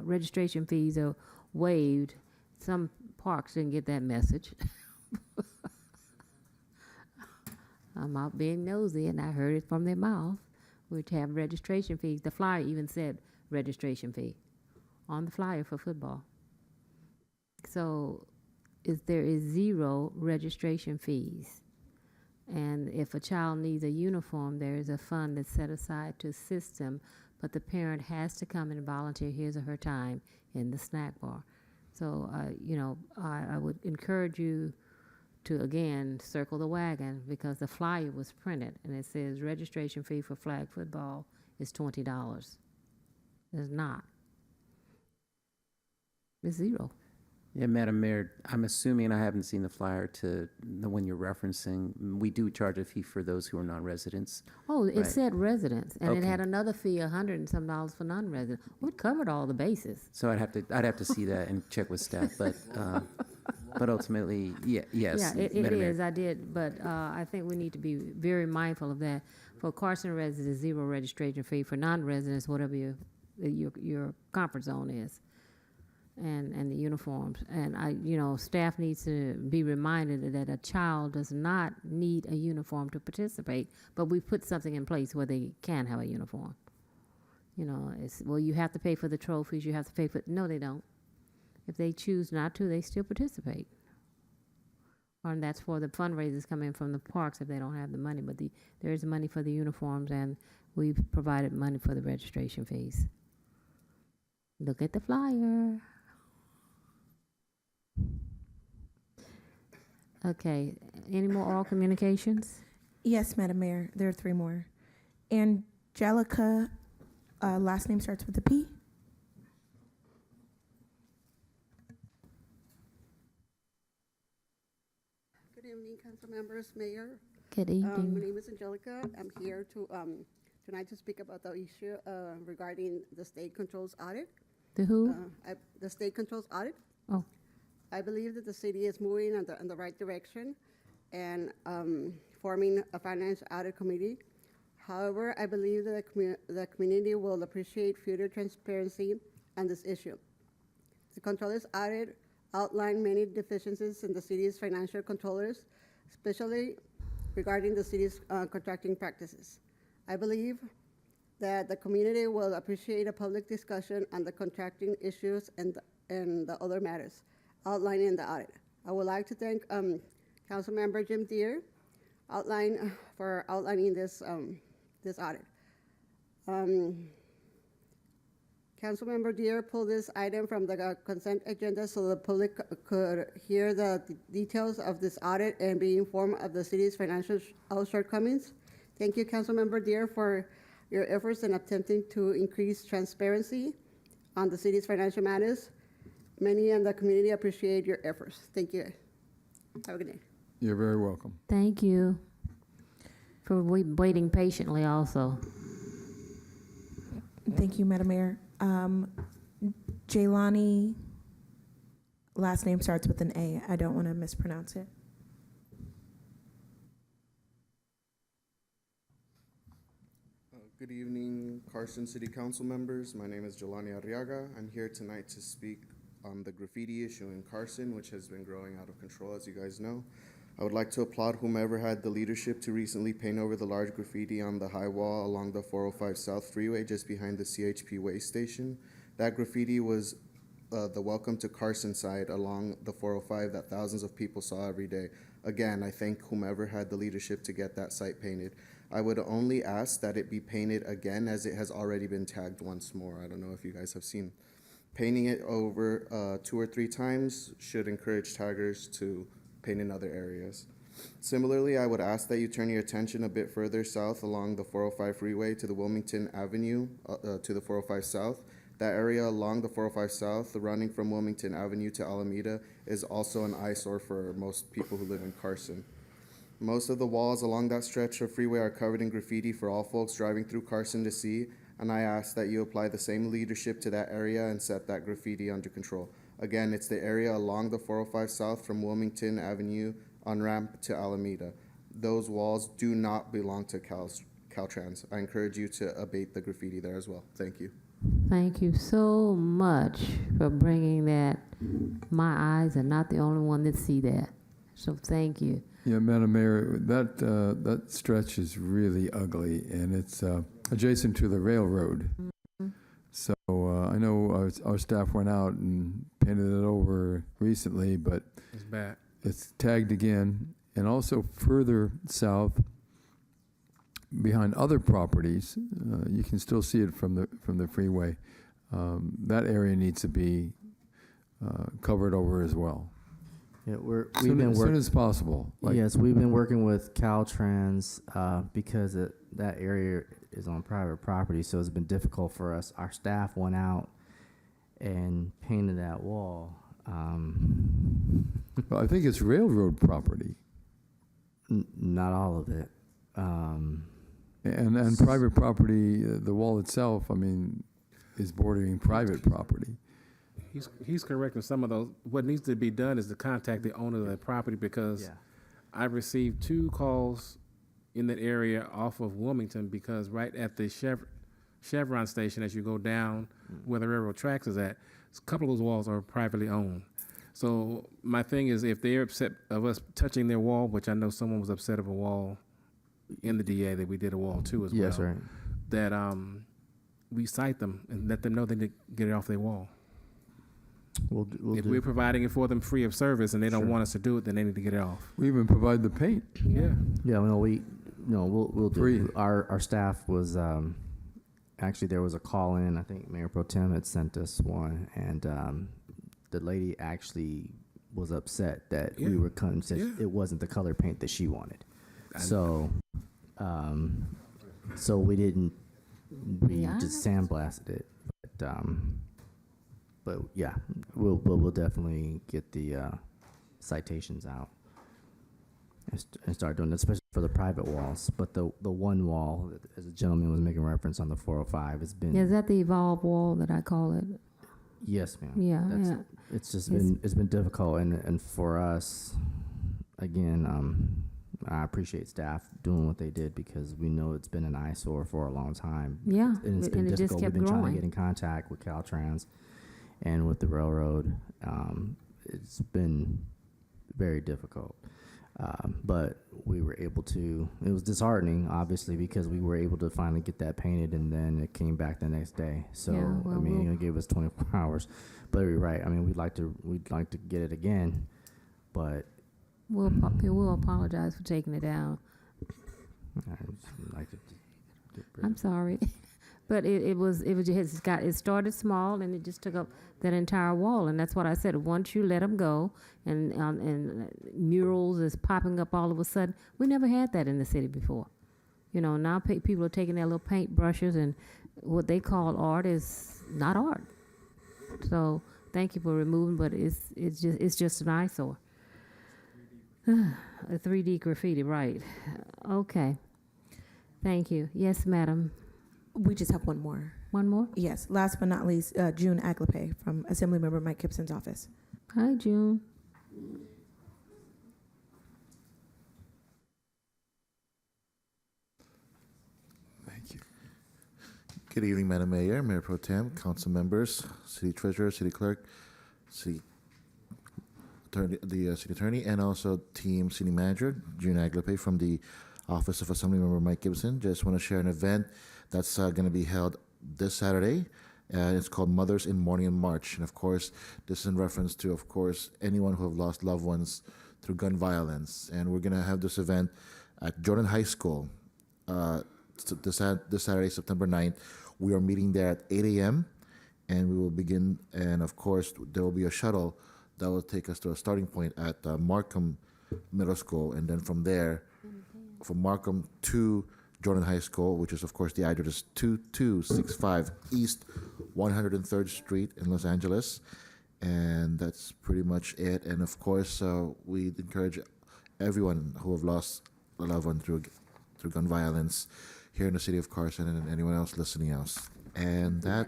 registration fees are waived. Some parks didn't get that message. I'm out being nosy, and I heard it from their mouth. We'd have registration fees. The flyer even said registration fee on the flyer for football. So there is zero registration fees. And if a child needs a uniform, there is a fund that's set aside to assist them, but the parent has to come and volunteer his or her time in the snack bar. So, I would encourage you to, again, circle the wagon, because the flyer was printed and it says registration fee for flag football is $20. It's not. It's zero. Yeah, Madam Mayor, I'm assuming, I haven't seen the flyer to the one you're referencing. We do charge a fee for those who are non-residents. Oh, it right? said residents, and it Okay. had another fee, $100 and some for non-residents. We covered all the bases. So I'd have to see that and check with staff, but ultimately, yes. Yeah, it Madam Mayor. is. I did, but I think we need to be very mindful of that. For Carson residents, zero registration fee. For non-residents, whatever your comfort zone is, and the uniforms. And staff needs to be reminded that a child does not need a uniform to participate, but we put something in place where they can have a uniform. You have to pay for the trophies. You have to pay for. No, they don't. If they choose not to, they still participate. And that's for the fundraisers coming from the parks if they don't have the money. But there is money for the uniforms, and we've provided money for the registration fees. Look at the flyer. Okay, any more oral communications? Yes, Madam Mayor, there are 3 more. Angelica, last name starts with a P. Good evening, council members, mayor. Good evening. My name is Angelica. I'm here tonight to speak about the issue regarding the state controls audit. The who? The state controls audit. Oh. I believe that the city is moving in the right direction and forming a finance audit committee. However, I believe that the community will appreciate further transparency on this issue. The controllers audit outlined many deficiencies in the city's financial controllers, especially regarding the city's contracting practices. I believe that the community will appreciate a public discussion on the contracting issues and the other matters outlined in the audit. I would like to thank Councilmember Jim Deere for outlining this audit. Councilmember Deere pulled this item from the consent agenda so the public could hear the details of this audit and be informed of the city's financial shortcomings. Thank you, Councilmember Deere, for your efforts in attempting to increase transparency on the city's financial matters. Many in the community appreciate your efforts. Thank you. Have a good day. You're very welcome. Thank you for waiting patiently also. Thank you, Madam Mayor. Jaylani, last name starts with an A. I don't want to mispronounce it. Good evening, Carson City Council members. My name is Jelani Arriaga. I'm here tonight to speak on the graffiti issue in Carson, which has been growing out of control, as you guys know. I would like to applaud whomever had the leadership to recently paint over the large graffiti on the high wall along the 405 South Freeway just behind the CHP way station. That graffiti was the welcome to Carson side along the 405 that thousands of people saw every day. Again, I thank whomever had the leadership to get that site painted. I would only ask that it be painted again as it has already been tagged once more. I don't know if you guys have seen. Painting it over 2 or 3 times should encourage taggers to paint in other areas. Similarly, I would ask that you turn your attention a bit further south along the 405 freeway to the Wilmington Avenue to the 405 South. That area along the 405 South, running from Wilmington Avenue to Alameda, is also an eyesore for most people who live in Carson. Most of the walls along that stretch of freeway are covered in graffiti for all folks driving through Carson to see, and I ask that you apply the same leadership to that area and set that graffiti under control. Again, it's the area along the 405 South from Wilmington Avenue on ramp to Alameda. Those walls do not belong to Caltrans. I encourage you to abate the graffiti there as well. Thank you. Thank you so much for bringing that. My eyes are not the only one that see that. So thank you. Yeah, Madam Mayor, that stretch is really ugly, and it's adjacent to the railroad. So I know our staff went out and painted it over recently, but It's bad. it's tagged again. And also further south, behind other properties, you can still see it from the freeway. That area needs to be covered over as well. Yeah, we've Soon, been as soon as possible. Yes, we've been working with Caltrans because that area is on private property, so it's been difficult for us. Our staff went out and painted that wall. Well, I think it's railroad property. Not all of it. And private property, the wall itself, I mean, is bordering private property. He's correcting some of those. What needs to be done is to contact the owner of the property, because I've received 2 calls in that area off of Wilmington, because right at the Chevron station, as you go down where the railroad tracks is at, a couple of those walls are privately owned. So my thing is, if they're upset of us touching their wall, which I know someone was upset of a wall in the DA that we did a wall too as well. Yes, right. That we cite them and let them know they need to get it off their wall. If we're providing it for them free of service and they don't want us to do it, then they need to get it off. We even provide the paint. Yeah. Yeah, we'll do. Our staff was actually, there was a call in. I think Mayor Pro Tem had sent us one, and the lady actually was upset that we were cutting. Said it wasn't the color paint that she wanted. So we didn't. We just sandblasted it. But yeah, we'll definitely get the citations out and start doing it, especially for the private walls. But the one wall, as the gentleman was making reference on the 405, has been. Is that the evolved wall that I call it? Yes, ma'am. Yeah. It's just been difficult, and for us, again, I appreciate staff doing what they did, because we know it's been an eyesore for a long time. Yeah, and it's been and it just difficult. kept We've been trying growing. to get in contact with Caltrans and with the railroad. It's been very difficult. But we were able to, it was disheartening, obviously, because we were able to finally get that painted, and then it came back the next day. So, it gave us 24 hours. But you're right. I mean, we'd like to get it again, but. We'll apologize for taking it down. I'd like to get rid I'm sorry. But it started small, and it just took up that entire wall, and that's what I said. Once you let them go, and murals is popping up all of a sudden, we never had that in the city before. Now people are taking their little paint brushes, and what they call art is not art. So thank you for removing, but it's just an eyesore. A 3D graffiti, right? Okay. Thank you. Yes, madam. We just have one more. One more? Yes. Last but not least, June Aglepe from Assemblymember Mike Gibson's office. Hi, June. Thank you. Good evening, Madam Mayor, Mayor Pro Tem, council members, city treasurer, city clerk, city attorney, the city attorney, and also team city manager, June Aglepe from the office of Assemblymember Mike Gibson. Just want to share an event that's going to be held this Saturday. It's called Mothers in Mourning and March. And of course, this is in reference to, of course, anyone who have lost loved ones through gun violence. And we're going to have this event at Jordan High School this Saturday, September 9th. We are meeting there at 8 a.m. and we will begin. And of course, there will be a shuttle that will take us to a starting point at Markham Middle School, and then from there, from Markham to Jordan High School, which is of course the address is 2265 East 103rd Street in Los Angeles, and that's pretty much it. And of course, we encourage everyone who have lost a loved one through gun violence here in the city of Carson, and anyone else listening else. And that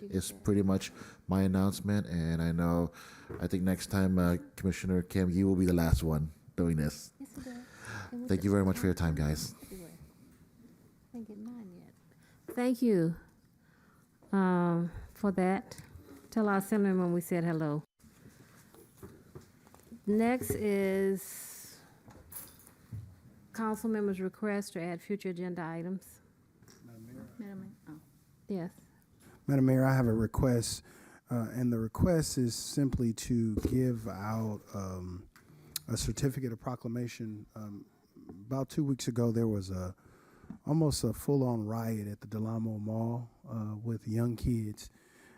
is pretty much my announcement. And I think next time, Commissioner Kim, you will be the last one doing this. Thank you very much for your time, guys. Thank you for that. Tell our Assemblyman we said hello. Next is council members' request to add future agenda items. Yes. Madam Mayor, I have a request, and the request is simply to give out a certificate of proclamation. About 2 weeks ago, there was almost a full-on riot at the Delamo Mall with young kids,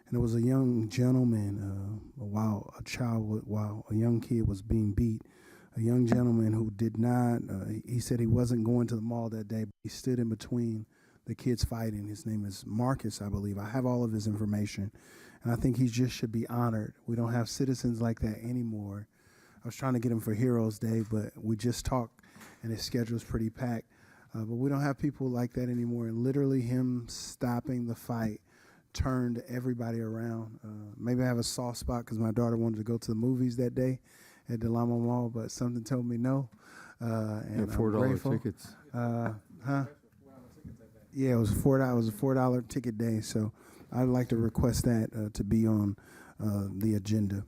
and it was a young gentleman while a young kid was being beat. A young gentleman who did not. He said he wasn't going to the mall that day, but he stood in between the kids fighting. His name is Marcus, I believe. I have all of his information, and I think he just should be honored. We don't have citizens like that anymore. I was trying to get him for Heroes Day, but we just talked, and his schedule's pretty packed. But we don't have people like that anymore, and literally him stopping the fight turned everybody around. Maybe I have a soft spot because my daughter wanted to go to the movies that day at Delamo Mall, but something told me no. And I'm $4 grateful. tickets. Yeah, it was $4. It was a $4 ticket day, so I'd like to request that to be on the agenda.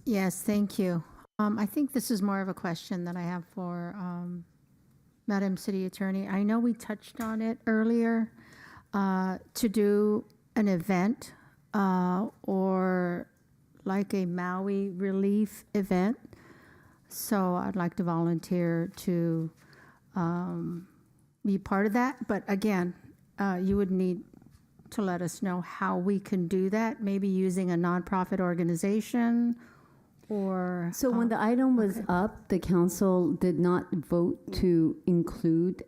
Yes, thank you. I think this is more of a question that I have for Madam City Attorney. I know we touched on it earlier, to do an event or like a Maui relief event. So I'd like to volunteer to be part of that. But again, you would need to let us know how we can do that, maybe using a nonprofit organization or. So when the item was up, the council did not vote to include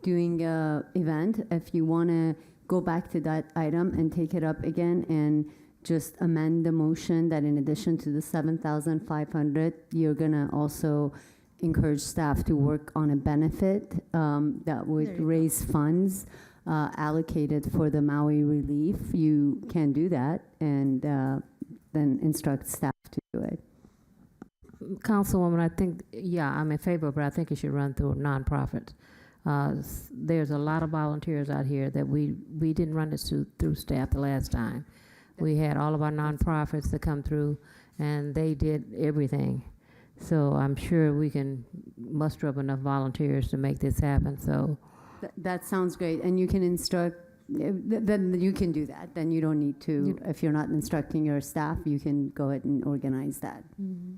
doing a event. If you want to go back to that item and take it up again and just amend the motion that in addition to the 7,500, you're gonna also encourage staff to work on a benefit that would raise funds allocated for the Maui relief. You can do that and then instruct staff to do it. Councilwoman, I think, yeah, I'm in favor, but I think it should run through a nonprofit. There's a lot of volunteers out here that we didn't run this through staff the last time. We had all of our nonprofits that come through, and they did everything. So I'm sure we can muster up enough volunteers to make this happen. So That sounds great, and you can instruct. Then you can do that. Then you don't need to. If you're not instructing your staff, you can go ahead and organize that. Mm-hmm.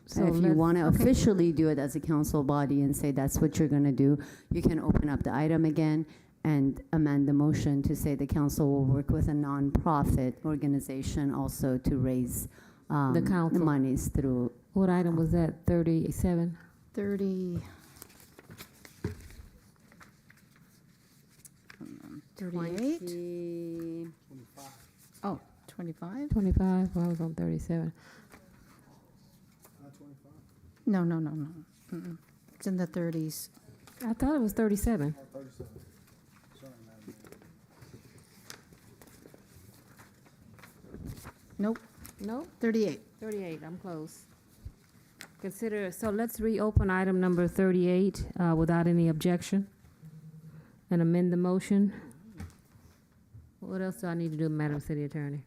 So if you want to officially do it as a council body and say that's what you're going to do, you can open up the item again and amend the motion to say the council will work with a nonprofit organization also to raise the council monies through. What item was that? 37? 30. 38? 25. Oh, 25? 25? Well, I was on 37. No. It's in the 30s. I thought it was 37. Nope. Nope. 38. 38, I'm close. So let's reopen item number 38 without any objection and amend the motion. What else do I need to do, Madam City Attorney?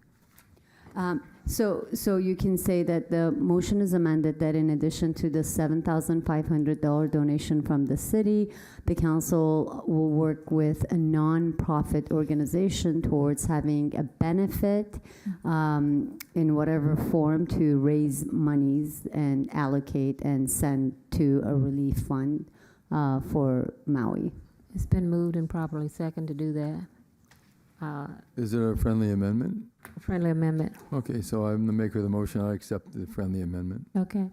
So you can say that the motion is amended that in addition to the $7,500 donation from the city, the council will work with a nonprofit organization towards having a benefit in whatever form to raise monies and allocate and send to a relief fund for Maui. It's been moved and properly second to do that. Is there a friendly amendment? Friendly amendment. Okay, so I'm the maker of the motion. I accept the friendly amendment. Okay.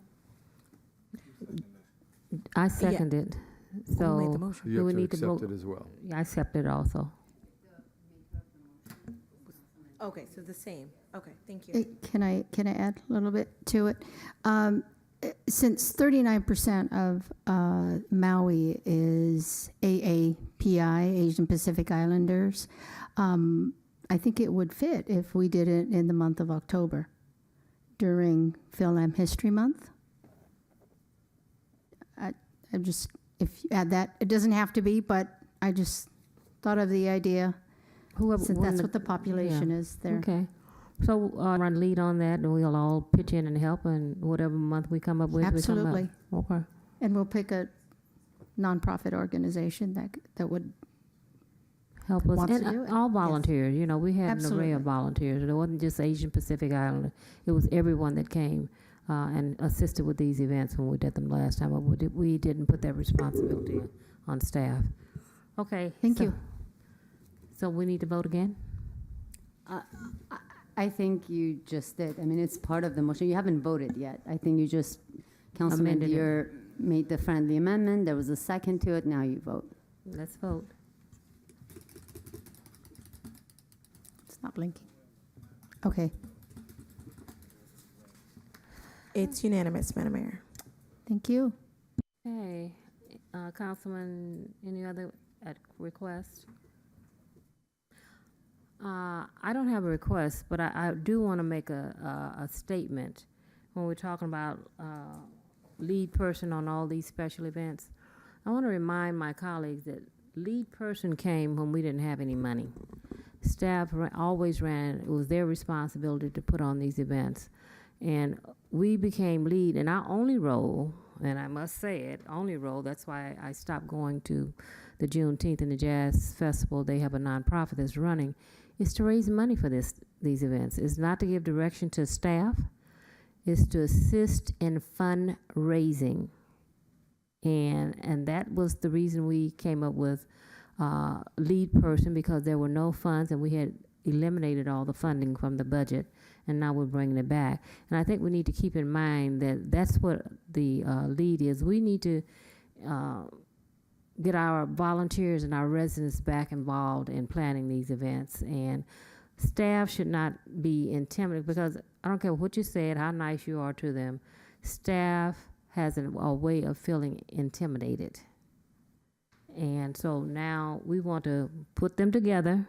I second it. So made the motion? You do have we to need to accept vote? it as well. Yeah, I accept it also. Okay, so the same. Okay, thank you. Can I add a little bit to it? Since 39% of Maui is AAPI, Asian Pacific Islanders, I think it would fit if we did it in the month of October during Film History Month. I just, if you add that, it doesn't have to be, but I just thought of the idea, Whoever, since when that's what the population yeah. is there. Okay. So run lead on that, and we'll all pitch in and help, and whatever month we come up with, Absolutely. we come up. Okay. And we'll pick a nonprofit organization that would Help us. wants And to do it. all volunteers, you know, we had an array Absolutely. of volunteers. It wasn't just Asian Pacific Islander. It was everyone that came and assisted with these events when we did them last time. But we didn't put that responsibility on staff. Okay. Thank you. So we need to vote again? I think you just did. I mean, it's part of the motion. You haven't voted yet. I think you just, Councilman Amended it. Deere made the friendly amendment. There was a second to it. Now you vote. Let's vote. It's not blinking. Okay, It's unanimous, Madam Mayor. thank you. Okay. Councilman, any other requests? I don't have a request, but I do want to make a statement when we're talking about lead person on all these special events. I want to remind my colleagues that lead person came when we didn't have any money. Staff always ran, it was their responsibility to put on these events. And we became lead, and our only role, and I must say it, only role, that's why I stopped going to the Juneteenth and the Jazz Festival. They have a nonprofit that's running, is to raise money for these events. It's not to give direction to staff, it's to assist in fundraising. And that was the reason we came up with lead person, because there were no funds and we had eliminated all the funding from the budget, and now we're bringing it back. And I think we need to keep in mind that that's what the lead is. We need to get our volunteers and our residents back involved in planning these events. And staff should not be intimidated, because I don't care what you said, how nice you are to them, staff has a way of feeling intimidated. And so now we want to put them together,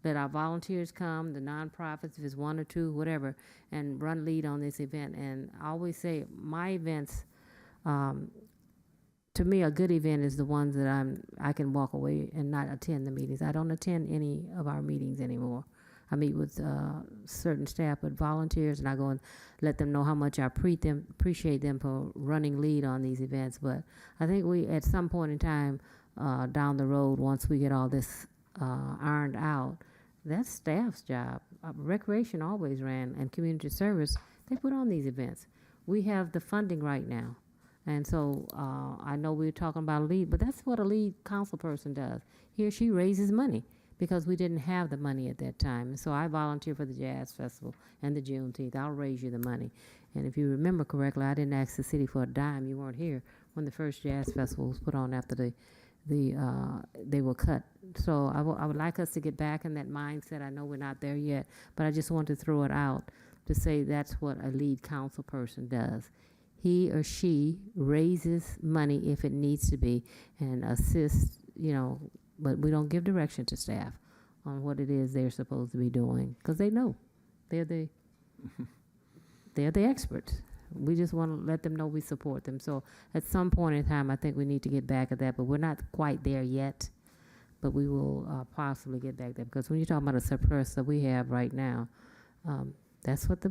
let our volunteers come, the nonprofits, if it's one or two, whatever, and run lead on this event. And I always say my events, to me, a good event is the ones that I can walk away and not attend the meetings. I don't attend any of our meetings anymore. I meet with certain staff, but volunteers, and I go and let them know how much I appreciate them for running lead on these events. But I think we, at some point in time down the road, once we get all this ironed out, that's staff's job. Recreation always ran, and community service, they put on these events. We have the funding right now. And so I know we're talking about a lead, but that's what a lead council person does. He or she raises money, because we didn't have the money at that time. And so I volunteer for the Jazz Festival and the Juneteenth. I'll raise you the money. And if you remember correctly, I didn't ask the city for a dime. You weren't here when the first Jazz Festival was put on after they were cut. So I would like us to get back in that mindset. I know we're not there yet, but I just want to throw it out to say that's what a lead council person does. He or she raises money if it needs to be and assists, but we don't give direction to staff on what it is they're supposed to be doing, because they know. They're the experts. We just want to let them know we support them. So at some point in time, I think we need to get back at that, but we're not quite there yet. But we will possibly get back there, because when you're talking about a surplus that we have right now, That's what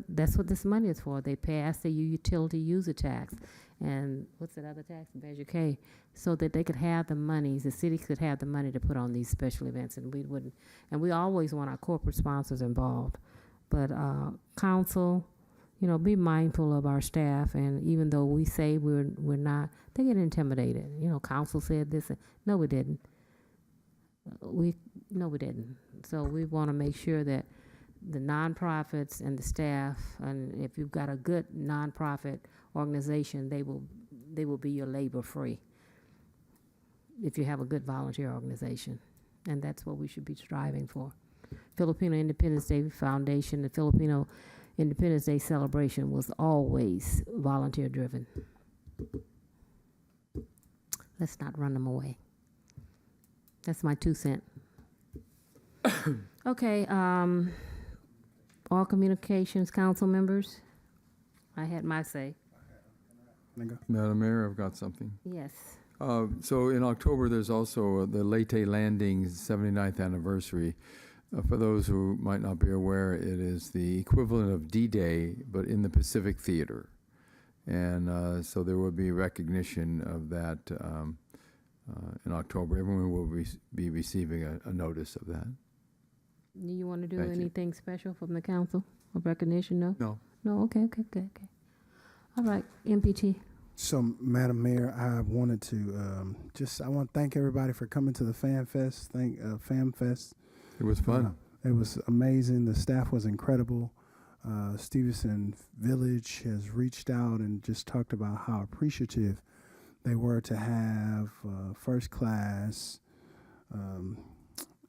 this money is for. They passed the utility user tax, and what's that other tax? Measure K, so that they could have the money. The city could have the money to put on these special events, and we wouldn't. And we always want our corporate sponsors involved, but council, be mindful of our staff. And even though we say we're not, they get intimidated. Council said this. No, we didn't. We didn't. So we want to make sure that the nonprofits and the staff, and if you've got a good nonprofit organization, they will be your labor free. If you have a good volunteer organization, and that's what we should be striving for. Filipino Independence Day Foundation, the Filipino Independence Day celebration was always volunteer driven. Let's not run them away. That's my 2 cents. Okay, all communications council members, I had my say. Madam Mayor, I've got something. Yes. So in October, there's also the Leyte Landing 79th anniversary. For those who might not be aware, it is the equivalent of D-Day, but in the Pacific Theater. And so there will be recognition of that in October. Everyone will be receiving a notice of that. Do you want to do Thank you. anything special from the council of recognition? No? No. No, okay. All right, MPT. So, Madam Mayor, I wanted to I want to thank everybody for coming to the Fan Fest. Fan Fest. It was fun. It was amazing. The staff was incredible. Stevenson Village has reached out and just talked about how appreciative they were to have first class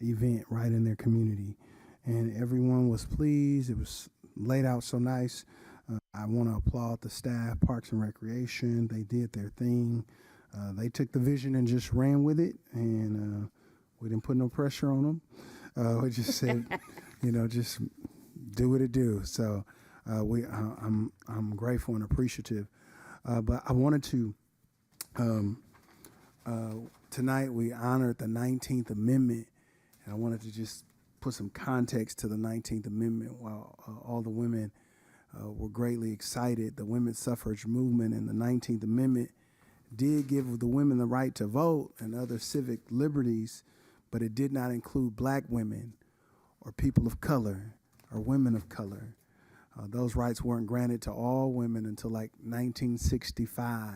event right in their community, and everyone was pleased. It was laid out so nice. I want to applaud the staff, Parks and Recreation. They did their thing. They took the vision and just ran with it, and we didn't put no pressure on them. We just said, just do what it do. So I'm grateful and appreciative. But I wanted to tonight we honored the 19th Amendment. And I wanted to just put some context to the 19th Amendment. While all the women were greatly excited, the women's suffrage movement and the 19th Amendment did give the women the right to vote and other civic liberties, but it did not include black women or people of color or women of color. Those rights weren't granted to all women until like 1965.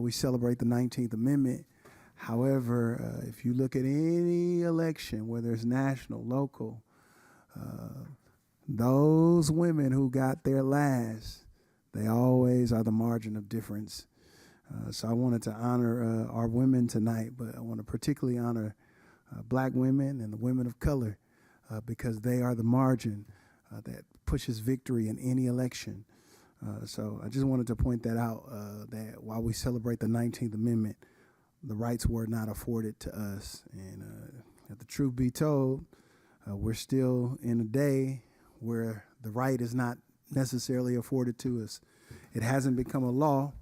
We celebrate the 19th Amendment. However, if you look at any election, whether it's national, local, those women who got there last, they always are the margin of difference. So I wanted to honor our women tonight, but I want to particularly honor black women and the women of color because they are the margin that pushes victory in any election. So I just wanted to point that out, that while we celebrate the 19th Amendment, the rights were not afforded to us. And if the truth be told, we're still in a day where the right is not necessarily afforded to us. It hasn't become a law.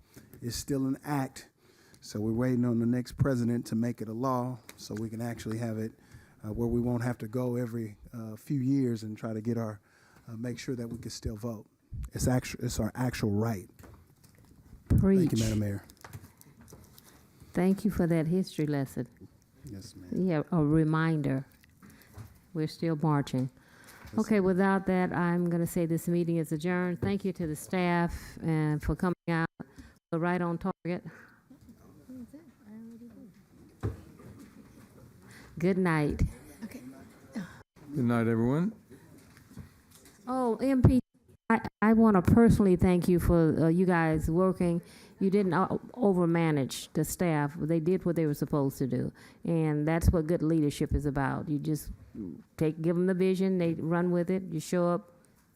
It's still an act. So we're waiting on the next president to make it a law so we can actually have it where we won't have to go every few years and try to get make sure that we can still vote. It's our actual right. Preach. Thank you, Madam Mayor. Thank you for that history lesson. Yes, ma'am. Yeah, a reminder. We're still marching. Okay, without that, I'm going to say this meeting is adjourned. Thank you to the staff and for coming out. We're right on target. Good night. Good night, everyone. Oh, MP, I want to personally thank you for you guys working. You didn't overmanage the staff. They did what they were supposed to do, and that's what good leadership is about. You just give them the vision, they run with it. You show up,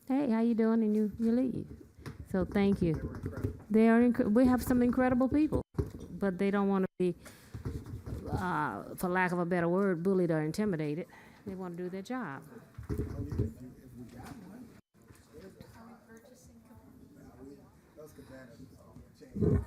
hey, how you doing, and you leave. So thank you. We have some incredible people, but they don't want to be, for lack of a better word, bullied or intimidated. They want to do their job. Those